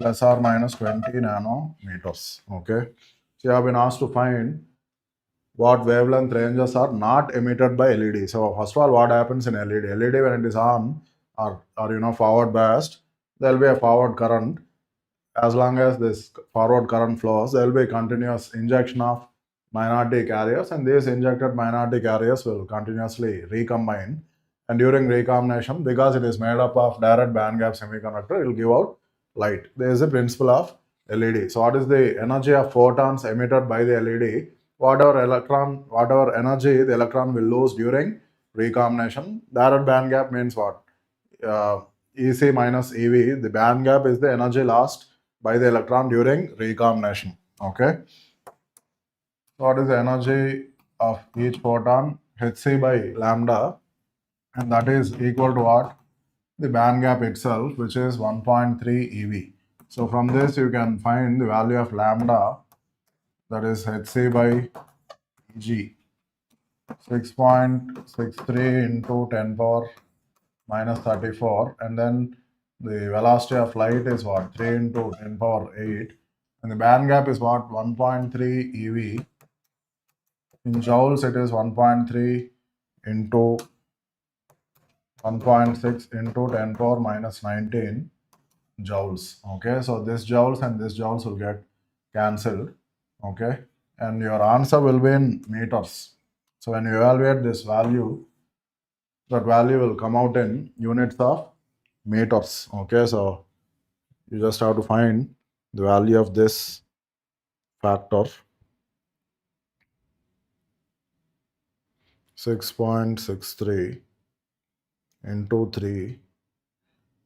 plus or minus 20 nanometers. Okay. So you have been asked to find what wavelength ranges are not emitted by LED. So first of all, what happens in LED? LED, when it is on or forward biased, there will be a forward current. As long as this forward current flows, there will be continuous injection of minority carriers, and these injected minority carriers will continuously recombine. And during recombination, because it is made up of direct band gap semiconductor, it will give out light. There is a principle of LED. So what is the energy of photons emitted by the LED? Whatever energy the electron will lose during recombination. Direct band gap means what? EC minus EV. The band gap is the energy lost by the electron during recombination. Okay. So what is the energy of each photon? Hc by lambda, and that is equal to what? The band gap itself, which is 1.3 eV. So from this you can find the value of lambda, that is Hc by Eg, 6.63 into 10 power minus 34, and then the velocity of light is what, 3 into 10 power 8, and the band gap is what, 1.3 eV. In joules it is 1.3 into 1.6 into 10 power minus 19 joules. Okay, so this joules and this joules will get cancelled. Okay, and your answer will be in meters. So when you evaluate this value, that value will come out in units of meters. Okay, so you just have to find the value of this factor, 6.63 into 3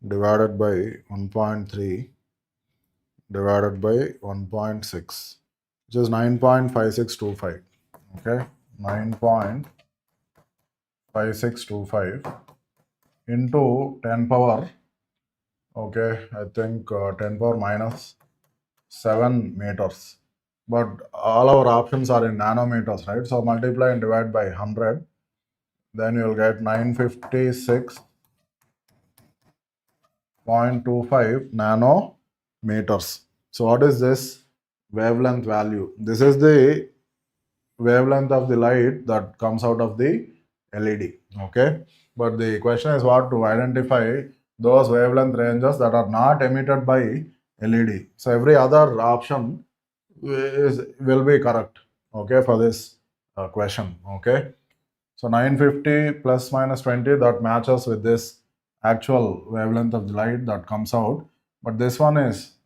divided by 1.3 divided by 1.6, which is 9.5625. Okay, 9.5625 into 10 power, okay, I think 10 power minus 7 meters. But all our options are in nanometers, right? So multiply and divide by 100, then you will get 956.25 nanometers. So what is this wavelength value? This is the wavelength of the light that comes out of the LED. Okay, but the question is what to identify those wavelength ranges that are not emitted by LED. So every other option will be correct. Okay, for this question. Okay, so 950 plus minus 20, that matches with this actual wavelength of the light that comes out, but this one is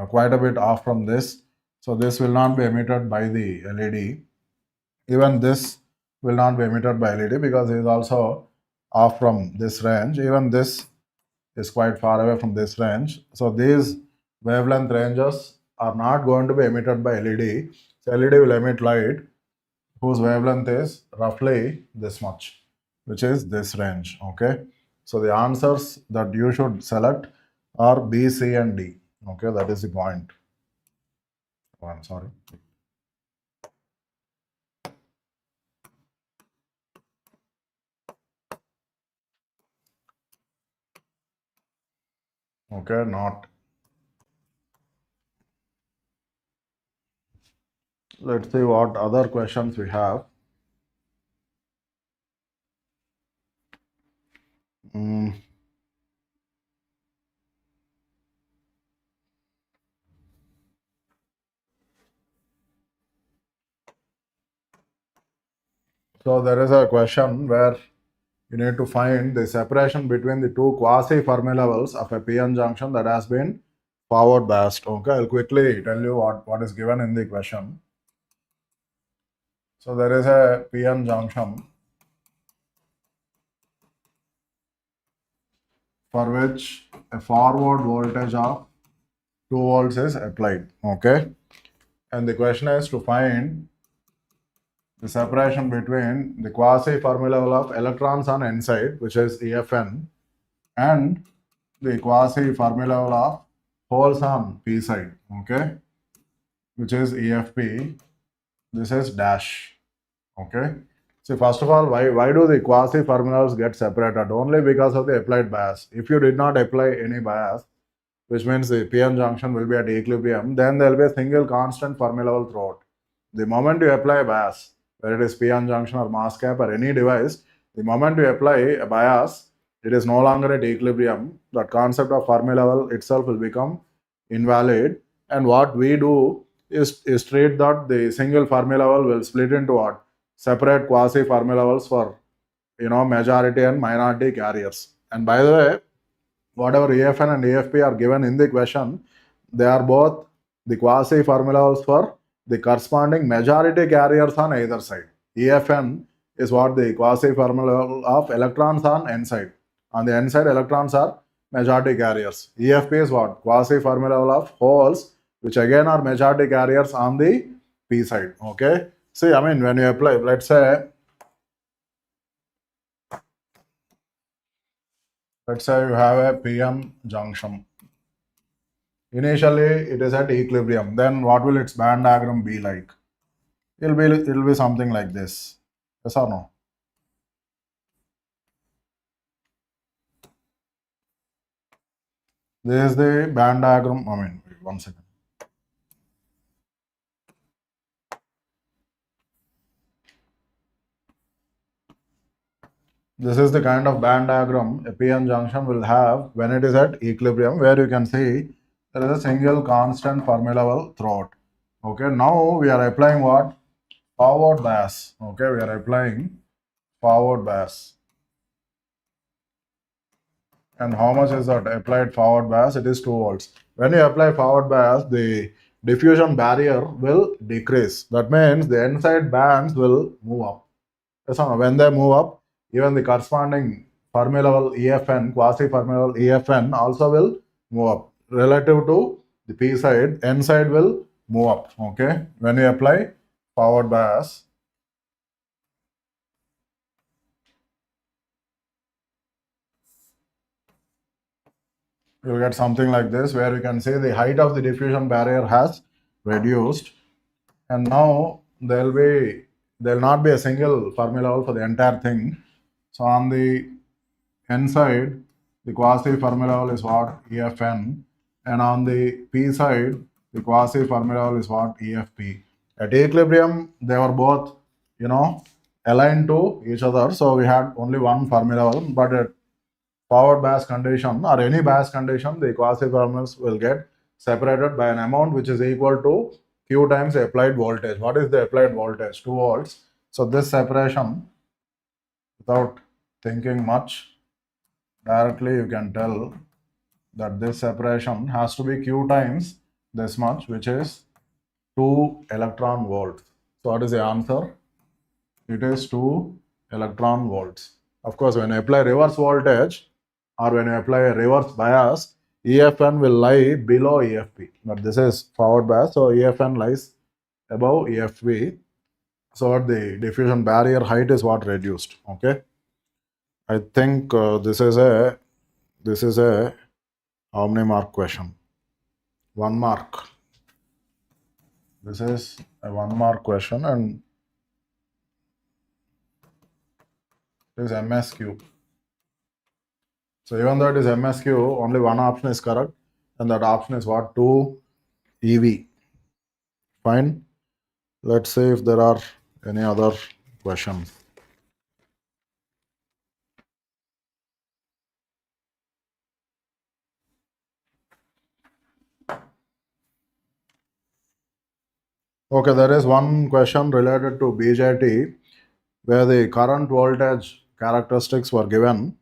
quite a bit off from this. So this will not be emitted by the LED. Even this will not be emitted by LED because it is also off from this range. Even this is quite far away from this range. So these wavelength ranges are not going to be emitted by LED. So LED will emit light whose wavelength is roughly this much, which is this range. Okay. So the answers that you should select are B, C, and D. Okay, that is the point. Oh, I'm sorry. Okay, not. Let's see what other questions we have. So there is a question where you need to find the separation between the two quasi-Fermi levels of a p-n junction that has been forward biased. Okay, I'll quickly tell you what is given in the question. So there is a p-n junction for which a forward voltage of 2 volts is applied. Okay, and the question is to find the separation between the quasi-Fermi level of electrons on n side, which is EFN, and the quasi-Fermi level of holes on p side, okay, which is EFP. This is dash. Okay. So first of all, why do the quasi-Fermi levels get separated? Only because of the applied bias. If you did not apply any bias, which means the p-n junction will be at equilibrium, then there will be a single constant Fermi level throughout. The moment you apply bias, whether it is p-n junction or mass cap or any device, the moment you apply a bias, it is no longer at equilibrium. That concept of Fermi level itself will become invalid. And what we do is treat that the single Fermi level will split into what? Separate quasi-Fermi levels for majority and minority carriers. And by the way, whatever EFN and EFP are given in the question, they are both the quasi-Fermi levels for the corresponding majority carriers on either side. EFN is what the quasi-Fermi level of electrons on n side. On the n side, electrons are majority carriers. EFP is what? Quasi-Fermi level of holes, which again are majority carriers on the p side. Okay. See, I mean, when you apply, let's say you have a p-n junction. Initially, it is at equilibrium. Then what will its band diagram be like? It'll be something like this. Yes or no? This is the band diagram. I mean, wait, 1 second. This is the kind of band diagram a p-n junction will have when it is at equilibrium, where you can see there is a single constant Fermi level throughout. Okay, now we are applying what? Forward bias. Okay, we are applying forward bias. And how much is that applied forward bias? It is 2 volts. When you apply forward bias, the diffusion barrier will decrease. That means the inside bands will move up. So when they move up, even the corresponding Fermi level EFN, quasi-Fermi level EFN also will move up. Relative to the P side, N side will move up. Okay, when you apply forward bias. You will get something like this, where you can see the height of the diffusion barrier has reduced, and now there will not be a single Fermi level for the entire thing. So on the N side, the quasi-Fermi level is what? EFN, and on the P side, the quasi-Fermi level is what? EFP. At equilibrium, they were both, aligned to each other. So we had only one Fermi level, but at forward bias condition or any bias condition, the quasi-Fermis will get separated by an amount which is equal to Q times the applied voltage. What is the applied voltage? 2 volts. So this separation, without thinking much, directly you can tell that this separation has to be Q times this much, which is 2 electron volts. So what is the answer? It is 2 electron volts. Of course, when I apply reverse voltage, or when you apply a reverse bias, EFN will lie below EFP. But this is forward bias, so EFN lies above EFP. So the diffusion barrier height is what reduced. Okay, I think this is a how many mark question? 1 mark. This is a 1 mark question and it is MSQ. So even though it is MSQ, only one option is correct, and that option is what? 2 EV. Fine. Let's see if there are any other questions. Okay, there is one question related to BJT where the current voltage characteristics were given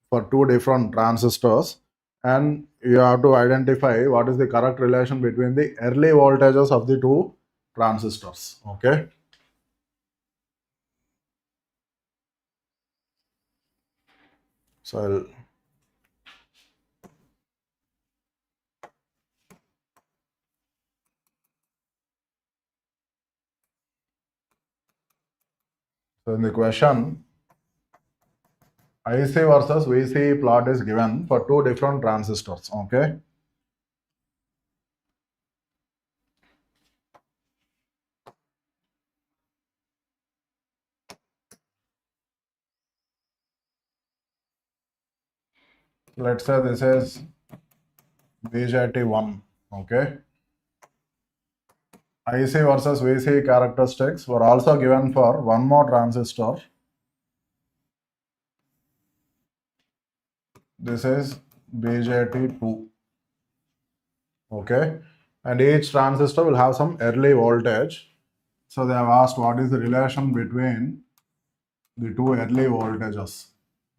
for 2 different transistors, and you have to identify what is the correct relation between the early voltages of the 2 transistors. Okay. So in the question, IC versus VC plot is given for 2 different transistors. Okay. Let's say this is BJT1. Okay. IC versus VC characteristics were also given for one more transistor. This is BJT2. Okay. And each transistor will have some early voltage. So they have asked what is the relation between the 2 early voltages,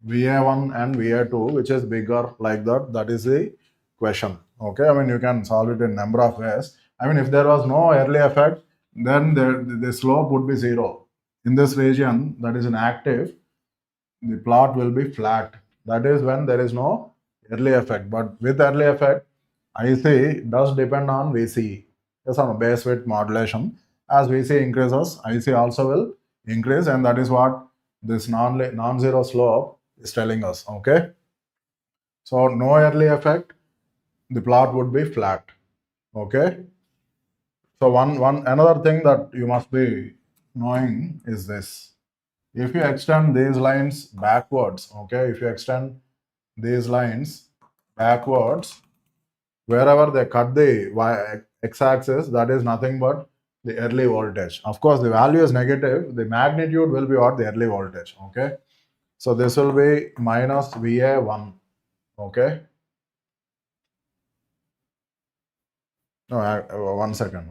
VA1 and VA2, which is bigger, like that. That is the question. Okay. I mean, you can solve it in a number of ways. I mean, if there was no early effect, then the slope would be 0. In this region that is inactive, the plot will be flat. That is when there is no early effect. But with early effect, IC does depend on VCE. Yes, on base width modulation. As VC increases, IC also will increase, and that is what this non-zero slope is telling us. Okay. So no early effect, the plot would be flat. Okay. So another thing that you must be knowing is this. If you extend these lines backwards, okay, if you extend these lines backwards, wherever they cut the x-axis, that is nothing but the early voltage. Of course, the value is negative. The magnitude will be what? The early voltage. Okay. So this will be minus VA1. Okay. No, one second.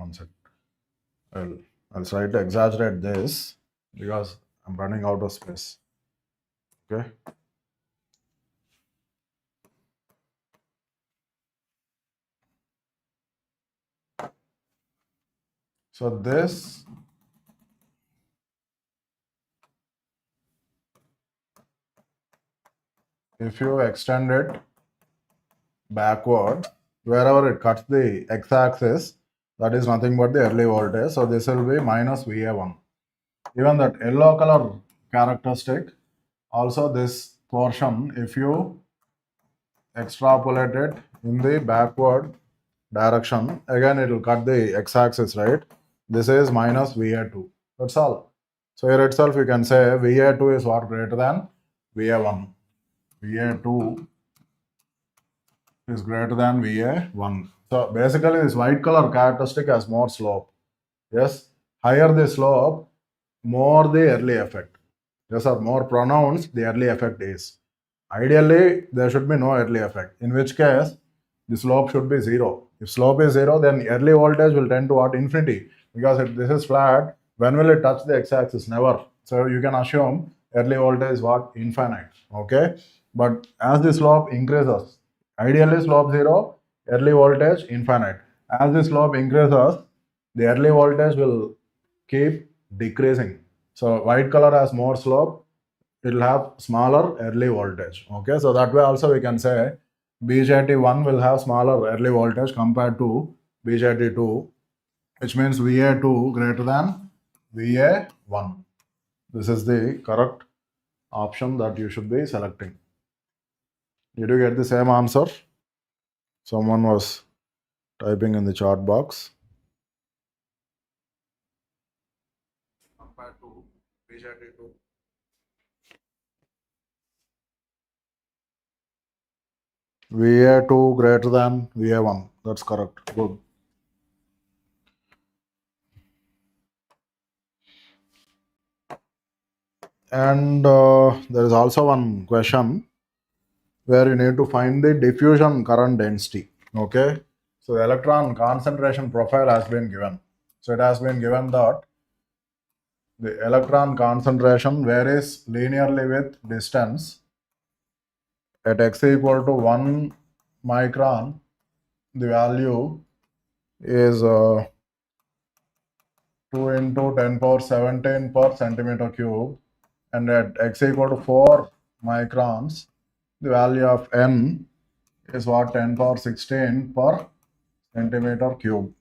I'll try to exaggerate this because I'm running out of space. Okay. So this if you extend it backward, wherever it cuts the x-axis, that is nothing but the early voltage. So this will be minus VA1. Even that yellow color characteristic, also this portion, if you extrapolate it in the backward direction, again it will cut the x-axis, right? This is minus VA2. That's all. So here itself you can say VA2 is what? Greater than VA1. VA2 is greater than VA1. So basically this white color characteristic has more slope. Yes, higher the slope, more the early effect. Yes, or more pronounced the early effect is. Ideally, there should be no early effect, in which case the slope should be 0. If slope is 0, then early voltage will tend to what? Infinity. Because if this is flat, when will it touch the x-axis? Never. So you can assume early voltage is what? Infinite. Okay. But as the slope increases, ideally slope 0, early voltage infinite. As the slope increases, the early voltage will keep decreasing. So white color has more slope, it will have smaller early voltage. Okay, so that way also we can say BJT1 will have smaller early voltage compared to BJT2, which means VA2 greater than VA1. This is the correct option that you should be selecting. Did you get the same answer? Someone was typing in the chat box. Compared to BJT2. VA2 greater than VA1. That's correct. Good. And there is also one question where you need to find the diffusion current density. Okay. So the electron concentration profile has been given. So it has been given that the electron concentration varies linearly with distance. At x equal to 1 micron, the value is 2 into 10 power 17 per centimeter cube, and at x equal to 4 microns, the value of n is what, 10 power 16 per centimeter cube.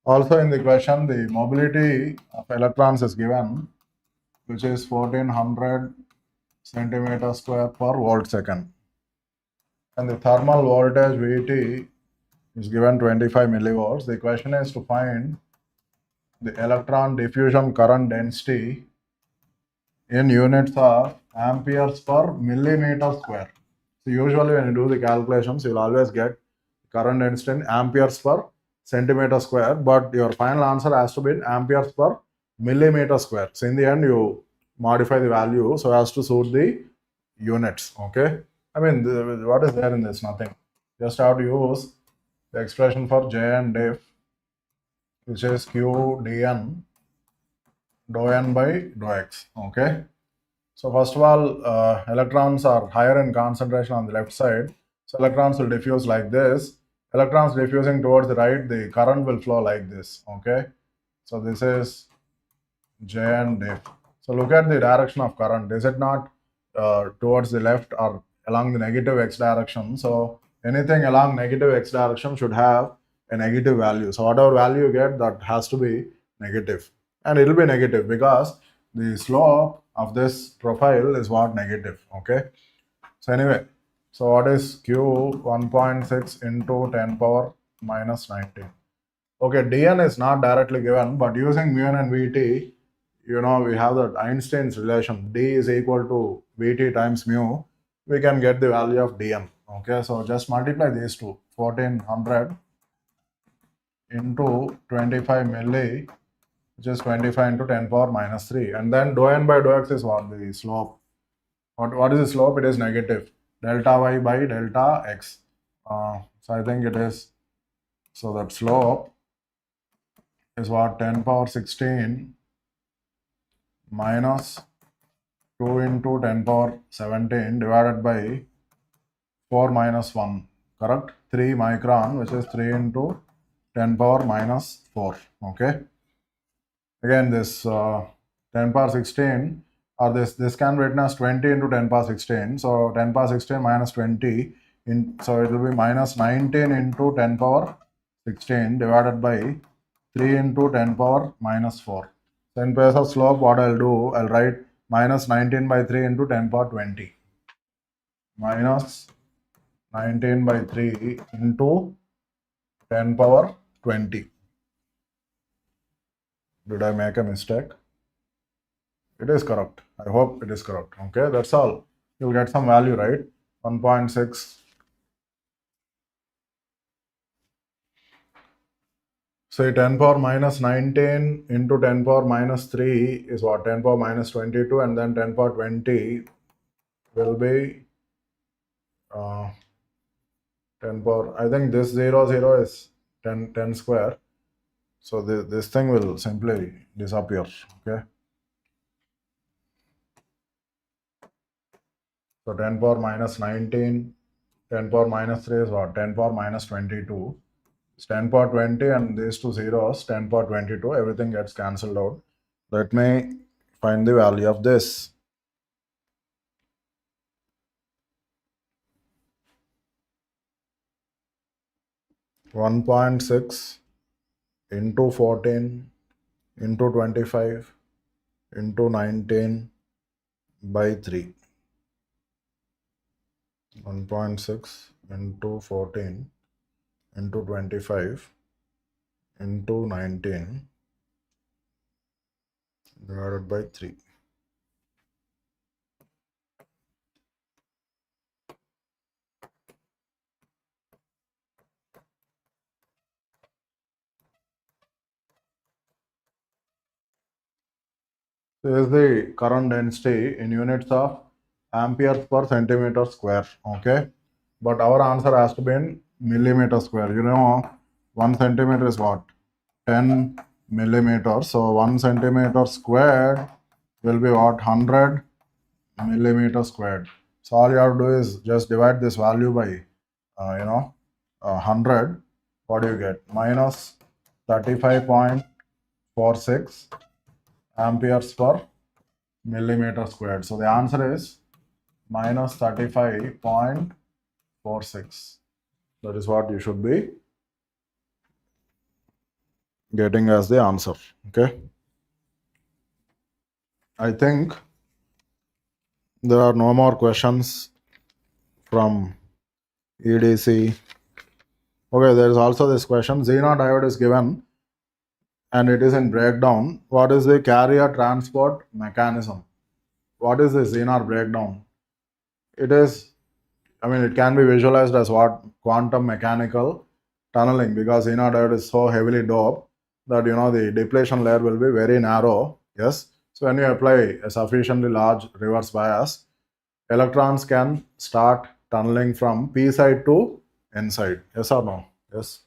Also in the question, the mobility of electrons is given, which is 1400 centimeter square per volt second. And the thermal voltage Vt is given 25 millivolts. The question is to find the electron diffusion current density in units of amperes per millimeter square. So usually when you do the calculations, you will always get current density in amperes per centimeter square, but your final answer has to be in amperes per millimeter square. So in the end, you modify the value so as to suit the units. Okay. I mean, what is there in this? Nothing. Just have to use the expression for J and diff, which is Q dn dou n by dou x. Okay. So first of all, electrons are higher in concentration on the left side. So electrons will diffuse like this. Electrons diffusing towards the right, the current will flow like this. Okay. So this is J and diff. So look at the direction of current. Is it not towards the left or along the negative x direction? So anything along negative x direction should have a negative value. So whatever value you get, that has to be negative. And it will be negative because the slope of this profile is what, negative. Okay. So anyway, so what is Q? 1.6 into 10 power minus 19. Okay, dn is not directly given, but using mu n and Vt, you know, we have that Einstein's relation. D is equal to Vt times mu. We can get the value of dn. Okay, so just multiply these two. 1400 into 25 milli, which is 25 into 10 power minus 3. And then dou n by dou x is what? The slope. What is the slope? It is negative. Delta y by delta x. So I think it is, so that slope is what? 10 power 16 minus 2 into 10 power 17 divided by 4 minus 1. Correct? 3 micron, which is 3 into 10 power minus 4. Okay. Again, this 10 power 16, or this can be written as 20 into 10 power 16. So 10 power 16 minus 20, so it will be minus 19 into 10 power 16 divided by 3 into 10 power minus 4. So in place of slope, what I'll do, I'll write minus 19 by 3 into 10 power 20. Minus 19 by 3 into 10 power 20. Did I make a mistake? It is correct. I hope it is correct. Okay, that's all. You'll get some value, right? 1.6. Say 10 power minus 19 into 10 power minus 3 is what? 10 power minus 22, and then 10 power 20 will be 10 power. I think this 0 is 10 square. So this thing will simply disappear. Okay. So 10 power minus 19, 10 power minus 3 is what? 10 power minus 22. It's 10 power 20, and these two zeros, 10 power 22, everything gets cancelled out. Let me find the value of this. 1.6 into 14 into 25 into 19 by 3. 1.6 into 14 into 25 into 19 divided by 3. This is the current density in units of amperes per centimeter square. Okay, but our answer has to be in millimeter square. You know, 1 centimeter is what? 10 millimeters. So 1 centimeter squared will be what? 100 millimeter squared. So all you have to do is just divide this value by 100. What do you get? Minus 35.46 amperes per millimeter squared. So the answer is minus 35.46. That is what you should be getting as the answer. Okay. I think there are no more questions from EDC. Okay, there is also this question. Zener diode is given and it is in breakdown. What is the carrier transport mechanism? What is the Zener breakdown? It is, it can be visualized as what? Quantum mechanical tunneling, because Zener diode is so heavily doped that the depletion layer will be very narrow. Yes. So when you apply a sufficiently large reverse bias, electrons can start tunneling from p side to n side. Yes or no? Yes.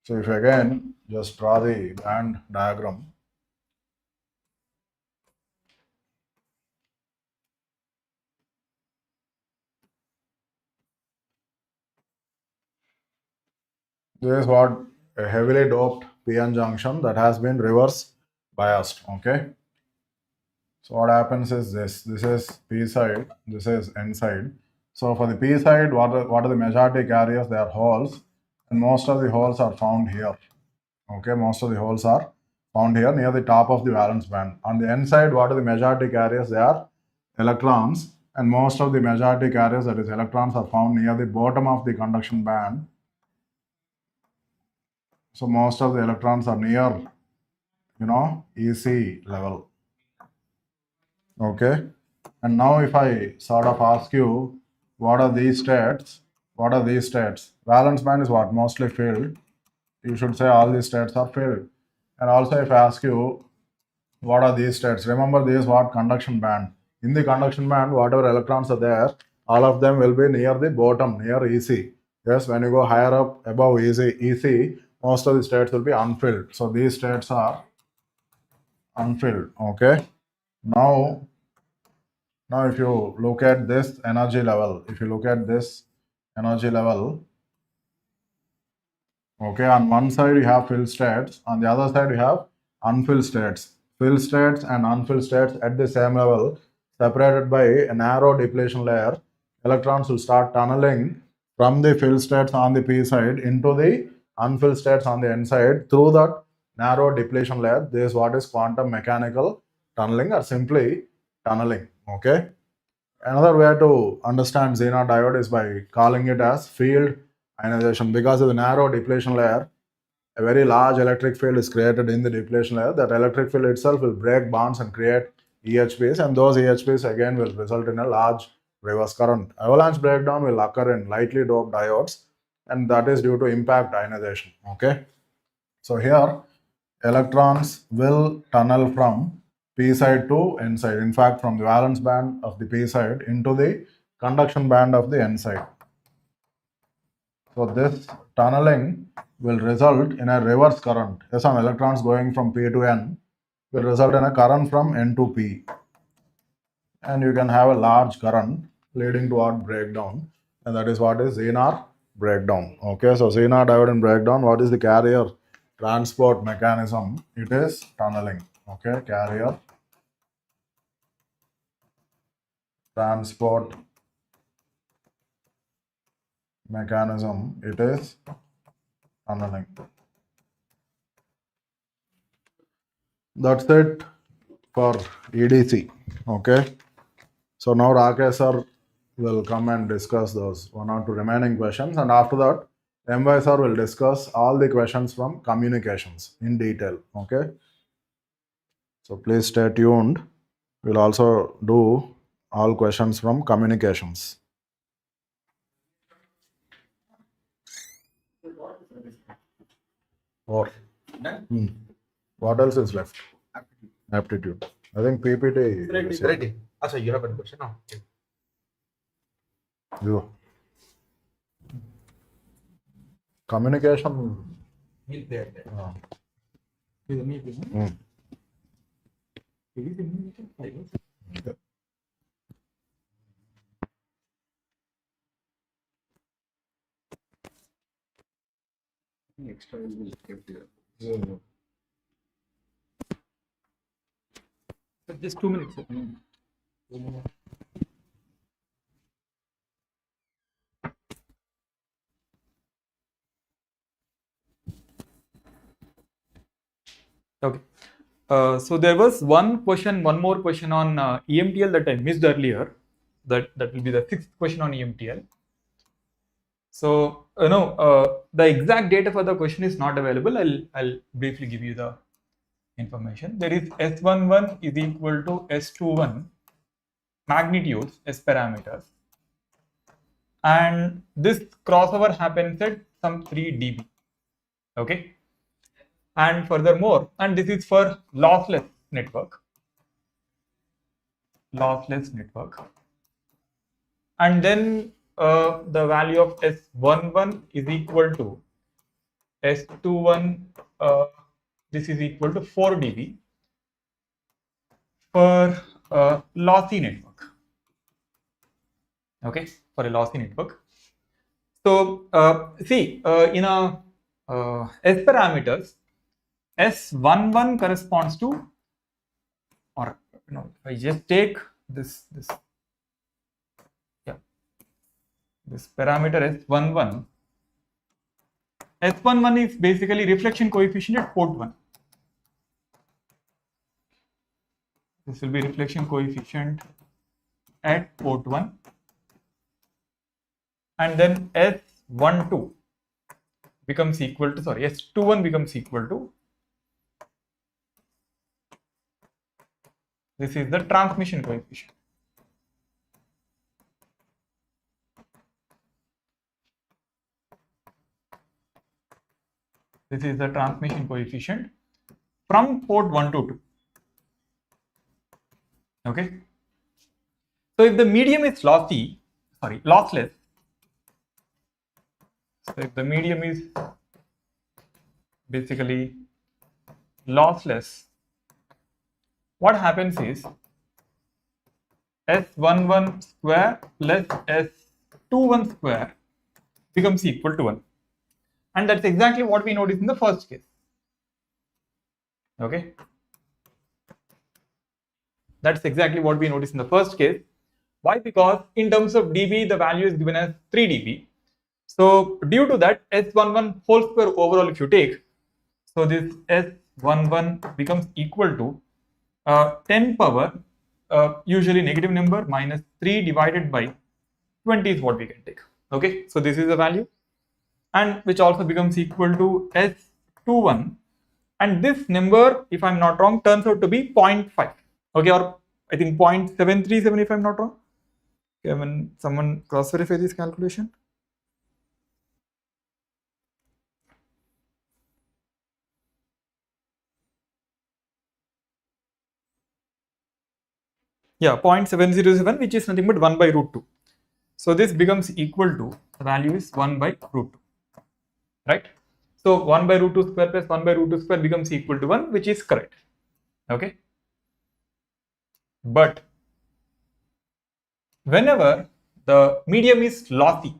So if you again just draw the band diagram. This is what a heavily doped p-n junction that has been reverse biased. Okay. So what happens is this is p side, this is n side. So for the p side, what are the majority carriers? They are holes, and most of the holes are found here. Okay, most of the holes are found here near the top of the valence band. On the n side, what are the majority carriers? They are electrons, and most of the majority carriers, that is electrons, are found near the bottom of the conduction band. So most of the electrons are near, EC level. Okay. And now if I sort of ask you, what are these states? What are these states? Valence band is what? Mostly filled. You should say all these states are filled. And also if I ask you, what are these states? Remember, this is what? Conduction band. In the conduction band, whatever electrons are there, all of them will be near the bottom, near EC. Yes, when you go higher up above EC, most of the states will be unfilled. So these states are unfilled. Okay. Now if you look at this energy level, okay, on one side you have filled states, on the other side you have unfilled states. Filled states and unfilled states at the same level, separated by a narrow depletion layer. Electrons will start tunneling from the filled states on the p side into the unfilled states on the n side through that narrow depletion layer. This is what is quantum mechanical tunneling, or simply tunneling. Okay. Another way to understand Zener diode is by calling it as field ionization. Because of the narrow depletion layer, a very large electric field is created in the depletion layer. That electric field itself will break bonds and create EHPs, and those EHPs again will result in a large reverse current. Avalanche breakdown will occur in lightly doped diodes, and that is due to impact ionization. Okay. So here, electrons will tunnel from p side to n side. In fact, from the valence band of the p side into the conduction band of the n side. So this tunneling will result in a reverse current. Yes, some electrons going from p to n will result in a current from n to p. And you can have a large current leading to what? Breakdown. And that is what is Zener breakdown. Okay, so Zener diode in breakdown, what is the carrier transport mechanism? It is tunneling. Okay, carrier transport mechanism it is tunneling. That's it for EDC. Okay. So now Rakesh sir will come and discuss those 1 or 2 remaining questions, and after that, MY sir will discuss all the questions from communications in detail. Okay. So please stay tuned. We'll also do all questions from communications. Or what else is left? Aptitude. I think PPT. is- Ready. So you have a question now. You. Communication. Ah. Okay. Just 2 minutes. Okay. So there was one more question on EMTL that I missed earlier. That will be the 6th question on EMTL. So the exact data for the question is not available. I'll briefly give you the information. There is S11 is equal to S21 magnitudes, S parameters, and this crossover happens at some 3 dB. Okay. And furthermore, and this is for lossless network. And then the value of S11 is equal to S21, this is equal to 4 dB for lossy network. Okay, for a lossy network. So see, in a S parameters, S11 corresponds to, or if I just take this parameter S11. S11 is basically reflection coefficient at port 1. This will be reflection coefficient at port 1. And then S12 becomes equal to, S21 becomes equal to, this is the transmission coefficient. This is the transmission coefficient from port 1 to 2. Okay. So if the medium is lossless. So if the medium is basically lossless, what happens is S11 square plus S21 square becomes equal to 1. And that's exactly what we noticed in the first case. Okay. That's exactly what we noticed in the first case. Why? Because in terms of dB, the value is given as 3 dB. So due to that, S11 whole square overall, if you take, so this S11 becomes equal to 10 power, usually negative number, minus 3 divided by 20 is what we can take. Okay, so this is the value, and which also becomes equal to S21, and this number, if I'm not wrong, turns out to be 0.5. Okay, or I think 0.737 if I'm not wrong. Okay, when someone cross verify this calculation. Yeah, 0.707, which is nothing but 1 by root 2. So this becomes equal to, the value is 1 by root 2, right? So 1 by root 2 square plus 1 by root 2 square becomes equal to 1, which is correct. Okay. But whenever the medium is lossy,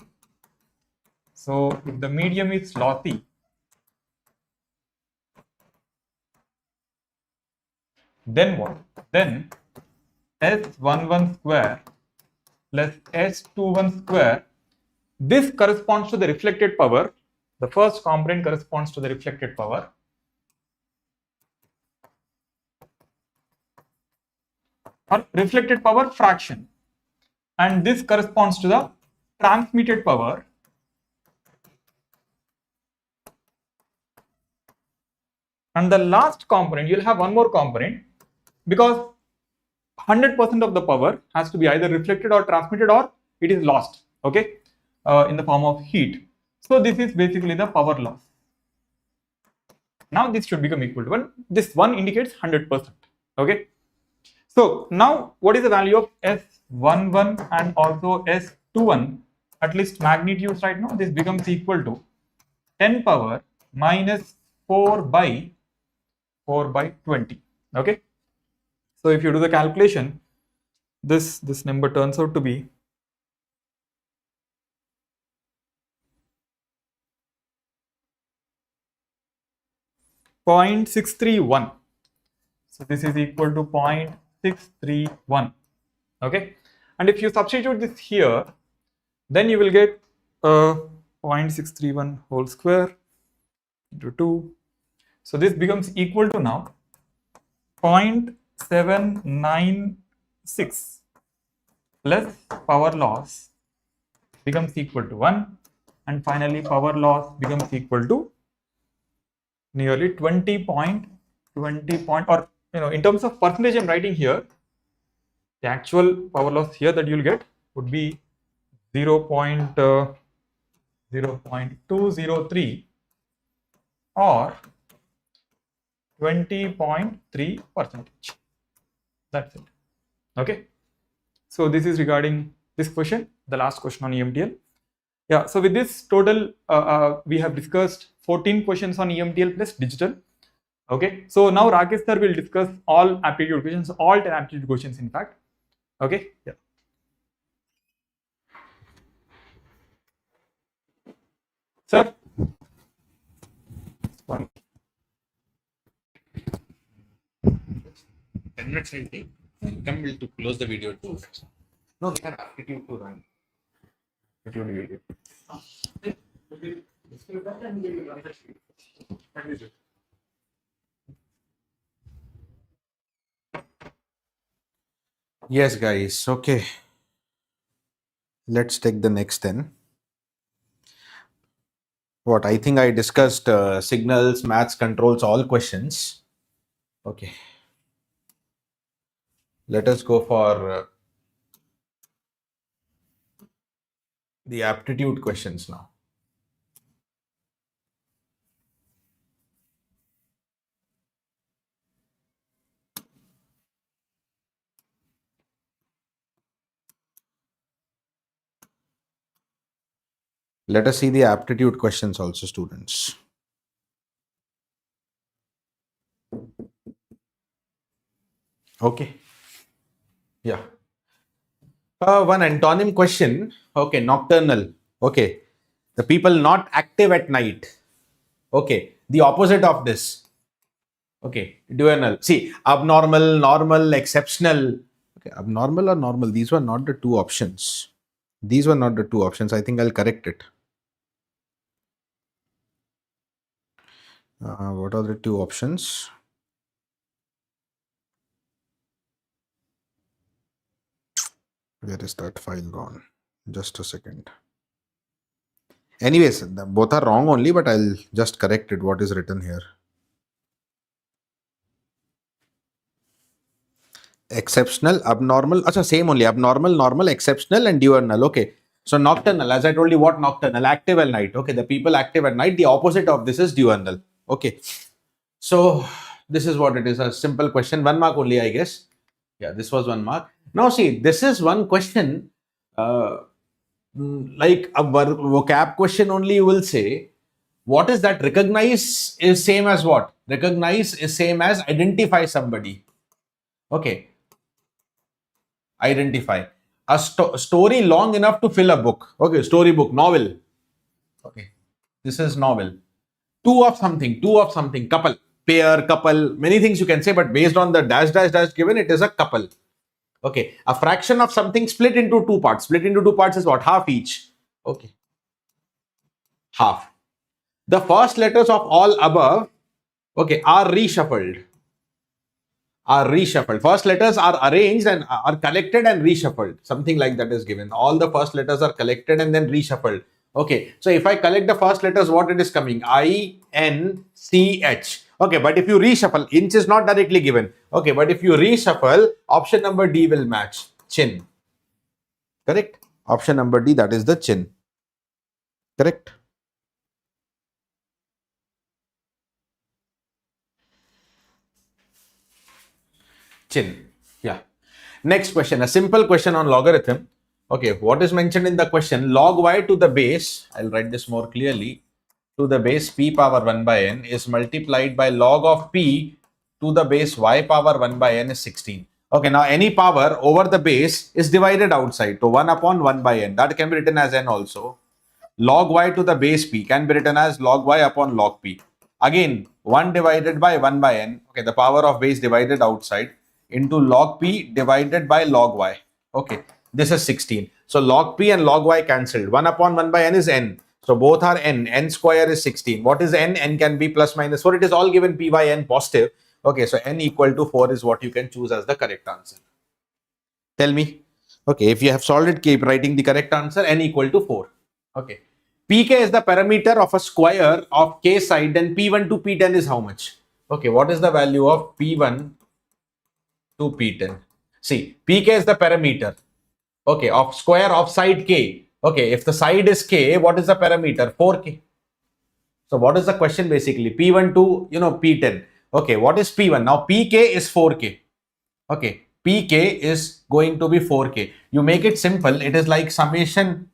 so if the medium is lossy, then what? Then S11 square plus S21 square. This corresponds to the reflected power. The first component corresponds to the reflected power. Or reflected power fraction. And this corresponds to the transmitted power. And the last component, you'll have one more component, because 100% of the power has to be either reflected or transmitted, or it is lost, okay, in the form of heat. So this is basically the power loss. Now this should become equal to 1. This 1 indicates 100%, okay. So now what is the value of S11 and also S21, at least magnitudes right now? This becomes equal to 10 power minus 4 by 20, okay. So if you do the calculation, this number turns out to be 0.631. So this is equal to 0.631, okay. And if you substitute this here, then you will get 0.631 whole square into 2. So this becomes equal to now 0.796 plus power loss becomes equal to 1, and finally power loss becomes equal to nearly 20 point, or in terms of percentage I'm writing here, the actual power loss here that you'll get would be 0.203 or 20.3%. That's it, okay. So this is regarding this question, the last question on EMTL. Yeah, so with this total, we have discussed 14 questions on EMTL plus digital. Okay, so now Rakesh sir will discuss all aptitude questions, all 10 aptitude questions in fact. Okay, yeah. Sir? One. 10 minutes will take. Come to close the video too. No, we can aptitude to run. Aptitude video. Yes, guys. Okay. Let's take the next 10. What I think I discussed signals, maths, controls, all questions. Okay. Let us go for the aptitude questions now. Let us see the aptitude questions also, students. Okay. Yeah. One antonym question. Okay, nocturnal. Okay. The people not active at night. Okay. The opposite of this. Okay. Diurnal. See, abnormal, normal, exceptional. Okay. Abnormal or normal? These were not the two options. These were not the two options. I think I'll correct it. What are the two options? Where is that file gone? Just a second. Anyways, both are wrong only, but I'll just correct it. What is written here? Exceptional, abnormal. Achha, same only. Abnormal, normal, exceptional, and diurnal. Okay. So nocturnal, as I told you, what nocturnal? Active at night. Okay. The people active at night. The opposite of this is diurnal. Okay. So this is what it is. A simple question. 1 mark only, I guess. Yeah, this was 1 mark. Now see, this is one question. Like a vocab question only, you will say, what is that? Recognize is same as what? Recognize is same as identify somebody. Okay. Identify. A story long enough to fill a book. Okay, storybook, novel. Okay. This is novel. Two of something, couple, pair, couple, many things you can say, but based on the dash given, it is a couple. Okay, a fraction of something split into two parts. Split into two parts is what? Half each. Okay, half. The first letters of all above, okay, are reshuffled. First letters are arranged and are collected and reshuffled. Something like that is given. All the first letters are collected and then reshuffled. Okay, so if I collect the first letters, what it is coming? I, N, C, H. Okay, but if you reshuffle, inch is not directly given. Okay, but if you reshuffle, option number D will match. Chin. Correct? Option number D, that is the chin. Correct? Chin. Yeah. Next question, a simple question on logarithm. Okay, what is mentioned in the question? Log y to the base, I'll write this more clearly, to the base p power 1 by n is multiplied by log of p to the base y power 1 by n is 16. Okay, now any power over the base is divided outside. So 1 upon 1 by n. That can be written as n also. Log y to the base p can be written as log y upon log p. Again, 1 divided by 1 by n. Okay, the power of base divided outside into log p divided by log y. Okay, this is 16. So log p and log y cancelled. 1 upon 1 by n is n. So both are n. N square is 16. What is n? N can be plus minus 4. It is all given p by n positive. Okay, so n equal to 4 is what you can choose as the correct answer. Tell me. Okay, if you have solved it, keep writing the correct answer. N equal to 4. Okay. Pk is the parameter of a square of k side, then P1 to P10 is how much? Okay, what is the value of P1 to P10? See, Pk is the parameter, okay, of square of side k. Okay, if the side is k, what is the parameter? 4k. So what is the question basically? P1 to, P10. Okay, what is P1? Now Pk is 4k. Okay, Pk is going to be 4k. You make it simple. It is like summation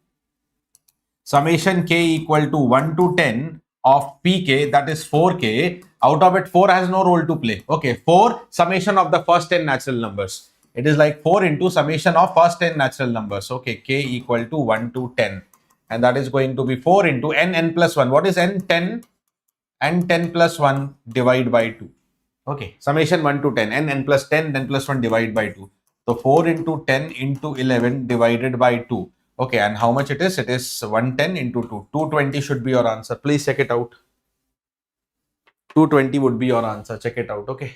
k equal to 1 to 10 of pk, that is 4k. Out of it, 4 has no role to play. Okay, 4 summation of the first 10 natural numbers. It is like 4 into summation of first 10 natural numbers. Okay, k equal to 1 to 10. And that is going to be 4 into n plus 1. What is n? 10. And 10 plus 1 divide by 2. Okay, summation 1 to 10. n plus 10, 10 plus 1 divide by 2. So 4 into 10 into 11 divided by 2. Okay, and how much it is? It is 110 into 2. 220 should be your answer. Please check it out. 220 would be your answer. Check it out. Okay.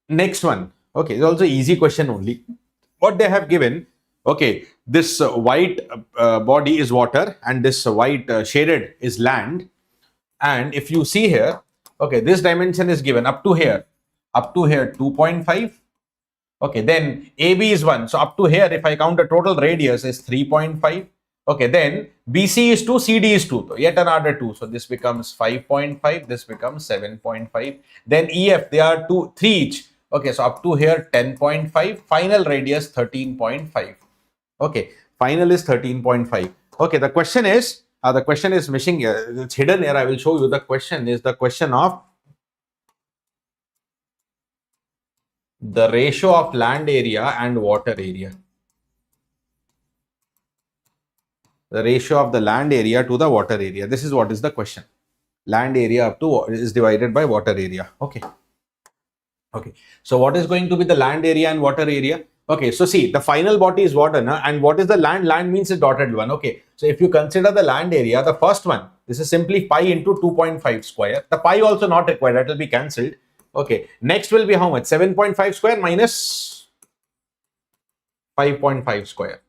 Next one. Okay, it's also easy question only. What they have given, okay, this white body is water and this white shaded is land. And if you see here, okay, this dimension is given up to here 2.5. Okay, then AB is 1. So up to here, if I count the total radius is 3.5. Okay, then BC is 2, CD is 2. So yet another 2. So this becomes 5.5. This becomes 7.5. Then EF, they are 3 each. Okay, so up to here 10.5. Final radius 13.5. Okay, final is 13.5. Okay, the question is missing here. It's hidden here. I will show you. The question is the question of the ratio of land area and water area. The ratio of the land area to the water area. This is what is the question. Land area up to is divided by water area. Okay. Okay. So what is going to be the land area and water area? Okay. So see, the final body is water, na? And what is the land? Land means a dotted one. Okay. So if you consider the land area, the first one, this is simply pi into 2.5 square. The pi also not required. That will be cancelled. Okay. Next will be how much? 7.5 square minus 5.5 square.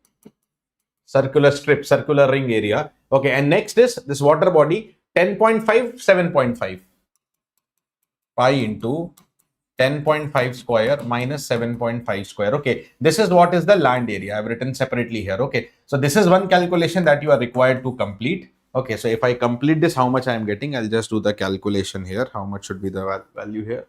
Circular strip, circular ring area. Okay. And next is this water body, 10.5, 7.5. Pi into 10.5 square minus 7.5 square. Okay. This is what is the land area. I've written separately here. Okay. So this is one calculation that you are required to complete. Okay. So if I complete this, how much I am getting? I'll just do the calculation here. How much should be the value here?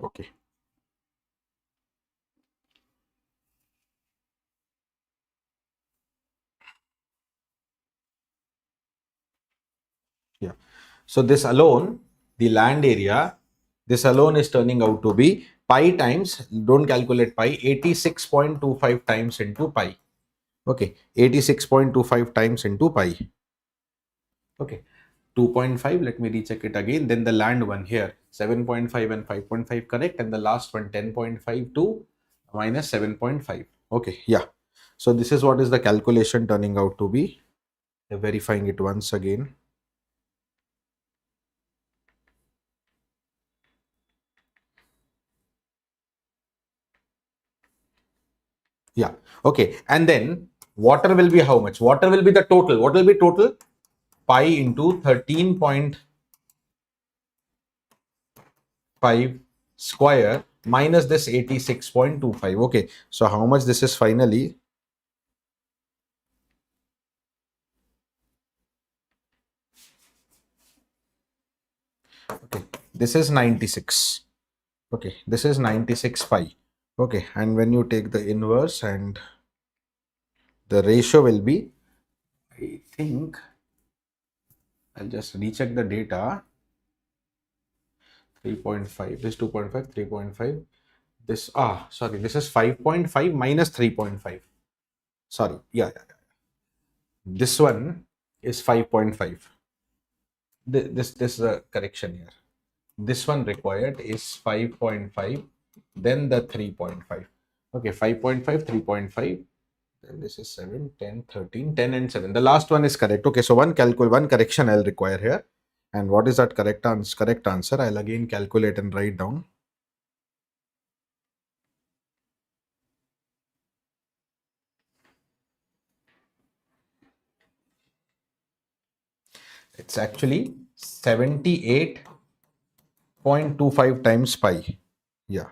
Okay. Yeah. So this alone, the land area This alone is turning out to be pi times, don't calculate pi, 86.25 times into pi. Okay, 86.25 times into pi. Okay, 2.5, let me recheck it again. Then the land one here, 7.5 and 5.5 correct, and the last one 10.5 to minus 7.5. Okay, yeah. So this is what is the calculation turning out to be. Verifying it once again. Yeah, okay. And then water will be how much? Water will be the total. What will be total? Pi into 13.5 square minus this 86.25. Okay, so how much this is finally? Okay, this is 96. Okay, this is 96 pi. Okay, and when you take the inverse, and the ratio will be, I think, I'll just recheck the data. 3.5, this 2.5, 3.5, this, sorry, this is 5.5 minus 3.5. Sorry, yeah. This one is 5.5. This is a correction here. This one required is 5.5, then the 3.5. Okay, 5.5, 3.5, then this is 7, 10, 13, 10 and 7. The last one is correct. Okay, so one correction I'll require here. And what is that correct answer? I'll again calculate and write down. It's actually 78.25 times pi. Yeah,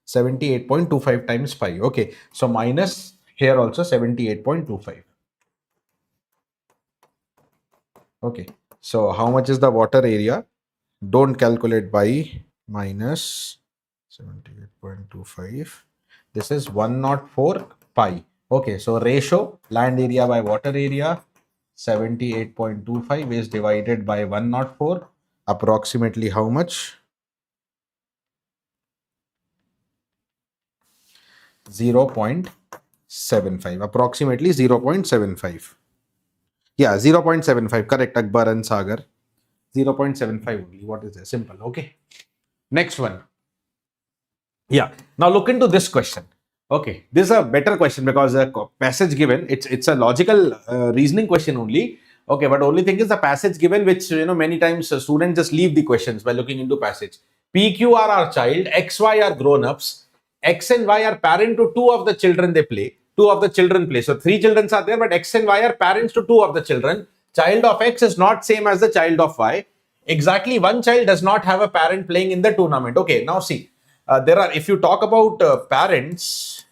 78.25 times pi. Okay, so minus here also 78.25. Okay, so how much is the water area? Don't calculate by, minus 78.25. This is 104 pi. Okay, so ratio land area by water area, 78.25 is divided by 104. Approximately how much? 0.75. Approximately 0.75. Yeah, 0.75. Correct, Akbar and Sagar. 0.75 only. What is this? Simple. Okay. Next one. Yeah. Now look into this question. Okay. This is a better question because the passage given, it's a logical reasoning question only. Okay. But only thing is the passage given, which, many times students just leave the questions by looking into passage. PQ are our child, XY are grown-ups, X and Y are parent to two of the children they play. Two of the children play. So 3 children are there, but X and Y are parents to 2 of the children. Child of X is not same as the child of Y. Exactly one child does not have a parent playing in the tournament. Okay, now see, there are, if you talk about parents,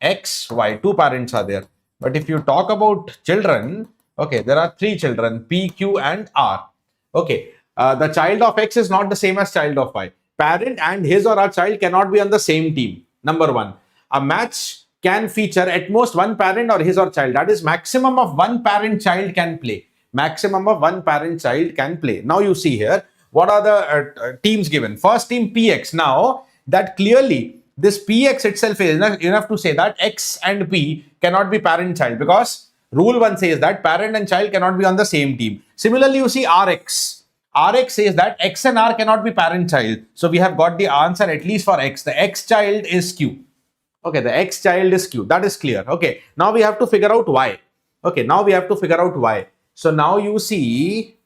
X, Y, 2 parents are there. But if you talk about children, okay, there are 3 children, P, Q and R. Okay, the child of X is not the same as child of Y. Parent and his or her child cannot be on the same team. Number 1. A match can feature at most one parent or his or child. That is maximum of one parent child can play. Maximum of one parent child can play. Now you see here, what are the teams given? First team PX. Now that clearly this PX itself is enough to say that X and P cannot be parent child, because rule 1 says that parent and child cannot be on the same team. Similarly, you see RX. RX says that X and R cannot be parent child. So we have got the answer at least for X. The X child is Q. Okay, the X child is Q. That is clear. Okay, now we have to figure out Y. Okay, now we have to figure out Y. So now you see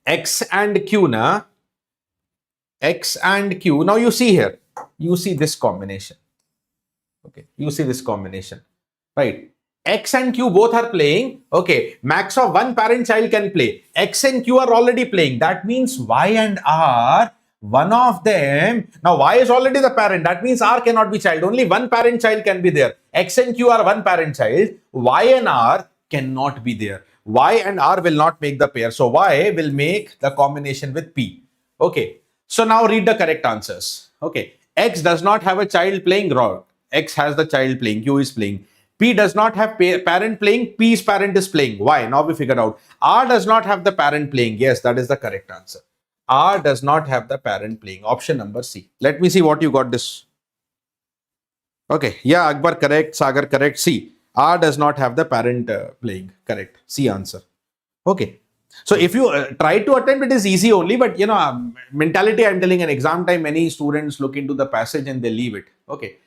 X and Q na. X and Q. Now you see here. You see this combination. Okay, you see this combination. Right. X and Q both are playing. Okay, max of one parent child can play. X and Q are already playing. That means Y and R, one of them. Now Y is already the parent. That means R cannot be child. Only one parent child can be there. X and Q are one parent child. Y and R cannot be there. Y and R will not make the pair. So Y will make the combination with P. Okay. So now read the correct answers. Okay. X does not have a child playing rod. X has the child playing. Q is playing. P does not have parent playing, P's parent is playing. Why? Now we figured out. R does not have the parent playing. Yes, that is the correct answer. R does not have the parent playing. Option number C. Let me see what you got this. Okay, yeah, Akbar correct, Sagar correct. C. R does not have the parent playing. Correct. C answer. Okay. So if you try to attempt, it is easy only, but you know, mentality, I'm telling, an exam time, many students look into the passage and they leave it. Okay.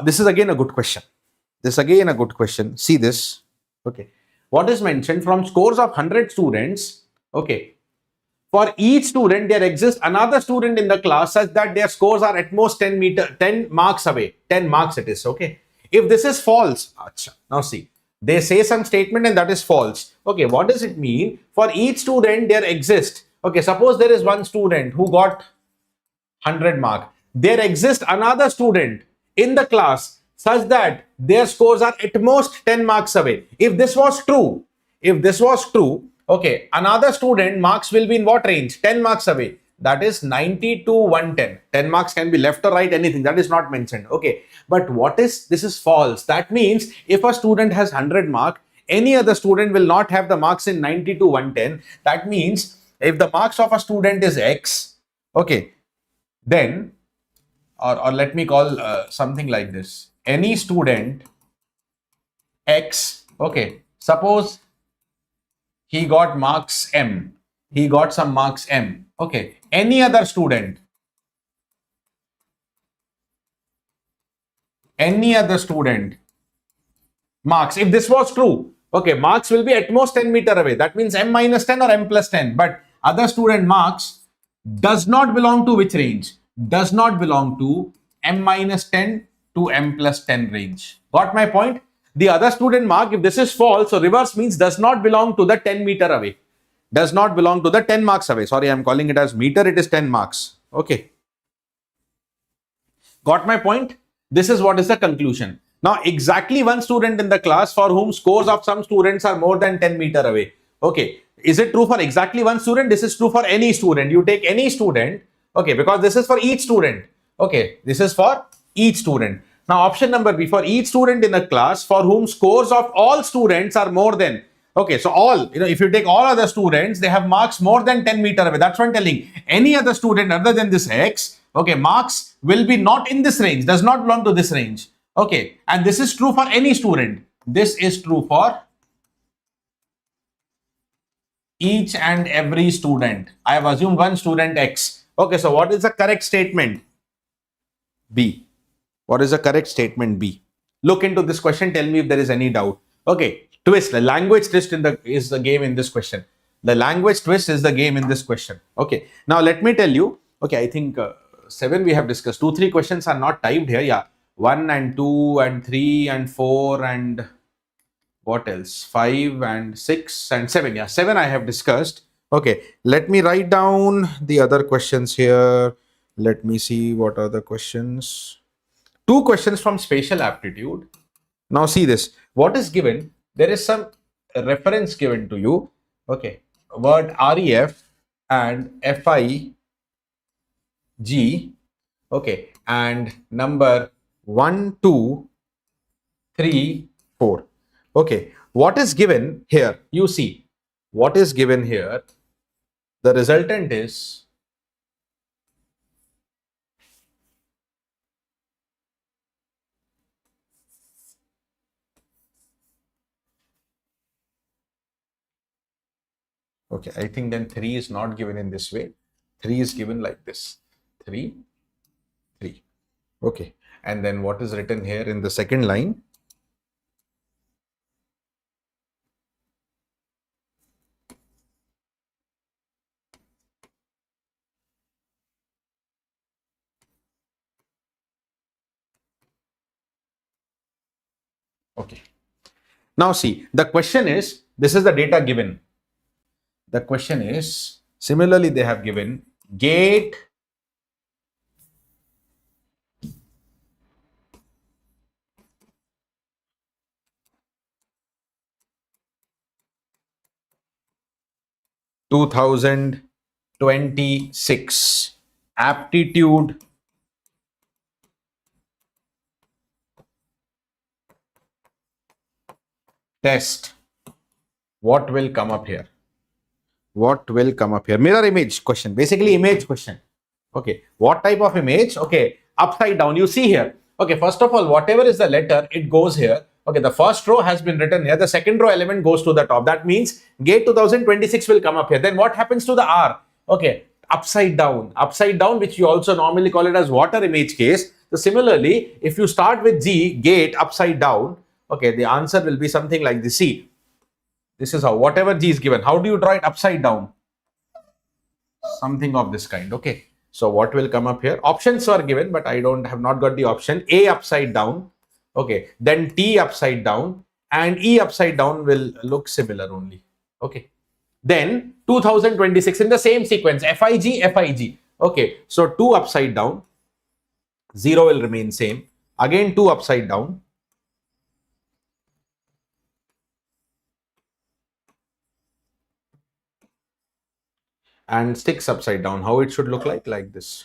This is again a good question. This again a good question. See this. Okay. What is mentioned from scores of 100 students? Okay. For each student, there exists another student in the class such that their scores are at most 10 marks away. 10 marks it is. Okay. If this is false, now see, they say some statement and that is false. Okay. What does it mean? For each student, there exists. Okay. Suppose there is one student who got 100 mark. There exists another student in the class such that their scores are at most 10 marks away. If this was true, okay, another student marks will be in what range? 10 marks away. That is 90 to 110. 10 marks can be left or right, anything. That is not mentioned. Okay. But this is false. That means if a student has 100 mark, any other student will not have the marks in 90 to 110. That means if the marks of a student is X, okay, then, or let me call something like this. Any student X, okay, suppose he got marks M, he got some marks M, okay, any other student marks, if this was true, okay, marks will be at most 10 meter away, that means M minus 10 or M plus 10, but other student marks does not belong to which range? Does not belong to M minus 10 to M plus 10 range. Got my point? The other student mark, if this is false, so reverse means does not belong to the 10 meter away. Does not belong to the 10 marks away. Sorry, I'm calling it as meter, it is 10 marks. Okay. Got my point? This is what is the conclusion. Now, exactly one student in the class for whom scores of some students are more than 10 meter away. Okay. Is it true for exactly one student? This is true for any student. You take any student. Okay. Because this is for each student. Okay. This is for each student. Now, option number B, for each student in a class for whom scores of all students are more than, okay, so all, if you take all other students, they have marks more than 10 meter away. That's what I'm telling. Any other student other than this X, okay, marks will be not in this range, does not belong to this range. Okay, and this is true for any student. This is true for each and every student. I have assumed one student X. Okay, so what is the correct statement? B. What is the correct statement? B. Look into this question. Tell me if there is any doubt. Okay. Twist. The language twist is the game in this question. The language twist is the game in this question. Okay. Now let me tell you. Okay. I think 7 we have discussed. 2, 3 questions are not typed here. Yeah. 1 and 2 and 3 and 4 and what else? 5 and 6 and 7. Yeah. 7 I have discussed. Okay. Let me write down the other questions here. Let me see what are the questions. 2 questions from Spatial Aptitude. Now see this. What is given? There is some reference given to you. Okay. Word REF and FIG. Okay. And number 1, 2, 3, 4. Okay. What is given here? You see. What is given here? The resultant is okay, I think then 3 is not given in this way. 3 is given like this. 3, 3. Okay. And then what is written here in the second line? Okay. Now see, the question is, this is the data given. The question is, similarly they have given gate (2026) aptitude test. What will come up here? What will come up here? Mirror image question, basically image question. Okay, what type of image? Okay, upside down. You see here. Okay, first of all, whatever is the letter, it goes here. Okay, the first row has been written here. The second row element goes to the top. That means gate 2026 will come up here. Then what happens to the R? Okay, upside down, which you also normally call it as water image case. So similarly, if you start with G, gate upside down, okay, the answer will be something like this. See, this is how, whatever G is given. How do you draw it upside down? Something of this kind. Okay. So what will come up here? Options are given, but I have not got the option. A upside down. Okay. Then T upside down and E upside down will look similar only. Okay. Then 2026 in the same sequence. FIG, FIG. Okay. So 2 upside down. 0 will remain same. Again 2 upside down. And 6 upside down. How it should look like this.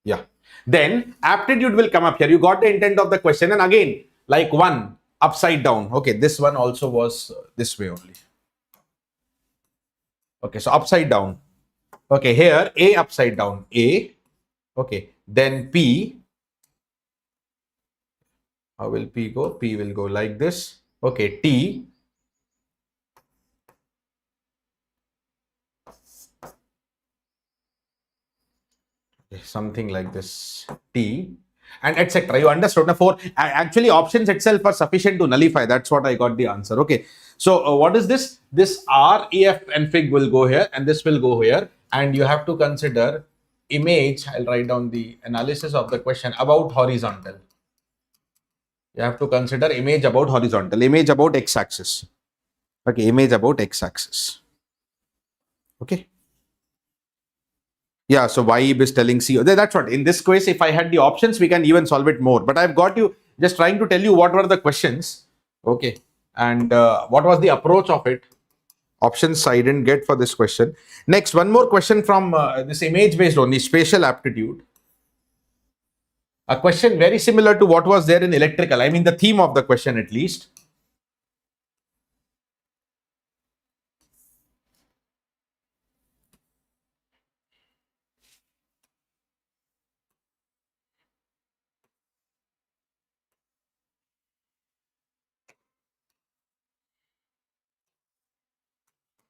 Yeah. Then aptitude will come up here. You got the intent of the question, and again like 1 upside down. Okay, this one also was this way only. Okay, so upside down. Okay, here A upside down. A. Okay, then P. How will P go? P will go like this. Okay, T. Something like this, T, and etc. You understood? Now, for actually options itself are sufficient to nullify. That's what I got the answer. Okay. So what is this? This R, E, F, and Fig will go here, and this will go here. And you have to consider image. I'll write down the analysis of the question about horizontal. You have to consider image about horizontal, image about x-axis. Okay, image about x-axis. Okay. Yeah, so y is telling C. That's what. In this case, if I had the options, we can even solve it more. But I've got you just trying to tell you what were the questions. Okay. And what was the approach of it. Options I didn't get for this question. Next, one more question from this image based only, spatial aptitude. A question very similar to what was there in electrical. I mean, the theme of the question at least.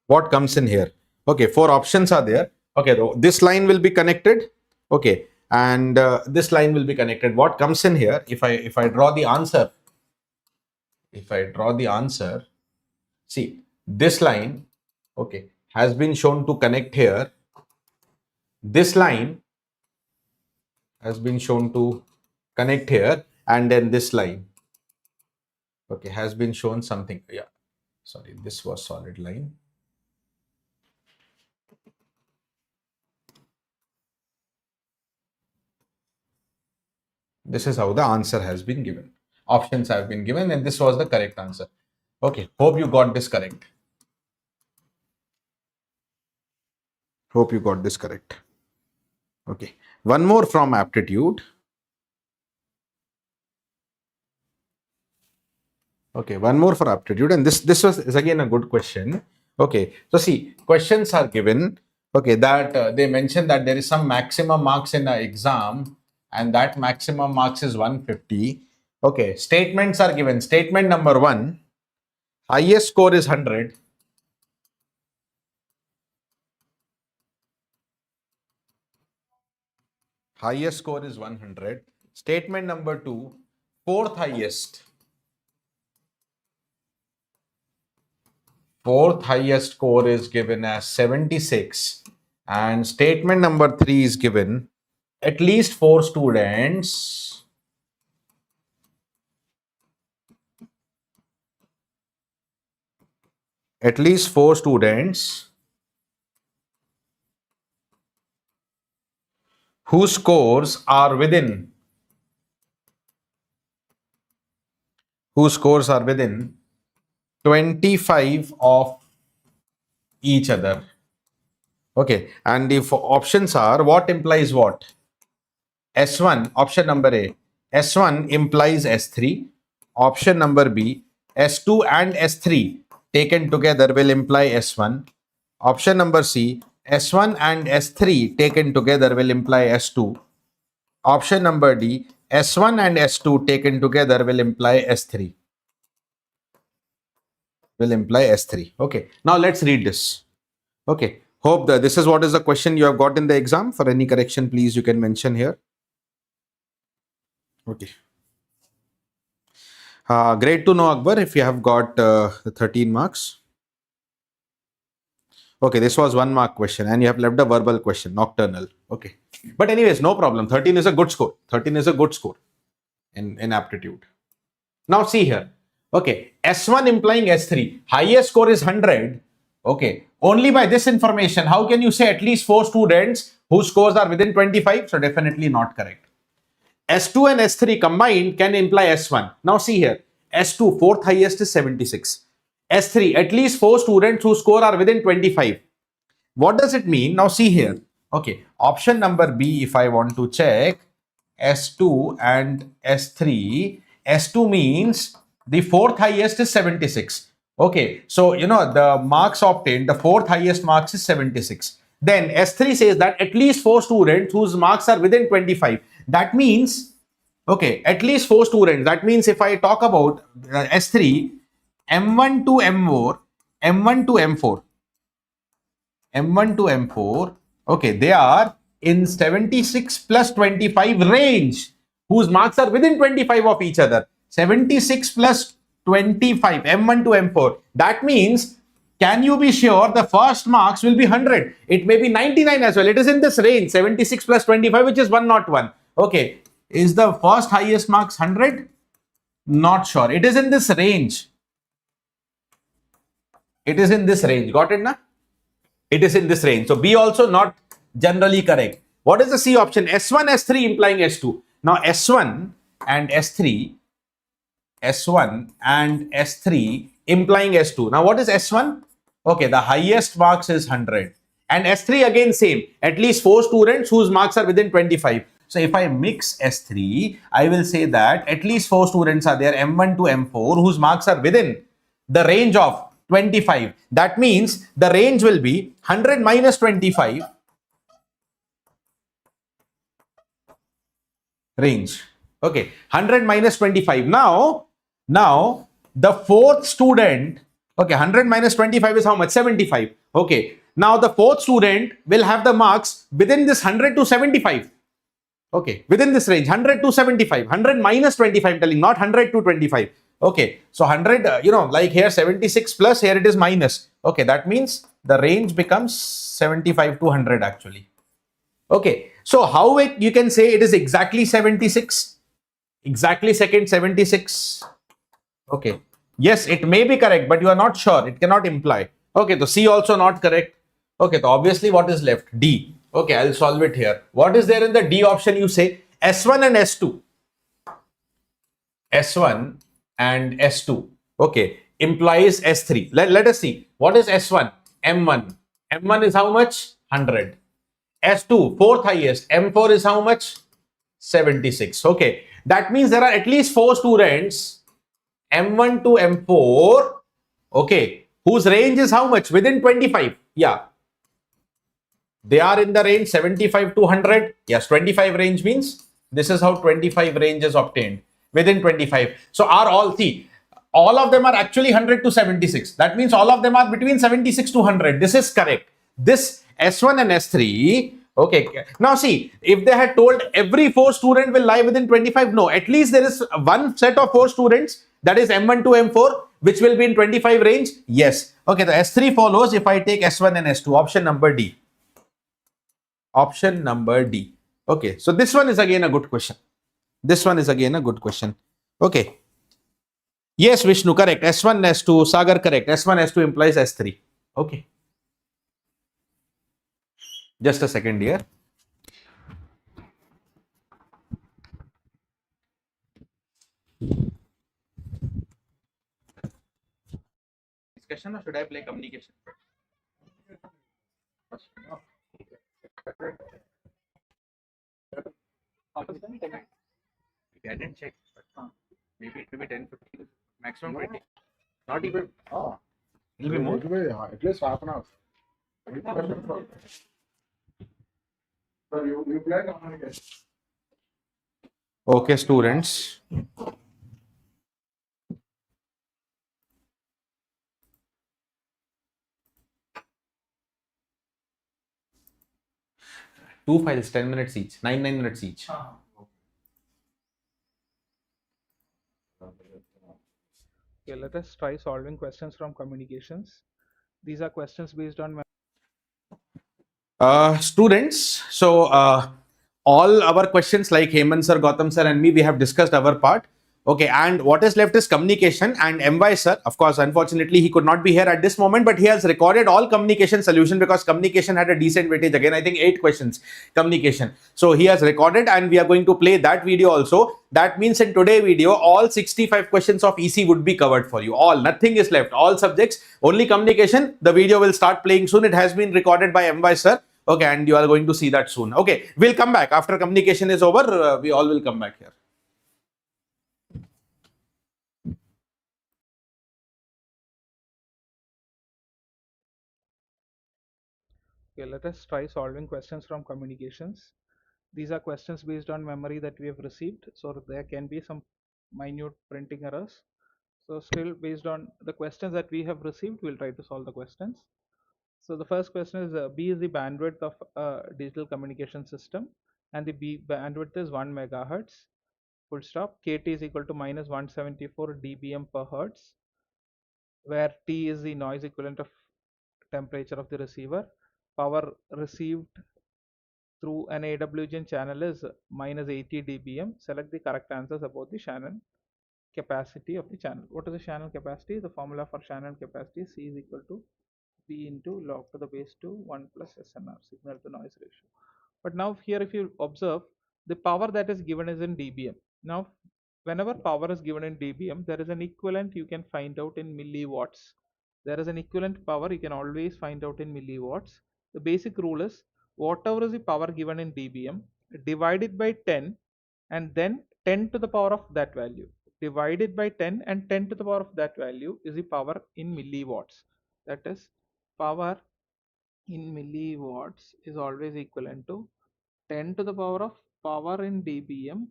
What comes in here? Okay, 4 options are there. Okay, this line will be connected. Okay, and this line will be connected. What comes in here? If I draw the answer, see, this line, okay, has been shown to connect here. This line has been shown to connect here, and then this line, okay, has been shown something. Yeah, sorry, this was solid line. This is how the answer has been given. Options have been given, and this was the correct answer. Okay, hope you got this correct. Hope you got this correct. Okay, one more from aptitude. Okay, one more for aptitude, and this is again a good question. Okay, so see, questions are given. Okay, that they mention that there is some maximum marks in the exam, and that maximum marks is 150. Okay, statements are given. Statement number 1, highest score is 100. Highest score is 100. Statement number 2, fourth highest. Fourth highest score is given as 76. And statement number 3 is given at least 4 students whose scores are within 25 of each other. Okay, and if options are, what implies what? S1, option number A, S1 implies S3. Option number B, S2 and S3 taken together will imply S1. Option number C, S1 and S3 taken together will imply S2. Option number D, S1 and S2 taken together will imply S3. Will imply S3. Okay, now let's read this. Okay, hope that this is what is the question you have got in the exam. For any correction, please, you can mention here. Okay. Great to know, Akbar, if you have got the 13 marks. Okay, this was 1 mark question and you have left a verbal question, nocturnal. Okay. But anyways, no problem. 13 is a good score. 13 is a good score in aptitude. Now see here. Okay, S1 implying S3. Highest score is 100. Okay. Only by this information, how can you say at least 4 students whose scores are within 25? So definitely not correct. S2 and S3 combined can imply S1. Now see here. S2, 4th highest is 76. S3, at least 4 students whose score are within 25. What does it mean? Now see here. Okay, option number B, if I want to check S2 and S3, S2 means the 4th highest is 76. Okay, so you know the marks obtained, the 4th highest marks is 76. Then S3 says that at least 4 students whose marks are within 25. That means, okay, at least 4 students. That means if I talk about S3, M1 to M4, M1 to M4, M1 to M4, okay, they are in 76 plus 25 range, whose marks are within 25 of each other. 76 plus 25, M1 to M4. That means, can you be sure the first marks will be 100? It may be 99 as well. It is in this range, 76 plus 25, which is 101. Okay, is the first highest marks 100? Not sure. It is in this range. It is in this range. Got it, na? It is in this range. So B also not generally correct. What is the C option? S1, S3 implying S2. Now S1 and S3, S1 and S3 implying S2. Now what is S1? Okay, the highest marks is 100. And S3 again same. At least 4 students whose marks are within 25. So if I mix S3, I will say that at least 4 students are there, M1 to M4, whose marks are within the range of 25. That means the range will be 100 minus 25 range. Okay, 100 minus 25. Now the 4th student, okay, 100 minus 25 is how much? 75. Okay, now the 4th student will have the marks within this 100 to 75. Okay, within this range, 100 to 75. 100 minus 25, telling, not 100 to 25. Okay, so 100, like here 76 plus, here it is minus. Okay, that means the range becomes 75 to 100 actually. Okay, so how you can say it is exactly 76? Exactly second 76. Okay, yes, it may be correct, but you are not sure. It cannot imply. Okay, so C also not correct. Okay, so obviously what is left? D. Okay, I'll solve it here. What is there in the D option? You say S1 and S2. S1 and S2. Okay, implies S3. Let us see. What is S1? M1. M1 is how much? 100. S2, 4th highest. M4 is how much? 76. Okay, that means there are at least 4 students, M1 to M4, okay, whose range is how much? Within 25. Yeah. They are in the range 75 to 100. Yes, 25 range means this is how 25 range is obtained. Within 25. So are all of them are actually 100 to 76. That means all of them are between 76 to 100. This is correct. This S1 and S3. Okay. Now see, if they had told every 4 student will lie within 25, no, at least there is one set of 4 students, that is M1 to M4, which will be in 25 range. Yes. Okay. The S3 follows if I take S1 and S2. Option number D. Option number D. Okay. So this one is again a good question. This one is again a good question. Okay. Yes, Vishnu, correct. S1, S2, Sagar, correct. S1, S2 implies S3. Okay. Just a second here. Discussion or should I play communication? I didn't check, but maybe it will be 10, 15, maximum 20. Not even. Ah, It'll be more. it will be at least half an hour. Sir, you play communication. Okay, students. Two files, 10 minutes each, 9 minutes each. Okay, let us try solving questions from communications. These are questions based on Students, so all our questions like Hemant sir, Gautam sir and me, we have discussed our part. Okay, and what is left is communication, and MY sir, of course, unfortunately, he could not be here at this moment, but he has recorded all communication solution because communication had a decent weightage. Again, I think 8 questions, communication. So he has recorded and we are going to play that video also. That means in today's video, all 65 questions of EC would be covered for you. All, nothing is left, all subjects, only communication. The video will start playing soon. It has been recorded by MY sir. Okay, and you are going to see that soon. Okay, we'll come back after communication is over. We all will come back here. Okay, let us try solving questions from communications. These are questions based on memory that we have received, so there can be some minute printing errors. So still based on the questions that we have received, we'll try to solve the questions. So the first question is B is the bandwidth of a digital communication system, and the B bandwidth is 1 megahertz. Full stop. KT is equal to minus 174 dBm per hertz, where T is the noise equivalent of temperature of the receiver. Power received through an AWGN channel is minus 80 dBm. Select the correct answers about the Shannon capacity of the channel. What is the Shannon capacity? The formula for Shannon capacity is C is equal to B into log to the base 2 1 plus SNR, signal to noise ratio. But now here if you observe, the power that is given is in dBm. Now whenever power is given in dBm, there is an equivalent you can find out in milliwatts. There is an equivalent power you can always find out in milliwatts. The basic rule is whatever is the power given in dBm, divide it by 10 and then 10 to the power of that value. Divided by 10 and 10 to the power of that value is the power in milliwatts. That is, power in milliwatts is always equivalent to 10 to the power of power in dBm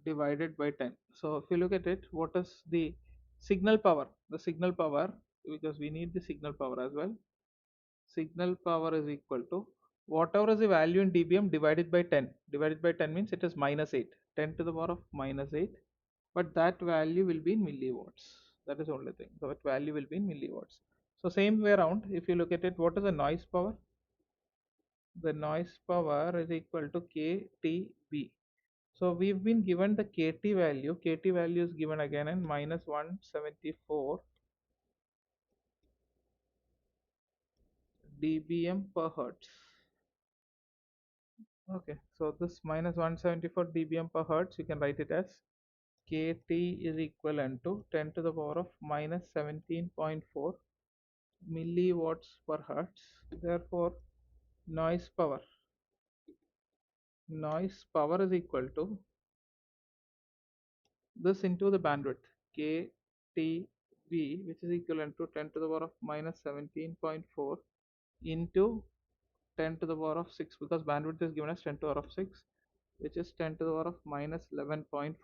divided by 10. So if you look at it, what is the signal power? The signal power, because we need the signal power as well. Signal power is equal to whatever is the value in dBm divided by 10. Divided by 10 means it is minus 8. 10 to the power of minus 8. But that value will be in milliwatts. That is the only thing. So that value will be in milliwatts. So same way around, if you look at it, what is the noise power? The noise power is equal to KTB. So we've been given the KT value. KT value is given again in minus 174 dBm per hertz. Okay, so this minus 174 dBm per hertz, you can write it as KT is equivalent to 10 to the power of minus 17.4 milliwatts per hertz. Therefore, noise power is equal to this into the bandwidth KTB, which is equivalent to 10 to the power of minus 17.4 into 10 to the power of 6, because bandwidth is given as 10 to the power of 6, which is 10 to the power of minus 11.4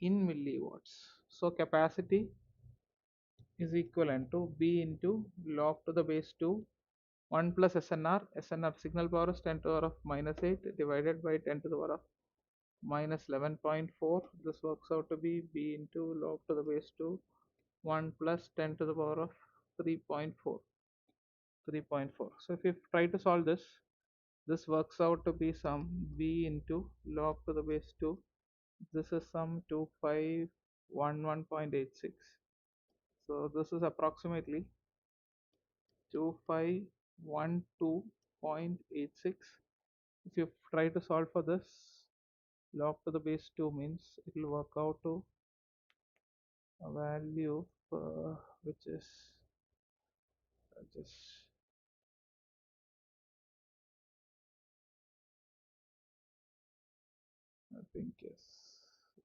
in milliwatts. So capacity is equivalent to B into log to the base 2 1 plus SNR signal power is 10 to the power of minus 8 divided by 10 to the power of minus 11.4. This works out to be B into log to the base 2 1 plus 10 to the power of 3.4. So if you try to solve this, this works out to be some B into log to the base 2. This is some 2511.86. So this is approximately 2512.86. If you try to solve for this, log to the base 2 means it will work out to a value which is just I think yes,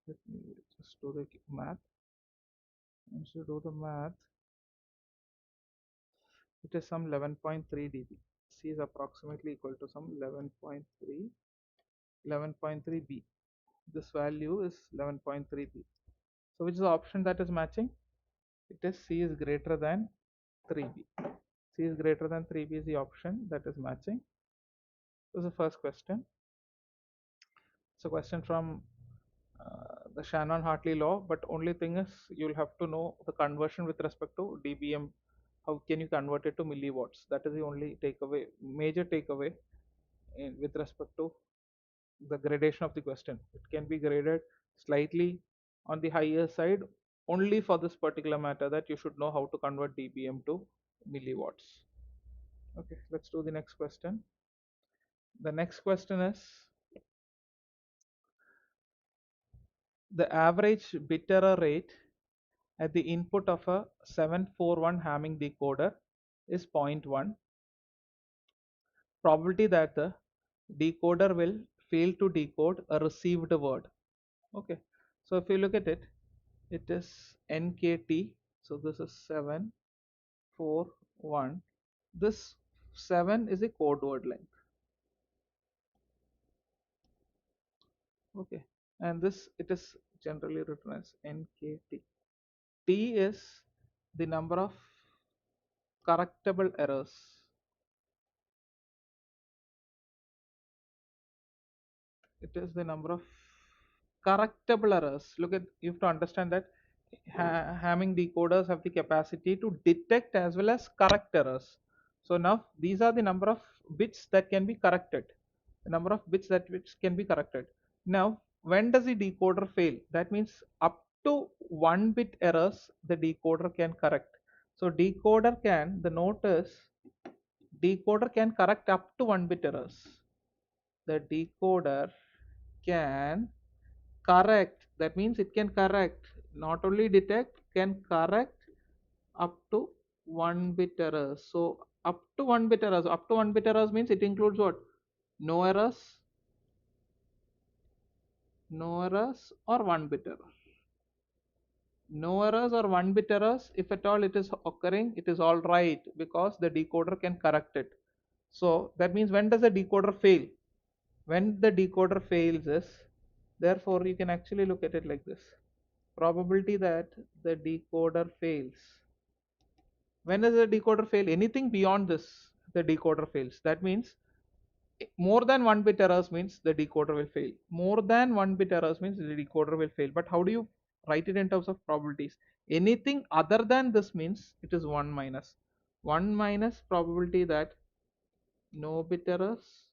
Let me just do the math. Once you do the math, it is some 11.3 dB. C is approximately equal to some 11.3 B. This value is 11.3 B. So which is the option that is matching? It is C is greater than 3B. C is greater than 3B is the option that is matching. This is the first question. It's a question from the Shannon-Hartley law, but only thing is you'll have to know the conversion with respect to dBm. How can you convert it to milliwatts? That is the only takeaway, major takeaway with respect to the gradation of the question. It can be graded slightly on the higher side only for this particular matter, that you should know how to convert dBm to milliwatts. Okay, let's do the next question. The next question is, the average bit error rate at the input of a 741 Hamming decoder is 0.1. Probability that the decoder will fail to decode a received word. Okay, so if you look at it, it is nkt. So this is 741. This 7 is a code word length. Okay, and this, it is generally written as nkt. T is the number of correctable errors. It is the number of correctable errors. Look at, you have to understand that Hamming decoders have the capacity to detect as well as correct errors. So now these are the number of bits that can be corrected. The number of bits that which can be corrected. Now, when does the decoder fail? That means up to 1 bit errors the decoder can correct. So decoder can, the note is, decoder can correct up to 1 bit errors. The decoder can correct, that means it can correct, not only detect, can correct up to 1 bit errors. So up to 1 bit errors, up to 1 bit errors means it includes what? No errors, no errors, or 1 bit error. No errors or 1 bit errors, if at all it is occurring, it is all right, because the decoder can correct it. So that means, when does the decoder fail? When the decoder fails is, therefore you can actually look at it like this: probability that the decoder fails. When does the decoder fail? Anything beyond this, the decoder fails. That means more than 1 bit errors means the decoder will fail. More than 1 bit errors means the decoder will fail. But how do you write it in terms of probabilities? Anything other than this means it is 1 minus. 1 minus probability that no bit errors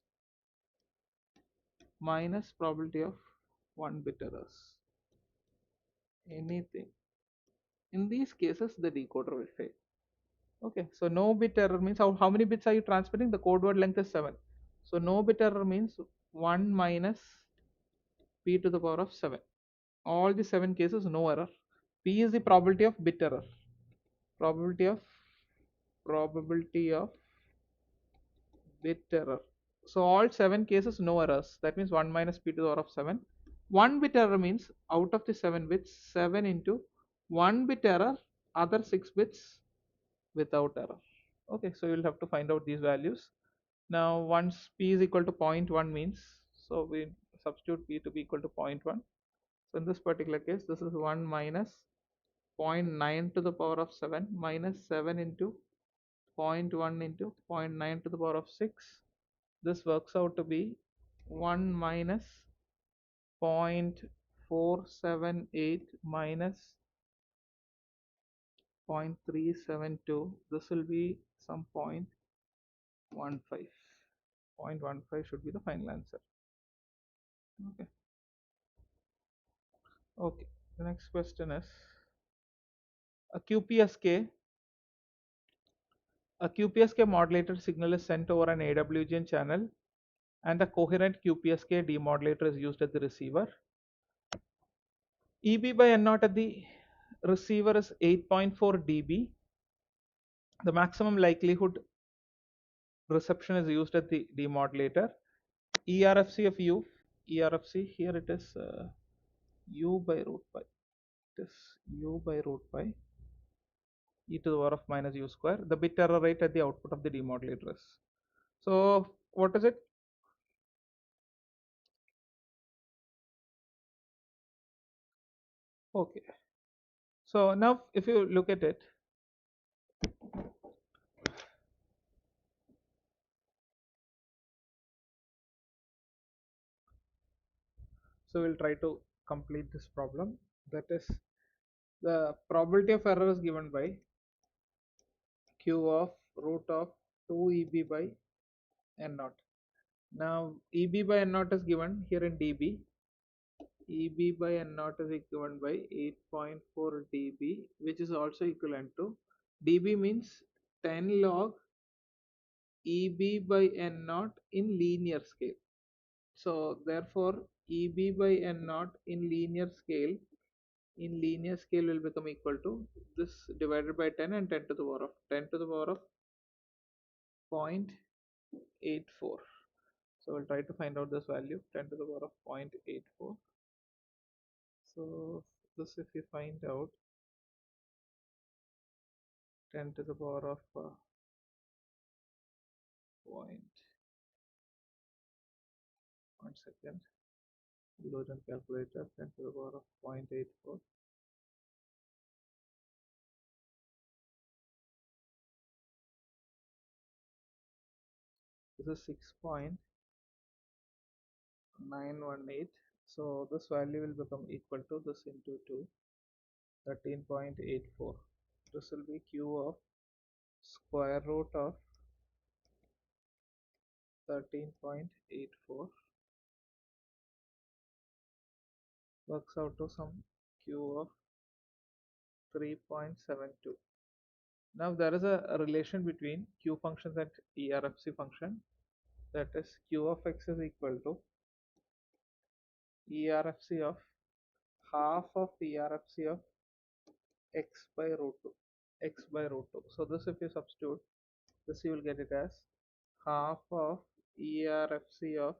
minus probability of 1 bit errors. Anything. In these cases, the decoder will fail. Okay, so no bit error means how many bits are you transmitting? The code word length is 7. So no bit error means 1 minus p to the power of 7. All the 7 cases, no error. P is the probability of bit error. Probability of bit error. So all 7 cases, no errors. That means 1 minus p to the power of 7. 1 bit error means out of the 7 bits, 7 into 1 bit error, other 6 bits without error. Okay, so you'll have to find out these values. Now once p is equal to 0.1 means, so we substitute p to be equal to 0.1. So in this particular case, this is 1 minus 0.9 to the power of 7 minus 7 into 0.1 into 0.9 to the power of 6. This works out to be 1 minus 0.478 minus 0.372. This will be some 0.15. 0.15 should be the final answer. Okay. Okay. The next question is, a QPSK a QPSK modulator signal is sent over an AWGN channel, and a coherent QPSK demodulator is used at the receiver. EB by N naught at the receiver is 8.4 dB. The maximum likelihood reception is used at the demodulator. ERFC of U, ERFC, here it is u by root pi. This u by root pi e to the power of minus u square. The bit error rate at the output of the demodulator is. So what is it? Okay. So now if you look at it, so we'll try to complete this problem. That is, the probability of error is given by q of root of 2 eb by n naught. Now eb by n naught is given here in dB. eb by n naught is given by 8.4 dB, which is also equivalent to, dB means 10 log eb by n naught in linear scale. So therefore eb by n naught in linear scale will become equal to this divided by 10 and 10 to the power of 0.84. So we'll try to find out this value, 10 to the power of 0.84. So this, if you find out 10 to the power of point, 1 second, load and calculator, 10 to the power of 0.84. This is 6.918. So this value will become equal to this into 2, 13.84. This will be q of square root of 13.84, works out to some q of 3.72. Now there is a relation between q functions and ERFC function, that is q of x is equal to ERFC of half of ERFC of x by root 2. So this, if you substitute this, you will get it as half of ERFC of,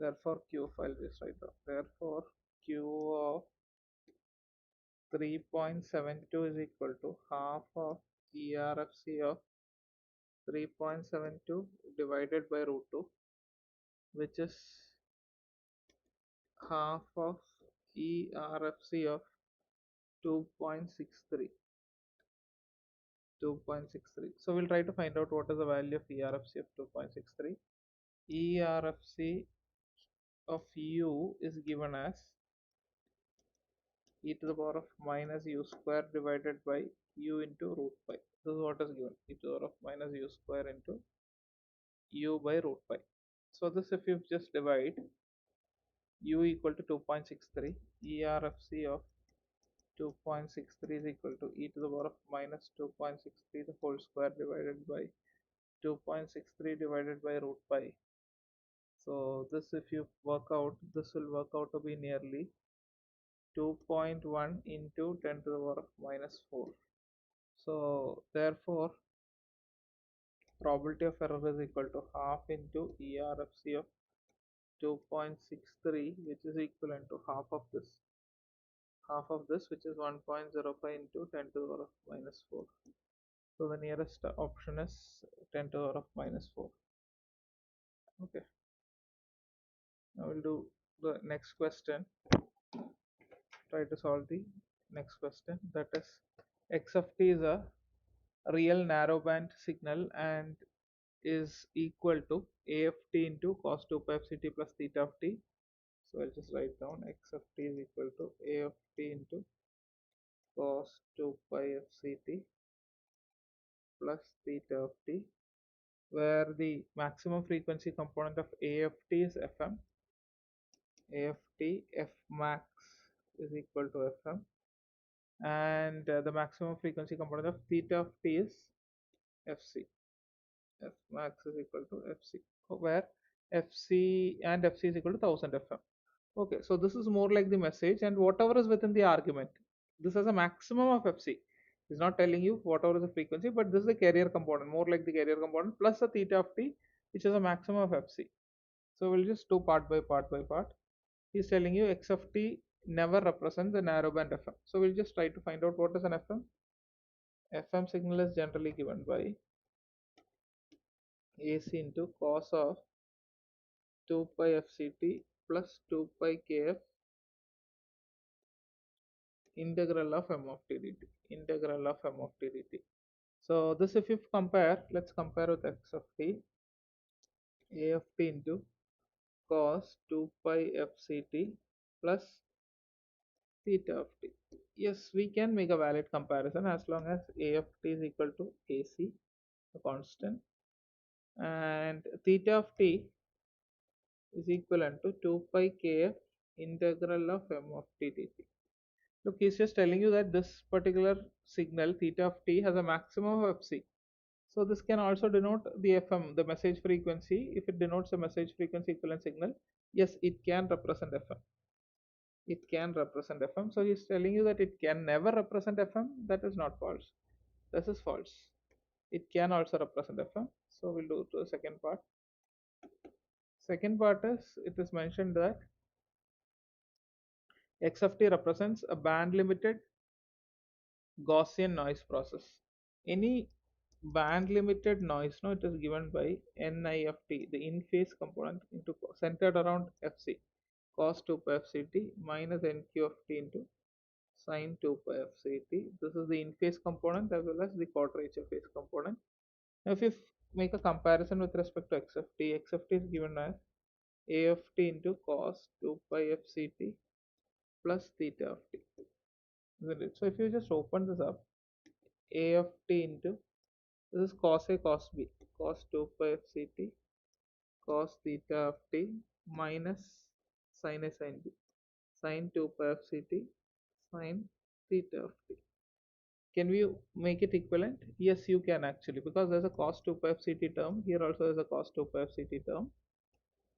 therefore q, I'll just write down, therefore q of 3.72 is equal to half of ERFC of 3.72 divided by root 2, which is half of ERFC of 2.63. So we'll try to find out what is the value of ERFC of 2.63. ERFC of u is given as e to the power of minus u square divided by u into root pi. This is what is given, e to the power of minus u square into u by root pi. So this, if you just divide, u equal to 2.63, ERFC of 2.63 is equal to e to the power of minus 2.63 the whole square divided by 2.63 divided by root pi. So this, if you work out, this will work out to be nearly 2.1 into 10 to the power of minus 4. So therefore probability of error is equal to half into ERFC of 2.63, which is equivalent to half of this, which is 1.05 into 10 to the power of minus 4. So the nearest option is 10 to the power of minus 4. Okay, now we'll do the next question. Try to solve the next question, that is x of t is a real narrowband signal and is equal to a of t into cos 2 pi f c t plus theta of t. So I'll just write down x of t is equal to a of t into cos 2 pi f c t plus theta of t, where the maximum frequency component of a of t is fm, a of t f max is equal to fm, and the maximum frequency component of theta of t is fc, f max is equal to fc, where fc is equal to 1000 fm. Okay, so this is more like the message, and whatever is within the argument, this has a maximum of fc. It's not telling you whatever is the frequency, but this is the carrier component, more like the carrier component, plus a theta of t, which is a maximum of fc. So we'll just do part by part. He's telling you x of t never represents the narrowband FM. So we'll just try to find out what is an FM. FM signal is generally given by AC into cos of 2 pi FCT plus 2 pi KF integral of M of t dt. Integral of M of t dt. So this, if you compare, let's compare with x of t, a of t into cos 2 pi FCT plus theta of t. Yes, we can make a valid comparison as long as a of t is equal to AC, a constant, and theta of t is equivalent to 2 pi kf integral of M of t dt. Look, he's just telling you that this particular signal theta of t has a maximum of fc. So this can also denote the FM, the message frequency. If it denotes a message frequency equivalent signal, yes, it can represent FM. It can represent FM. So he's telling you that it can never represent FM. That is not false. This is false. It can also represent FM. So we'll do to the second part. Second part is, it is mentioned that x of t represents a band limited Gaussian noise process. Any band limited noise, no, it is given by ni of t, the in phase component, into centered around fc, cos 2 pi fct minus nq of t into sin 2 pi fct. This is the in phase component as well as the quadrature phase component. Now if you make a comparison with respect to x of t is given as a of t into cos 2 pi fct plus theta of t, isn't it? So if you just open this up, a of t into, this is cos a cos b, cos 2 pi fct cos theta of t minus sin a sin b, sin 2 pi fct sin theta of t. Can we make it equivalent? Yes, you can actually, because there's a cos 2 pi fct term here, also there's a cos 2 pi fct term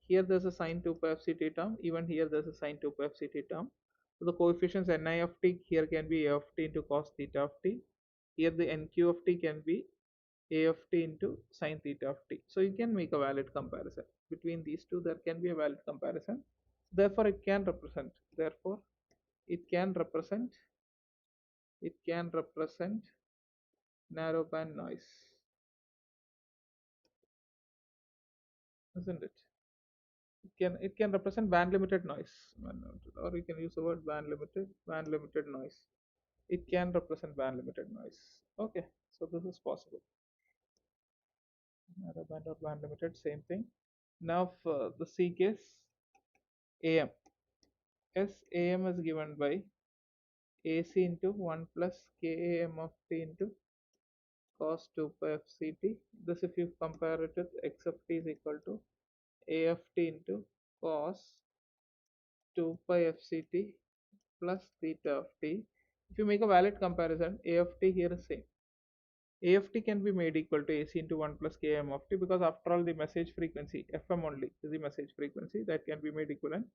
here, there's a sin 2 pi fct term, even here there's a sin 2 pi fct term. So the coefficients ni of t here can be a of t into cos theta of t, here the nq of t can be a of t into sin theta of t. So you can make a valid comparison between these two. There can be a valid comparison. Therefore it can represent, therefore it can represent narrowband noise, isn't it? It can represent band limited noise, or you can use the word band limited noise. It can represent band limited noise. Okay, so this is possible. Narrowband or band limited, same thing. Now for the C case, AM, SAM is given by AC into 1 plus KAM of t into cos 2 pi fct. This, if you compare it with x of t, is equal to a of t into cos 2 pi fct plus theta of t. If you make a valid comparison, a of t here is same. A of t can be made equal to AC into 1 plus km of t, because after all the message frequency FM only is the message frequency, that can be made equivalent.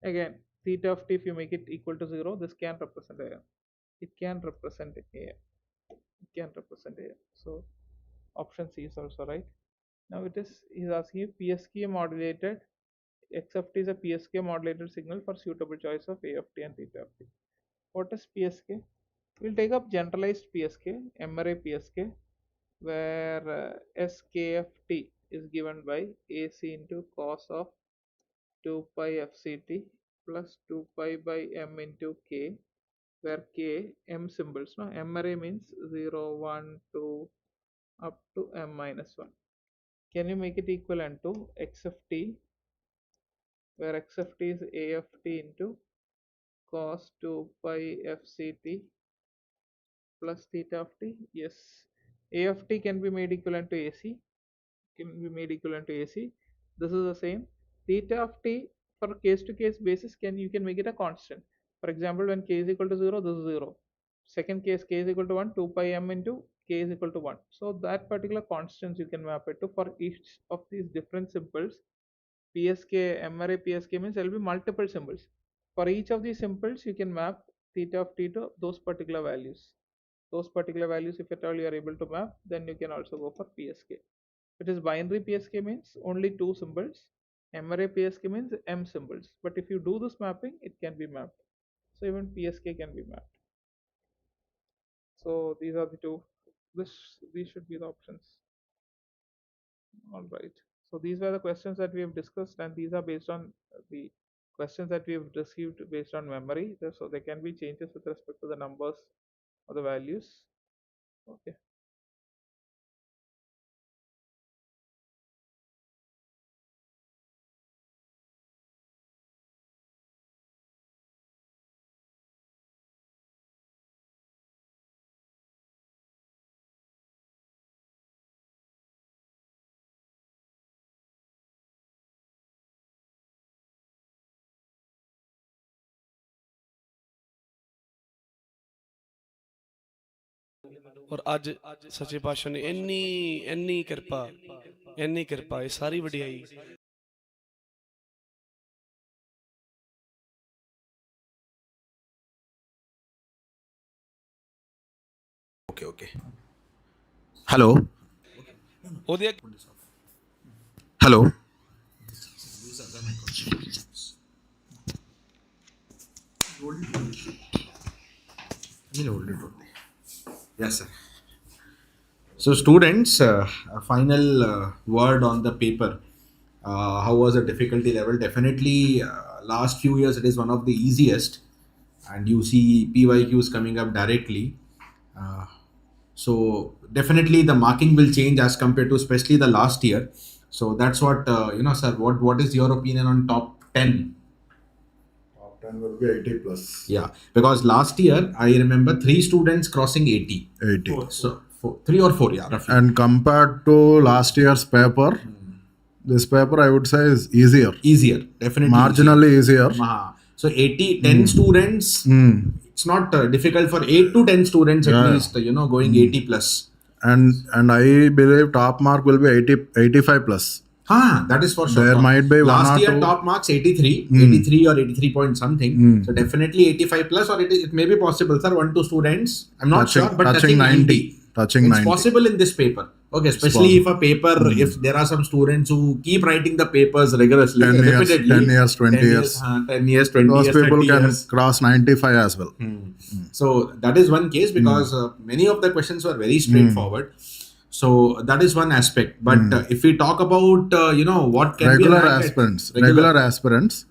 Again, theta of t, if you make it equal to 0, this can represent AM. It can represent AM. It can represent AM. So option C is also right. Now it is, he's asking you PSK modulated, x of t is a PSK modulated signal for suitable choice of A of t and theta of t. What is PSK? We'll take up generalized PSK, MRA PSK, where SKFT is given by AC into cos of 2 pi FCT plus 2 pi by M into K, where K, M symbols, no, MRA means 0, 1, 2, up to M minus 1. Can you make it equivalent to X of t, where X of t is A of t into cos 2 pi FCT plus theta of t? Yes. A of t can be made equivalent to AC, This is the same. Theta of t, for case to case basis, you can make it a constant. For example, when k is equal to 0, this is 0. Second case, k is equal to 1, 2 pi m into k is equal to 1. So that particular constants you can map it to for each of these different symbols. PSK, MRA PSK means there will be multiple symbols. For each of these symbols, you can map theta of t to those particular values. Those particular values, if at all you are able to map, then you can also go for PSK. It is binary PSK means only two symbols. MRA PSK means M symbols. But if you do this mapping, it can be mapped. So even PSK can be mapped. So these are the two. These should be the options. All right. So these were the questions that we have discussed, and these are based on the questions that we have received based on memory. So there can be changes with respect to the numbers or the values. Okay. ਔਰ ਅੱਜ ਸੱਚੇ ਪਾਤਸ਼ਾਹ ਨੇ ਇੰਨੀ ਕਿਰਪਾ ਇਹ ਸਾਰੀ ਵਡਿਆਈ Okay. Hello. ਉਹਦੇ Hello. Yes, sir. So, students, a final word on the paper. How was the difficulty level? Definitely, last few years it is one of the easiest, and you see PYQs coming up directly. So definitely the marking will change as compared to especially the last year. So that's what sir. What is your opinion on top 10? Top 10 will be 80 plus. Yeah, because last year I remember 3 students crossing 80. 80. So 3 or 4, yeah, roughly. And compared to last year's paper, this paper I would say is easier. Easier, definitely. Marginally easier. So 10 students. It's not difficult for 8 to 10 students at least. Going 80 plus. And I believe top mark will be 85 plus. That is for sure. There might be last one or year two. top marks 83 or 83 point something. So definitely 85 plus, or it may be possible, sir. 1-2 students. I'm not sure, but touching 90. Touching It's 90. possible in this paper. Okay, especially if a paper, if there are some students who keep writing the papers rigorously, 10 years, repeatedly, 10 years, 20 years. 10 years, 20 Those years, people 30 can years. cross 95 as well. So that is one case, because many of the questions were very straightforward. So that is one aspect. But if we talk about what can Regular be aspirants. Regular aspirants.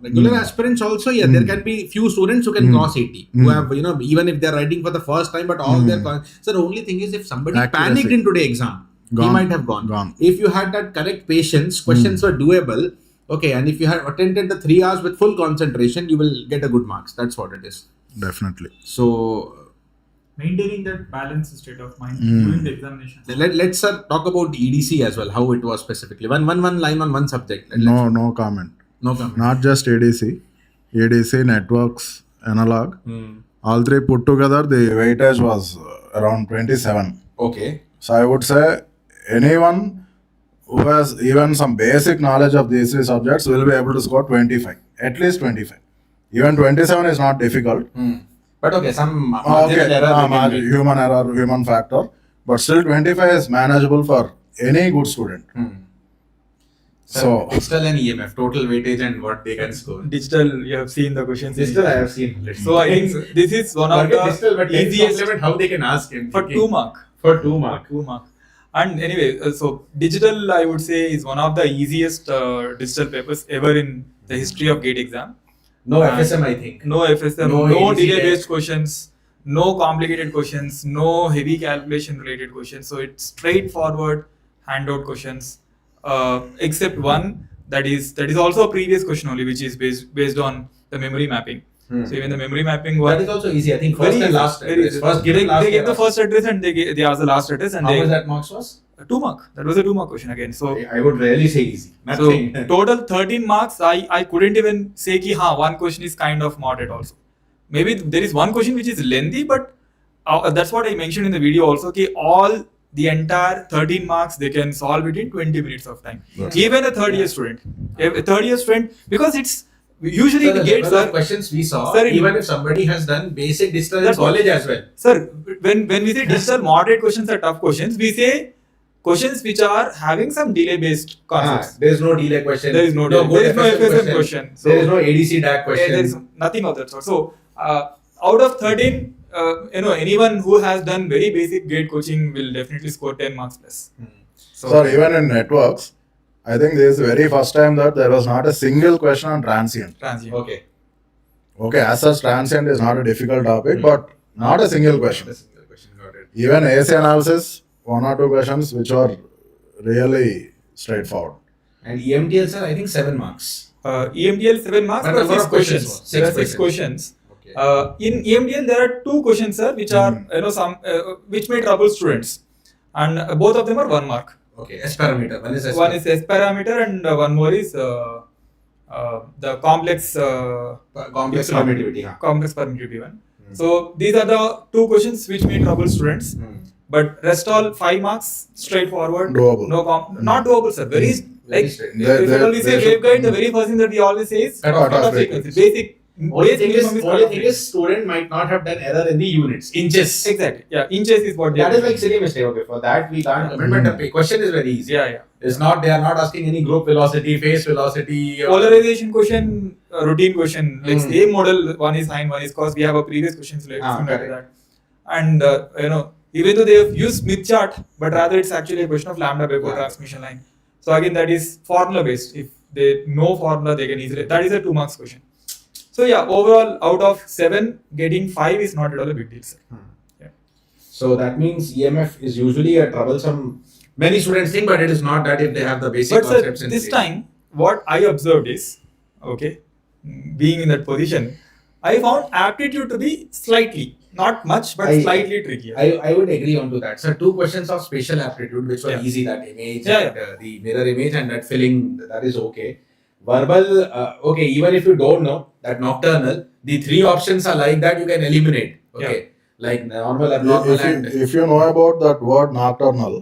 Regular aspirants also, there can be few students who can cross 80, who have, even if they're writing for the first time, but all their so the only thing is, if somebody Accuracy. panicked in today's exam, he Gone. might have gone. If you had that correct patience, questions were doable, okay, and if you had attended the 3 hours with full concentration, you will get a good marks. That's what it is. Definitely. So Maintaining that balanced state of mind during the examination. let's talk about the EDC as well, how it was specifically. One line on one subject. No comment. No comment. Not just ADC, networks, analog. All three put together, the weightage was around 27. Okay. So I would say anyone who has even some basic knowledge of these 3 subjects will be able to score 25. At least 25. Even 27 is not difficult. But okay, some Okay, error they can be. human error, human factor. But still 25 is manageable for any good student. So digital and EMF, total weightage and what they can score. Digital, you have seen the questions. Digital I have seen. So I think this is one of the digital, but easiest how they can ask him. for 2 mark. For 2 mark. 2 mark. And anyway, so digital, I would say, is one of the easiest digital papers ever in the history of GATE exam. No FSM, I think. No FSM, No no ADC delay based test. questions, no complicated questions, no heavy calculation related questions. So it's straightforward handout questions, except one that is also a previous question only, which is based on the memory mapping. So even the memory mapping one, That is also easy. I think first very and easy, last. very address. easy. First given, last They gave year the first address and they asked the last address, and How they much that marks was? 2 mark. That was a 2 mark question again. So I would rarely say easy. so Nothing. total 13 marks. I couldn't even say ki one question is kind of moderate also. Maybe there is one question which is lengthy, but that's what I mentioned in the video also, ki all the entire 13 marks they can solve it in 20 minutes of time. Even a third year student, because it's usually So the the GATE, level of sir. questions we saw, Sir, even if somebody has done basic digital in That's what- college as well. Sir, when we say digital moderate questions are tough questions, we say questions which are having some delay based concepts. There is no delay question. There is no delay. good There is no FSM FSM question. So, there is no ADC DAC question. there is nothing of that sort. So out of 13, anyone who has done very basic gate coaching will definitely score 10 marks plus. So even in networks, I think this is the very first time that there was not a single question on transient. Transient. Okay. Okay, as such, transient is not a difficult topic, but not a single question. Got it. Even AC analysis, 1 or 2 questions which are really straightforward. And EMTL, sir, I think 7 marks. EMTL 7 marks, But but number 6 of questions questions. was? There are 6 6 questions. Okay. In EMTL, there are 2 questions, sir, which are which may trouble students, and both of them are 1 mark. Okay. S parameter. One is S One is S parameter, and one more is the complex complex epsilon. permittivity. Huh? Complex permittivity one. So these are the 2 questions which may trouble students. But rest all 5 marks, straightforward. Doable. Not doable, sir. Very like straight. if we say they should- waveguide, the very first thing that we always say is Cutoff frequency. Basic. Only thing minimum is, cutoff frequency. student might not have done error in the units, inches. Exactly. Yeah, inches is what they That are is like doing. silly mistake. Okay, for that we can't comment. But the question is very easy. Yeah. It's not. They are not asking any group velocity, phase velocity. Polarization question, routine question, like Hmm. same model, one is sine, one is cos. We have a previous questions like similar to correct. that. And even though they have used Smith chart, but rather it's actually a question of lambda by 4 transmission line. So again, that is formula based. If they know formula, they can easily. That is a 2 marks question. So yeah, overall, out of 7, getting 5 is not at all a big deal, sir. Yeah. So that means EMF is usually a troublesome. Many students think, but it is not that if they have the basic But sir, concepts. in this place. time, what I observed is, okay, being in that position, I found aptitude to be slightly, not much, but slightly trickier. I would agree on to that. So 2 questions of spatial aptitude, which were Yeah. easy, that image, Yeah, and, the mirror image, and that filling, that is okay. Verbal, okay, even if you don't know that nocturnal, the 3 options are like that, you can eliminate. Okay, like normal, abnormal, and If you know about that word nocturnal,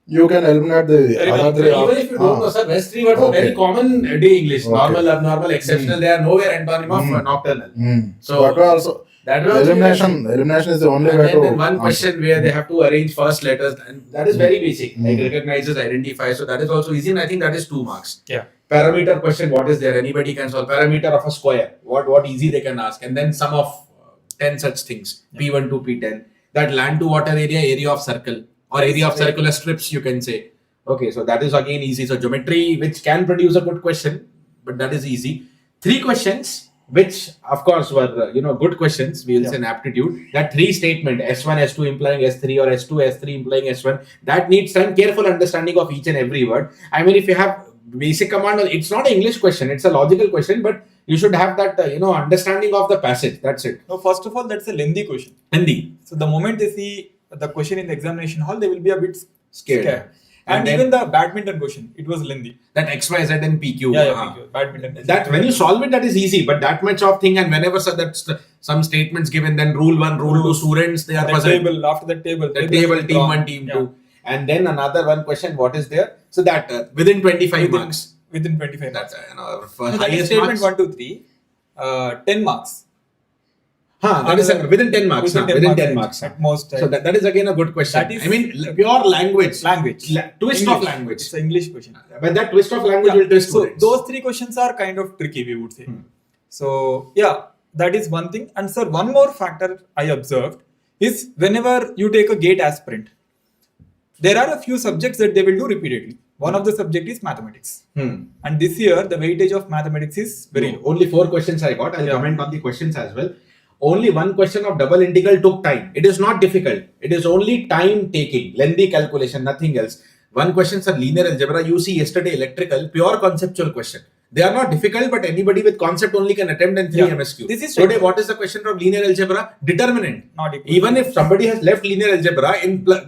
you can eliminate the Eliminate. other 3 even if you don't know, sir, rest 3 words are very Okay. common day English. Okay. Normal, abnormal, exceptional. They are nowhere antonym of nocturnal. So that way also, That will also elimination is the only And way to then one answer. question where they have to arrange first letters, and that is very basic. Like recognizes, identifies. So that is also easy, and I think that is 2 marks. Yeah. Parameter question, what is there? Anybody can solve parameter of a square. What easy they can ask, and then sum of 10 such things. P1 to P10. That land to water area of circle, or area of circular strips, you can say. Okay, so that is again easy. So geometry, which can produce a good question, but that is easy. 3 questions, which of course were good questions. We will say in aptitude. That 3 statement, S1, S2 implying S3, or S2, S3 implying S1. That needs some careful understanding of each and every word. I mean, if you have basic command, it's not an English question, it's a logical question, but you should have that understanding of the passage. That's it. No, first of all, that's a lengthy question. Hindi. So the moment they see the question in the examination hall, they will be a bit Scared. And then- even the badminton question, it was lengthy. That XYZ and PQ. PQ, badminton. That when you solve it, that is easy, but that much of thing, and whenever some statements given, then rule 1, rule 2, students, they are the puzzled. table, after the table, The table, team 1, team 2, and then another one question, what is there? So that within 25 marks. Within 25 That's marks. for So that is highest statement marks. 1, 2, 3, 10 marks. That is within 10 marks. Within 10 marks. At most. So that is again a good question. That is- I mean, pure language. Language. Twist English. of language. It's an English question. But that twist of language will twist So students. those 3 questions are kind of tricky, we would say. So yeah, that is one thing. And sir, one more factor I observed is whenever you take a gate aspirant, there are a few subjects that they will do repeatedly. One of the subject is mathematics. And this year, the weightage of mathematics is very low. Only 4 questions I got. I'll Yeah. comment on the questions as well. Only one question of double integral took time. It is not difficult. It is only time taking, lengthy calculation, nothing else. One question, sir, linear algebra. You see yesterday electrical, pure conceptual question. They are not difficult, but anybody with concept only can attempt in 3 Yeah. MSQ. This is Today, right. what is the question from linear algebra? Determinant. Not equal. Even if somebody has left linear algebra,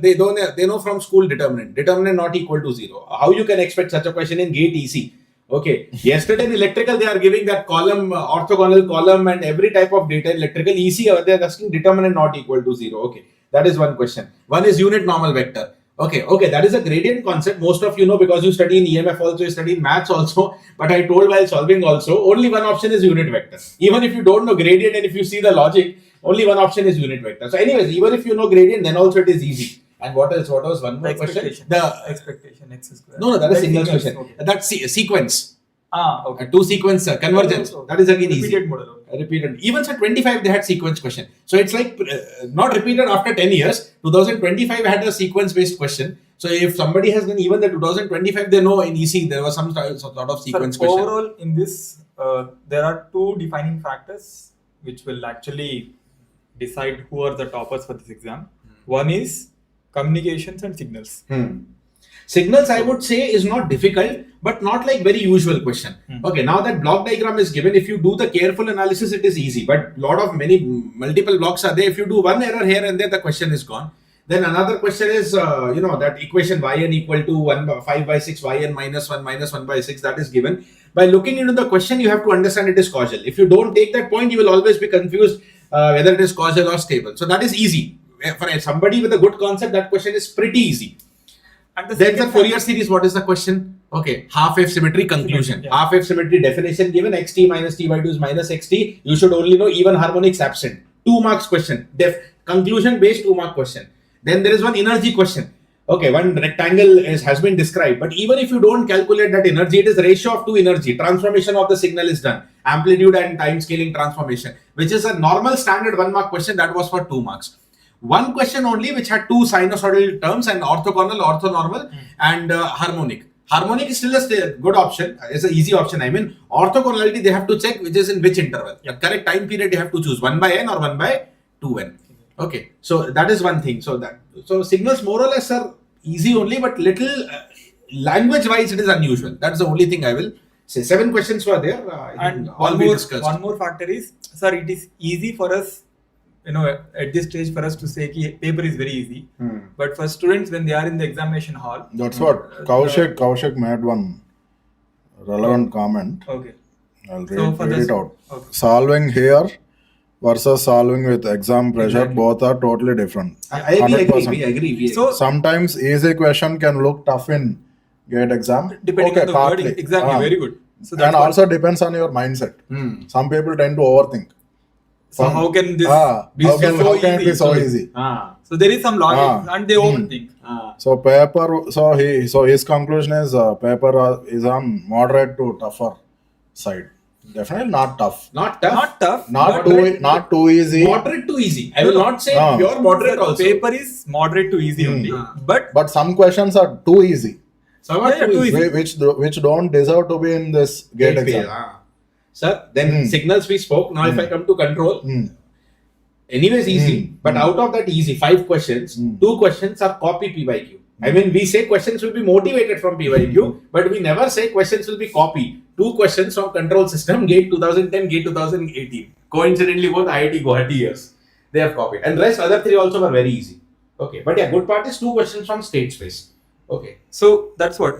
they know from school determinant. Determinant not equal to 0. How you can expect such a question in gate EC? Okay. Yesterday in electrical, they are giving that column, orthogonal column, and every type of data. Electrical EC, they are asking determinant not equal to 0. Okay. That is one question. One is unit normal vector. Okay, that is a gradient concept. Most of you know because you study in EMF also, you study in maths also. But I told while solving also, only one option is unit vector. Even if you don't know gradient and if you see the logic, only one option is unit vector. So anyways, even if you know gradient, then also it is easy. And what else? What was one more question? Expectation x square. No, that is single sequence, question. okay. That's sequence. Okay. Two sequence convergence. Okay. That is again easy. Repeated model. Okay. Repeated. Even at 25 they had sequence question. So it's like not repeated after 10 years. 2025 had a sequence based question. So if somebody has done even the 2025, they know in EC there was some sort of sequence question. Overall, in this, there are two defining factors which will actually decide who are the toppers for this exam. One is communications and signals. Signals, I would say, is not difficult, but not like very usual question. Okay, now that block diagram is given, if you do the careful analysis, it is easy. But multiple blocks are there. If you do one error here and there, the question is gone. Then another question is, that equation yn equal to 5 by 6, yn minus 1 by 6, that is given. By looking into the question, you have to understand it is causal. If you don't take that point, you will always be confused whether it is causal or stable. So that is easy. For somebody with a good concept, that question is pretty easy. And then the Fourier series, what is the question? Okay, half-wave symmetry conclusion. Yeah. Half-wave symmetry definition given, xt minus t by 2 is minus xt. You should only know even harmonics absent. 2 marks question. Conclusion based 2 mark question. Then there is one energy question. Okay, one rectangle has been described. But even if you don't calculate that energy, it is ratio of 2 energy. Transformation of the signal is done. Amplitude and time scaling transformation, which is a normal standard 1 mark question that was for 2 marks. One question only which had 2 sinusoidal terms and orthogonal, orthonormal and harmonic. Harmonic is still a good option. It's an easy option. I mean, orthogonality they have to check which is in which interval. The correct time period you have to choose 1 by n or 1 by 2n. Okay, so that is one thing. So signals more or less are easy only, but little language wise it is unusual. That's the only thing I will say. 7 questions were there. And one more factor is, sir, it is easy for us, at this stage for us to say that paper is very easy. But for students when they are in the examination hall, that's what Kaushik made one relevant comment. Okay, I'll read it out. Okay. Solving here versus solving with exam pressure, both are totally different. We agree. So sometimes easy question can look tough in gate exam. Depending on the wording. Exactly, very good. So and also depends on your mindset. Some people tend to overthink. So how can this be so easy? So there is some logic and they overthink. So his conclusion is paper is on moderate to tougher side. Definitely not tough. Not tough. Not too easy. Moderate to easy. I will not say pure moderate also. Paper is moderate to easy only. But some questions are too easy. Some are too easy. Which don't deserve to be in this gate exam. Sir, then signals we spoke. Now if I come to control, anyways easy. But out of that easy 5 questions, 2 questions are copy PYQ. I mean, we say questions will be motivated from PYQ, but we never say questions will be copy. 2 questions from control system, gate 2010, gate 2018. Coincidentally, both IIT Guwahati years. They have copied. And rest other 3 also were very easy. Okay, but yeah, good part is 2 questions from state space. Okay. So that's what.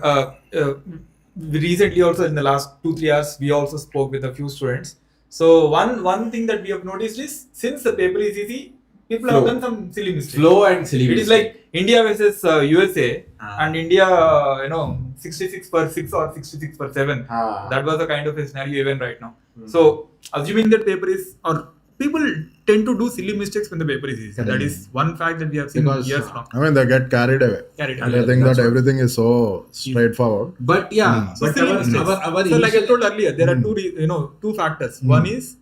Recently also in the last 2-3 hours, we also spoke with a few students. So one thing that we have noticed is, since the paper is easy, people have done some silly mistakes. Flow and silly mistakes. It is like India versus USA and India, 66 per 6 or 66 per 7. That was the kind of a scenario even right now. So assuming that paper is, or people tend to do silly mistakes when the paper is easy. That is one fact that we have seen years long. I mean, they get carried away. And they think that everything is so straightforward. But yeah, so like I told earlier, there are two factors. One is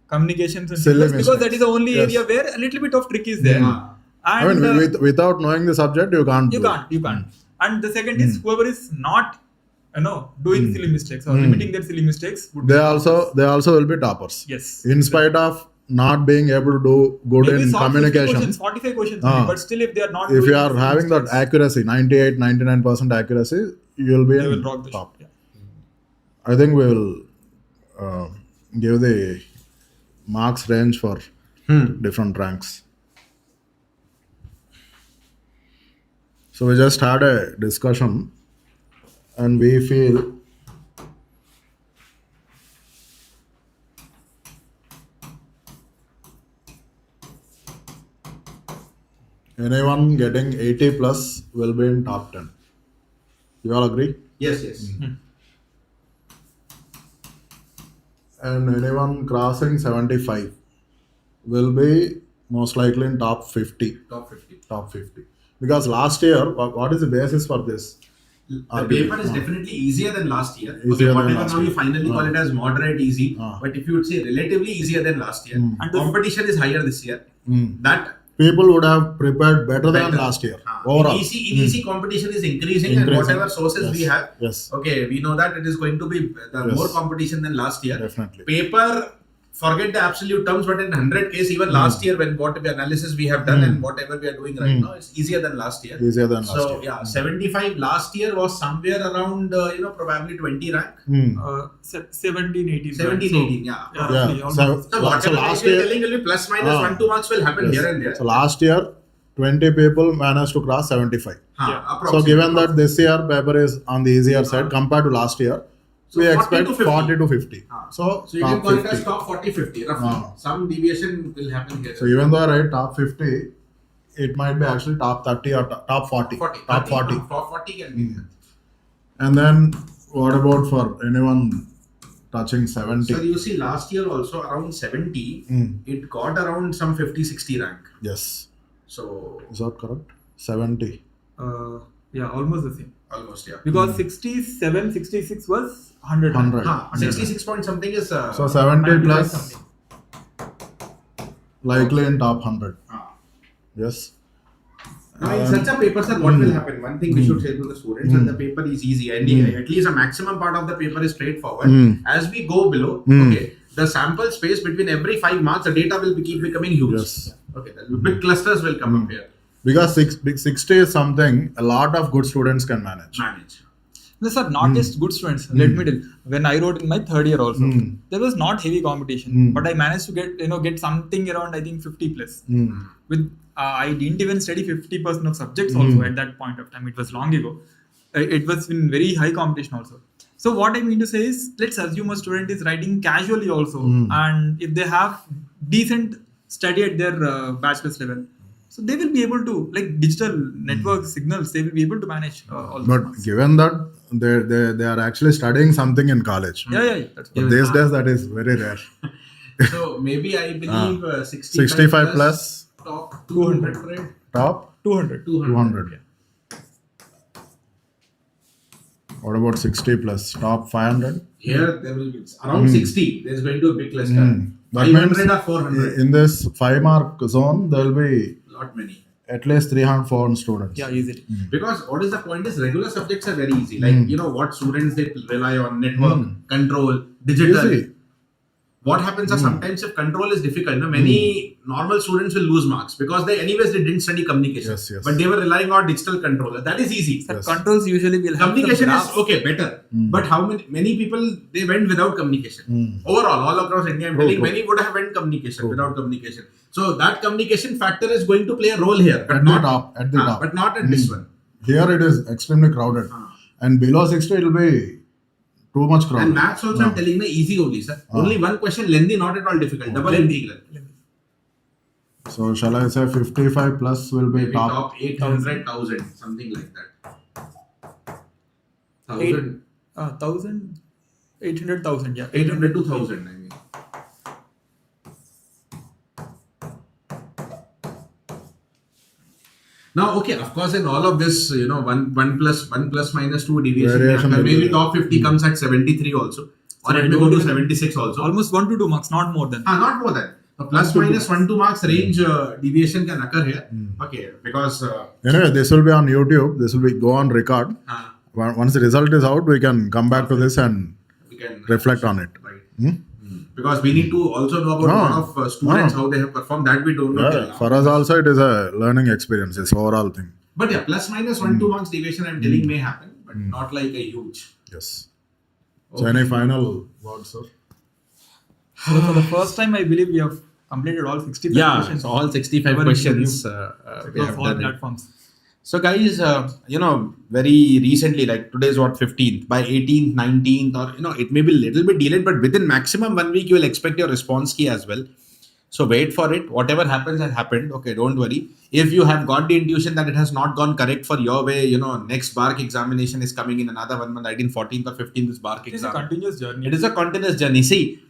communications and signals, because that is the only area where a little bit of trick is there. And, I mean, without knowing the subject, you can't. You can't. And the second is, whoever is not doing silly mistakes or limiting their silly mistakes, they also will be toppers. Yes. In spite of not being able to do good in communication. 45 questions only, but still if they are not if you are having that accuracy, 98-99% accuracy, you will be in rock the top. Yeah. I think we will give the marks range for different ranks. So we just had a discussion and we feel anyone getting 80 plus will be in top 10. You all agree? Yes. And anyone crossing 75 will be most likely in top 50. Top 50. Top 50. Because last year, what is the basis for this? The paper is definitely easier than last year. Easier than Whatever last now you year. finally call it as moderate easy, Ah. but if you would say relatively easier than last year, And the- competition is higher this year. Mm. That People would have prepared better than better. last year. Ah. Overall. In EC competition is increasing, and Increasing. whatever sources we Yes. have, Yes. okay, we know that it is going to be the Yes. more competition than last year. Definitely. Paper, forget the absolute terms, but in 100 case, even last year when whatever analysis we have done and whatever we are doing right now, it's easier than last year. Easier than last So year. yeah, 75 last year was somewhere around probably 20 rank. 17, 18. 17, right? 18, yeah. Yeah, Yeah. roughly, almost. So whatever last you're year, telling will be plus minus 1-2 marks will happen here and there. So last year, 20 people managed to cross 75. Yeah. So Approximately. given that this year paper is on the easier side compared to last year, So we 40 expect to 50. 40 to 50. So you top can call it 50. as top 40-50 roughly. Some deviation will happen here. So even though I write top 50, it might be actually top 30 or top 40. 40. Top 40. Top 40 can be there. And then what about for anyone touching 70? So you see last year also around 70, it got around some 50-60 rank. Yes. So Is that correct? 70. Yeah, almost the same. almost, yeah. Because 67, 66 was 100. 100. 66 point something is So 70 95 plus something. likely in top 100. Yes. Now in such a paper, sir, what will happen? One thing we should say to the students that the paper is easy and at least a maximum part of the paper is straightforward. As we go below, okay, the sample space between every 5 marks, the data will keep becoming huge. Yes. Okay, the big clusters will come up here. Because 60 is something a lot of good students can manage. No, sir, not just good students. Let me tell you, when I wrote in my third year also, there was not heavy competition, but I managed to get something around, I think, 50 plus. With I didn't even study 50% of subjects also at that point of time. It was long ago. It was in very high competition also. So what I mean to say is, let's assume a student is writing casually also, and if they have decent study at their bachelor's level, so they will be able to, like digital network signals, they will be able to manage all those But marks. given that they are actually studying something in college. Yeah. That's But these days that is very rare. So maybe I believe 65 plus top 200. top 200. 200. What about 60 plus top 500? Here there will be around 60. There's going to be a big cluster. That 500 means or 400. in this 5 mark zone, there will be Not many. at least 300, 400 students. Yeah, easily. Because what is the point is regular subjects are very easy. Like, what students they rely on, network, control, digital. Easy. What happens is sometimes if control is difficult, many normal students will lose marks because they didn't study communication. Yes. But they were relying on digital control. That is easy. Sir, controls usually will have Communication some is graphs. okay, better. But how many people they went without communication? Overall, all across India, I'm telling many would have went communication without communication. So that communication factor is going to play a role here, but At the top. but not at this one. Here it is extremely crowded. And below 60 it will be too much crowded. And maths also I'm telling you easy only, sir. Only one question lengthy, not at all difficult. Double integral. So shall I say 55 plus will be Maybe top? top 800, 1000, something like that. 1000, 1,000, 800,000, yeah. 800 to 1000, I mean. Now, okay, of course, in all of this, one plus minus 2 deviation. Variation will Maybe be top 50 comes at 73 also. Or it may go to 76 also. Almost 1 to 2 marks, not more than. Not more than. So plus minus 1-2 marks range deviation can occur here. Okay, because Anyway, this will be on YouTube. This will be go on record. Once the result is out, we can come back to this and we can reflect on it. Right. Because we need to also know about a lot of students, how they have performed. That we don't know till Yeah, now. for us also it is a learning experience. It's overall thing. But yeah, plus minus 1-2 marks deviation I'm telling may happen, but not like a huge. Yes. So any final words, sir? So for the first time, I believe we have completed all 65 questions. so all 65 Covered questions we across have all done it. platforms. So guys, very recently, like today is what, 15th, by 18th, 19th, or, it may be a little bit delayed, but within maximum 1 week, you will expect your response key as well. So wait for it. Whatever happens has happened. Okay, don't worry. If you have got the intuition that it has not gone correct for your way, next BARC examination is coming in another 1 month, 14th or 15th is BARC It is a exam. continuous journey. It is a continuous journey. See,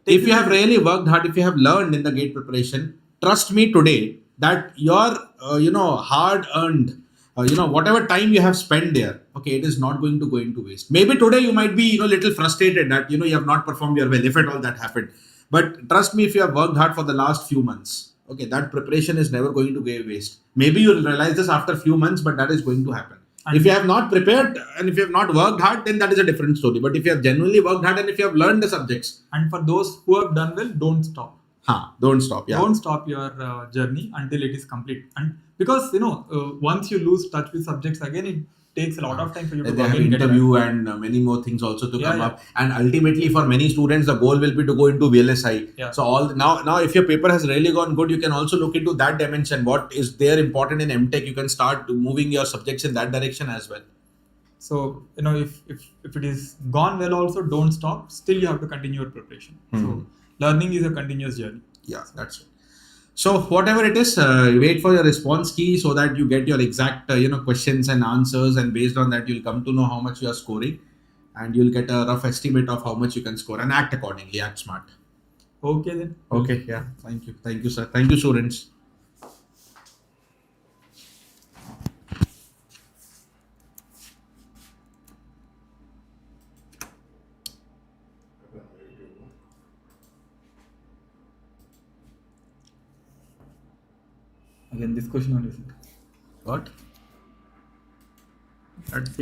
if you have really worked hard, if you have learned in the gate preparation, trust me today, that your hard earned whatever time you have spent there, okay, it is not going to go into waste. Maybe today you might be little frustrated that you have not performed your well, if at all that happened. But trust me, if you have worked hard for the last few months, okay, that preparation is never going to go waste. Maybe you'll realize this after a few months, but that is going to happen. And if you have not prepared and if you have not worked hard, then that is a different story. But if you have genuinely worked hard and if you have learned the subjects, And for those who have done well, don't stop. Don't stop. Yeah. Don't stop your journey until it is complete. And because once you lose touch with subjects again, it takes a lot of time for you to They have again get it interview back. and many more things also to Yeah, come yeah. up. And ultimately, for many students, the goal will be to go into VLSI. Yeah. So now, if your paper has really gone good, you can also look into that dimension. What is there important in MTech? You can start moving your subjects in that direction as well. So if it is gone well, also don't stop. Still, you have to continue your preparation. So learning is a continuous journey. Yeah, that's it. So whatever it is, wait for your response key so that you get your exact questions and answers, and based on that you'll come to know how much you are scoring, and you'll get a rough estimate of how much you can score, and act accordingly. Act smart. Okay then. Okay. Yeah. Thank you, sir. Thank you, students. Again, this question only. What?